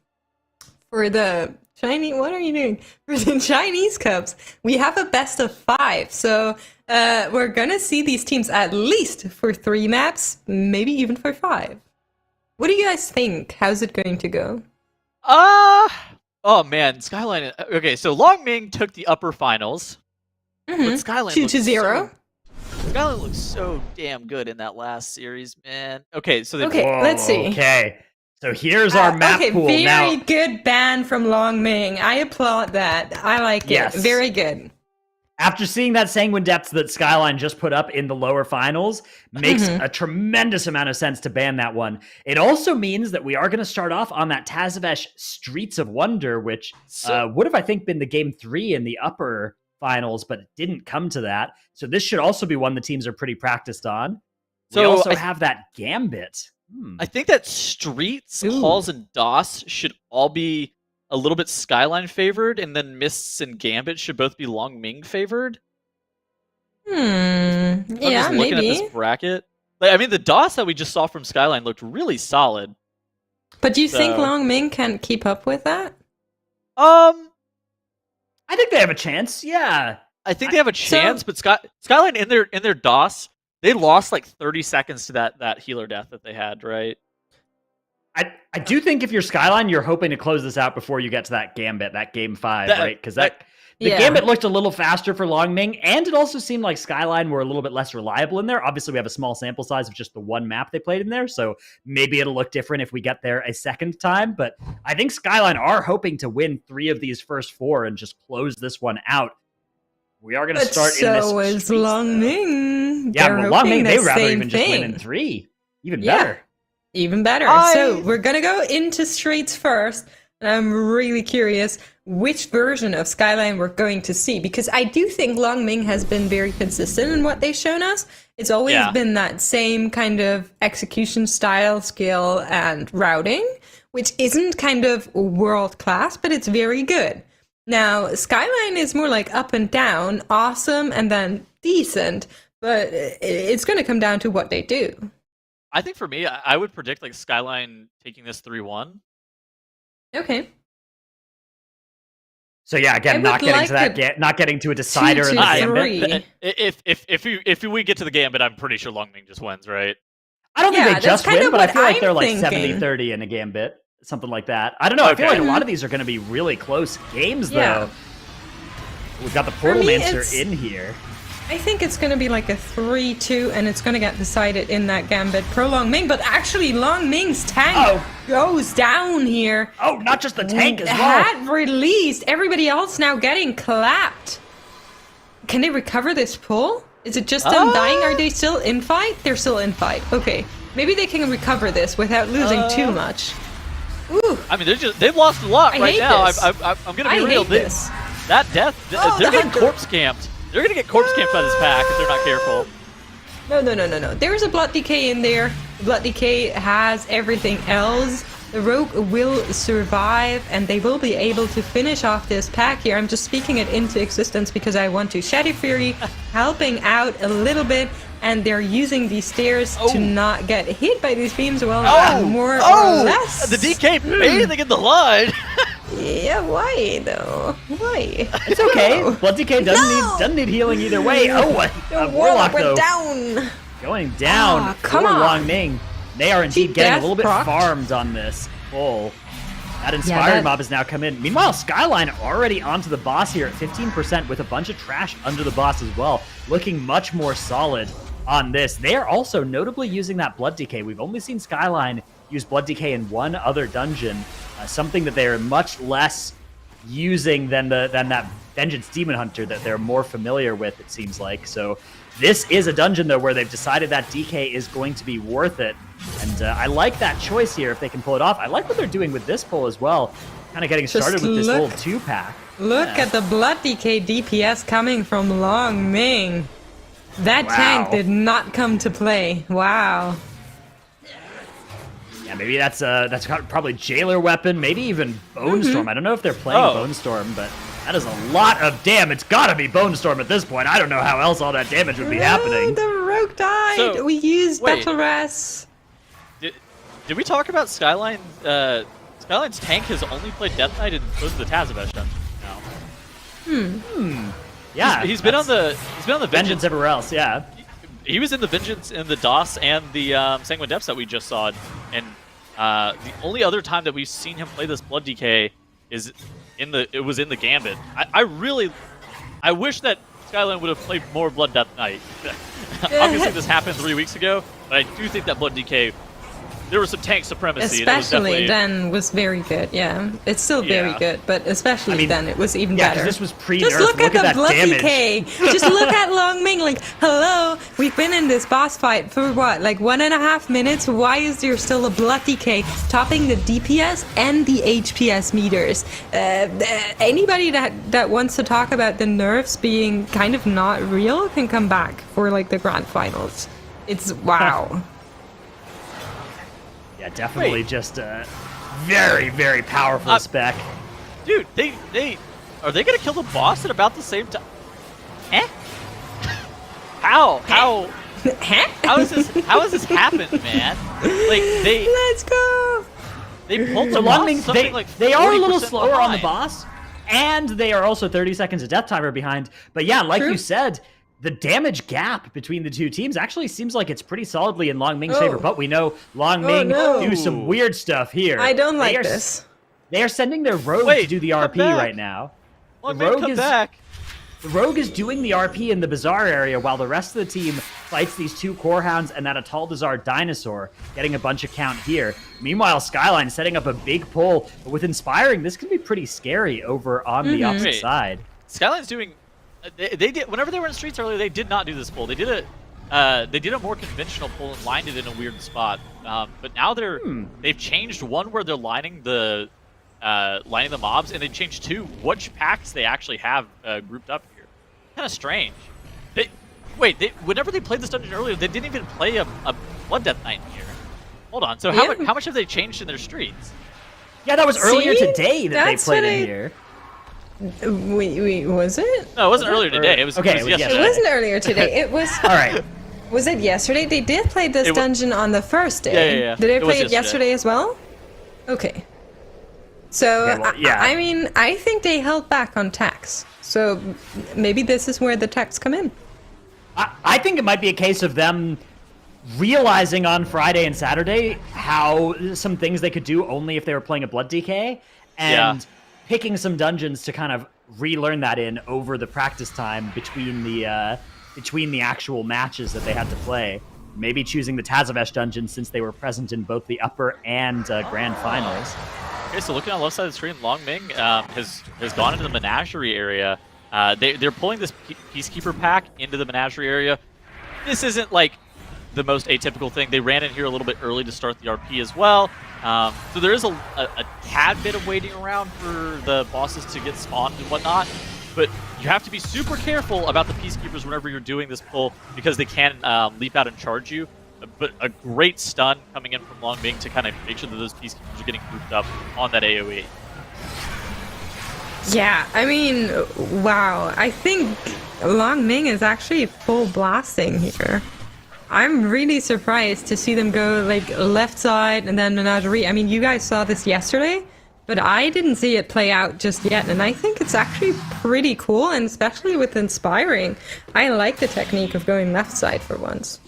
Speaker 3: For the Chinese, what are you doing? For the Chinese Cups, we have a best of 5. So we're gonna see these teams at least for 3 maps, maybe even for 5. What do you guys think? How's it going to go?
Speaker 2: Oh man, SKYLINE. Okay, so Long Ming took the upper finals, but SKYLINE
Speaker 3: 2-0.
Speaker 2: SKYLINE looks so damn good in that last series, man. Okay, so they
Speaker 3: Okay, let's see.
Speaker 1: Okay, so here's our map pool.
Speaker 3: Very
Speaker 1: Now,
Speaker 3: good ban from Long Ming. I applaud that. I like it.
Speaker 1: Yes.
Speaker 3: Very good.
Speaker 1: after seeing that Sanguine Depths that SKYLINE just put up in the lower finals, makes a tremendous amount of sense to ban that one. It also means that we are going to start off on that Tazavesh Streets of Wonder, which would have, I think, been the game 3 in the upper finals, but it didn't come to that. So this should also be one the teams are pretty practiced on. We
Speaker 2: So
Speaker 1: also have that Gambit.
Speaker 2: I think that Streets, Halls, and DOS should all be a little bit SKYLINE favored, and then Mists and Gambit should both be Long Ming favored.
Speaker 3: Yeah,
Speaker 2: I'm just looking at
Speaker 3: maybe.
Speaker 2: this bracket. Like, I mean, the DOS that we just saw from SKYLINE looked really solid.
Speaker 3: But do you think
Speaker 2: So-
Speaker 3: Long Ming can keep up with that?
Speaker 1: I think they have a chance. Yeah.
Speaker 2: I think they have a chance, but SKYLINE in their DOS, they lost like 30 seconds to that healer death that they had, right?
Speaker 1: I do think if you're SKYLINE, you're hoping to close this out before you get to that Gambit, that game 5, right? Because the Gambit looked a little faster for Long Ming, and it also seemed like SKYLINE were a little bit less reliable in there. Obviously, we have a small sample size of just the one map they played in there, so maybe it'll look different if we get there a second time. But I think SKYLINE are hoping to win 3 of these first 4 and just close this one out. We are going to start in this.
Speaker 3: So is
Speaker 1: streets,
Speaker 3: Long
Speaker 1: though.
Speaker 3: Ming.
Speaker 1: Yeah,
Speaker 3: They're
Speaker 1: but Long
Speaker 3: hoping
Speaker 1: Ming, they
Speaker 3: the
Speaker 1: rather
Speaker 3: same
Speaker 1: even just win
Speaker 3: thing.
Speaker 1: in 3. Even
Speaker 3: Yeah.
Speaker 1: better.
Speaker 3: Even better. So we're gonna go into streets first, and I'm really curious which version of SKYLINE we're going to see, because I do think Long Ming has been very consistent in what they've shown us. It's always been that same kind of execution style, skill, and routing, which isn't kind of world class, but it's very good. Now, SKYLINE is more like up and down, awesome, and then decent, but it's going to come down to what they do.
Speaker 2: I think for me, I would predict like SKYLINE taking this 3-1.
Speaker 3: Okay.
Speaker 1: So yeah, again,
Speaker 3: I
Speaker 1: not
Speaker 3: would
Speaker 1: getting
Speaker 3: like
Speaker 1: to that, not getting to a decider in the
Speaker 3: 2-3.
Speaker 1: Gambit.
Speaker 2: If we get to the Gambit, I'm pretty sure Long Ming just wins, right?
Speaker 1: I don't think
Speaker 3: Yeah,
Speaker 1: they
Speaker 3: that's
Speaker 1: just
Speaker 3: kind
Speaker 1: win,
Speaker 3: of
Speaker 1: but I
Speaker 3: what
Speaker 1: feel like
Speaker 3: I'm
Speaker 1: they're like
Speaker 3: thinking.
Speaker 1: 70-30 in a Gambit, something like that. I don't know. I feel
Speaker 2: Okay.
Speaker 1: like a lot of these are going to be really close games,
Speaker 3: Yeah.
Speaker 1: though. We've got the Portal
Speaker 3: me,
Speaker 1: Mancer
Speaker 3: it's-
Speaker 1: in here.
Speaker 3: I think it's going to be like a 3-2, and it's going to get decided in that Gambit pro Long Ming. But actually, Long Ming's tank goes down here.
Speaker 1: Oh, not just the tank as well.
Speaker 3: Had released. Everybody else now getting clapped. Can they recover this pull? Is it just them dying? Are they still in fight? They're still in fight. Okay. Maybe they can recover this without losing too much. Ooh.
Speaker 2: I mean, they've lost a lot
Speaker 3: I
Speaker 2: right
Speaker 3: hate
Speaker 2: now.
Speaker 3: this.
Speaker 2: I'm gonna be
Speaker 3: I
Speaker 2: real.
Speaker 3: hate this.
Speaker 2: That death,
Speaker 3: Oh,
Speaker 2: they're
Speaker 3: the
Speaker 2: getting
Speaker 3: hunter.
Speaker 2: corpse camped. They're gonna get corpse camped by this pack if they're not careful.
Speaker 3: No. There's a Blood Decay in there. The Blood Decay has everything else. The Rogue will survive, and they will be able to finish off this pack here. I'm just speaking it into existence because I want to. Shadow Fury helping out a little bit, and they're using these stairs to not get hit by these beams. Well, more or less.
Speaker 2: The DK bathing in the line.
Speaker 3: Yeah, why though? Why?
Speaker 1: It's okay. Blood Decay doesn't need healing either way. Oh,
Speaker 3: The
Speaker 1: Warlock,
Speaker 3: went
Speaker 1: though,
Speaker 3: down.
Speaker 1: going down
Speaker 3: come
Speaker 1: for
Speaker 3: on.
Speaker 1: Long Ming. They are indeed
Speaker 3: Cheap
Speaker 1: getting a
Speaker 3: death
Speaker 1: little bit
Speaker 3: proc.
Speaker 1: farmed on this pull. That Inspired
Speaker 3: that-
Speaker 1: Mob has now come in. Meanwhile, SKYLINE already onto the boss here at 15% with a bunch of trash under the boss as well. Looking much more solid on this. They are also notably using that Blood Decay. We've only seen SKYLINE use Blood Decay in one other dungeon. Something that they are much less using than that Vengeance Demon Hunter that they're more familiar with, it seems like. So This is a dungeon, though, where they've decided that DK is going to be worth it. And I like that choice here if they can pull it off. I like what they're doing with this pull as well. Kind of getting started with this whole 2-pack.
Speaker 3: Look at the Blood DK DPS coming from Long Ming. That tank did not come to play. Wow.
Speaker 1: Yeah, maybe that's probably Jailer Weapon, maybe even Bone Storm. I don't know if they're playing Bone Storm, but that is a lot of damage. It's got to be Bone Storm at this point. I don't know how else all that damage would be happening.
Speaker 3: The Rogue died. So, we used Battle Res.
Speaker 2: Did we talk about Skyline? Skyline's tank has only played Death Knight and goes to the Tazavesh dungeon now.
Speaker 1: Yeah,
Speaker 2: he's been on the
Speaker 1: Vengeance everywhere else. Yeah,
Speaker 2: he was in the Vengeance in the DOS and the Sanguine Depths that we just saw, and the only other time that we've seen him play this Blood DK is in the Gambit. I wish that Skyline would have played more Blood Death Knight. Obviously, this happened 3 weeks ago, but I do think that Blood DK. There was some tank supremacy.
Speaker 3: Especially then was very good, yeah. It's still very good, but especially then it was even better.
Speaker 1: This was pre-nerf.
Speaker 3: Just look at the Blood
Speaker 1: damage.
Speaker 3: DK. Just look at Long Ming. Like, hello, we've been in this boss fight for what, like 1.5 minutes? Why is there still a Blood DK topping the DPS and the HPS meters? Anybody that wants to talk about the nerfs being kind of not real can come back for like the grand finals. It's wow.
Speaker 1: Yeah, definitely just a very, very powerful spec.
Speaker 2: Dude, are they gonna kill the boss at about the same time? How has this happened, man? Like
Speaker 3: let's go.
Speaker 2: They pulled the boss something like
Speaker 1: they are a little slower
Speaker 2: behind.
Speaker 1: on the boss, and they are also 30 seconds of death timer behind. But yeah, like you said, the damage gap between the two teams actually seems like it's pretty solidly in Long Ming's favor, but we know Long Ming do some weird stuff here.
Speaker 3: I don't like this.
Speaker 1: They are sending their Rogue to do the RP right now.
Speaker 2: Long Ming, come back.
Speaker 1: The Rogue is doing the RP in the Bazaar area while the rest of the team fights these 2 Core Hounds and that Ataldazar Dinosaur, getting a bunch of count here. Meanwhile, Skyline setting up a big pull, but with Inspiring, this could be pretty scary over on the opposite side.
Speaker 2: Skyline's doing... They did whenever they were in streets earlier. They did not do this pull. They did a more conventional pull and lined it in a weird spot. But now they've changed one where they're lining the mobs, and they changed 2 which packs they actually have grouped up here. Kind of strange. Whenever they played this dungeon earlier, they didn't even play a Blood Death Knight in here. Hold on. So how much have they changed in their streets?
Speaker 1: Yeah, that was earlier today that they played in here.
Speaker 3: Wait, was it?
Speaker 2: No, it wasn't earlier today. It was yesterday.
Speaker 3: It wasn't earlier today. It was.
Speaker 1: All right.
Speaker 3: Was it yesterday? They did play this dungeon on the first day.
Speaker 2: Yeah.
Speaker 3: Did they play it yesterday as well? Okay. So, I mean, I think they held back on tax. So maybe this is where the tax come in.
Speaker 1: I think it might be a case of them realizing on Friday and Saturday how some things they could do only if they were playing a Blood DK, and picking some dungeons to kind of relearn that in over the practice time between the actual matches that they had to play. Maybe choosing the Tazavesh dungeon since they were present in both the upper and grand finals.
Speaker 2: Okay, so looking on the left side of the screen, Long Ming has gone into the Menagerie area. They're pulling this Peacekeeper pack into the Menagerie area. This isn't like the most atypical thing. They ran in here a little bit early to start the RP as well. So there is a tad bit of waiting around for the bosses to get spawned and whatnot. But you have to be super careful about the Peacekeepers whenever you're doing this pull, because they can leap out and charge you. But a great stun coming in from Long Ming to kind of make sure that those Peacekeepers are getting grouped up on that AoE.
Speaker 3: Yeah, I mean, wow. I think Long Ming is actually full blasting here. I'm really surprised to see them go like left side and then Menagerie. I mean, you guys saw this yesterday, but I didn't see it play out just yet, and I think it's actually pretty cool, and especially with Inspiring. I like the technique of going left side for once.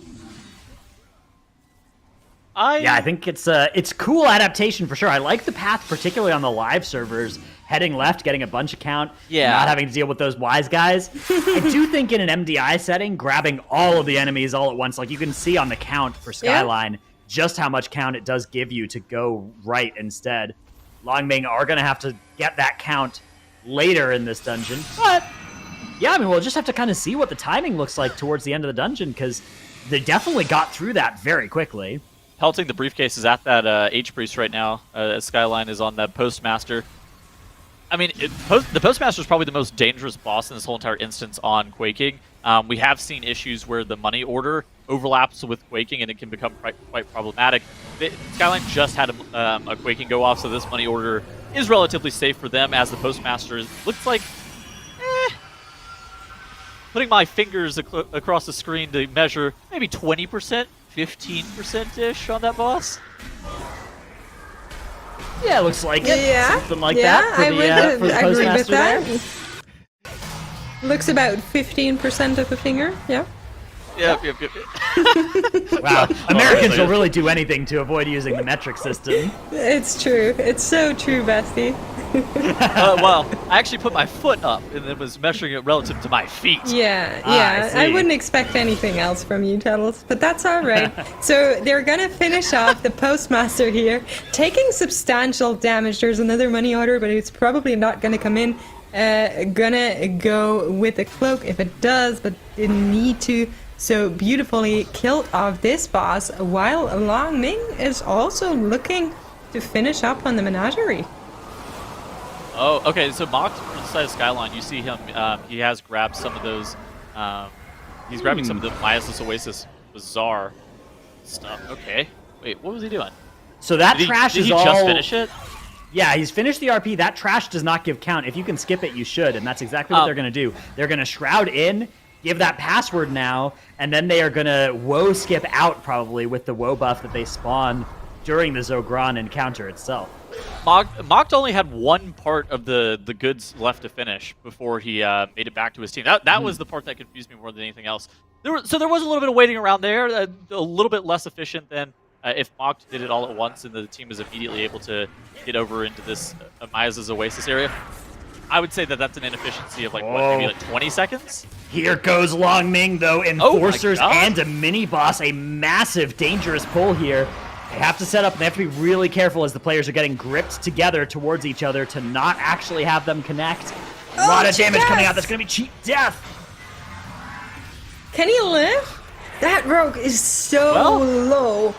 Speaker 1: Yeah, I think it's cool adaptation for sure. I like the path, particularly on the live servers, heading left, getting a bunch of count, not having to deal with those wise guys. I do think in an MDI setting, grabbing all of the enemies all at once, like you can see on the count for Skyline, just how much count it does give you to go right instead. Long Ming are going to have to get that count later in this dungeon, but Yeah, I mean, we'll just have to kind of see what the timing looks like towards the end of the dungeon, because they definitely got through that very quickly.
Speaker 2: Pelting the briefcase is at that H-Priest right now. SKYLINE is on that Postmaster. I mean, the Postmaster is probably the most dangerous boss in this whole entire instance on Quaking. We have seen issues where the money order overlaps with Quaking, and it can become quite problematic. SKYLINE just had a Quaking go off, so this money order is relatively safe for them, as the Postmaster looks like... Putting my fingers across the screen to measure maybe 20%, 15%-ish on that boss.
Speaker 1: Yeah, it looks like it.
Speaker 3: Yeah,
Speaker 1: Something like that for the
Speaker 3: agree with
Speaker 1: Postmaster
Speaker 3: that.
Speaker 1: there.
Speaker 3: Looks about 15% of a finger. Yeah.
Speaker 2: Yep.
Speaker 1: Wow, Americans will really do anything to avoid using the metric system.
Speaker 3: It's true. It's so true, Bestie.
Speaker 2: Well, I actually put my foot up and then was measuring it relative to my feet.
Speaker 3: Yeah.
Speaker 1: I
Speaker 3: I
Speaker 1: see.
Speaker 3: wouldn't expect anything else from you, Tuddles, but that's all right. So they're gonna finish off the Postmaster here, taking substantial damage. There's another money order, but it's probably not gonna come in. Gonna go with the cloak if it does, but didn't need to. So beautifully killed off this boss, while Long Ming is also looking to finish up on the menagerie.
Speaker 2: Oh, okay, so mocked from the side of SKYLINE, you see him, he has grabbed some of those, he's grabbing some of the Mias's Oasis Bazaar stuff. Okay, wait, what was he doing?
Speaker 1: So that trash
Speaker 2: did
Speaker 1: is
Speaker 2: he
Speaker 1: all...
Speaker 2: just finish it?
Speaker 1: Yeah, he's finished the RP. That trash does not give count. If you can skip it, you should, and that's exactly what they're going to do. They're going to Shroud in, give that password now, and then they are going to woe skip out probably with the woe buff that they spawn during the Zogran encounter itself.
Speaker 2: Mocked only had one part of the goods left to finish before he made it back to his team. That was the part that confused me more than anything else. So there was a little bit of waiting around there, a little bit less efficient than if Mocked did it all at once and the team is immediately able to get over into this Mias's Oasis area. I would say that that's an inefficiency of like, what, maybe like 20 seconds?
Speaker 1: Here goes Long Ming, though. Enforcers and a mini-boss. A massive, dangerous pull here. They have to set up, and they have to be really careful as the players are getting gripped together towards each other to not actually have them connect. A lot of damage coming out. That's going to be cheap death.
Speaker 3: Can he live? That rogue is so low.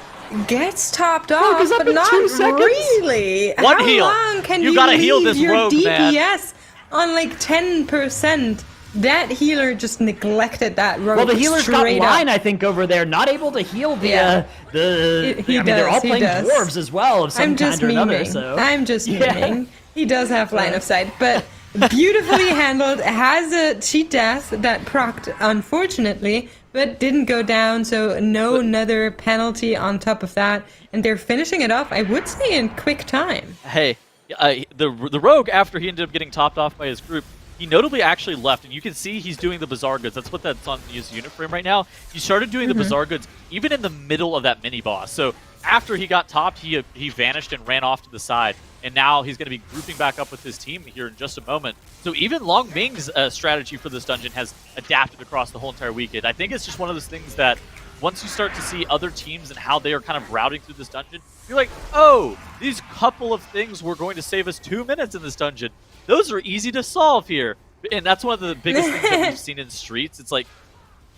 Speaker 3: Gets topped off,
Speaker 1: up
Speaker 3: but
Speaker 1: in
Speaker 3: not
Speaker 1: 2 seconds.
Speaker 3: Really.
Speaker 2: One
Speaker 3: How
Speaker 2: heal.
Speaker 3: long can
Speaker 2: You
Speaker 3: you
Speaker 2: gotta
Speaker 3: leave
Speaker 2: heal this
Speaker 3: your
Speaker 2: rogue,
Speaker 3: DPS
Speaker 2: man.
Speaker 3: on like 10%? That healer just neglected that rogue.
Speaker 1: Well, the healer's got
Speaker 3: straight
Speaker 1: line,
Speaker 3: up.
Speaker 1: I think, over there, not able to heal the.
Speaker 3: Yeah.
Speaker 1: They're all playing dwarves as well of some
Speaker 3: I'm just
Speaker 1: kind or another.
Speaker 3: memeing.
Speaker 1: So
Speaker 3: I'm just memeing. He does have line of sight, but beautifully handled. Has a cheat death that procced, unfortunately, but didn't go down. So no another penalty on top of that, and they're finishing it off. I would say in quick time.
Speaker 2: Hey, the rogue, after he ended up getting topped off by his group, he notably actually left, and you can see he's doing the Bazaar goods. That's that's on his unit frame right now. He started doing the Bazaar goods even in the middle of that mini-boss. So after he got topped, he vanished and ran off to the side, and now he's going to be grouping back up with his team here in just a moment. So even Long Ming's strategy for this dungeon has adapted across the whole entire weekend. I think it's just one of those things that once you start to see other teams and how they are kind of routing through this dungeon, you're like, oh, these couple of things were going to save us 2 minutes in this dungeon. Those are easy to solve here. And that's one of the biggest things that we've seen in Streets. It's like,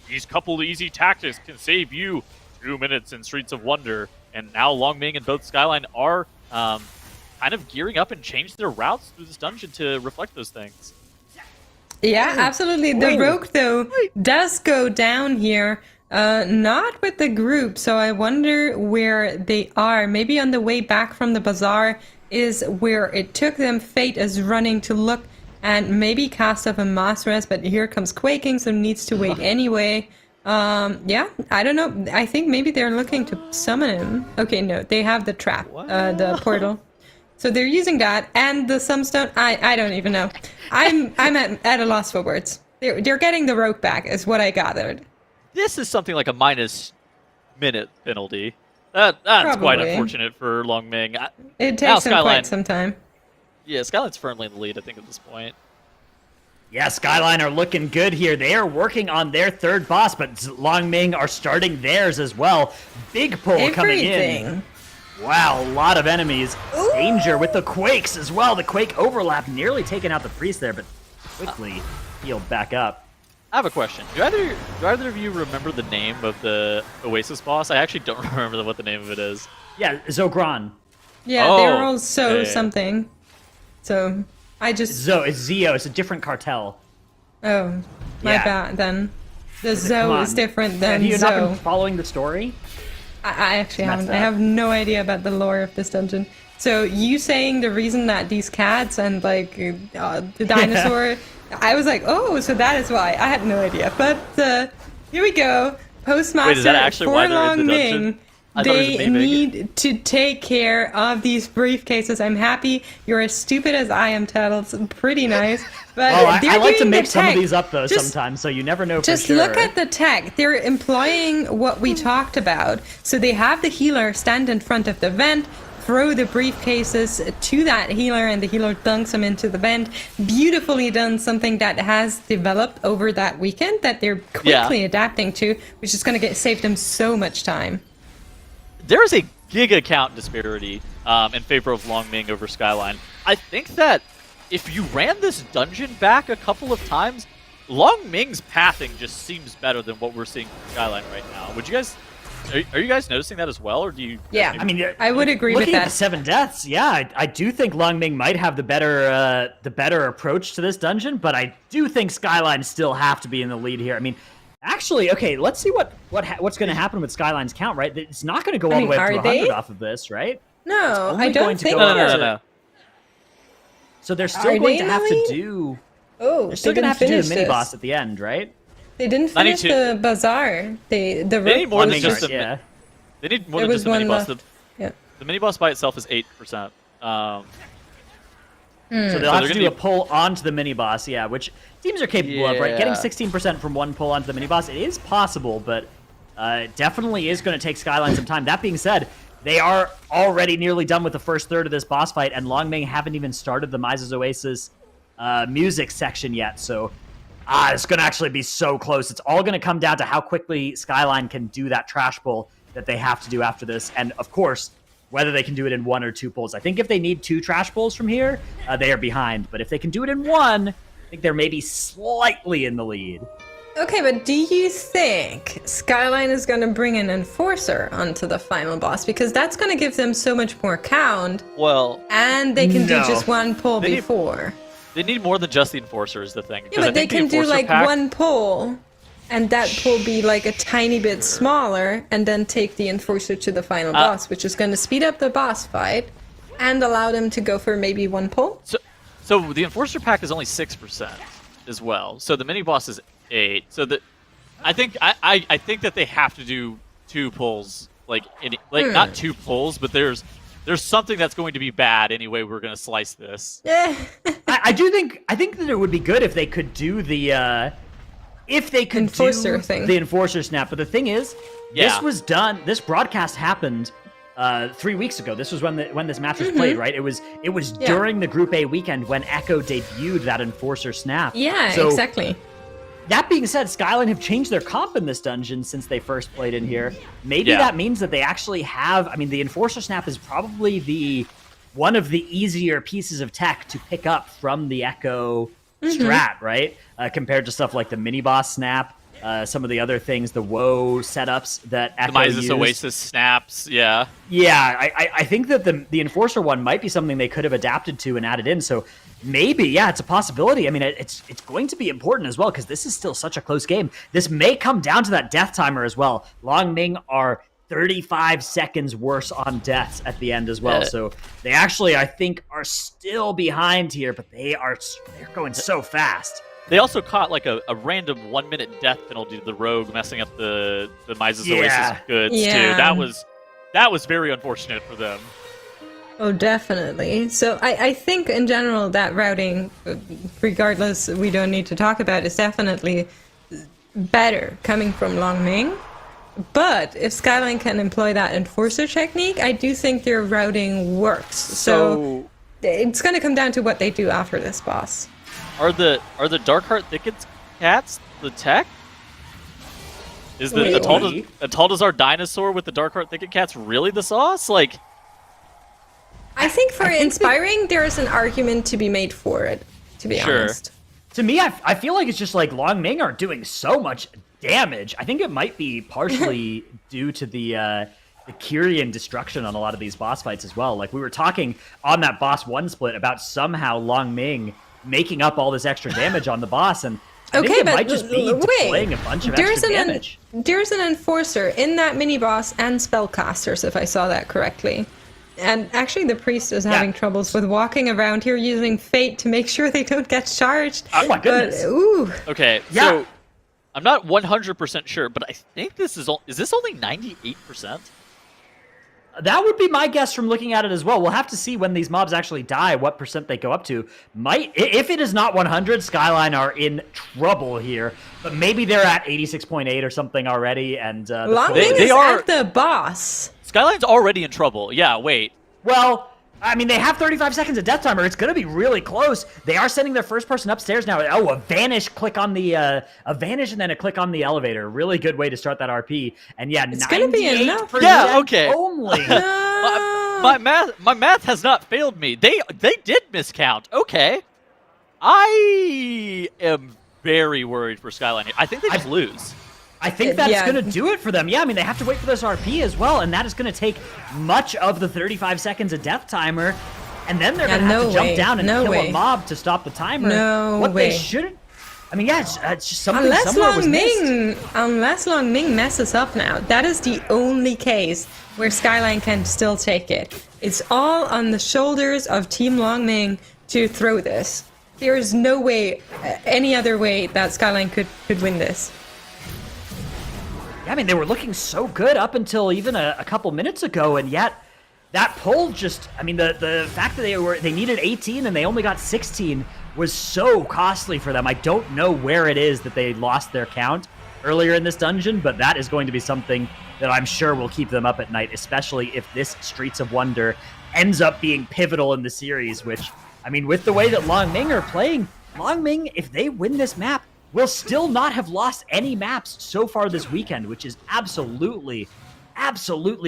Speaker 2: these couple of easy tactics can save you 2 minutes in Streets of Wonder. And now Long Ming and both SKYLINE are kind of gearing up and changed their routes through this dungeon to reflect those things.
Speaker 3: Yeah, absolutely. The rogue, though, does go down here. Not with the group, so I wonder where they are. Maybe on the way back from the bazaar is where it took them. Fate is running to look and maybe cast off a mass res, but here comes Quaking, so needs to wait anyway. Yeah, I don't know. I think maybe they're looking to summon him. Okay, no, they have the trap, the portal. So they're using that and the Sumstone. I don't even know. I'm at a loss for words. They're getting the rogue back, is what I gathered.
Speaker 2: This is something like a -minute penalty. That's
Speaker 3: Probably
Speaker 2: quite unfortunate for Long Ming.
Speaker 3: It takes them quite some time.
Speaker 2: Yeah, SKYLINE's firmly in the lead, I think, at this point.
Speaker 1: Yeah, SKYLINE are looking good here. They are working on their third boss, but Long Ming are starting theirs as well. Big pull coming in. Wow, a lot of enemies. Danger with the Quakes as well. The Quake overlap nearly taking out the priest there, but quickly healed back up.
Speaker 2: I have a question. Do either of you remember the name of the Oasis boss? I actually don't remember what the name of it is.
Speaker 1: Yeah, Zogron.
Speaker 3: Yeah,
Speaker 2: Oh,
Speaker 3: they're all so
Speaker 2: yeah.
Speaker 3: something. So I just
Speaker 1: It's Zio. It's a different cartel.
Speaker 3: my
Speaker 1: Yeah.
Speaker 3: bad then. The
Speaker 1: Come
Speaker 3: Zo
Speaker 1: on.
Speaker 3: is different than
Speaker 1: Have you not been
Speaker 3: Zo.
Speaker 1: following the story?
Speaker 3: I actually
Speaker 1: It's
Speaker 3: haven't.
Speaker 1: messed
Speaker 3: I
Speaker 1: up.
Speaker 3: have no idea about the lore of this dungeon. So you saying the reason that these cats and like the dinosaur, I was like, oh, so that is why. I had no idea. But here we go. Postmaster
Speaker 2: Wait, is that actually why they're in the
Speaker 3: Forlong
Speaker 2: dungeon?
Speaker 3: Ming.
Speaker 2: I thought it was
Speaker 3: They
Speaker 2: Ming.
Speaker 3: need to take care of these briefcases. I'm happy you're as stupid as I am, Tattles. Pretty nice. But
Speaker 1: Oh,
Speaker 3: they're
Speaker 1: I like to
Speaker 3: doing the
Speaker 1: make some of
Speaker 3: tech.
Speaker 1: these up though
Speaker 3: Just-
Speaker 1: sometimes, so you never know for
Speaker 3: Just
Speaker 1: sure.
Speaker 3: look at the tech. They're employing what we talked about. So they have the healer stand in front of the vent, throw the briefcases to that healer, and the healer dunks them into the vent. Beautifully done, something that has developed over that weekend that they're quickly adapting to, which is going to save them so much time.
Speaker 2: There is a giga count disparity in favor of Long Ming over Skyline. I think that if you ran this dungeon back a couple of times, Long Ming's pathing just seems better than what we're seeing from Skyline right now. Would you guys? Are you guys noticing that as well, or do you?
Speaker 3: Yeah.
Speaker 2: maybe-
Speaker 1: I mean,
Speaker 3: I would agree with
Speaker 1: looking at
Speaker 3: that.
Speaker 1: the 7 deaths, yeah, I do think Long Ming might have the better approach to this dungeon, but I do think Skyline still have to be in the lead here. I mean, actually, okay, let's see what's going to happen with Skyline's count, right? It's not going to go all the
Speaker 3: mean,
Speaker 1: way up
Speaker 3: are
Speaker 1: to 100
Speaker 3: they?
Speaker 1: off of this, right?
Speaker 3: No,
Speaker 1: only
Speaker 3: I
Speaker 1: going
Speaker 3: don't
Speaker 1: to
Speaker 3: think
Speaker 1: go
Speaker 3: they're-
Speaker 1: up
Speaker 2: No.
Speaker 1: So they're still
Speaker 3: Are
Speaker 1: going
Speaker 3: they
Speaker 1: to
Speaker 3: in
Speaker 1: have
Speaker 3: the
Speaker 1: to
Speaker 3: lead?
Speaker 1: do.
Speaker 3: Oh,
Speaker 1: They're still
Speaker 3: they
Speaker 1: going to
Speaker 3: didn't
Speaker 1: have to do
Speaker 3: finish
Speaker 1: the mini
Speaker 3: this.
Speaker 1: boss at the end, right?
Speaker 3: They didn't finish
Speaker 2: 92.
Speaker 3: the bazaar. They
Speaker 2: need more than
Speaker 1: Ming
Speaker 2: just
Speaker 1: art,
Speaker 2: the-
Speaker 1: yeah.
Speaker 2: They need more
Speaker 3: There
Speaker 2: than
Speaker 3: was
Speaker 2: just the mini
Speaker 3: one
Speaker 2: boss.
Speaker 3: left. Yeah.
Speaker 2: The mini boss by itself is 8%.
Speaker 1: So
Speaker 3: Hmm.
Speaker 1: they'll
Speaker 2: So
Speaker 1: have
Speaker 2: they're
Speaker 1: to do
Speaker 2: gonna
Speaker 1: a pull onto the mini boss, yeah, which teams are capable of, right? Getting
Speaker 2: Yeah.
Speaker 1: 16% from one pull onto the mini boss, it is possible, but it definitely is going to take Skyline some time. That being said, they are already nearly done with the first third of this boss fight, and Long Ming haven't even started the Mises Oasis music section yet, so it's going to actually be so close. It's all going to come down to how quickly Skyline can do that trash pull that they have to do after this, and of course, whether they can do it in 1 or 2 pulls. I think if they need 2 trash pulls from here, they are behind. But if they can do it in 1, I think they're maybe slightly in the lead.
Speaker 3: Okay, but do you think Skyline is going to bring an enforcer onto the final boss? Because that's going to give them so much more count,
Speaker 2: Well,
Speaker 3: and they can do
Speaker 1: No.
Speaker 3: just one pull
Speaker 2: They need-
Speaker 3: before.
Speaker 2: they need more than just the Enforcer is the thing.
Speaker 3: Yeah,
Speaker 2: because I
Speaker 3: but they
Speaker 2: think the
Speaker 3: can do
Speaker 2: Enforcer
Speaker 3: like
Speaker 2: pack-
Speaker 3: one pull, and that pull be like a tiny bit smaller, and then take the enforcer to the final boss, which is going to speed up the boss fight and allow them to go for maybe one pull.
Speaker 2: So the Enforcer pack is only 6% as well. So the mini boss is 8. So I think I think that they have to do 2 pulls, not 2 pulls, but there's something that's going to be bad anyway. We're gonna slice this.
Speaker 3: Yeah.
Speaker 1: I think that it would be good if they could do the
Speaker 3: Enforcer
Speaker 1: do
Speaker 3: thing.
Speaker 1: the enforcer snap. But the thing is,
Speaker 2: Yeah.
Speaker 1: this was done. This broadcast happened 3 weeks ago. This was when this match was played, right? It was
Speaker 3: Yeah.
Speaker 1: during the Group A weekend when Echo debuted that enforcer snap.
Speaker 3: Yeah,
Speaker 1: So,
Speaker 3: exactly.
Speaker 1: That being said, Skyline have changed their comp in this dungeon since they first played in here. Maybe
Speaker 2: Yeah.
Speaker 1: that means that they actually have. I mean, the Enforcer Snap is probably one of the easier pieces of tech to pick up from the Echo strat, right? Compared to stuff like the Mini Boss Snap, some of the other things, the WoW setups that Echo
Speaker 2: The Mises
Speaker 1: used.
Speaker 2: Oasis snaps, yeah.
Speaker 1: Yeah, I think that the Enforcer one might be something they could have adapted to and added in. So maybe, yeah, it's a possibility. I mean, it's going to be important as well because this is still such a close game. This may come down to that death timer as well. Long Ming are 35 seconds worse on deaths at the end as well. So they actually, I think, are still behind here, but they're going so fast.
Speaker 2: They also caught like a random 1-minute death penalty to the rogue, messing up the Mises
Speaker 1: Yeah.
Speaker 2: Oasis goods
Speaker 3: Yeah.
Speaker 2: too. That was very unfortunate for them.
Speaker 3: Oh, definitely. So I think in general that routing, regardless, we don't need to talk about, is definitely better coming from Long Ming. But if Skyline can employ that enforcer technique, I do think their routing works. So it's going to come down to what they do after this boss.
Speaker 2: Are the Darkheart Thickets cats the tech? Is the
Speaker 3: Maybe.
Speaker 2: Ataldazar dinosaur with the Darkheart Thicket cats really the sauce? Like,
Speaker 3: I think for inspiring, there is an argument to be made for it, to be
Speaker 2: Sure.
Speaker 3: honest.
Speaker 1: To me, I feel like it's just like Long Ming are doing so much damage. I think it might be partially due to the Kyrian destruction on a lot of these boss fights as well. Like we were talking on that boss 1 split about somehow Long Ming making up all this extra damage on the boss, and I think it might just be displaying a bunch of extra damage.
Speaker 3: There's an enforcer in that mini boss and spellcasters, if I saw that correctly. And actually, the priest is having troubles with walking around here using fate to make sure they don't get charged.
Speaker 1: Oh my goodness!
Speaker 3: But, ooh.
Speaker 2: Okay, so I'm not 100% sure, but I think this is this only 98%?
Speaker 1: That would be my guess from looking at it as well. We'll have to see when these mobs actually die, what percent they go up to. If it is not 100, SKYLINE are in trouble here. But maybe they're at 86.8 or something already. And
Speaker 3: Long Ming is at the boss.
Speaker 2: SKYLINE's already in trouble. Yeah, wait.
Speaker 1: Well, I mean, they have 35 seconds of death timer. It's going to be really close. They are sending their first person upstairs now. Oh, a vanish, click on the a vanish, and then a click on the elevator. Really good way to start that RP. And yeah,
Speaker 3: it's going to be enough.
Speaker 2: Yeah, okay.
Speaker 1: Only.
Speaker 2: my math has not failed me. They did miscount. Okay. I am very worried for SKYLINE. I think they just lose.
Speaker 1: I think that's going to do it for them. Yeah, I mean, they have to wait for this RP as well, and that is going to take much of the 35 seconds of death timer, and then they're going to have to jump down and kill a mob to stop the timer. They shouldn't... I mean, yeah, it's just something somewhere was missed.
Speaker 3: Unless Long Ming messes up now, that is the only case where SKYLINE can still take it. It's all on the shoulders of Team Long Ming to throw this. There is no way, any other way that SKYLINE could win this.
Speaker 1: Yeah, I mean, they were looking so good up until even a couple minutes ago, and yet that pull just, I mean, the fact that they needed 18 and they only got 16 was so costly for them. I don't know where it is that they lost their count earlier in this dungeon, but that is going to be something that I'm sure will keep them up at night, especially if this Streets of Wonder ends up being pivotal in the series, which, I mean, with the way that Long Ming are playing, Long Ming, if they win this map, will still not have lost any maps so far this weekend, which is absolutely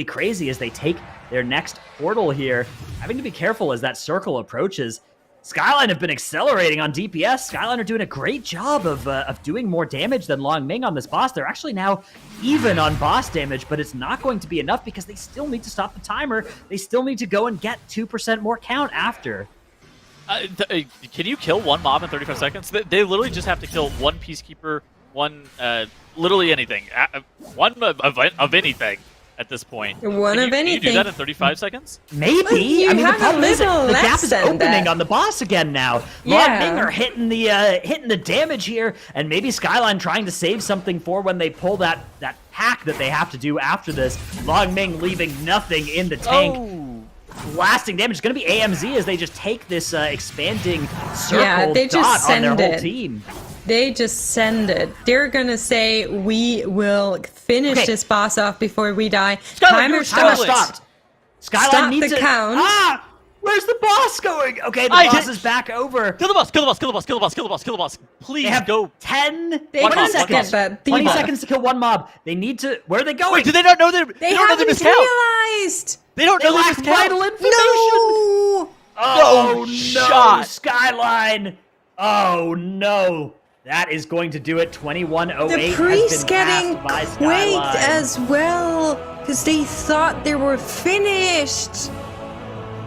Speaker 1: crazy as they take their next portal here. Having to be careful as that circle approaches. SKYLINE have been accelerating on DPS. SKYLINE are doing a great job of doing more damage than Long Ming on this boss. They're actually now even on boss damage, but it's not going to be enough because they still need to stop the timer. They still need to go and get 2% more count after.
Speaker 2: Can you kill one mob in 35 seconds? They literally just have to kill one Peacekeeper, one, literally anything. One of anything at this point.
Speaker 3: Anything.
Speaker 2: Can you do that in 35 seconds?
Speaker 1: Maybe. I mean, the problem is the gap is opening on the boss again now. Long Ming are hitting the damage here, and maybe SKYLINE trying to save something for when they pull that pack that they have to do after this. Long Ming leaving nothing in the tank. Blasting damage. It's going to be AMZ as they just take this expanding circle dot on their whole team.
Speaker 3: They just send it. They're going to say, we will finish this boss off before we die. Timer stopped.
Speaker 1: SKYLINE needs
Speaker 3: the count.
Speaker 1: Where's the boss going? Okay, the boss is back over.
Speaker 2: Kill the boss, kill the boss, kill the boss, kill the boss, kill the boss, kill the boss. Please
Speaker 1: they have
Speaker 2: go.
Speaker 1: 20 seconds. 20 seconds to kill one mob. They need to... Where are they going?
Speaker 2: Wait, did they not know they don't know they miscount?
Speaker 3: Realized.
Speaker 2: They don't know they miscount.
Speaker 1: Vital information.
Speaker 3: No.
Speaker 1: Oh, no, SKYLINE. Oh, no. That is going to do it. 21:08
Speaker 3: The priest getting
Speaker 1: quaked
Speaker 3: as well because they thought they were finished.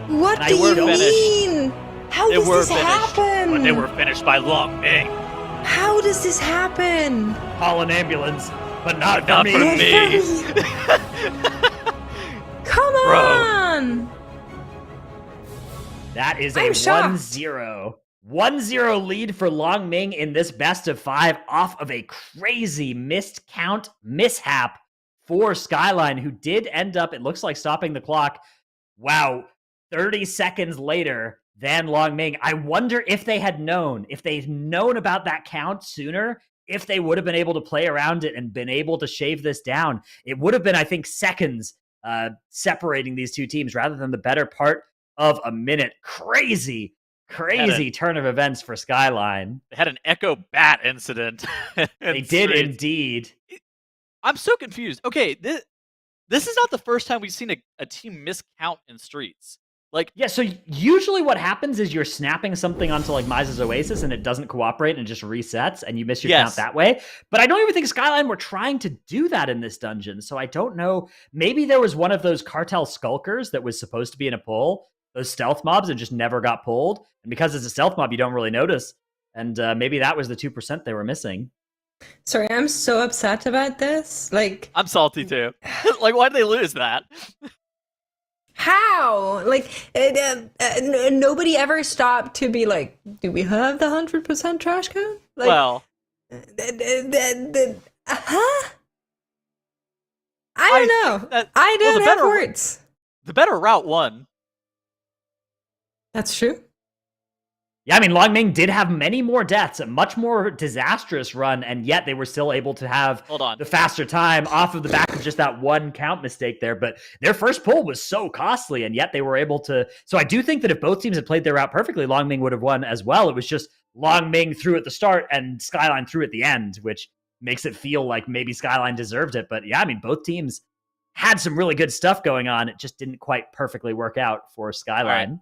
Speaker 3: What do you mean? How does this happen?
Speaker 2: But they were finished by Long Ming.
Speaker 3: How does this happen?
Speaker 1: Call an ambulance, but not
Speaker 2: for me.
Speaker 3: Come on!
Speaker 1: That is a 1-0. 1-0 lead for Long Ming in this best of 5 off of a crazy missed count mishap for SKYLINE, who did end up, it looks like, stopping the clock. Wow, 30 seconds later than Long Ming. I wonder if they had known, if they'd known about that count sooner, if they would have been able to play around it and been able to shave this down. It would have been, I think, seconds separating these two teams rather than the better part of a minute. Crazy turn of events for SKYLINE.
Speaker 2: They had an Echo Bat incident.
Speaker 1: They did indeed.
Speaker 2: I'm so confused. Okay, this is not the first time we've seen a team miscount in Streets. Like,
Speaker 1: yeah, so usually what happens is you're snapping something onto like Mize's Oasis and it doesn't cooperate and it just resets and you miss your count that way. But I don't even think SKYLINE were trying to do that in this dungeon. So I don't know. Maybe there was one of those cartel skulkers that was supposed to be in a pull, those stealth mobs, and just never got pulled. And because it's a stealth mob, you don't really notice. And maybe that was the 2% they were missing.
Speaker 3: Sorry, I'm so upset about this. Like,
Speaker 2: I'm salty too. Like, why did they lose that?
Speaker 3: How? Like, nobody ever stopped to be like, do we have the 100% trash count? Like,
Speaker 2: Well,
Speaker 3: huh? I don't know. I don't have words.
Speaker 2: The better route won.
Speaker 3: That's true.
Speaker 1: Yeah, I mean, Longming did have many more deaths, a much more disastrous run, and yet they were still able to have the faster time off of the back of just that one count mistake there. But their first pull was so costly, and yet they were able to. So I do think that if both teams had played their route perfectly, Longming would have won as well. It was just Longming threw at the start and SKYLINE threw at the end, which makes it feel like maybe SKYLINE deserved it. But yeah, I mean, both teams had some really good stuff going on. It just didn't quite perfectly work out for SKYLINE.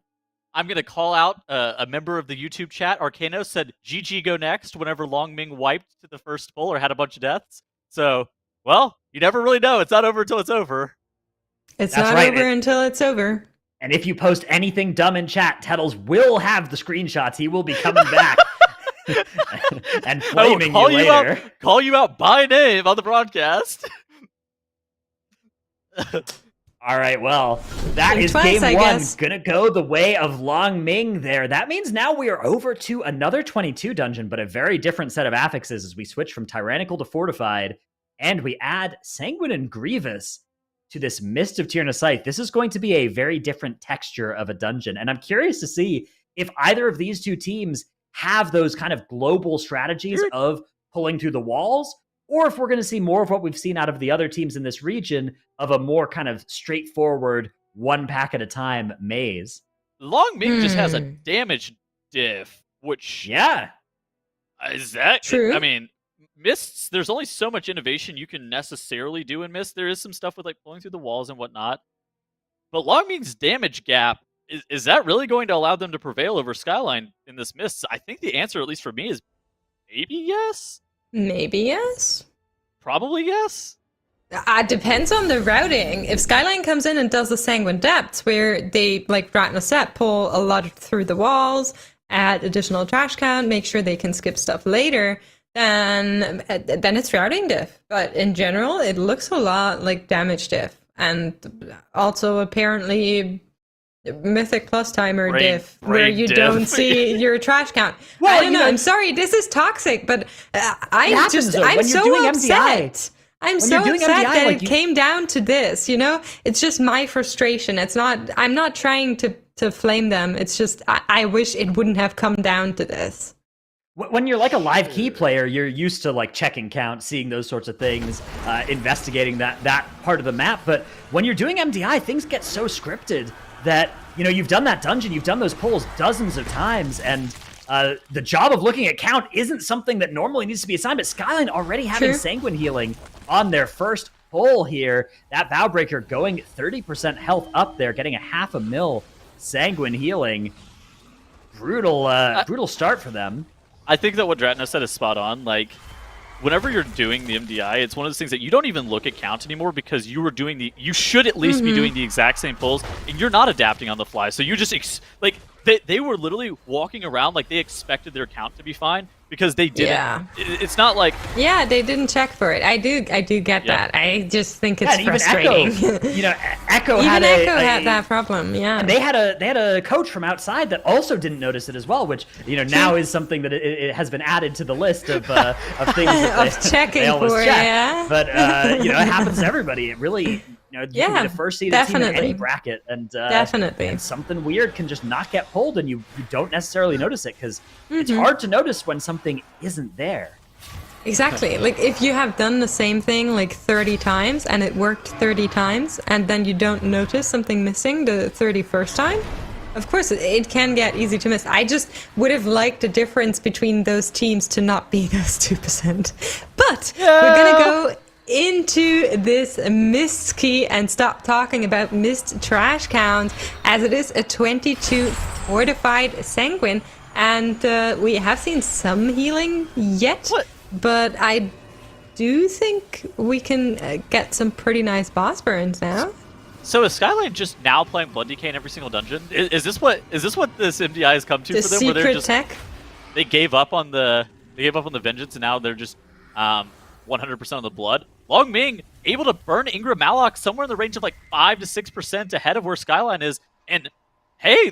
Speaker 2: I'm going to call out a member of the YouTube chat. Arcano said, GG go next whenever Longming wiped to the first pull or had a bunch of deaths. So, well, you never really know. It's not over until it's over.
Speaker 3: It's not over until it's over.
Speaker 1: And if you post anything dumb in chat, Tettles will have the screenshots. He will be coming back and flaming you later.
Speaker 2: Call you out by name on the broadcast.
Speaker 1: All right, well, that is game one. Gonna go the way of Longming there. That means now we are over to another 22 dungeon, but a very different set of affixes as we switch from Tyrannical to Fortified, and we add Sanguine and Grievous to this Mist of Tyrna Scythe. This is going to be a very different texture of a dungeon, and I'm curious to see if either of these two teams have those kind of global strategies of pulling through the walls, or if we're going to see more of what we've seen out of the other teams in this region of a more kind of straightforward, one pack at a time maze.
Speaker 2: Longming just has a damage diff, which...
Speaker 1: Yeah.
Speaker 2: Is that...
Speaker 3: True?
Speaker 2: I mean, Mists, there's only so much innovation you can necessarily do in Mist. There is some stuff with like pulling through the walls and whatnot. But Longming's damage gap, is that really going to allow them to prevail over SKYLINE in this Mist? I think the answer, at least for me, is maybe yes?
Speaker 3: Maybe yes.
Speaker 2: Probably yes.
Speaker 3: Depends on the routing. If SKYLINE comes in and does the Sanguine Depths, where they, like Ratna said, pull a lot through the walls, add additional trash count, make sure they can skip stuff later, then it's routing diff. But in general, it looks a lot like damage diff. And also apparently Mythic plus timer diff, where you don't see your trash count. Well, I don't know. I'm sorry, this is toxic, but I'm so upset. I'm so upset that it came down to this. You know, it's just my frustration. It's not. I'm not trying to flame them. It's just I wish it wouldn't have come down to this.
Speaker 1: When you're like a live key player, you're used to like checking count, seeing those sorts of things, investigating that part of the map. But when you're doing MDI, things get so scripted that, you know, you've done that dungeon, you've done those pulls dozens of times, and the job of looking at count isn't something that normally needs to be assigned, but SKYLINE already having Sanguine healing on their first pull here. That Vowbreaker going 30% health up there, getting a 0.5 mil Sanguine healing. Brutal start for them.
Speaker 2: I think that what Dratna said is spot on. Like, whenever you're doing the MDI, it's one of those things that you don't even look at count anymore because you were doing you should at least be doing the exact same pulls, and you're not adapting on the fly. So you just they were literally walking around like they expected their count to be fine because they didn't. Yeah. It's not like
Speaker 3: they didn't check for it. I do get that. I just think it's frustrating.
Speaker 1: Even Echo,
Speaker 3: had that problem. Yeah,
Speaker 1: and they had a coach from outside that also didn't notice it as well, which now is something that it has been added to the list of things that
Speaker 3: checking
Speaker 1: they always
Speaker 3: for.
Speaker 1: Check.
Speaker 3: Yeah,
Speaker 1: but it happens to everybody. It really. You can be the first seeded team in any bracket, and and something weird can just not get pulled, and you don't necessarily notice it because it's hard to notice when something isn't there.
Speaker 3: Exactly. Like if you have done the same thing like 30 times and it worked 30 times, and then you don't notice something missing the 31st time, of course it can get easy to miss. I just would have liked the difference between those teams to not be those 2%. But we're gonna go into this mist key and stop talking about mist trash count, as it is a 22 fortified sanguine, and we have seen some healing yet.
Speaker 2: What?
Speaker 3: But I do think we can get some pretty nice boss burns now.
Speaker 2: So is SKYLINE just now playing Blood DK in every single dungeon? Is this what this MDI has come to
Speaker 3: The
Speaker 2: for them? Where they're
Speaker 3: secret
Speaker 2: just,
Speaker 3: tech.
Speaker 2: they gave up on the vengeance, and now they're just 100% of the blood. Long Ming able to burn Ingram Malok somewhere in the range of like 5 to 6% ahead of where SKYLINE is, and hey,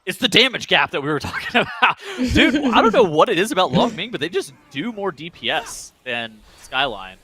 Speaker 2: it's the damage gap that we were talking about. Dude, I don't know what it is about Long Ming, but they just do more DPS than SKYLINE.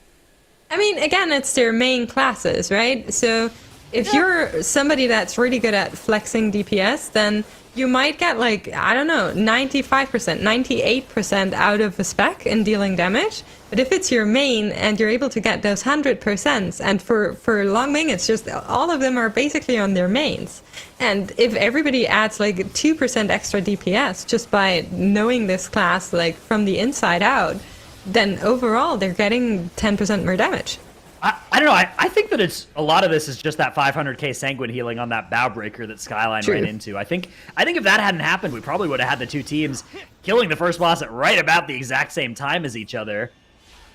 Speaker 3: I mean, again, it's their main classes, right? So if you're somebody that's really good at flexing DPS, then you might get like, I don't know, 95%, 98% out of a spec in dealing damage. But if it's your main and you're able to get those 100%, and for Long Ming, it's just all of them are basically on their mains. And if everybody adds like 2% extra DPS just by knowing this class like from the inside out, then overall they're getting 10% more damage.
Speaker 1: I don't know. I think that it's a lot of this is just that 500k sanguine healing on that bow breaker that SKYLINE ran into. I think if that hadn't happened, we probably would have had the two teams killing the first boss at right about the exact same time as each other.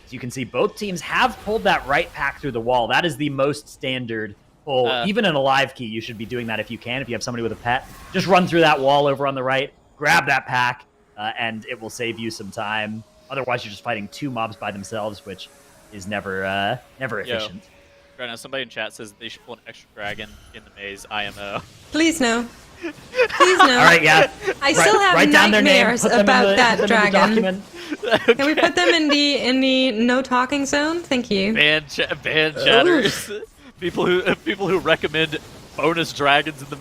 Speaker 1: As you can see, both teams have pulled that right pack through the wall. That is the most standard pull. Even in a live key, you should be doing that if you can. If you have somebody with a pet, just run through that wall over on the right, grab that pack, and it will save you some time. Otherwise, you're just fighting two mobs by themselves, which is never efficient.
Speaker 2: Right now, somebody in chat says they should pull an extra dragon in the maze IMO.
Speaker 3: Please no. Please no.
Speaker 1: All right, yeah.
Speaker 3: I still have
Speaker 1: write down their name,
Speaker 3: nightmares
Speaker 1: put them
Speaker 3: about
Speaker 1: in the,
Speaker 3: that
Speaker 1: put them in the
Speaker 3: dragon.
Speaker 1: document.
Speaker 3: Can we put them in the no talking zone? Thank you.
Speaker 2: Ban chatters. people who recommend bonus dragons in the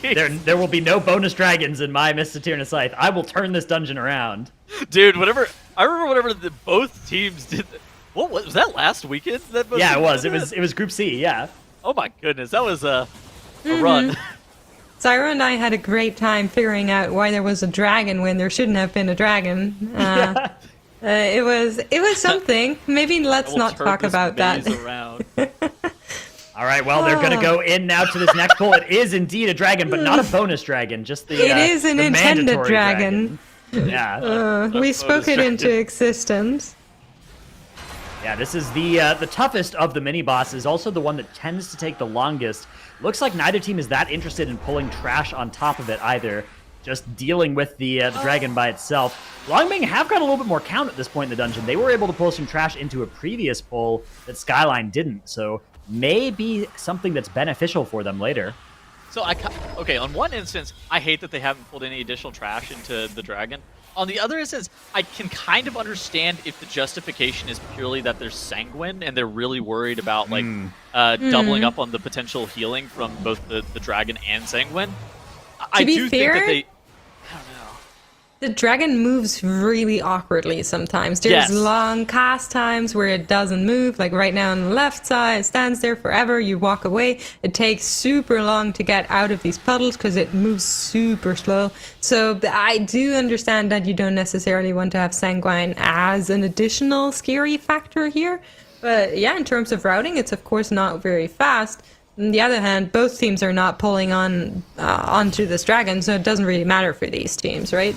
Speaker 2: maze.
Speaker 1: There will be no bonus dragons in my Miss Saturna Scythe. I will turn this dungeon around.
Speaker 2: Dude, I remember both teams did. What was that last weekend?
Speaker 1: Yeah, it was. It was Group C. Yeah.
Speaker 2: Oh my goodness, that was a run.
Speaker 3: Syra and I had a great time figuring out why there was a dragon when there shouldn't have been a dragon. It was something. Maybe let's not talk about that.
Speaker 1: All right, well, they're going to go in now to this next pull. It is indeed a dragon, but not a bonus dragon, just the
Speaker 3: It is an
Speaker 1: the
Speaker 3: intended
Speaker 1: mandatory
Speaker 3: dragon.
Speaker 1: Yeah.
Speaker 3: We spoke it into existence.
Speaker 1: Yeah, this is the toughest of the mini bosses, also the one that tends to take the longest. Looks like neither team is that interested in pulling trash on top of it either, just dealing with the dragon by itself. Long Ming have got a little bit more count at this point in the dungeon. They were able to pull some trash into a previous pull that SKYLINE didn't, so maybe something that's beneficial for them later.
Speaker 2: So okay, on one instance, I hate that they haven't pulled any additional trash into the dragon. On the other instance, I can kind of understand if the justification is purely that they're sanguine and they're really worried about like doubling up on the potential healing from both the dragon and sanguine. I do think that they. I don't know.
Speaker 3: The dragon moves really awkwardly sometimes. There's long cast times where it doesn't move. Like right now on the left side, it stands there forever. You walk away. It takes super long to get out of these puddles because it moves super slow. So I do understand that you don't necessarily want to have Sanguine as an additional scary factor here. But yeah, in terms of routing, it's of course not very fast. On the other hand, both teams are not pulling onto this dragon, so it doesn't really matter for these teams, right?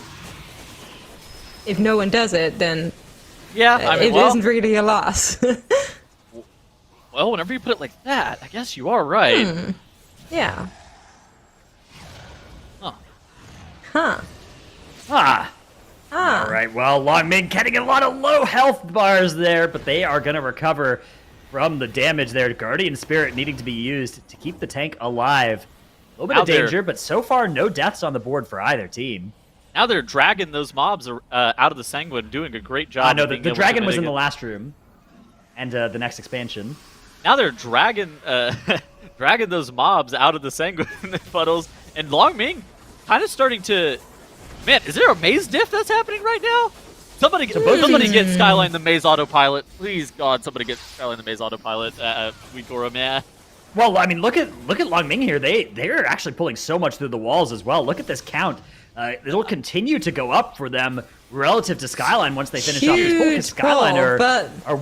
Speaker 3: If no one does it, then
Speaker 2: yeah,
Speaker 3: it isn't really a loss.
Speaker 2: Well, whenever you put it like that, I guess you are right.
Speaker 3: Yeah.
Speaker 2: Huh.
Speaker 1: All right, well, Long Ming getting a lot of low health bars there, but they are going to recover from the damage there. Guardian Spirit needing to be used to keep the tank alive. A little bit of danger, but so far no deaths on the board for either team.
Speaker 2: Now they're dragging those mobs out of the Sanguine, doing a great job.
Speaker 1: No, the dragon was in the last room, and the next expansion.
Speaker 2: Now they're dragging those mobs out of the Sanguine puddles, and Long Ming kind of starting to. Man, is there a maze diff that's happening right now? Somebody get SKYLINE the maze autopilot, please God! Somebody get SKYLINE the maze autopilot. Weegora, man.
Speaker 1: Well, I mean, look at Long Ming here. They're actually pulling so much through the walls as well. Look at this count. it'll continue to go up for them relative to SKYLINE once they finish off this pull, because
Speaker 3: Huge pull,
Speaker 1: SKYLINE
Speaker 3: but-
Speaker 1: are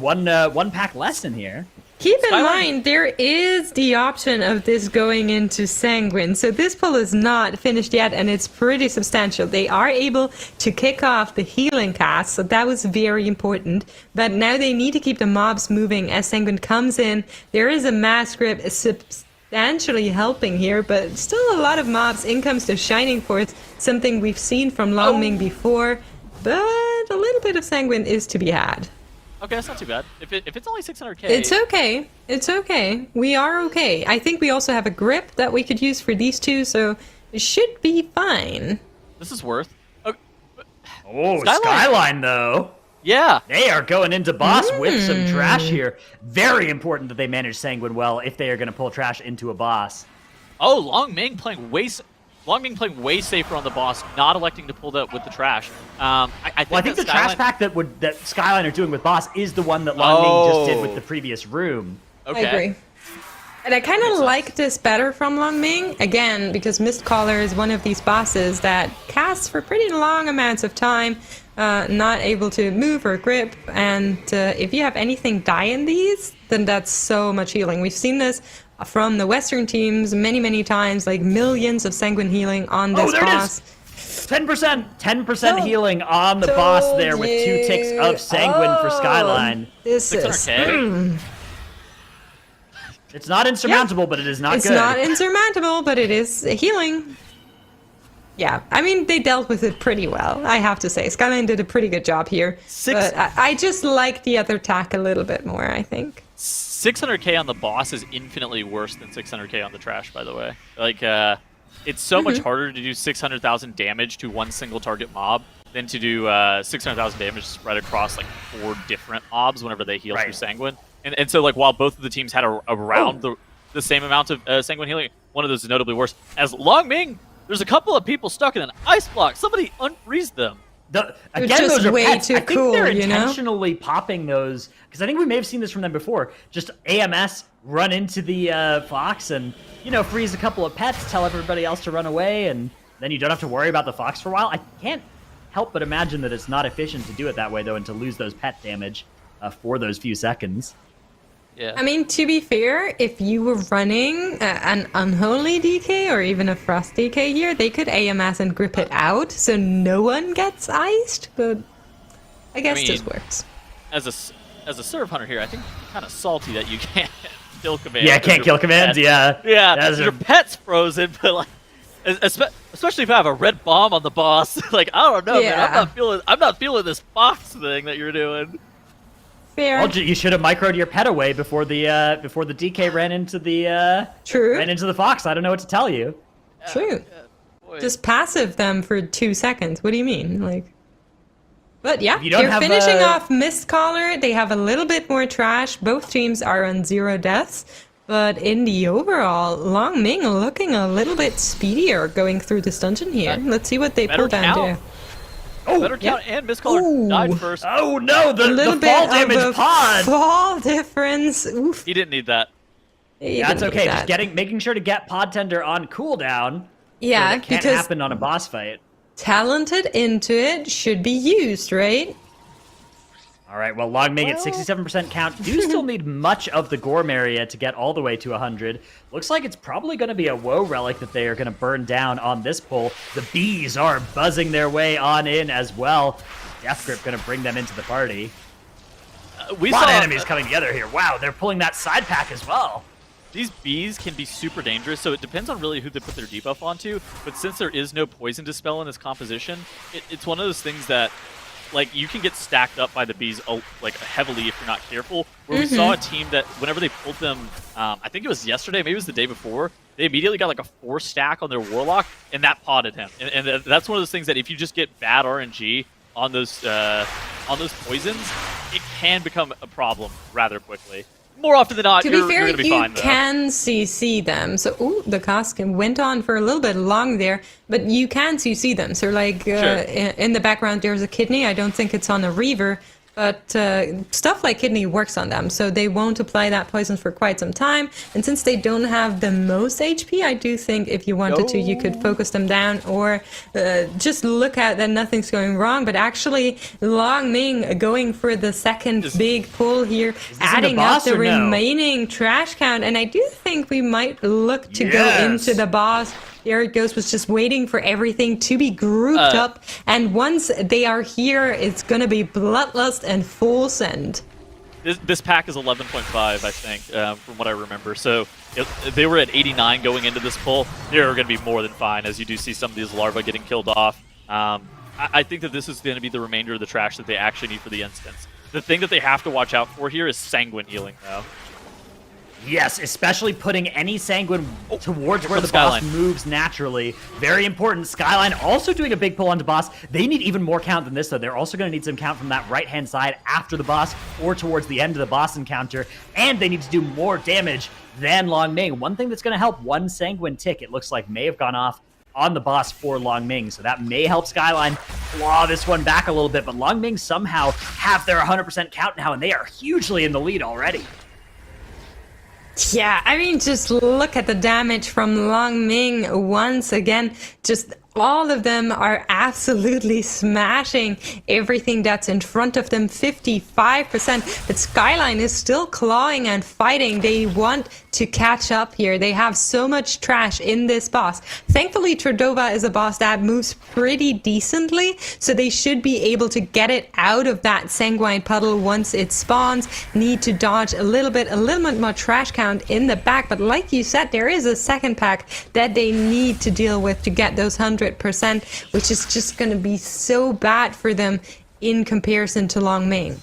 Speaker 1: one pack less in here.
Speaker 3: Keep in
Speaker 2: SKYLINE-
Speaker 3: mind, there is the option of this going into Sanguine. So this pull is not finished yet, and it's pretty substantial. They are able to kick off the healing cast, so that was very important. But now they need to keep the mobs moving as Sanguine comes in. There is a mass grip substantially helping here, but still a lot of mobs. In comes the Shining Force, something we've seen from Longming before. But a little bit of Sanguine is to be had.
Speaker 2: Okay, that's not too bad. If it's only 600k,
Speaker 3: It's okay. It's okay. We are okay. I think we also have a grip that we could use for these two, so it should be fine.
Speaker 2: this is worth. Okay,
Speaker 1: Oh,
Speaker 2: SKYLINE.
Speaker 1: SKYLINE though.
Speaker 2: yeah.
Speaker 1: They are going into boss with some trash here. Very important that they manage Sanguine well if they are going to pull trash into a boss.
Speaker 2: Oh, Longming playing way safer on the boss, not electing to pull that with the trash. I think,
Speaker 1: Well, I think the
Speaker 2: that
Speaker 1: trash
Speaker 2: SKYLINE-
Speaker 1: pack that SKYLINE are doing with boss is the one that Longming just did with
Speaker 2: Oh.
Speaker 1: the previous room.
Speaker 2: Okay.
Speaker 3: I agree. And I kind of like this better from Longming, again, because Mistcaller is one of these bosses that casts for pretty long amounts of time, not able to move or grip, and if you have anything die in these, then that's so much healing. We've seen this from the Western teams many times, like millions of Sanguine healing on this
Speaker 1: there it
Speaker 3: boss.
Speaker 1: is! 10%
Speaker 3: Oh,
Speaker 1: healing on the boss there with 2 ticks of Sanguine for
Speaker 3: Oh,
Speaker 1: SKYLINE.
Speaker 3: This is...
Speaker 2: 600k.
Speaker 1: It's not insurmountable, but it is not
Speaker 3: It's
Speaker 1: good.
Speaker 3: not insurmountable, but it is healing. Yeah, I mean, they dealt with it pretty well, I have to say. SKYLINE did a pretty good job here. But I just like the other tack a little bit more, I think.
Speaker 2: 600k on the boss is infinitely worse than 600k on the trash, by the way. Like, it's so much harder to do 600,000 damage to one single target mob than to do 600,000 damage spread across like 4 different mobs whenever they heal through Sanguine. And so, like, while both of the teams had around the same amount of Sanguine healing, one of those is notably worse. As Longming, there's a couple of people stuck in an ice block. Somebody unfreeze them.
Speaker 1: Again,
Speaker 3: just
Speaker 1: those are
Speaker 3: way
Speaker 1: pets.
Speaker 3: too
Speaker 1: I think
Speaker 3: cool,
Speaker 1: they're
Speaker 3: you know?
Speaker 1: intentionally popping those, because I think we may have seen this from them before. Just AMS run into the fox and, freeze a couple of pets, tell everybody else to run away, and then you don't have to worry about the fox for a while. I can't help but imagine that it's not efficient to do it that way, though, and to lose those pet damage for those few seconds.
Speaker 2: Yeah.
Speaker 3: I mean, to be fair, if you were running an Unholy DK or even a Frost DK here, they could AMS and grip it out, so no one gets iced, but I guess
Speaker 2: mean,
Speaker 3: this works.
Speaker 2: As a serve hunter here, I think it's kind of salty that you can't kill commands.
Speaker 1: Yeah, can't kill commands, yeah.
Speaker 2: Yeah,
Speaker 1: That's
Speaker 2: your pet's frozen, but like, especially if I have a red bomb on the boss, like I don't know, man,
Speaker 3: Yeah.
Speaker 2: I'm not feeling this fox thing that you're doing.
Speaker 3: Fair.
Speaker 1: Well, you should have microed your pet away before the DK ran into the
Speaker 3: True.
Speaker 1: ran into the fox. I don't know what to tell you.
Speaker 3: True.
Speaker 2: Boy.
Speaker 3: Just passive them for 2 seconds. What do you mean? Like, but yeah,
Speaker 1: you don't
Speaker 3: they're
Speaker 1: have
Speaker 3: finishing
Speaker 1: a-
Speaker 3: off Mistcaller. They have a little bit more trash. Both teams are on 0 deaths. But in the overall, Longming looking a little bit speedier going through this dungeon here. Let's see what they
Speaker 2: better
Speaker 3: pull down
Speaker 2: count.
Speaker 3: to.
Speaker 1: Oh,
Speaker 2: Better count and Mistcaller
Speaker 3: Ooh.
Speaker 2: died first.
Speaker 1: oh no, the
Speaker 3: A little
Speaker 1: fall
Speaker 3: bit of
Speaker 1: damage
Speaker 3: a
Speaker 1: pod.
Speaker 3: fall difference. Oof.
Speaker 2: He didn't need that.
Speaker 3: You
Speaker 1: That's
Speaker 3: didn't
Speaker 1: okay.
Speaker 3: need
Speaker 1: Just
Speaker 3: that.
Speaker 1: making sure to get pod tender on cooldown.
Speaker 3: Yeah,
Speaker 1: so that can't
Speaker 3: because
Speaker 1: happen on a boss fight.
Speaker 3: talented into it should be used, right?
Speaker 1: All right, well, Longming at 67% count. Do still need much of the Gorm area to get all the way to 100. Looks like it's probably going to be a Woe Relic that they are going to burn down on this pull. The bees are buzzing their way on in as well. Death Grip going to bring them into the party.
Speaker 2: We
Speaker 1: A lot
Speaker 2: saw
Speaker 1: of enemies coming together here. Wow, they're pulling that side pack as well.
Speaker 2: these bees can be super dangerous, so it depends on really who they put their debuff onto. But since there is no poison dispel in this composition, it's one of those things that, like, you can get stacked up by the bees like heavily if you're not careful. Where we saw a team that whenever they pulled them, I think it was yesterday, maybe it was the day before, they immediately got like a 4 stack on their warlock, and that potted him. And that's one of those things that if you just get bad RNG on those poisons, it can become a problem rather quickly. More often than not,
Speaker 3: To
Speaker 2: you're
Speaker 3: be fair,
Speaker 2: going to be
Speaker 3: you
Speaker 2: fine though.
Speaker 3: can CC them. So, ooh, the cast went on for a little bit long there, but you can CC them. So, like,
Speaker 2: Sure.
Speaker 3: in the background, there's a kidney. I don't think it's on a Reaver, But stuff like kidney works on them, so they won't apply that poison for quite some time. And since they don't have the most HP, I do think if you wanted to, you could focus them down or just look at that nothing's going wrong. But actually, Long Ming going for the second big pull here, adding up the remaining trash count. And I do think we might look to go into the boss. There it goes, was just waiting for everything to be grouped up. And once they are here, it's going to be Bloodlust and full send.
Speaker 2: This pack is 11.5, I think, from what I remember. So they were at 89 going into this pull. They're going to be more than fine, as you do see some of these larvae getting killed off. I think that this is going to be the remainder of the trash that they actually need for the instance. The thing that they have to watch out for here is Sanguine healing, though.
Speaker 1: Yes, especially putting any Sanguine towards where the boss moves naturally. Very important. SKYLINE also doing a big pull onto boss. They need even more count than this, though. They're also going to need some count from that right-hand side after the boss or towards the end of the boss encounter. And they need to do more damage than Long Ming. One thing that's going to help, one Sanguine tick, it looks like, may have gone off on the boss for Long Ming. So that may help SKYLINE claw this one back a little bit. But Long Ming somehow have their 100% count now, and they are hugely in the lead already.
Speaker 3: Yeah, I mean, just look at the damage from Long Ming once again. Just all of them are absolutely smashing everything that's in front of them, 55%. But SKYLINE is still clawing and fighting. They want to catch up here. They have so much trash in this boss. Thankfully, Tredova is a boss that moves pretty decently, so they should be able to get it out of that Sanguine puddle once it spawns. Need to dodge a little bit more trash count in the back, but like you said, there is a second pack that they need to deal with to get those 100%, which is just going to be so bad for them in comparison to Long Ming.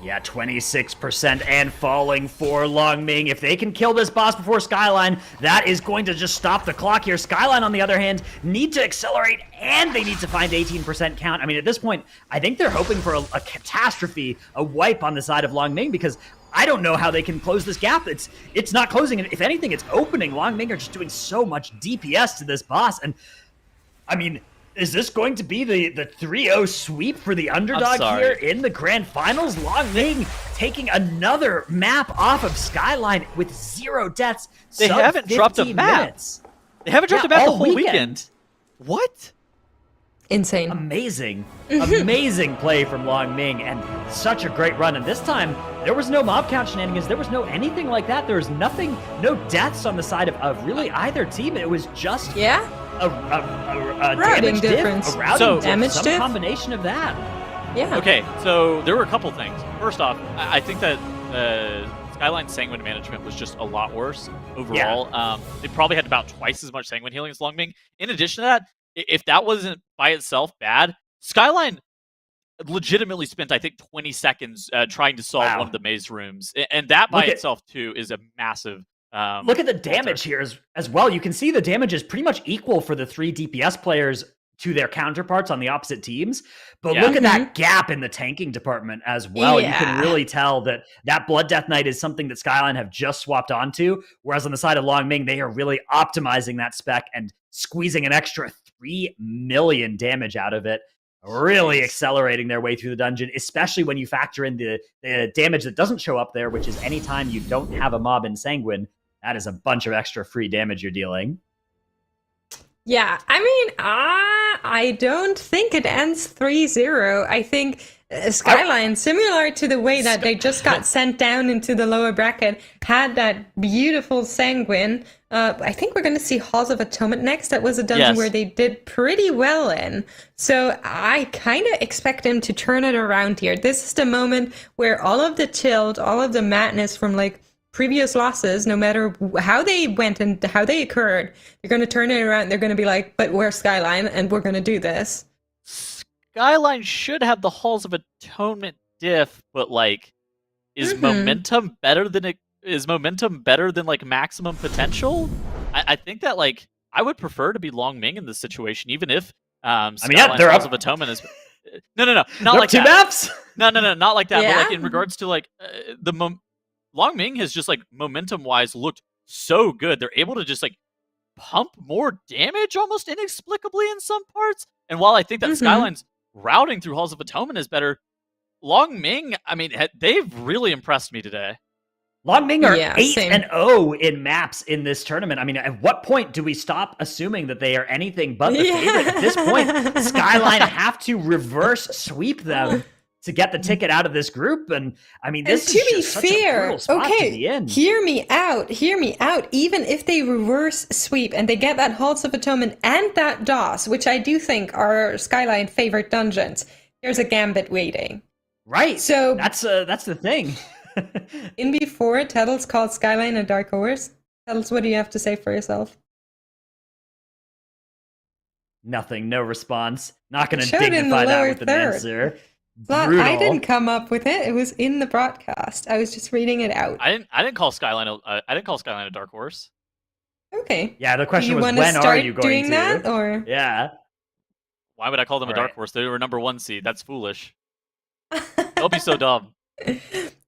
Speaker 1: Yeah, 26% and falling for Long Ming. If they can kill this boss before SKYLINE, that is going to just stop the clock here. SKYLINE, on the other hand, need to accelerate, and they need to find 18% count. I mean, at this point, I think they're hoping for a catastrophe, a wipe on the side of Long Ming, because I don't know how they can close this gap. It's not closing. If anything, it's opening. Long Ming are just doing so much DPS to this boss, and I mean, is this going to be the 3-0 sweep for the underdog here in the grand finals? Long Ming taking another map off of SKYLINE with 0 deaths.
Speaker 2: They haven't dropped a map.
Speaker 1: Minutes.
Speaker 2: They haven't dropped a map the whole weekend. What?
Speaker 3: Insane.
Speaker 1: Amazing. Amazing play from Long Ming, and such a great run. And this time, there was no mob count shenanigans. There was no anything like that. There was nothing, no deaths on the side of really either team. It was just a damage difference. A routing
Speaker 3: damage
Speaker 1: some
Speaker 3: diff?
Speaker 1: Combination of that.
Speaker 3: Yeah.
Speaker 2: Okay, so there were a couple things. First off, I think that SKYLINE Sanguine management was just a lot worse overall. Yeah. They probably had about twice as much Sanguine healing as Long Ming. In addition to that, if that wasn't by itself bad, SKYLINE legitimately spent, I think, 20 seconds trying to solve one of the maze rooms. And that by itself, too, is a massive...
Speaker 1: look at the damage here as well. You can see the damage is pretty much equal for the 3 DPS players to their counterparts on the opposite teams. But look at that gap in the tanking department as well. You can really tell that Blood Death Knight is something that SKYLINE have just swapped onto, whereas on the side of Long Ming, they are really optimizing that spec and squeezing an extra 3 million damage out of it. Really accelerating their way through the dungeon, especially when you factor in the damage that doesn't show up there, which is anytime you don't have a mob in Sanguine, that is a bunch of extra free damage you're dealing.
Speaker 3: Yeah, I mean, I don't think it ends 3-0. I think SKYLINE, similar to the way that they just got sent down into the lower bracket, had that beautiful Sanguine. I think we're going to see Halls of Atonement next. That was a dungeon where they did pretty well in. So I kind of expect them to turn it around here. This is the moment where all of the tilt, all of the madness from like previous losses, no matter how they went and how they occurred, they're going to turn it around. They're going to be like, but we're SKYLINE and we're going to do this.
Speaker 2: SKYLINE should have the Halls of Atonement diff, but like, is momentum better than like maximum potential? I think that like I would prefer to be Long Ming in this situation, even if SKYLINE's Halls of Atonement is no, not like
Speaker 1: two
Speaker 2: that.
Speaker 1: maps.
Speaker 2: No, not like that. But like in regards to like Long Ming has just like momentum wise looked so good. They're able to just like pump more damage almost inexplicably in some parts. And while I think that SKYLINE's routing through Halls of Atonement is better. Long Ming, I mean, they've really impressed me today.
Speaker 1: Long Ming are
Speaker 3: Yeah,
Speaker 1: 8-0 in maps in this tournament. I mean, at what point do we stop assuming that they are anything but the favorite? At this point, SKYLINE have to reverse sweep them to get the ticket out of this group. And I mean, this is just such a brutal spot to be in.
Speaker 3: Hear me out. Even if they reverse sweep and they get that Halls of Atonement and that DOS, which I do think are SKYLINE favorite dungeons, there's a gambit waiting.
Speaker 1: Right.
Speaker 3: So
Speaker 1: that's the thing.
Speaker 3: In before, Tettles called SKYLINE a dark horse. Tettles, what do you have to say for yourself?
Speaker 1: Nothing. No response. Not going to dignify that with an answer.
Speaker 3: Brutal. I didn't come up with it. It was in the broadcast. I was just reading it out.
Speaker 2: I didn't call SKYLINE. I didn't call SKYLINE a dark horse.
Speaker 3: Okay.
Speaker 1: Yeah. The question was, when are you going
Speaker 3: doing that? Or
Speaker 1: yeah.
Speaker 2: Why would I call them a dark horse? They were #1 seed. That's foolish. Don't be so dumb.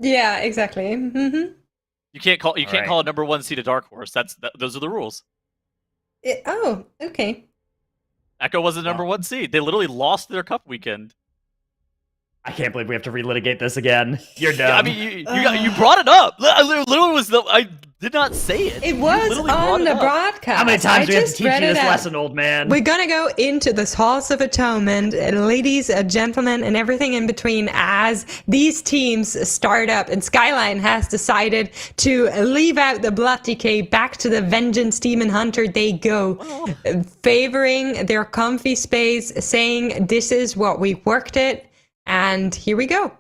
Speaker 3: Yeah, exactly. Mm-hmm.
Speaker 2: You can't call a #1 seed a dark horse. Those are the rules.
Speaker 3: Oh, okay.
Speaker 2: Echo was the #1 seed. They literally lost their cup weekend.
Speaker 1: I can't believe we have to relitigate this again. You're dumb.
Speaker 2: Yeah, I mean, you brought it up. Literally I did not say it.
Speaker 3: It was on the broadcast.
Speaker 1: How many times do we have to teach you this lesson, old man?
Speaker 3: We're going to go into this Halls of Atonement, ladies, gentlemen, and everything in between as these teams start up. And SKYLINE has decided to leave out the Blood Decay. Back to the Vengeance Demon Hunter they go. Favoring their comfy space, saying, this is what we worked it. And here we go.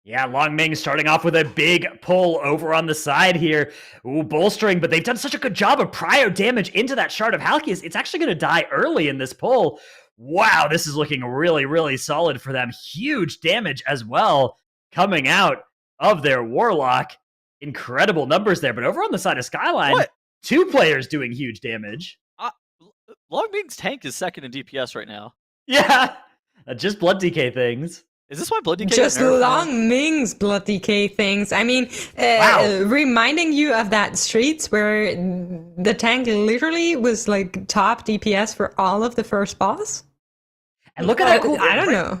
Speaker 1: Yeah, Long Ming starting off with a big pull over on the side here. Ooh, bolstering, but they've done such a good job of prior damage into that Shard of Halkias. It's actually going to die early in this pull. Wow, this is looking really, really solid for them. Huge damage as well coming out of their Warlock. Incredible numbers there. But over on the side of SKYLINE, 2 players doing huge damage.
Speaker 2: Long Ming's tank is second in DPS right now.
Speaker 1: Yeah, just Blood Decay things.
Speaker 2: Is this why Blood Decay
Speaker 3: just Long Ming's Blood Decay things? I mean, reminding you of that Streets where the tank literally was like top DPS for all of the first boss.
Speaker 1: And look at that cool.
Speaker 3: I don't know.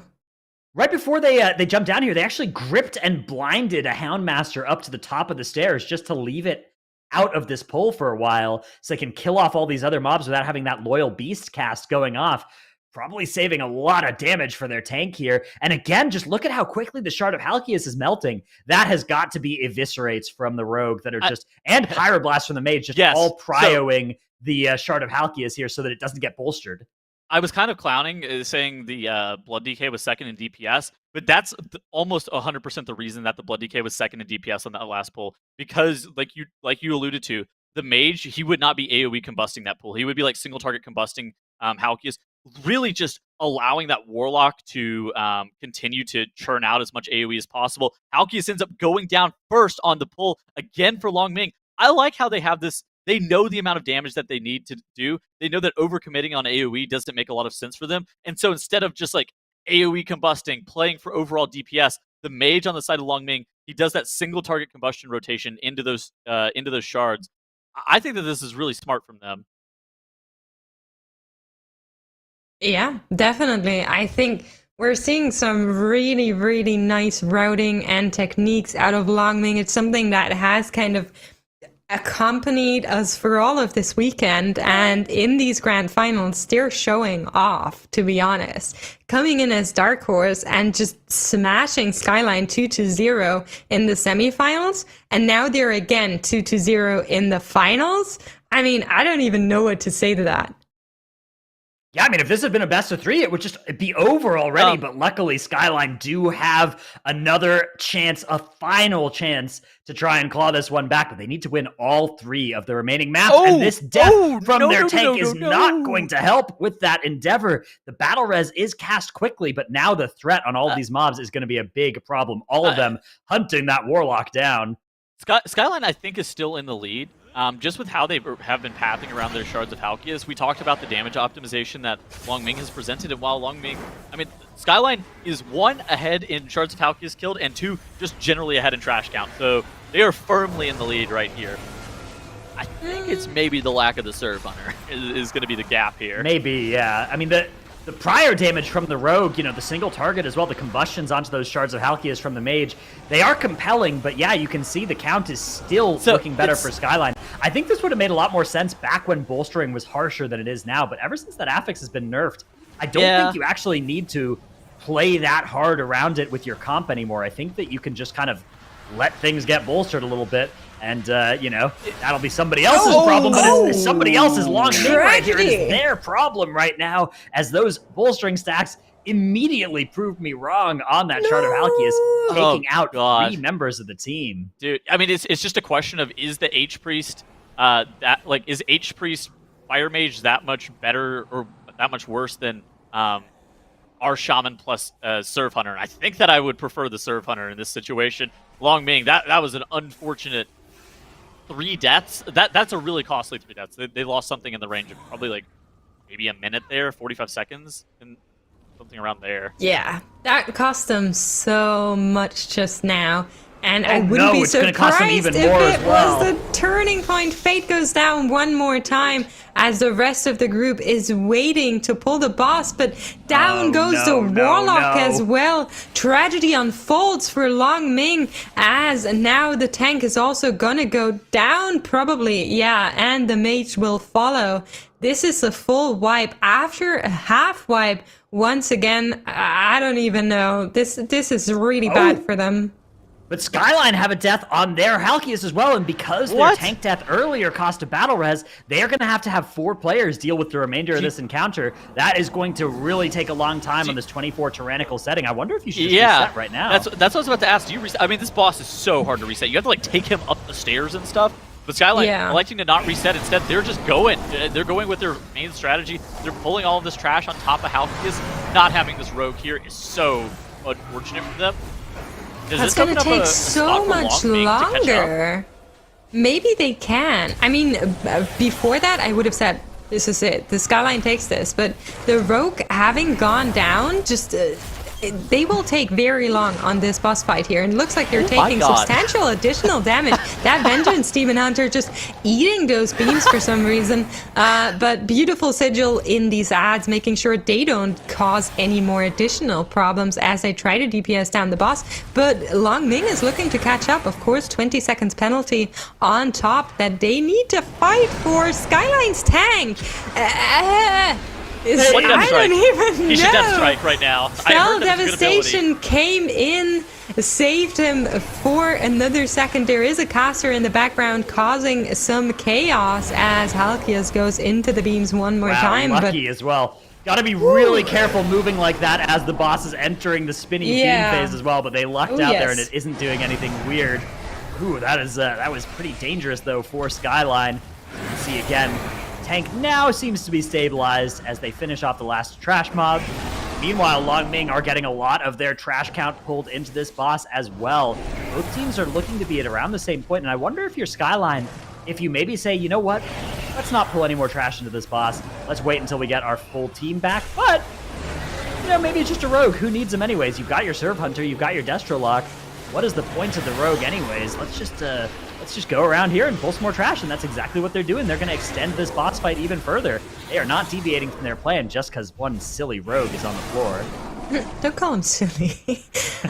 Speaker 1: Right before they jumped down here, they actually gripped and blinded a Houndmaster up to the top of the stairs just to leave it out of this pull for a while so they can kill off all these other mobs without having that Loyal Beast cast going off. Probably saving a lot of damage for their tank here. And again, just look at how quickly the Shard of Halkias is melting. That has got to be eviscerates from the Rogue that are just, and Pyroblast from the Mage, just all prioing the Shard of Halkias here so that it doesn't get bolstered.
Speaker 2: I was kind of clowning, saying the Blood Decay was second in DPS, but that's almost 100% the reason that the Blood Decay was second in DPS on that last pull. Because, like you alluded to, the Mage, he would not be AoE combusting that pull. He would be like single target combusting Halkias, really just allowing that Warlock to continue to churn out as much AoE as possible. Halkias ends up going down first on the pull again for Long Ming. I like how they have this. They know the amount of damage that they need to do. They know that overcommitting on AoE doesn't make a lot of sense for them. And so instead of just like AoE combusting, playing for overall DPS, the Mage on the side of Long Ming, he does that single target combustion rotation into those shards. I think that this is really smart from them.
Speaker 3: Yeah, definitely. I think we're seeing some really, really nice routing and techniques out of Long Ming. It's something that has kind of accompanied us for all of this weekend, and in these grand finals they're showing off, to be honest, coming in as dark horse and just smashing SKYLINE 2-0 in the semifinals, and now they're again 2-0 in the finals. I mean, I don't even know what to say to that.
Speaker 1: Yeah, I mean, if this had been a best of 3, it would just be over already. But luckily, SKYLINE do have another chance, a final chance, to try and claw this one back. But they need to win all 3 of the remaining maps. And this death from their tank is not going to help with that endeavor. The battle res is cast quickly, but now the threat on all of these mobs is going to be a big problem. All of them hunting that Warlock down.
Speaker 2: SKYLINE, I think, is still in the lead. Just with how they have been pathing around their Shards of Halkias, we talked about the damage optimization that Long Ming has presented, and while Long Ming, I mean, SKYLINE is 1 ahead in Shards of Halkias killed, and 2 just generally ahead in trash count, so they are firmly in the lead right here. I think it's maybe the lack of the Serve Hunter is going to be the gap here.
Speaker 1: Maybe, yeah. I mean, the prior damage from the Rogue, you know, the single target as well, the combustions onto those Shards of Halkias from the Mage, they are compelling, but yeah, you can see the count is still looking better for SKYLINE. I think this would have made a lot more sense back when bolstering was harsher than it is now, but ever since that affix has been nerfed, I don't think you actually need to play that hard around it with your comp anymore. I think that you can just kind of let things get bolstered a little bit, and, you know, that'll be somebody else's problem, but it's somebody else's long Ming right here. It is their problem right now, as those bolstering stacks immediately proved me wrong on that Shard of Halkias, taking out 3 members of the team.
Speaker 2: Dude, I mean, it's just a question of, is the H-Priest, is H-Priest Fire Mage that much better or that much worse than our Shaman plus Serve Hunter? And I think that I would prefer the Serve Hunter in this situation. Long Ming, that was an unfortunate 3 deaths. That's a really costly 3 deaths. They lost something in the range of probably like maybe a minute there, 45 seconds, and something around there.
Speaker 3: Yeah, that cost them so much just now. And I wouldn't be surprised if it was the turning point. Fate goes down one more time as the rest of the group is waiting to pull the boss, but down goes the Warlock as well. Tragedy unfolds for Long Ming, as now the tank is also gonna go down probably. Yeah, and the mage will follow. This is a full wipe after a half wipe. Once again, I don't even know. This is really bad for them.
Speaker 1: But SKYLINE have a death on their Halkias as well, and because their tank death earlier cost a battle res, they are going to have 4 players deal with the remainder of this encounter. That is going to really take a long time on this 24 tyrannical setting. I wonder if you should just reset right now.
Speaker 2: That's what I was about to ask. Do you reset? I mean, this boss is so hard to reset. You have to like take him up the stairs and stuff. But SKYLINE electing to not reset. Instead, they're just going. They're going with their main strategy. They're pulling all of this trash on top of Halkias. Not having this rogue here is so unfortunate for them.
Speaker 3: That's going to take so much longer. Maybe they can. I mean, before that, I would have said, this is it. The SKYLINE takes this. But the rogue having gone down, just... they will take very long on this boss fight here, and it looks like they're taking substantial additional damage. That Vengeance Demon Hunter just eating those beams for some reason. But beautiful sigil in these ads, making sure they don't cause any more additional problems as they try to DPS down the boss. But Long Ming is looking to catch up. Of course, 20 seconds penalty on top that they need to fight for. SKYLINE's tank. I don't even know.
Speaker 2: He should death strike right now.
Speaker 3: Spell Devastation came in, saved him for another second. There is a caster in the background causing some chaos as Halkias goes into the beams one more time.
Speaker 1: Lucky as well. Gotta be really careful moving like that as the boss is entering the spinning beam phase as well, but they lucked out there and it isn't doing anything weird. Ooh, that was pretty dangerous though for SKYLINE. You can see again, tank now seems to be stabilized as they finish off the last trash mob. Meanwhile, Long Ming are getting a lot of their trash count pulled into this boss as well. Both teams are looking to be at around the same point, and I wonder if you're SKYLINE, if you maybe say, you know what, let's not pull any more trash into this boss. Let's wait until we get our full team back. But, you know, maybe it's just a rogue. Who needs them anyways? You've got your Serve Hunter, you've got your Destrolock. What is the point of the rogue anyways? Let's just go around here and pull some more trash, and that's exactly what they're doing. They're going to extend this boss fight even further. They are not deviating from their plan just because one silly rogue is on the floor.
Speaker 3: Don't call him silly.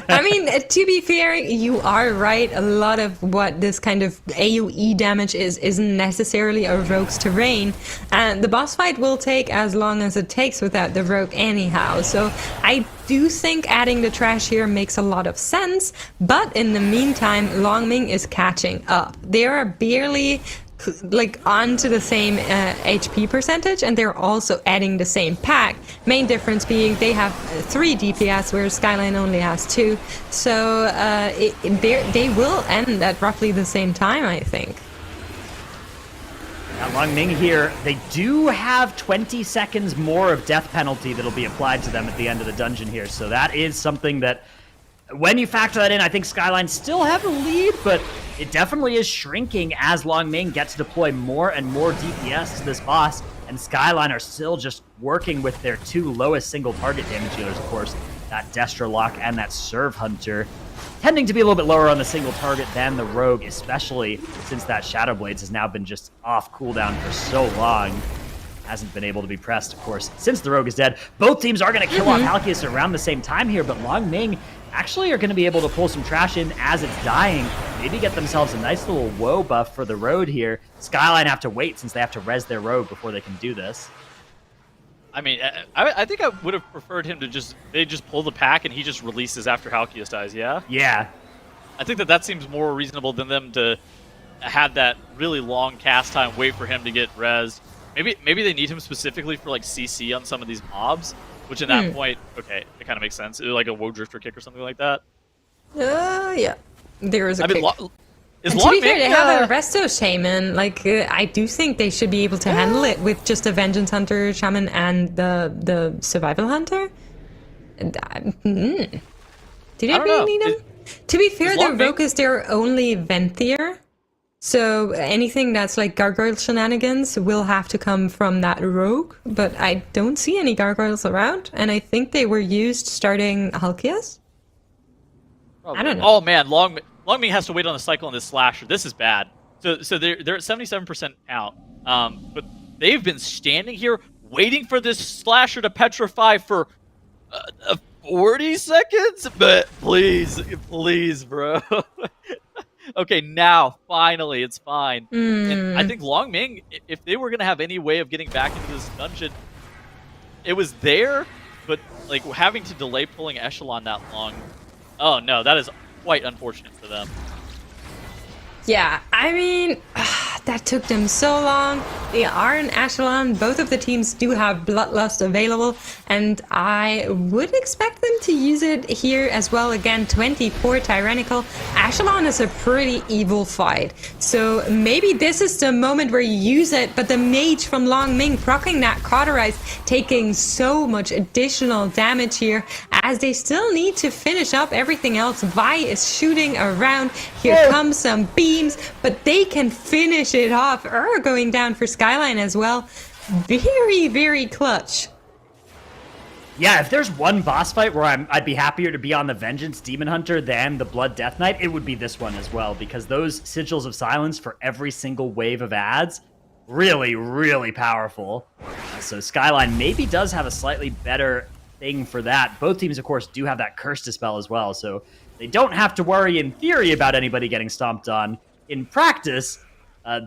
Speaker 3: I mean, to be fair, you are right. A lot of what this kind of AoE damage isn't necessarily a rogue's terrain. And the boss fight will take as long as it takes without the rogue anyhow. So I do think adding the trash here makes a lot of sense. But in the meantime, Long Ming is catching up. They are barely like onto the same HP percentage, and they're also adding the same pack. Main difference being they have 3 DPS, whereas SKYLINE only has 2. So they will end at roughly the same time, I think.
Speaker 1: Now Long Ming here, they do have 20 seconds more of death penalty that'll be applied to them at the end of the dungeon here. So that is something that, when you factor that in, I think SKYLINE still have a lead, but it definitely is shrinking as Long Ming gets to deploy more and more DPS to this boss, and SKYLINE are still just working with their 2 lowest single target damage dealers, of course, that Destrolock and that Serve Hunter, tending to be a little bit lower on the single target than the Rogue, especially since that Shadow Blades has now been just off cooldown for so long. hasn't been able to be pressed, of course, since the Rogue is dead. Both teams are going to kill off Halkias around the same time here, but Long Ming actually are going to be able to pull some trash in as it's dying. Maybe get themselves a nice little woe buff for the road here. SKYLINE have to wait since they have to res their rogue before they can do this.
Speaker 2: I mean, I think I would have preferred him to just pull the pack and he just releases after Halkias dies, yeah?
Speaker 1: Yeah.
Speaker 2: I think that seems more reasonable than them to have that really long cast time, wait for him to get rezzed. Maybe they need him specifically for like CC on some of these mobs, which at that point, okay, it kind of makes sense. Like a Woe Drifter kick or something like that.
Speaker 3: Yeah. There is a kick.
Speaker 2: Is
Speaker 3: to be fair, they have a Resto Shaman. Like, I do think they should be able to handle it with just a Vengeance Hunter Shaman and the Survival Hunter. Do they really need him? To be fair, their Rogue is their only Venthyr. So anything that's like gargoyle shenanigans will have to come from that Rogue. But I don't see any gargoyles around. And I think they were used starting Halkias. I don't know.
Speaker 2: Oh man, Long Ming has to wait on the cycle on this slasher. This is bad. So they're at 77% count. But they've been standing here waiting for this slasher to petrify for 40 seconds. But please, bro. Okay, now finally it's fine. And I think Long Ming, if they were gonna have any way of getting back into this dungeon, it was there. But like having to delay pulling Echelon that long. Oh no, that is quite unfortunate for them.
Speaker 3: Yeah, I mean, that took them so long. They are in Echelon. Both of the teams do have Bloodlust available, and I would expect them to use it here as well. Again, 24 Tyrannical. Echelon is a pretty evil fight, so maybe this is the moment where you use it, but the mage from Long Ming proccing that Cauterize, taking so much additional damage here, as they still need to finish up everything else. Vi is shooting around. Here comes some beams, but they can finish it off. Going down for SKYLINE as well. Very, very clutch.
Speaker 1: Yeah, if there's one boss fight where I'd be happier to be on the Vengeance Demon Hunter than the Blood Death Knight, it would be this one as well, because those Sigils of Silence for every single wave of ads, really, really powerful. So SKYLINE maybe does have a slightly better thing for that. Both teams, of course, do have that Curse Dispel as well, so they don't have to worry in theory about anybody getting stomped on. In practice,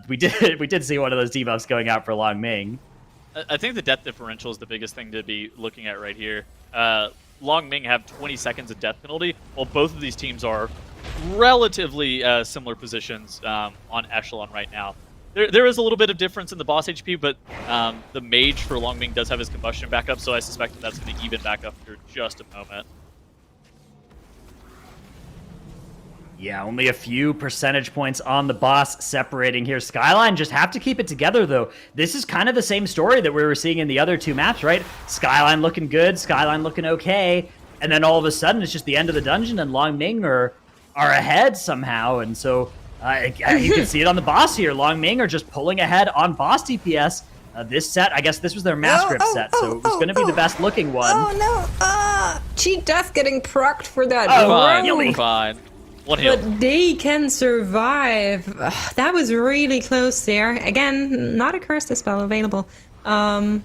Speaker 1: we did see one of those debuffs going out for Long Ming.
Speaker 2: I think the death differential is the biggest thing to be looking at right here. Long Ming have 20 seconds of death penalty, while both of these teams are relatively similar positions on Echelon right now. There is a little bit of difference in the boss HP, but the mage for Long Ming does have his combustion back up, so I suspect that's going to even back up for just a moment.
Speaker 1: Yeah, only a few percentage points on the boss separating here. SKYLINE just have to keep it together, though. This is kind of the same story that we were seeing in the other two maps, right? SKYLINE looking good, SKYLINE looking okay, and then all of a sudden it's just the end of the dungeon and Long Ming are ahead somehow, and so you can see it on the boss here. Long Ming are just pulling ahead on boss DPS. This set, I guess this was their Mass Grip set, so it was going to be the best looking one.
Speaker 3: Oh no! Cheat Death getting procced for that.
Speaker 2: Fine. One heal.
Speaker 3: But they can survive. That was really close there. Again, not a Curse Dispel available.
Speaker 1: Well,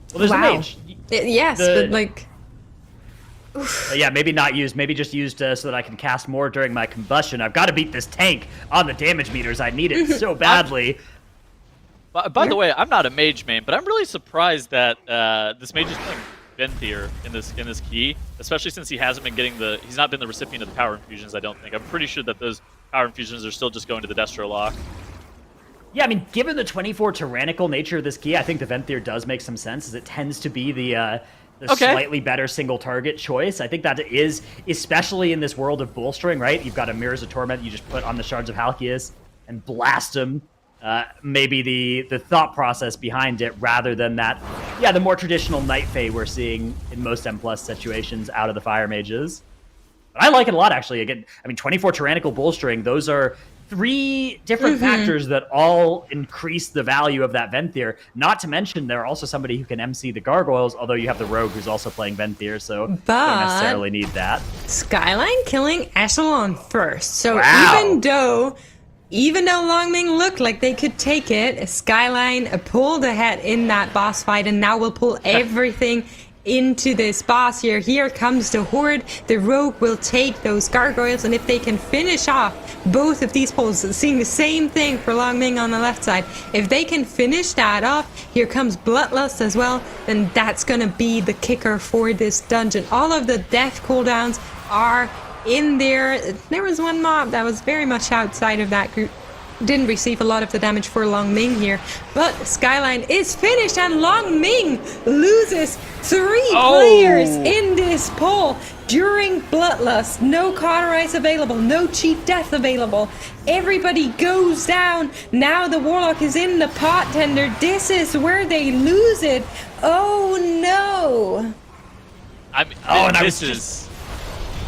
Speaker 1: there's a mage.
Speaker 3: Yes, but like...
Speaker 1: yeah, maybe not used. Maybe just used so that I can cast more during my combustion. I've got to beat this tank on the damage meters. I need it so badly.
Speaker 2: By the way, I'm not a mage main, but I'm really surprised that this mage is playing Venthyr in this key, especially since he hasn't been getting he's not been the recipient of the power infusions, I don't think. I'm pretty sure that those power infusions are still just going to the Destro lock.
Speaker 1: Yeah, I mean, given the 24 tyrannical nature of this key, I think the Venthyr does make some sense, as it tends to be the slightly better single target choice. I think that is, especially in this world of bolstering, right? You've got a Mirrors of Torment you just put on the Shards of Halkias and blast them. Maybe the thought process behind it, rather than that, yeah, the more traditional Night Fae we're seeing in most M+ situations out of the Fire Mages. But I like it a lot, actually. Again, I mean, 24 Tyrannical Bolstering, those are 3 different factors that all increase the value of that Venthyr. Not to mention, they're also somebody who can MC the Gargoyles, although you have the Rogue who's also playing Venthyr, so you don't necessarily need that.
Speaker 3: SKYLINE killing Echelon first. So even though even though Longming looked like they could take it, SKYLINE pulled ahead in that boss fight and now will pull everything into this boss here. Here comes the Horde. The Rogue will take those gargoyles, and if they can finish off both of these pulls, seeing the same thing for Longming on the left side, if they can finish that off, here comes Bloodlust as well, then that's gonna be the kicker for this dungeon. All of the death cooldowns are in there. There was one mob that was very much outside of that group. Didn't receive a lot of the damage for Longming here, but SKYLINE is finished and Longming loses 3 players in this poll during Bloodlust. No cauterize available, no cheat death available. Everybody goes down. Now the Warlock is in the pot tender. This is where they lose it. Oh no.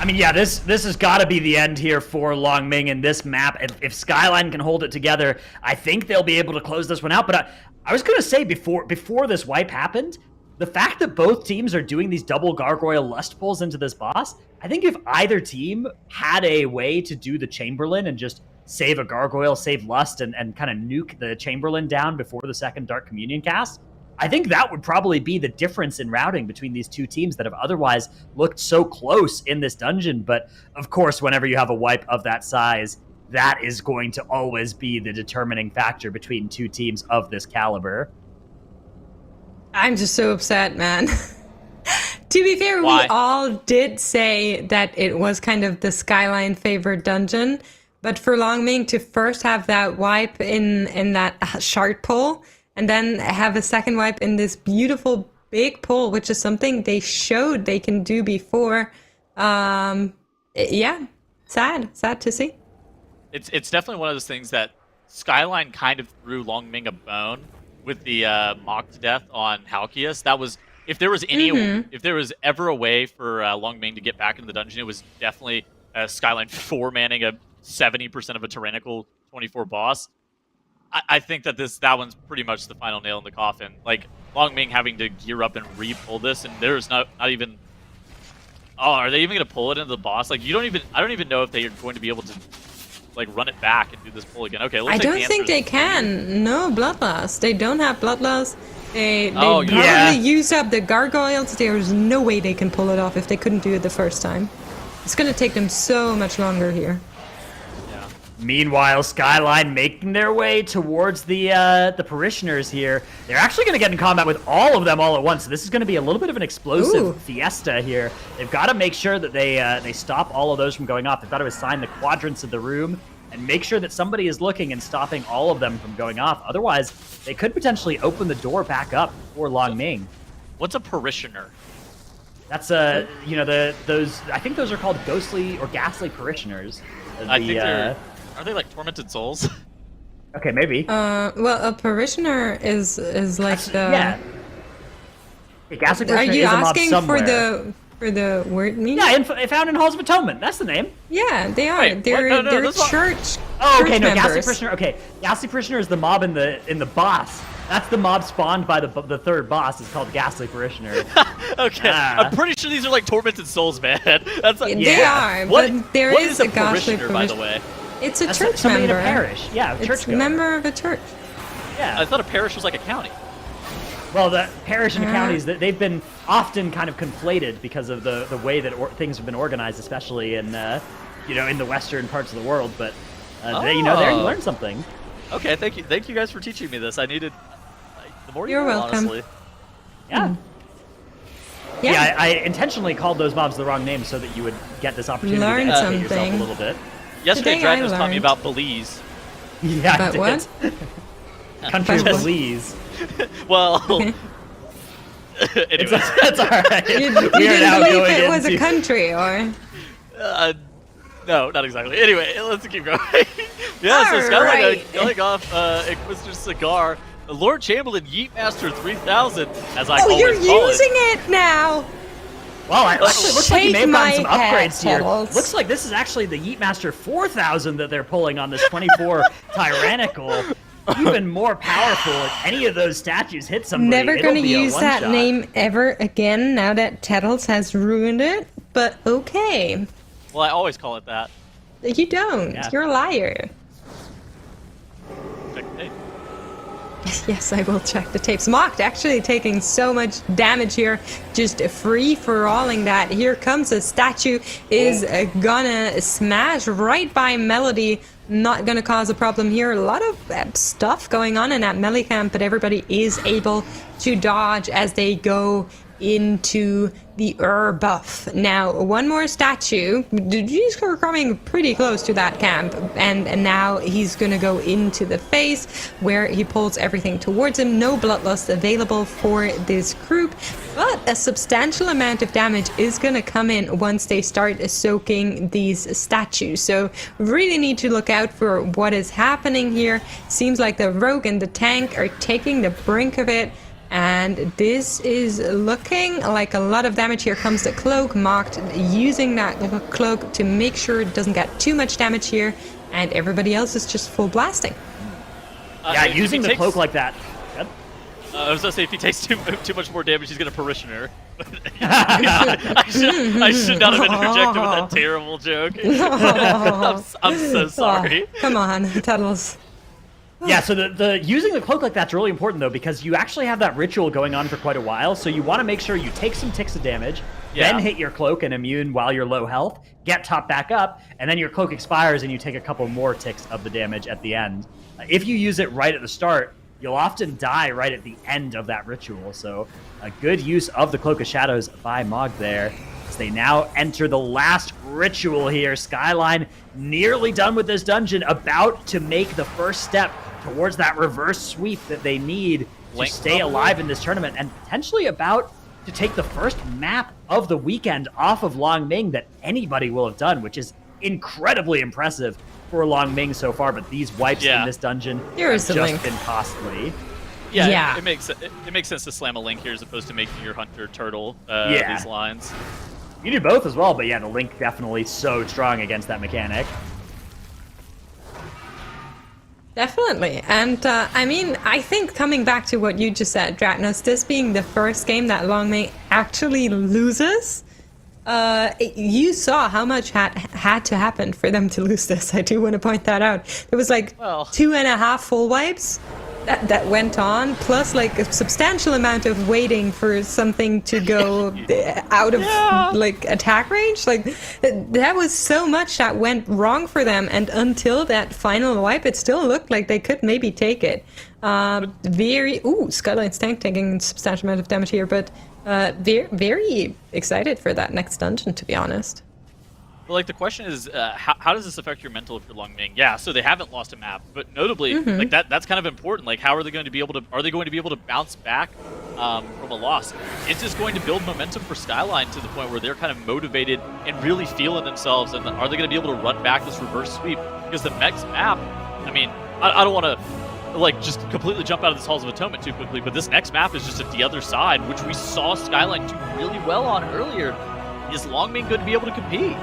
Speaker 1: This has got to be the end here for Longming in this map. If SKYLINE can hold it together, I think they'll be able to close this one out. But I was going to say before this wipe happened, the fact that both teams are doing these double gargoyle lust pulls into this boss, I think if either team had a way to do the Chamberlain and just save a gargoyle, save lust, and kind of nuke the Chamberlain down before the second Dark Communion cast, I think that would probably be the difference in routing between these two teams that have otherwise looked so close in this dungeon. But of course, whenever you have a wipe of that size, that is going to always be the determining factor between two teams of this caliber.
Speaker 3: I'm just so upset, man. To be fair, we all did say that it was kind of the SKYLINE favored dungeon, but for Longming to first have that wipe in that shard pull, and then have a second wipe in this beautiful big pull, which is something they showed they can do before. Yeah, sad to see.
Speaker 2: It's definitely one of those things that SKYLINE kind of threw Longming a bone with the mock to death on Halkias. That was, if there was ever a way for Longming to get back into the dungeon, it was definitely SKYLINE 4-manning a 70% of a tyrannical 24 boss. I think that that one's pretty much the final nail in the coffin. Like, Longming having to gear up and re-pull this, and there's not even... Oh, are they even going to pull it into the boss? Like, I don't even know if they are going to be able to, like, run it back and do this pull again. Okay,
Speaker 3: I don't think they can. No Bloodlust. They don't have Bloodlust. They probably used up the gargoyles. There's no way they can pull it off if they couldn't do it the first time. It's going to take them so much longer here.
Speaker 1: Meanwhile, SKYLINE making their way towards the parishioners here. They're actually going to get in combat with all of them all at once. So this is going to be a little bit of an explosive fiesta here. They've got to make sure that they stop all of those from going off. They've got to assign the quadrants of the room and make sure that somebody is looking and stopping all of them from going off. Otherwise, they could potentially open the door back up for Longming.
Speaker 2: What's a parishioner?
Speaker 1: That's those. I think those are called ghostly or ghastly parishioners.
Speaker 2: I think are they like tormented souls?
Speaker 1: Okay, maybe.
Speaker 3: Well, a parishioner is like the.
Speaker 1: Yeah. A ghastly parishioner
Speaker 3: Are you
Speaker 1: is a mob
Speaker 3: asking
Speaker 1: somewhere.
Speaker 3: for the word meaning?
Speaker 1: Yeah, found in Halls of Atonement. That's the name.
Speaker 3: Yeah, they are.
Speaker 2: Wait,
Speaker 3: they're
Speaker 2: no,
Speaker 3: church.
Speaker 1: Oh, okay,
Speaker 3: church
Speaker 1: no,
Speaker 3: members.
Speaker 1: ghastly parishioner. Okay, ghastly parishioner is the mob in the boss. That's the mob spawned by the third boss. It's called ghastly parishioner.
Speaker 2: Okay, I'm pretty sure these are like tormented souls, man. That's like,
Speaker 3: They are, but there
Speaker 2: what
Speaker 3: is
Speaker 2: a
Speaker 3: ghastly
Speaker 2: parishioner, by the way?
Speaker 3: It's a
Speaker 1: That's
Speaker 3: church
Speaker 1: somebody
Speaker 3: member.
Speaker 1: in a parish. Yeah, a church
Speaker 3: It's a member of a church.
Speaker 1: Yeah.
Speaker 2: I thought a parish was like a county.
Speaker 1: Well, the parish and counties, they've been often kind of conflated because of the way that things have been organized, especially in in the western parts of the world. But there you learn something.
Speaker 2: Okay, thank you guys for teaching me this. I needed the more
Speaker 3: You're
Speaker 2: you know,
Speaker 3: welcome.
Speaker 2: honestly.
Speaker 1: Yeah. Yeah, I intentionally called those mobs the wrong name so that you would get this opportunity
Speaker 3: Learn
Speaker 1: to educate yourself
Speaker 3: something.
Speaker 1: a little bit.
Speaker 2: Yesterday,
Speaker 3: Today
Speaker 2: Drag
Speaker 3: I
Speaker 2: was taught me
Speaker 3: learned.
Speaker 2: about Belize.
Speaker 1: Yeah,
Speaker 3: But
Speaker 1: I
Speaker 3: what?
Speaker 1: did. Country of
Speaker 3: But what?
Speaker 1: Belize.
Speaker 2: Well,
Speaker 3: Okay.
Speaker 2: anyways,
Speaker 1: That's all right.
Speaker 3: You
Speaker 1: We are now
Speaker 3: didn't believe
Speaker 1: going
Speaker 3: it was a
Speaker 1: into-
Speaker 3: country, or?
Speaker 2: no, not exactly. Anyway, let's keep going. Yeah, so SKYLINE
Speaker 3: Alright.
Speaker 2: going off Inquisitor's Cigar. The Lord Chamberlain Yeetmaster 3000, as I
Speaker 3: Oh, you're
Speaker 2: always call
Speaker 3: using
Speaker 2: it.
Speaker 3: it now.
Speaker 1: Well, it actually looks like you may have gotten some
Speaker 3: Shake my head,
Speaker 1: upgrades here.
Speaker 3: Tuddles.
Speaker 1: Looks like this is actually the Yeetmaster 4000 that they're pulling on this 24 Tyrannical. Even more powerful. If any of those statues hit somebody,
Speaker 3: Never
Speaker 1: it'll
Speaker 3: gonna
Speaker 1: be a
Speaker 3: use that
Speaker 1: one-shot.
Speaker 3: name ever again now that Tettles has ruined it, but okay.
Speaker 2: Well, I always call it that.
Speaker 3: You don't.
Speaker 1: Yeah.
Speaker 3: You're a liar. Yes, I will check the tapes. Mocked actually taking so much damage here, just free-for-alling that. Here comes a statue, is gonna smash right by Melody. Not gonna cause a problem here. A lot of stuff going on in that melee camp, but everybody is able to dodge as they go into the buff. Now, one more statue. He's coming pretty close to that camp, and now he's gonna go into the face where he pulls everything towards him. No bloodlust available for this group, but a substantial amount of damage is gonna come in once they start soaking these statues. So really need to look out for what is happening here. Seems like the rogue and the tank are taking the brink of it. And this is looking like a lot of damage. Here comes the cloak. Mocked using that cloak to make sure it doesn't get too much damage here, and everybody else is just full blasting.
Speaker 1: Yeah, using the cloak like that.
Speaker 2: I was gonna say, if he takes too much more damage, he's gonna parishioner. I should not have interjected with that terrible joke. I'm so sorry.
Speaker 3: Oh, come on, Tuddles.
Speaker 1: Yeah, so the using the cloak like that's really important, though, because you actually have that ritual going on for quite a while, so you want to make sure you take some ticks of damage, then hit your cloak and immune while you're low health, get top back up, and then your cloak expires and you take a couple more ticks of the damage at the end. If you use it right at the start, you'll often die right at the end of that ritual, so a good use of the Cloak of Shadows by Mog there. As they now enter the last ritual here. SKYLINE nearly done with this dungeon, about to make the first step towards that reverse sweep that they need to stay alive in this tournament, and potentially about to take the first map of the weekend off of Long Ming that anybody will have done, which is incredibly impressive for Long Ming so far. But these wipes in this dungeon have just been costly.
Speaker 2: Yeah, it makes sense to slam a link here as opposed to making your hunter turtle these lines.
Speaker 1: You do both as well, but yeah, the link definitely so strong against that mechanic.
Speaker 3: Definitely. And I mean, I think coming back to what you just said, Dratnos, this being the first game that Long Ming actually loses, you saw how much had to happen for them to lose this. I do want to point that out. There was like 2.5 full wipes that went on, plus like a substantial amount of waiting for something to go out of like attack range. Like that was so much that went wrong for them, and until that final wipe, it still looked like they could maybe take it. SKYLINE's tank taking a substantial amount of damage here, but very excited for that next dungeon, to be honest.
Speaker 2: Well, like the question is, how does this affect your mental if you're Long Ming? Yeah, so they haven't lost a map, but notably, like that's kind of important. Like, how are they going to be able to? Are they going to be able to bounce back from a loss? It's just going to build momentum for SKYLINE to the point where they're kind of motivated and really feeling themselves. And are they going to be able to run back this reverse sweep? Because the next map, I mean, I don't want to like just completely jump out of this Halls of Atonement too quickly, but this next map is just at the other side, which we saw SKYLINE do really well on earlier. Is Long Ming going to be able to compete?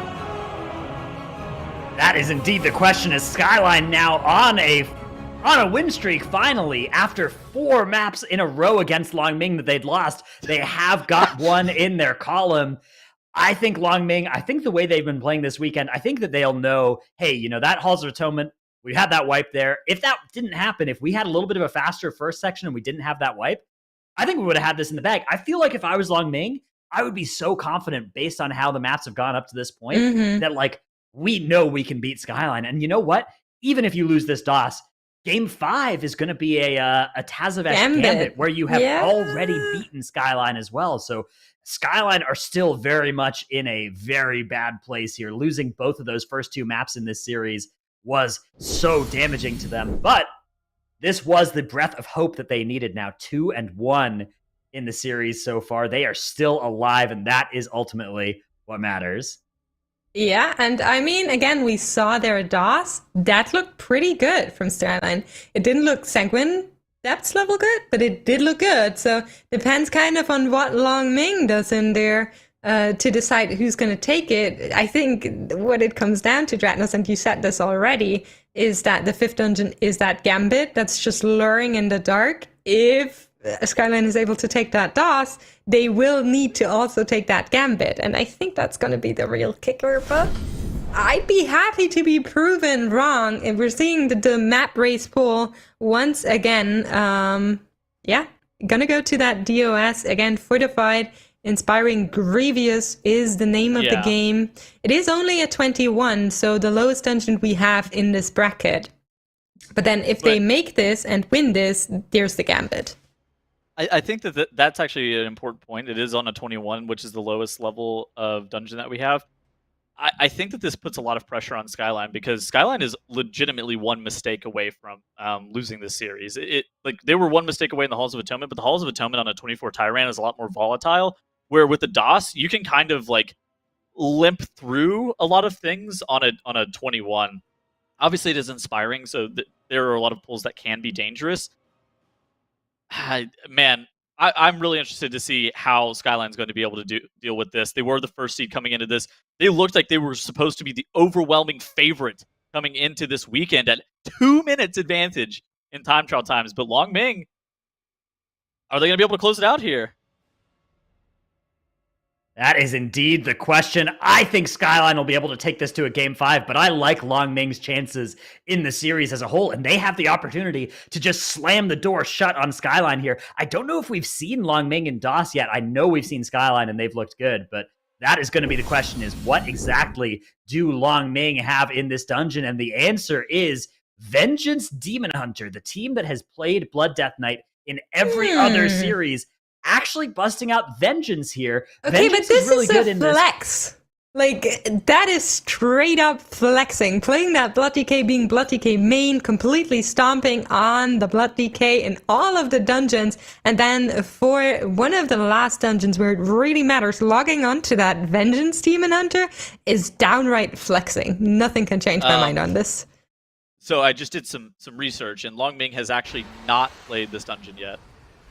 Speaker 1: That is indeed the question, as SKYLINE now on a win streak, finally. After 4 maps in a row against Long Ming that they'd lost, they have got one in their column. I think Long Ming, I think the way they've been playing this weekend, I think that they'll know, hey, you know, that Halls of Atonement, we had that wipe there. If that didn't happen, if we had a little bit of a faster first section and we didn't have that wipe, I think we would have had this in the bag. I feel like if I was Long Ming, I would be so confident based on how the maps have gone up to this point that, like, we know we can beat SKYLINE. And you know what? Even if you lose this DOS, Game 5 is going to be a Tazavesh Gambit, where you have already beaten SKYLINE as well. So SKYLINE are still very much in a very bad place here. Losing both of those first 2 maps in this series was so damaging to them. But this was the breath of hope that they needed. Now 2-1 in the series so far. They are still alive, and that is ultimately what matters.
Speaker 3: Yeah, and I mean, again, we saw their DOS. That looked pretty good from SKYLINE. It didn't look Sanguine Depths level good, but it did look good. So depends kind of on what Long Ming does in there to decide who's going to take it. I think what it comes down to, Dratnos, and you said this already, is that the 5th dungeon is that Gambit that's just luring in the dark. If SKYLINE is able to take that DOS, they will need to also take that Gambit. And I think that's going to be the real kicker, but I'd be happy to be proven wrong if we're seeing the map race pool once again. Yeah, gonna go to that DOS again. Fortified, Inspiring, Grievous is the name of the game. It is only a 21, so the lowest dungeon we have in this bracket. But then if they make this and win this, there's the gambit.
Speaker 2: I think that's actually an important point. It is on a 21, which is the lowest level of dungeon that we have. I think that this puts a lot of pressure on SKYLINE because SKYLINE is legitimately one mistake away from losing this series. Like they were one mistake away in the Halls of Atonement, but the Halls of Atonement on a 24 Tyran is a lot more volatile. Where with the DOS, you can kind of like limp through a lot of things on a 21. Obviously, it is inspiring, so there are a lot of pulls that can be dangerous. Man, I'm really interested to see how SKYLINE's going to be able to deal with this. They were the first seed coming into this. They looked like they were supposed to be the overwhelming favorite coming into this weekend at 2 minutes advantage in time trial times. But Long Ming, are they going to be able to close it out here?
Speaker 1: That is indeed the question. I think SKYLINE will be able to take this to a Game 5, but I like Long Ming's chances in the series as a whole, and they have the opportunity to just slam the door shut on SKYLINE here. I don't know if we've seen Long Ming and DOS yet. I know we've seen SKYLINE, and they've looked good, but that is going to be the question, is what exactly do Long Ming have in this dungeon? And the answer is Vengeance Demon Hunter, the team that has played Blood Death Knight in every other series, actually busting out Vengeance here.
Speaker 3: Okay,
Speaker 1: Vengeance
Speaker 3: but this
Speaker 1: is really good in
Speaker 3: flex.
Speaker 1: This.
Speaker 3: Like, that is straight up flexing. Playing that Blood DK, being Blood DK main, completely stomping on the Blood DK in all of the dungeons. And then for one of the last dungeons where it really matters, logging onto that Vengeance Demon Hunter is downright flexing. Nothing can change my mind on this.
Speaker 2: So I just did some research, and Long Ming has actually not played this dungeon yet.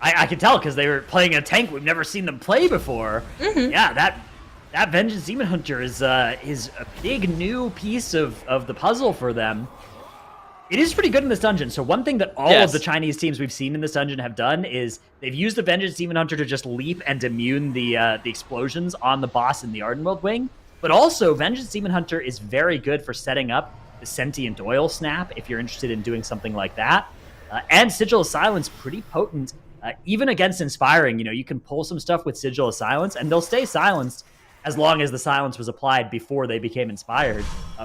Speaker 1: I can tell because they were playing a tank we've never seen them play before. Yeah, that Vengeance Demon Hunter is a big new piece of the puzzle for them. It is pretty good in this dungeon. So one thing that all of the Chinese teams we've seen in this dungeon have done is they've used the Vengeance Demon Hunter to just leap and immune the explosions on the boss in the Ardenworld wing. But also, Vengeance Demon Hunter is very good for setting up the Sentient Oil Snap if you're interested in doing something like that. And Sigil of Silence, pretty potent. Even against Inspiring, you can pull some stuff with Sigil of Silence, and they'll stay silenced as long as the silence was applied before they became inspired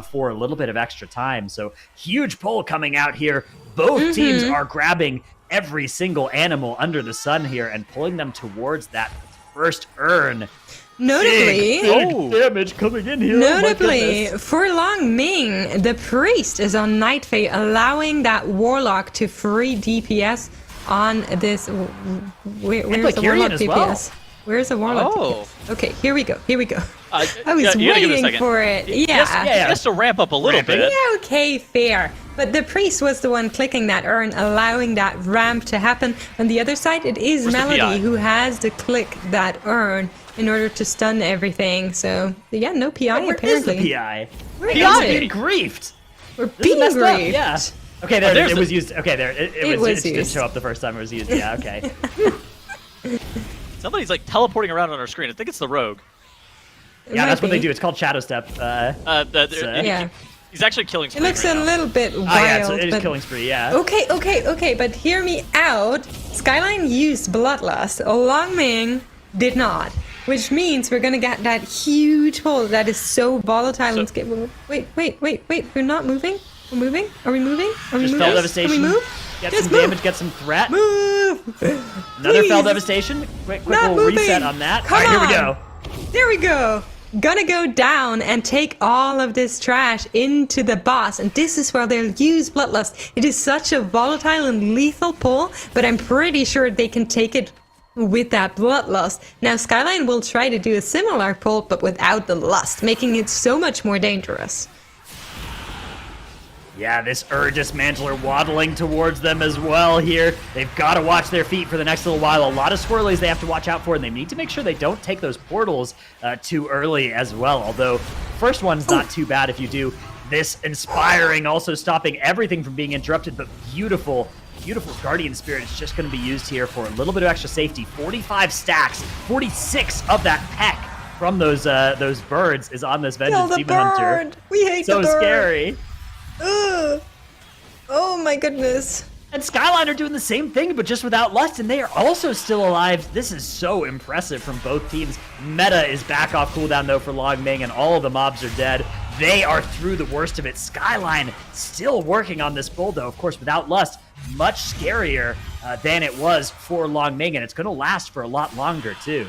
Speaker 1: for a little bit of extra time. So huge pull coming out here. Both teams are grabbing every single animal under the sun here and pulling them towards that first urn.
Speaker 3: Notably,
Speaker 1: big damage coming in here.
Speaker 3: Notably, for Long Ming, the priest is on Night Fae, allowing that warlock to free DPS on this. Where's the warlock DPS?
Speaker 1: Well.
Speaker 3: Where's the warlock DPS? Okay, here we go. I was waiting for it.
Speaker 2: Yeah. Just to ramp up a little bit.
Speaker 3: Yeah, okay, fair. But the priest was the one clicking that urn, allowing that ramp to happen. On the other side, it is Melody who has to click that urn in order to stun everything. So, yeah, no PI
Speaker 1: where
Speaker 3: apparently.
Speaker 1: Is the PI?
Speaker 3: We're
Speaker 1: being griefed.
Speaker 3: We're being griefed.
Speaker 1: Yeah. Okay, there it was used. Okay, there it
Speaker 3: was
Speaker 1: it didn't
Speaker 3: used.
Speaker 1: show up the first time it was used. Yeah, okay.
Speaker 2: Somebody's like teleporting around on our screen. I think it's the rogue.
Speaker 1: Yeah, that's what they do. It's called Shadow Step.
Speaker 2: He's actually killing spree.
Speaker 3: It looks
Speaker 2: right
Speaker 3: a
Speaker 2: now.
Speaker 3: little bit wild.
Speaker 1: Yeah, it is killing spree, yeah.
Speaker 3: Okay, but hear me out. SKYLINE used Bloodlust. Long Ming did not. Which means we're gonna get that huge hole that is so volatile and scary. Wait. We're not moving? We're moving? Are we moving?
Speaker 1: Just fell devastation.
Speaker 3: Can we move?
Speaker 1: Get
Speaker 3: Just
Speaker 1: some
Speaker 3: move.
Speaker 1: damage, get some threat.
Speaker 3: Move!
Speaker 1: Another fell
Speaker 3: Please.
Speaker 1: devastation. Quick
Speaker 3: Not
Speaker 1: little
Speaker 3: moving.
Speaker 1: reset on that.
Speaker 3: Come
Speaker 1: All right, here we
Speaker 3: on.
Speaker 1: go.
Speaker 3: There we go. Gonna go down and take all of this trash into the boss, and this is where they'll use Bloodlust. It is such a volatile and lethal pull, but I'm pretty sure they can take it with that Bloodlust. Now SKYLINE will try to do a similar pull, but without the lust, making it so much more dangerous.
Speaker 1: Yeah, this Dismantler waddling towards them as well here. They've got to watch their feet for the next little while. A lot of swirlies they have to watch out for, and they need to make sure they don't take those portals too early as well. Although, first one's not too bad if you do. This Inspiring also stopping everything from being interrupted, but beautiful Guardian Spirit is just going to be used here for a little bit of extra safety. 45 stacks, 46 of that peck from those birds is on this
Speaker 3: Kill
Speaker 1: Vengeance
Speaker 3: the
Speaker 1: Demon Hunter.
Speaker 3: bird! We hate
Speaker 1: So
Speaker 3: the bird!
Speaker 1: scary.
Speaker 3: Ugh. Oh my goodness.
Speaker 1: And SKYLINE are doing the same thing, but just without Lust, and they are also still alive. This is so impressive from both teams. Meta is back off cooldown, though, for Long Ming, and all of the mobs are dead. They are through the worst of it. SKYLINE still working on this bull, though, of course, without Lust. Much scarier than it was for Long Ming, and it's going to last for a lot longer, too.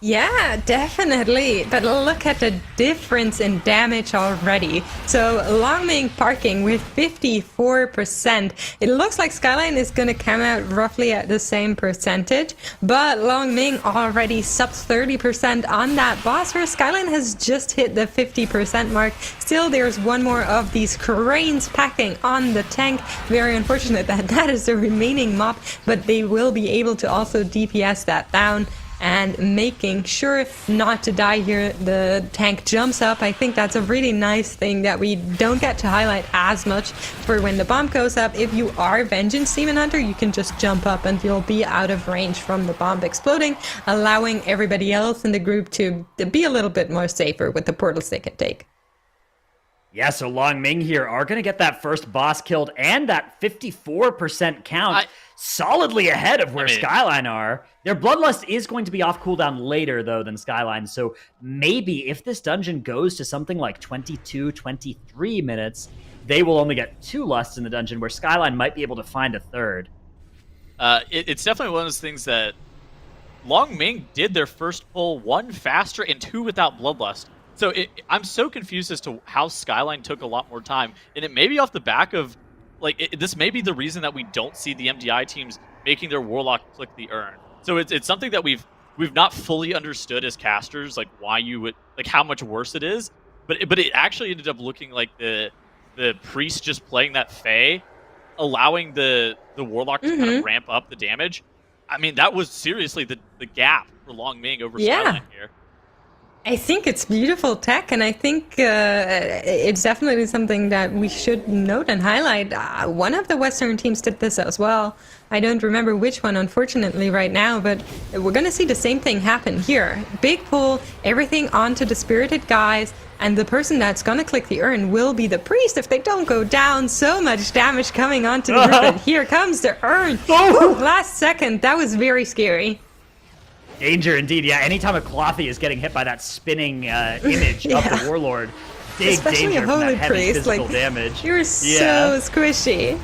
Speaker 3: Yeah, definitely. But look at the difference in damage already. So Longming parking with 54%. It looks like SKYLINE is going to come out roughly at the same percentage, but Longming already sub 30% on that boss, where SKYLINE has just hit the 50% mark. Still, there's one more of these cranes packing on the tank. Very unfortunate that that is the remaining mob, but they will be able to also DPS that down. And making sure not to die here, the tank jumps up. I think that's a really nice thing that we don't get to highlight as much for when the bomb goes up. If you are Vengeance Demon Hunter, you can just jump up and you'll be out of range from the bomb exploding, allowing everybody else in the group to be a little bit more safer with the portals they can take.
Speaker 1: Yeah, so Long Ming here are going to get that first boss killed and that 54% count solidly ahead of where SKYLINE are. Their Bloodlust is going to be off cooldown later, though, than SKYLINE, so maybe if this dungeon goes to something like 22, 23 minutes, they will only get 2 lusts in the dungeon, where SKYLINE might be able to find a third.
Speaker 2: It's definitely one of those things that Long Ming did their first pull 1 faster and 2 without Bloodlust. So I'm so confused as to how SKYLINE took a lot more time, and it may be off the back of, this may be the reason that we don't see the MDI teams making their Warlock click the urn. So it's something that we've not fully understood as casters, like why you would, like how much worse it is, but it actually ended up looking like the priest just playing that Fae, allowing the Warlock to kind of ramp up the damage. I mean, that was seriously the gap for Long Ming over SKYLINE here.
Speaker 3: I think it's beautiful tech, and I think it's definitely something that we should note and highlight. One of the Western teams did this as well. I don't remember which one, unfortunately, right now, but we're going to see the same thing happen here. Big pull, everything onto the spirited guys, and the person that's going to click the urn will be the priest if they don't go down. So much damage coming onto the group, and here comes the urn. Ooh, last second, that was very scary.
Speaker 1: Danger indeed, yeah. Anytime a Clothy is getting hit by that spinning image of the Warlord, big
Speaker 3: especially
Speaker 1: danger
Speaker 3: a
Speaker 1: from
Speaker 3: holy
Speaker 1: that heavy
Speaker 3: priest,
Speaker 1: physical
Speaker 3: like,
Speaker 1: damage.
Speaker 3: You're so squishy.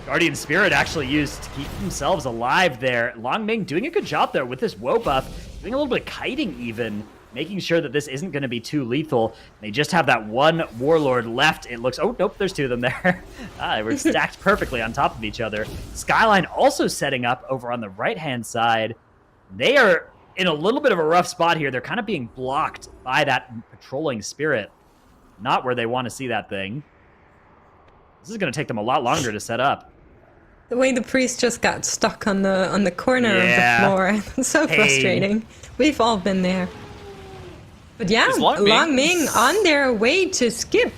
Speaker 1: Guardian Spirit actually used to keep themselves alive there. Long Ming doing a good job there with this woe buff, doing a little bit of kiting even, making sure that this isn't going to be too lethal. They just have that one Warlord left. It looks, oh, nope, there's 2 of them there. They were stacked perfectly on top of each other. SKYLINE also setting up over on the right-hand side. They are in a little bit of a rough spot here. They're kind of being blocked by that patrolling spirit. Not where they want to see that thing. This is going to take them a lot longer to set up.
Speaker 3: The way the priest just got stuck on the corner of the floor. It's so frustrating. We've all been there. But yeah, Long Ming on their way to skip.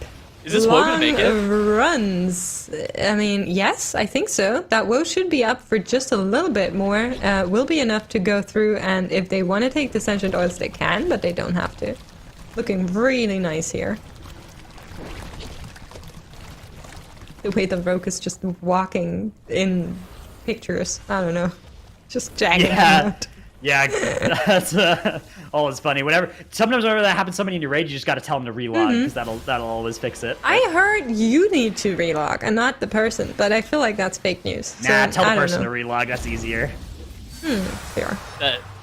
Speaker 2: Is this woe gonna make it?
Speaker 3: Runs. I mean, yes, I think so. That woe should be up for just a little bit more. Will be enough to go through, and if they want to take the Sentient Oils, they can, but they don't have to. Looking really nice here. The way the Rogue is just walking in pictures. I don't know. Just jagging out.
Speaker 1: Yeah, that's always funny. Sometimes whenever that happens to somebody in your raid, you just got to tell them to relog, because that'll always fix it.
Speaker 3: I heard you need to relog and not the person, but I feel like that's fake news.
Speaker 1: Nah,
Speaker 3: so,
Speaker 1: tell the person to relog. That's easier.
Speaker 3: Fair.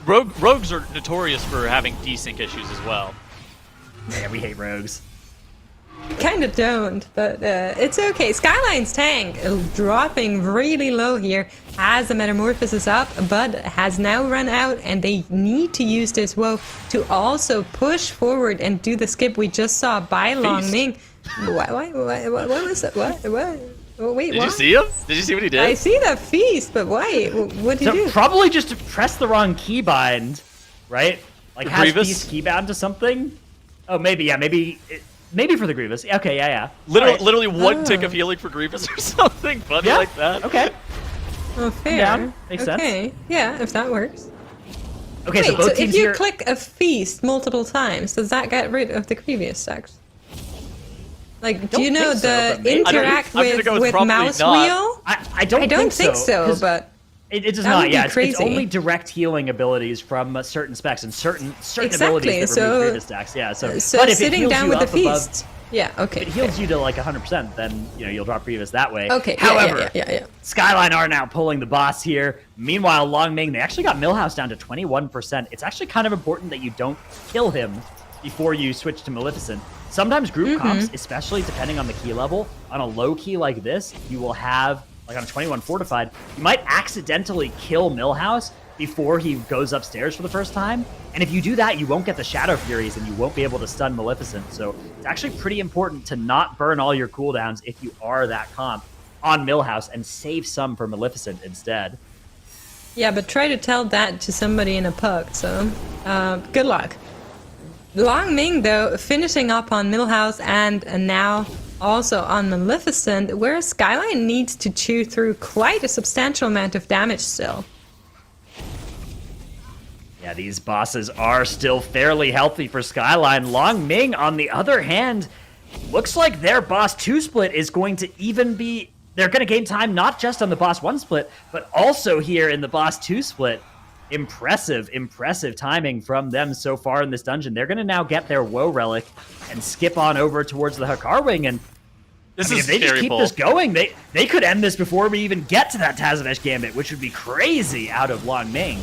Speaker 2: Rogues are notorious for having desync issues as well.
Speaker 1: Yeah, we hate rogues.
Speaker 3: Kind of don't, but it's okay. SKYLINE's tank dropping really low here as the Metamorphosis up, but has now run out, and they need to use this woe to also push forward and do the skip we just saw by Long Ming. What was it? What? Oh, wait,
Speaker 2: Did you see him? Did you see what he did?
Speaker 3: I see the feast, but why? What did he do?
Speaker 1: Probably just to press the wrong keybind, right? Like, has
Speaker 2: Grievous?
Speaker 1: feast keybound to something? Oh, maybe, yeah, maybe for the Grievous. Okay, yeah.
Speaker 2: Literally one tick of healing for Grievous or something funny like that.
Speaker 1: Okay.
Speaker 3: Oh, fair.
Speaker 1: Yeah, makes sense.
Speaker 3: Okay, yeah, if that works.
Speaker 1: Okay,
Speaker 3: Wait,
Speaker 1: so both
Speaker 3: so
Speaker 1: teams
Speaker 3: if you
Speaker 1: here.
Speaker 3: click a feast multiple times, does that get rid of the previous stacks? Like, do you
Speaker 1: don't
Speaker 3: know
Speaker 1: think so,
Speaker 3: the
Speaker 1: but maybe.
Speaker 3: interact
Speaker 2: I'm gonna go with
Speaker 3: with
Speaker 2: probably
Speaker 3: mouse
Speaker 2: not.
Speaker 3: wheel?
Speaker 1: I don't
Speaker 3: think so,
Speaker 1: 'cause
Speaker 3: but
Speaker 1: it does
Speaker 3: that
Speaker 1: not.
Speaker 3: would be
Speaker 1: Yeah, it's
Speaker 3: crazy.
Speaker 1: only direct healing abilities from certain specs and certain
Speaker 3: Exactly,
Speaker 1: abilities that remove
Speaker 3: so-
Speaker 1: previous stacks. Yeah, so
Speaker 3: so
Speaker 1: but if it
Speaker 3: sitting
Speaker 1: heals
Speaker 3: down
Speaker 1: you
Speaker 3: with the
Speaker 1: up above,
Speaker 3: feast. Yeah, okay.
Speaker 1: if it heals you to like 100%, then you'll drop previous that way.
Speaker 3: Okay,
Speaker 1: However,
Speaker 3: yeah.
Speaker 1: SKYLINE are now pulling the boss here. Meanwhile, Long Ming, they actually got Millhouse down to 21%. It's actually kind of important that you don't kill him before you switch to Maleficent. Sometimes group comps, especially depending on the key level, on a low key like this, you will have, like on a 21 Fortified, you might accidentally kill Millhouse before he goes upstairs for the first time. And if you do that, you won't get the Shadow Furies and you won't be able to stun Maleficent. So it's actually pretty important to not burn all your cooldowns if you are that comp on Millhouse and save some for Maleficent instead.
Speaker 3: Yeah, but try to tell that to somebody in a pug, so good luck. Long Ming, though, finishing up on Millhouse and now also on Maleficent, where SKYLINE needs to chew through quite a substantial amount of damage still.
Speaker 1: Yeah, these bosses are still fairly healthy for SKYLINE. Long Ming, on the other hand, looks like their boss 2 split is going to even be... They're going to gain time not just on the boss 1 split, but also here in the boss 2 split. Impressive timing from them so far in this dungeon. They're going to now get their Woe Relic and skip on over towards the Hakar Wing. And
Speaker 2: This
Speaker 1: if
Speaker 2: is
Speaker 1: they just
Speaker 2: scary,
Speaker 1: keep
Speaker 2: Paul.
Speaker 1: this going, they could end this before we even get to that Tazavesh Gambit, which would be crazy out of Long Ming.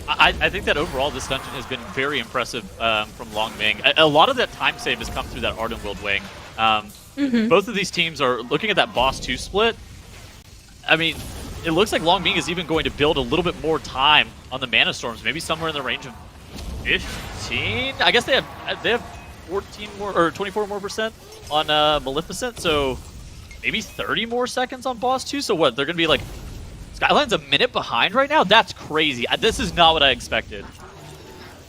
Speaker 2: I think that overall this dungeon has been very impressive from Long Ming. A lot of that time save has come through that Ardenwild Wing. Both of these teams are looking at that boss 2 split. I mean, it looks like Long Ming is even going to build a little bit more time on the Mana Storms, maybe somewhere in the range of 15. I guess they have 14 more or 24 more percent on Maleficent, so maybe 30 more seconds on boss 2. So what? They're going to be like SKYLINE's a minute behind right now? That's crazy. This is not what I expected.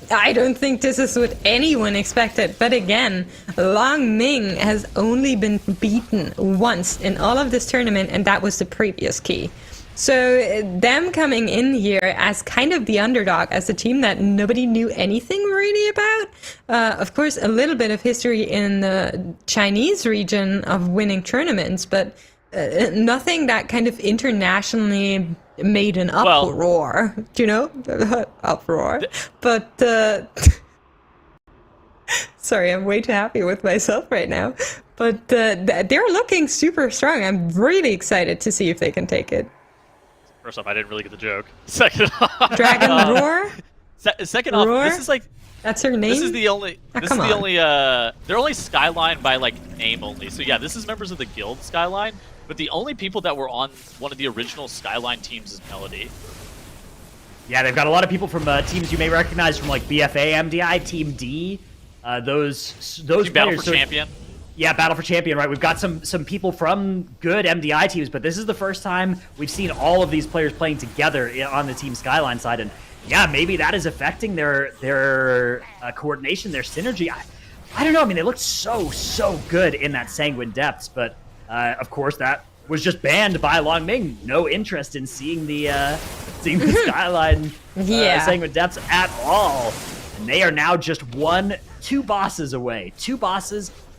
Speaker 3: I don't think this is what anyone expected, but again, Long Ming has only been beaten once in all of this tournament, and that was the previous key. So them coming in here as kind of the underdog, as a team that nobody knew anything really about. Of course, a little bit of history in the Chinese region of winning tournaments, but nothing that kind of internationally made an uproar, uproar. But sorry, I'm way too happy with myself right now. But they're looking super strong. I'm really excited to see if they can take it.
Speaker 2: First off, I didn't really get the joke. Second off,
Speaker 3: Dragon Roar?
Speaker 2: second off,
Speaker 3: Roar?
Speaker 2: this is like
Speaker 3: That's her name?
Speaker 2: this is the only
Speaker 3: come on.
Speaker 2: they're only SKYLINE by like name only. So yeah, this is members of the guild SKYLINE, but the only people that were on one of the original SKYLINE teams is Melody.
Speaker 1: Yeah, they've got a lot of people from teams you may recognize from like BFA, MDI, Team D. Those
Speaker 2: Battle
Speaker 1: players,
Speaker 2: for Champion.
Speaker 1: Yeah, Battle for Champion, right? We've got some people from good MDI teams, but this is the first time we've seen all of these players playing together on the Team SKYLINE side, and yeah, maybe that is affecting their coordination, their synergy. I don't know. I mean, they looked so good in that Sanguine Depths, but of course that was just banned by Long Ming. No interest in seeing the SKYLINE Sanguine Depths at all, and they are now just two bosses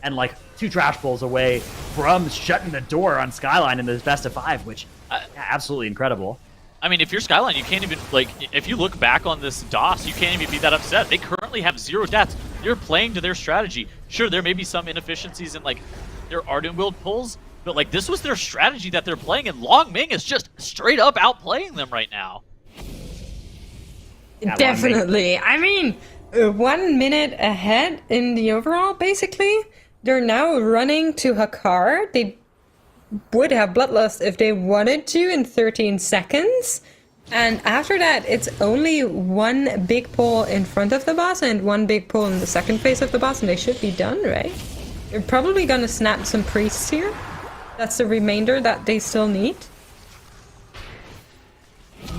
Speaker 1: and like 2 trash bowls away from shutting the door on SKYLINE in this best of 5, which absolutely incredible.
Speaker 2: I mean, if you're SKYLINE, you can't even, like, if you look back on this DOS, you can't even be that upset. They currently have 0 deaths. They're playing to their strategy. Sure, there may be some inefficiencies in, like, their Ardenwild pulls, but, like, this was their strategy that they're playing, and Long Ming is just straight up outplaying them right now.
Speaker 1: Yeah,
Speaker 3: Definitely. I mean, 1 minute ahead in the overall, basically. They're now running to Hakar. They would have Bloodlust if they wanted to in 13 seconds. And after that, it's only 1 big pull in front of the boss and 1 big pull in the second phase of the boss, and they should be done, right? They're probably gonna snap some priests here. That's the remainder that they still need.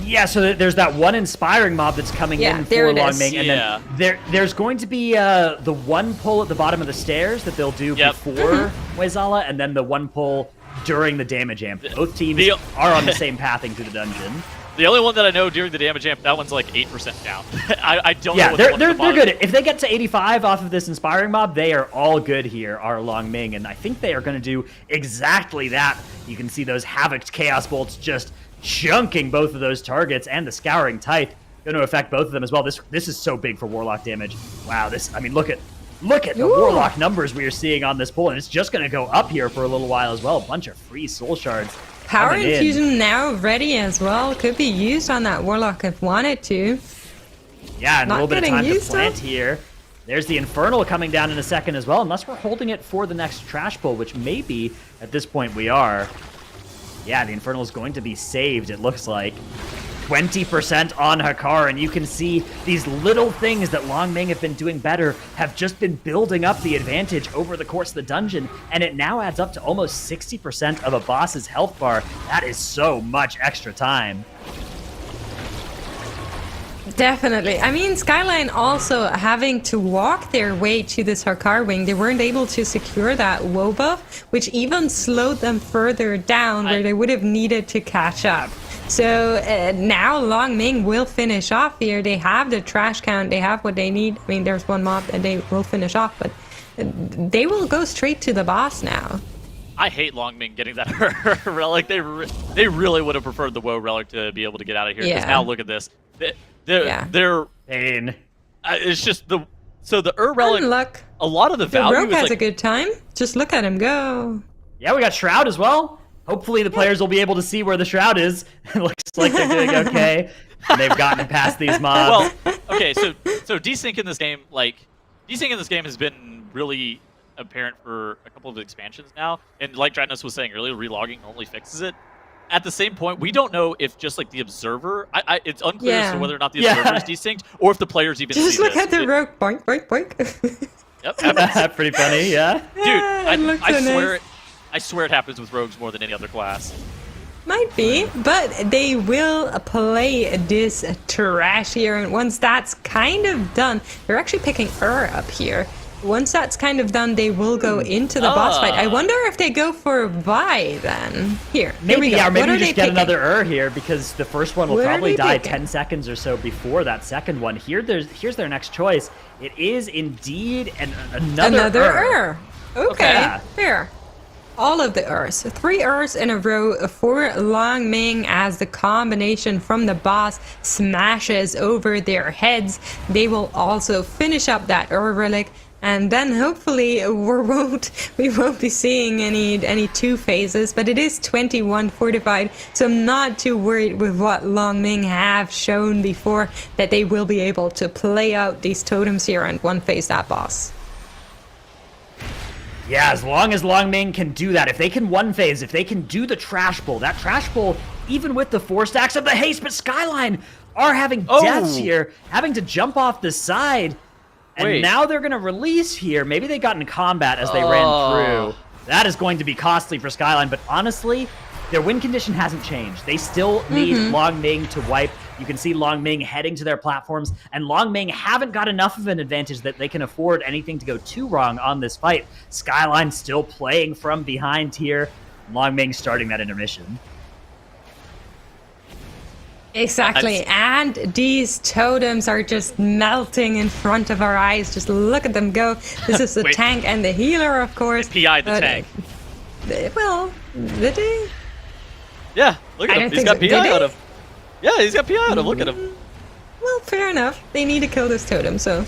Speaker 1: Yeah, so there's that 1 inspiring mob that's coming in
Speaker 3: there
Speaker 1: for
Speaker 3: it
Speaker 1: Long
Speaker 3: is.
Speaker 1: Ming, and then there's going to be the 1 pull at the bottom of the stairs that they'll do before Wezala, and then the 1 pull during the damage amp. Both teams are on the same pathing through the dungeon.
Speaker 2: The only one that I know during the damage amp, that one's like 8% down. I don't know
Speaker 1: Yeah,
Speaker 2: what
Speaker 1: they're
Speaker 2: the
Speaker 1: good. If they get to 85 off of this Inspiring Mob, they are all good here, our Long Ming, and I think they are going to do exactly that. You can see those Havoc's Chaos Bolts just chunking both of those targets, and the Scouring Tithe going to affect both of them as well. This is so big for Warlock damage. Wow, I mean, look at the Warlock numbers we are seeing on this pull, and it's just going to go up here for a little while as well. A bunch of free Soul Shards.
Speaker 3: Power Infusion now ready as well. Could be used on that Warlock if wanted to.
Speaker 1: Yeah, and a little bit of time to plant
Speaker 3: up
Speaker 1: here. There's the Infernal coming down in a second as well, unless we're holding it for the next Trash Pull, which maybe at this point we are. Yeah, the Infernal is going to be saved, it looks like. 20% on Hakar, and you can see these little things that Long Ming have been doing better have just been building up the advantage over the course of the dungeon, and it now adds up to almost 60% of a boss's health bar. That is so much extra time.
Speaker 3: Definitely. I mean, SKYLINE also having to walk their way to this Hakar wing. They weren't able to secure that woe buff, which even slowed them further down where they would have needed to catch up. So now Long Ming will finish off here. They have the trash count. They have what they need. I mean, there's one mob and they will finish off, but they will go straight to the boss now.
Speaker 2: I hate Long Ming getting that relic. They really would have preferred the woe relic to be able to get out of here. Because now look at this. They're
Speaker 1: pain.
Speaker 2: It's just the relic.
Speaker 3: Unluck.
Speaker 2: A lot of the value.
Speaker 3: Rogue has a good time. Just look at him go.
Speaker 1: Yeah, we got Shroud as well. Hopefully the players will be able to see where the Shroud is. It looks like they're doing okay. And they've gotten past these mobs.
Speaker 2: Well, okay, so desync in this game, has been really apparent for a couple of expansions now. And like Dratnos was saying earlier, relogging only fixes it. At the same point, we don't know if just like the observer, it's unclear as to whether or not the observer is desynced, or if the players even
Speaker 3: just
Speaker 2: see
Speaker 3: look
Speaker 2: this.
Speaker 3: at the rogue, boink, boink, boink.
Speaker 2: Yep,
Speaker 1: pretty funny, yeah.
Speaker 2: Dude, I swear it happens with rogues more than any other class.
Speaker 3: Might be, but they will play this trash here, and once that's kind of done, they're actually picking up here. Once that's kind of done, they will go into the boss fight. I wonder if they go for Vi then. Here
Speaker 1: maybe,
Speaker 3: we go.
Speaker 1: Yeah, maybe we
Speaker 3: picking?
Speaker 1: just get another here, because the first one will probably die
Speaker 3: picking?
Speaker 1: 10 seconds or so before that second one. Here's their next choice. It is indeed another
Speaker 3: Okay, fair. All of the Urs. 3 Urs in a row for Long Ming as the combination from the boss smashes over their heads. They will also finish up that Ur relic, and then hopefully we won't be seeing any 2 phases, but it is 21 fortified, so I'm not too worried with what Long Ming have shown before, that they will be able to play out these totems here and 1 phase that boss.
Speaker 1: Yeah, as long as Long Ming can do that, if they can 1 phase, if they can do the Trash Pull, that Trash Pull, even with the 4 stacks of the haste, but SKYLINE are having deaths here, having to jump off the side, and now they're going to release here. Maybe they got in combat as they ran through. That is going to be costly for SKYLINE, but honestly, their win condition hasn't changed. They still need Long Ming to wipe. You can see Long Ming heading to their platforms, and Long Ming haven't got enough of an advantage that they can afford anything to go too wrong on this fight. SKYLINE still playing from behind here. Long Ming starting that intermission.
Speaker 3: Exactly, and these totems are just melting in front of our eyes. Just look at them go. This is the tank and the healer, of course.
Speaker 2: PI'd the tank.
Speaker 3: Well, did he?
Speaker 2: Yeah, look at him. He's got PI out of him. Yeah, he's got PI out of him. Look at him.
Speaker 3: Well, fair enough. They need to kill this totem, so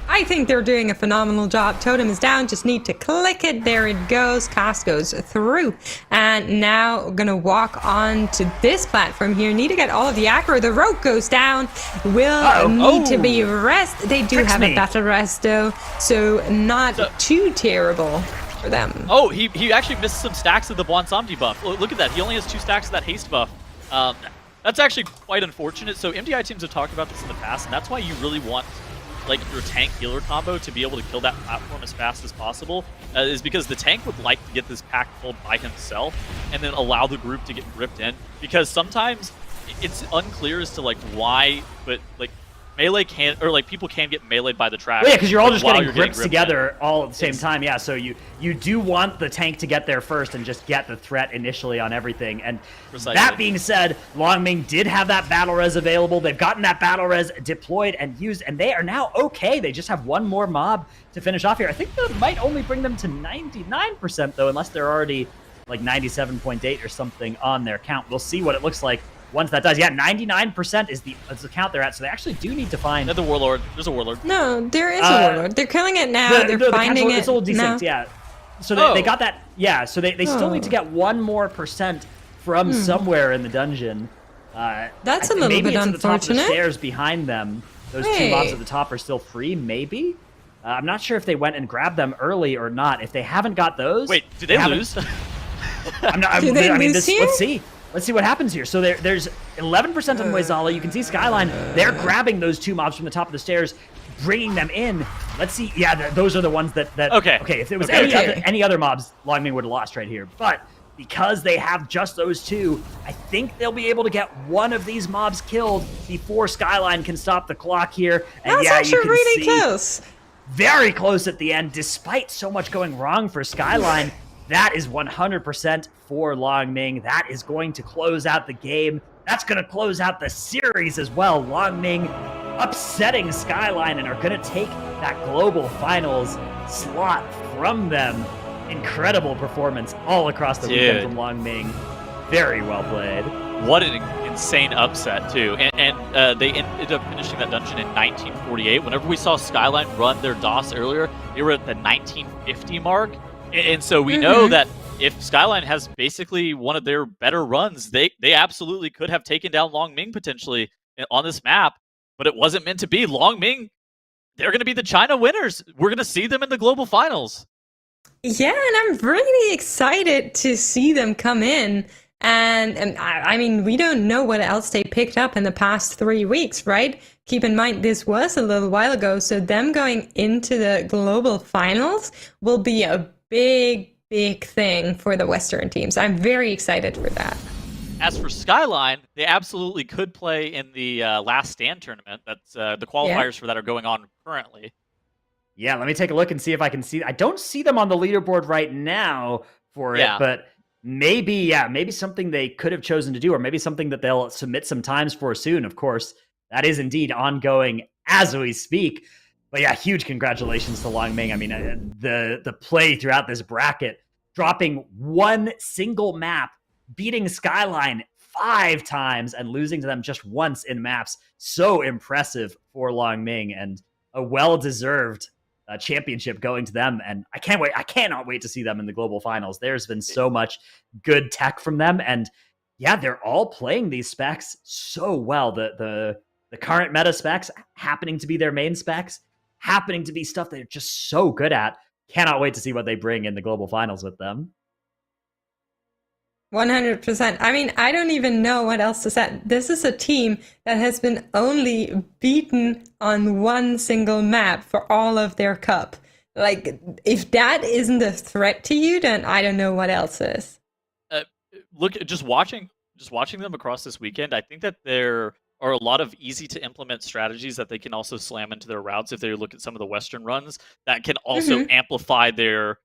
Speaker 3: I think they're doing a phenomenal job. Totem is down, just need to click it. There it goes. Cast goes through. And now we're gonna walk on to this platform here. Need to get all of the aggro. The rope goes down. Will need to be rest. They do have a battle rest though, so not too terrible for them.
Speaker 2: Oh, he actually missed some stacks of the Bwansamdi buff. Look at that. He only has 2 stacks of that haste buff. That's actually quite unfortunate. So MDI teams have talked about this in the past, and that's why you really want like your tank healer combo to be able to kill that platform as fast as possible, is because the tank would like to get this pack pulled by himself and then allow the group to get ripped in, because sometimes it's unclear as to like why, but like melee can, or like people can get meleeed by the trash.
Speaker 1: Well, yeah, because you're all just
Speaker 2: while
Speaker 1: getting
Speaker 2: you're
Speaker 1: grips
Speaker 2: gripped
Speaker 1: together all at the same time. Yeah, so you do want the tank to get there first and just get the threat initially on everything. And that being said, Longming did have that battle res available. They've gotten that battle res deployed and used, and they are now okay. They just have one more mob to finish off here. I think that might only bring them to 99% though, unless they're already like 97.8 or something on their count. We'll see what it looks like once that does. Yeah, 99% is the count they're at, so they actually do need to find...
Speaker 2: The Warlord. There's a Warlord.
Speaker 3: No, there is a Warlord. They're killing it now. They're finding it.
Speaker 1: It's all D6,
Speaker 3: now.
Speaker 1: yeah. So they got that... Yeah, so they still need to get 1 more percent from somewhere in the dungeon.
Speaker 3: That's a little bit unfortunate.
Speaker 1: Maybe it's at the top of the stairs behind them. Those 2 mobs at the top are still free, maybe? I'm not sure if they went and grabbed them early or not. If they haven't got those...
Speaker 2: Wait, did they lose?
Speaker 1: Let's see. Let's see what happens here. So there's 11% on Moizala. You can see SKYLINE. They're grabbing those 2 mobs from the top of the stairs, bringing them in. Let's see. Yeah, those are the ones that...
Speaker 2: Okay.
Speaker 1: Okay, if it was any other mobs, Longming would have lost right here. But because they have just those 2, I think they'll be able to get one of these mobs killed before SKYLINE can stop the clock here. And
Speaker 3: that's actually really close.
Speaker 1: Very close at the end, despite so much going wrong for SKYLINE. That is 100% for Longming. That is going to close out the game. That's going to close out the series as well. Longming upsetting SKYLINE and are going to take that global finals slot from them. Incredible performance all across the weekend from Longming. Very well played.
Speaker 2: What an insane upset, too. And they ended up finishing that dungeon in 1948. Whenever we saw SKYLINE run their DOS earlier, they were at the 1950 mark. And so we know that if SKYLINE has basically one of their better runs, they absolutely could have taken down Longming potentially on this map, but it wasn't meant to be. Longming, they're going to be the China winners. We're going to see them in the global finals.
Speaker 3: Yeah, and I'm really excited to see them come in. And I mean, we don't know what else they picked up in the past 3 weeks, right? Keep in mind, this was a little while ago, so them going into the global finals will be a big thing for the Western teams. I'm very excited for that.
Speaker 2: As for SKYLINE, they absolutely could play in the Last Stand tournament. That's the qualifiers for that are going on currently.
Speaker 1: Yeah, let me take a look and see if I can see. I don't see them on the leaderboard right now for it, but maybe something they could have chosen to do, or maybe something that they'll submit some times for soon. Of course, that is indeed ongoing as we speak. But yeah, huge congratulations to Longming. I mean, the play throughout this bracket, dropping 1 single map, beating SKYLINE 5 times, and losing to them just once in maps. So impressive for Longming, and a well-deserved championship going to them. And I cannot wait to see them in the global finals. There's been so much good tech from them, and yeah, they're all playing these specs so well. The current meta specs happening to be their main specs, happening to be stuff they're just so good at. Cannot wait to see what they bring in the global finals with them.
Speaker 3: 100%. I mean, I don't even know what else to say. This is a team that has been only beaten on 1 single map for all of their cup. Like, if that isn't a threat to you, then I don't know what else is.
Speaker 2: Look, just watching them across this weekend, I think that there are a lot of easy to implement strategies that they can also slam into their routes if they look at some of the Western runs that can also amplify their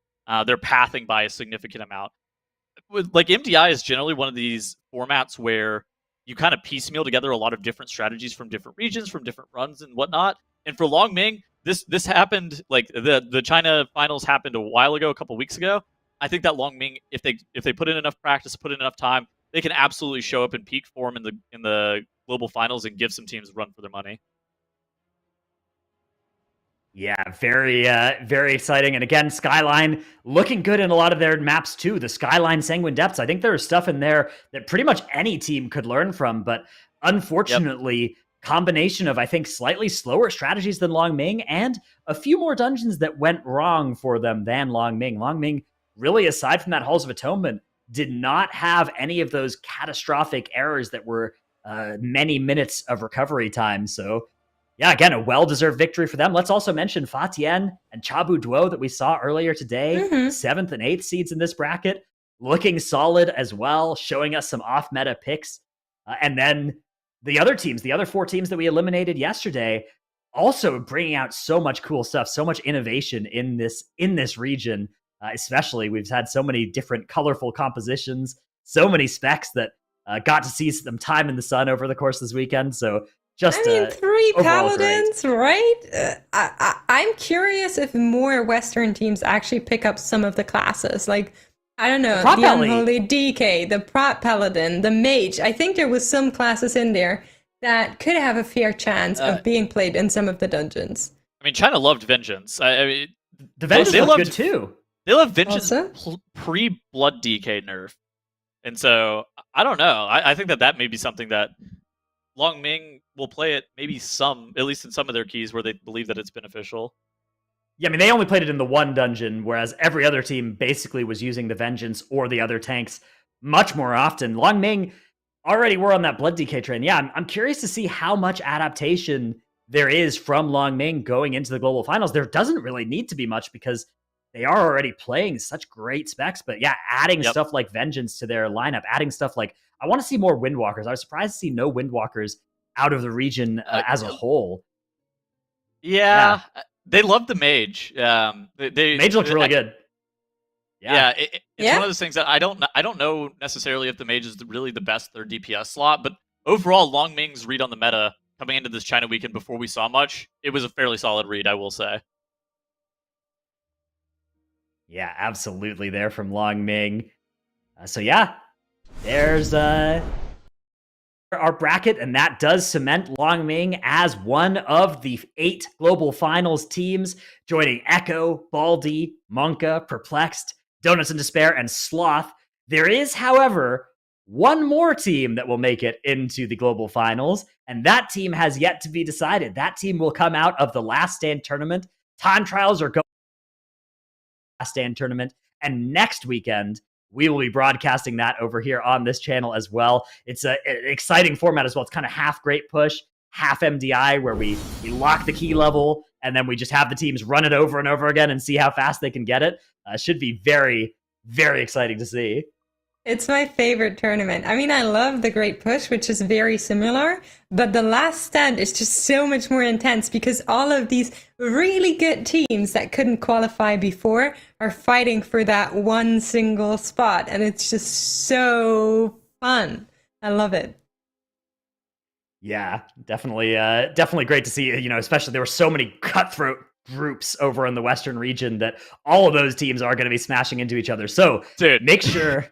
Speaker 2: pathing by a significant amount. Like, MDI is generally one of these formats where you kind of piecemeal together a lot of different strategies from different regions, from different runs and whatnot. And for Longming, this happened, like the China finals happened a while ago, a couple weeks ago. I think that Longming, if they put in enough practice, put in enough time, they can absolutely show up in peak form in the global finals and give some teams a run for their money.
Speaker 1: Yeah, very exciting. And again, SKYLINE looking good in a lot of their maps too. The SKYLINE Sanguine Depths, I think there is stuff in there that pretty much any team could learn from. But unfortunately, combination of, I think, slightly slower strategies than Longming and a few more dungeons that went wrong for them than Longming. Longming, really, aside from that Halls of Atonement, did not have any of those catastrophic errors that were many minutes of recovery time. So yeah, again, a well-deserved victory for them. Let's also mention TIAN and Chabu Duo that we saw earlier today, 7th and 8th seeds in this bracket, looking solid as well, showing us some off-meta picks. And then the other teams, the other 4 teams that we eliminated yesterday, also bringing out so much cool stuff, so much innovation in this region. Especially, we've had so many different colorful compositions, so many specs that got to see some time in the sun over the course of this weekend. So just,
Speaker 3: I mean, 3
Speaker 1: overall
Speaker 3: paladins, right? I'm curious if more Western teams actually pick up some of the classes. Like, I don't know, the Unholy DK, the Prot Paladin, the Mage. I think there was some classes in there that could have a fair chance of being played in some of the dungeons.
Speaker 2: I mean, China loved Vengeance. I mean,
Speaker 1: the Vengeance looked good too.
Speaker 2: They love Vengeance pre-Blood DK nerf. And so, I don't know. I think that may be something that Long Ming will play it maybe at least in some of their keys where they believe that it's beneficial.
Speaker 1: Yeah, I mean, they only played it in the one dungeon, whereas every other team basically was using the Vengeance or the other tanks much more often. Long Ming already were on that Blood DK train. Yeah, I'm curious to see how much adaptation there is from Long Ming going into the Global Finals. There doesn't really need to be much because they are already playing such great specs. But yeah, adding stuff like Vengeance to their lineup, adding stuff like, I want to see more Windwalkers. I was surprised to see no Windwalkers out of the region as a whole.
Speaker 2: Yeah, they love the Mage.
Speaker 1: Mage looks really good.
Speaker 2: Yeah, it's one of those things that I don't know necessarily if the Mage is really the best third DPS slot, but overall, Long Ming's read on the meta coming into this China weekend before we saw much, it was a fairly solid read, I will say.
Speaker 1: Yeah, absolutely there from Long Ming. So yeah, there's our bracket, and that does cement Long Ming as one of the 8 Global Finals teams, joining Echo, Baldy, Monka, Perplexed, Donuts in Despair, and Sloth. There is, however, one more team that will make it into the Global Finals, and that team has yet to be decided. That team will come out of the Last Stand tournament. Time trials are going Last Stand tournament, and next weekend we will be broadcasting that over here on this channel as well. It's an exciting format as well. It's kind of half Great Push, half MDI, where we lock the key level and then we just have the teams run it over and over again and see how fast they can get it. Should be very, very exciting to see.
Speaker 3: It's my favorite tournament. I mean, I love the Great Push, which is very similar, but the Last Stand is just so much more intense because all of these really good teams that couldn't qualify before are fighting for that one single spot, and it's just so fun. I love it.
Speaker 1: Yeah, definitely great to see, you know, especially there were so many cutthroat groups over in the Western region that all of those teams are going to be smashing into each other. So,
Speaker 2: dude,
Speaker 1: make sure...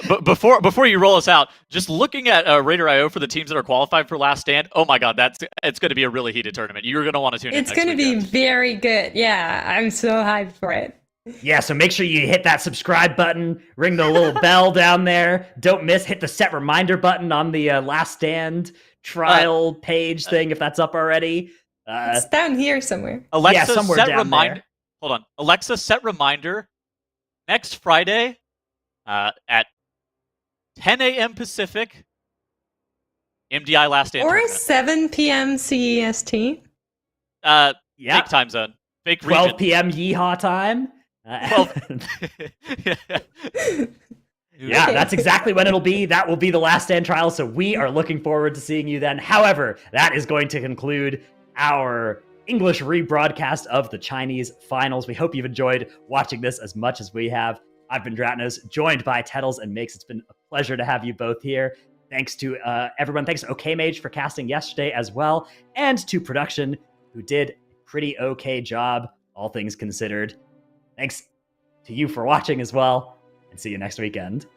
Speaker 2: But before you roll us out, just looking at Raider.io for the teams that are qualified for Last Stand, oh my god, it's going to be a really heated tournament. You're going to want to tune in.
Speaker 3: It's going to be very good. Yeah, I'm so hyped for it.
Speaker 1: Yeah, so make sure you hit that subscribe button, ring the little bell down there. Don't miss, hit the set reminder button on the Last Stand trial page thing if that's up already.
Speaker 3: It's down here somewhere.
Speaker 2: Alexa, somewhere set reminder. Hold on, Alexa, set reminder next Friday. At 10 a.m. Pacific, MDI Last Stand
Speaker 3: or
Speaker 2: tournament.
Speaker 3: 7 p.m. CEST.
Speaker 2: Fake time zone. Fake
Speaker 1: 12
Speaker 2: region.
Speaker 1: p.m. Yeehaw time.
Speaker 2: 12.
Speaker 1: Yeah, that's exactly when it'll be. That will be the Last Stand trial, so we are looking forward to seeing you then. However, that is going to conclude our English rebroadcast of the Chinese finals. We hope you've enjoyed watching this as much as we have. I've been Dratnos, joined by Tettles and Makes. It's been a pleasure to have you both here. Thanks to everyone. Thanks to OKMage for casting yesterday as well. And to production, who did a pretty okay job, all things considered. Thanks to you for watching as well. And see you next weekend.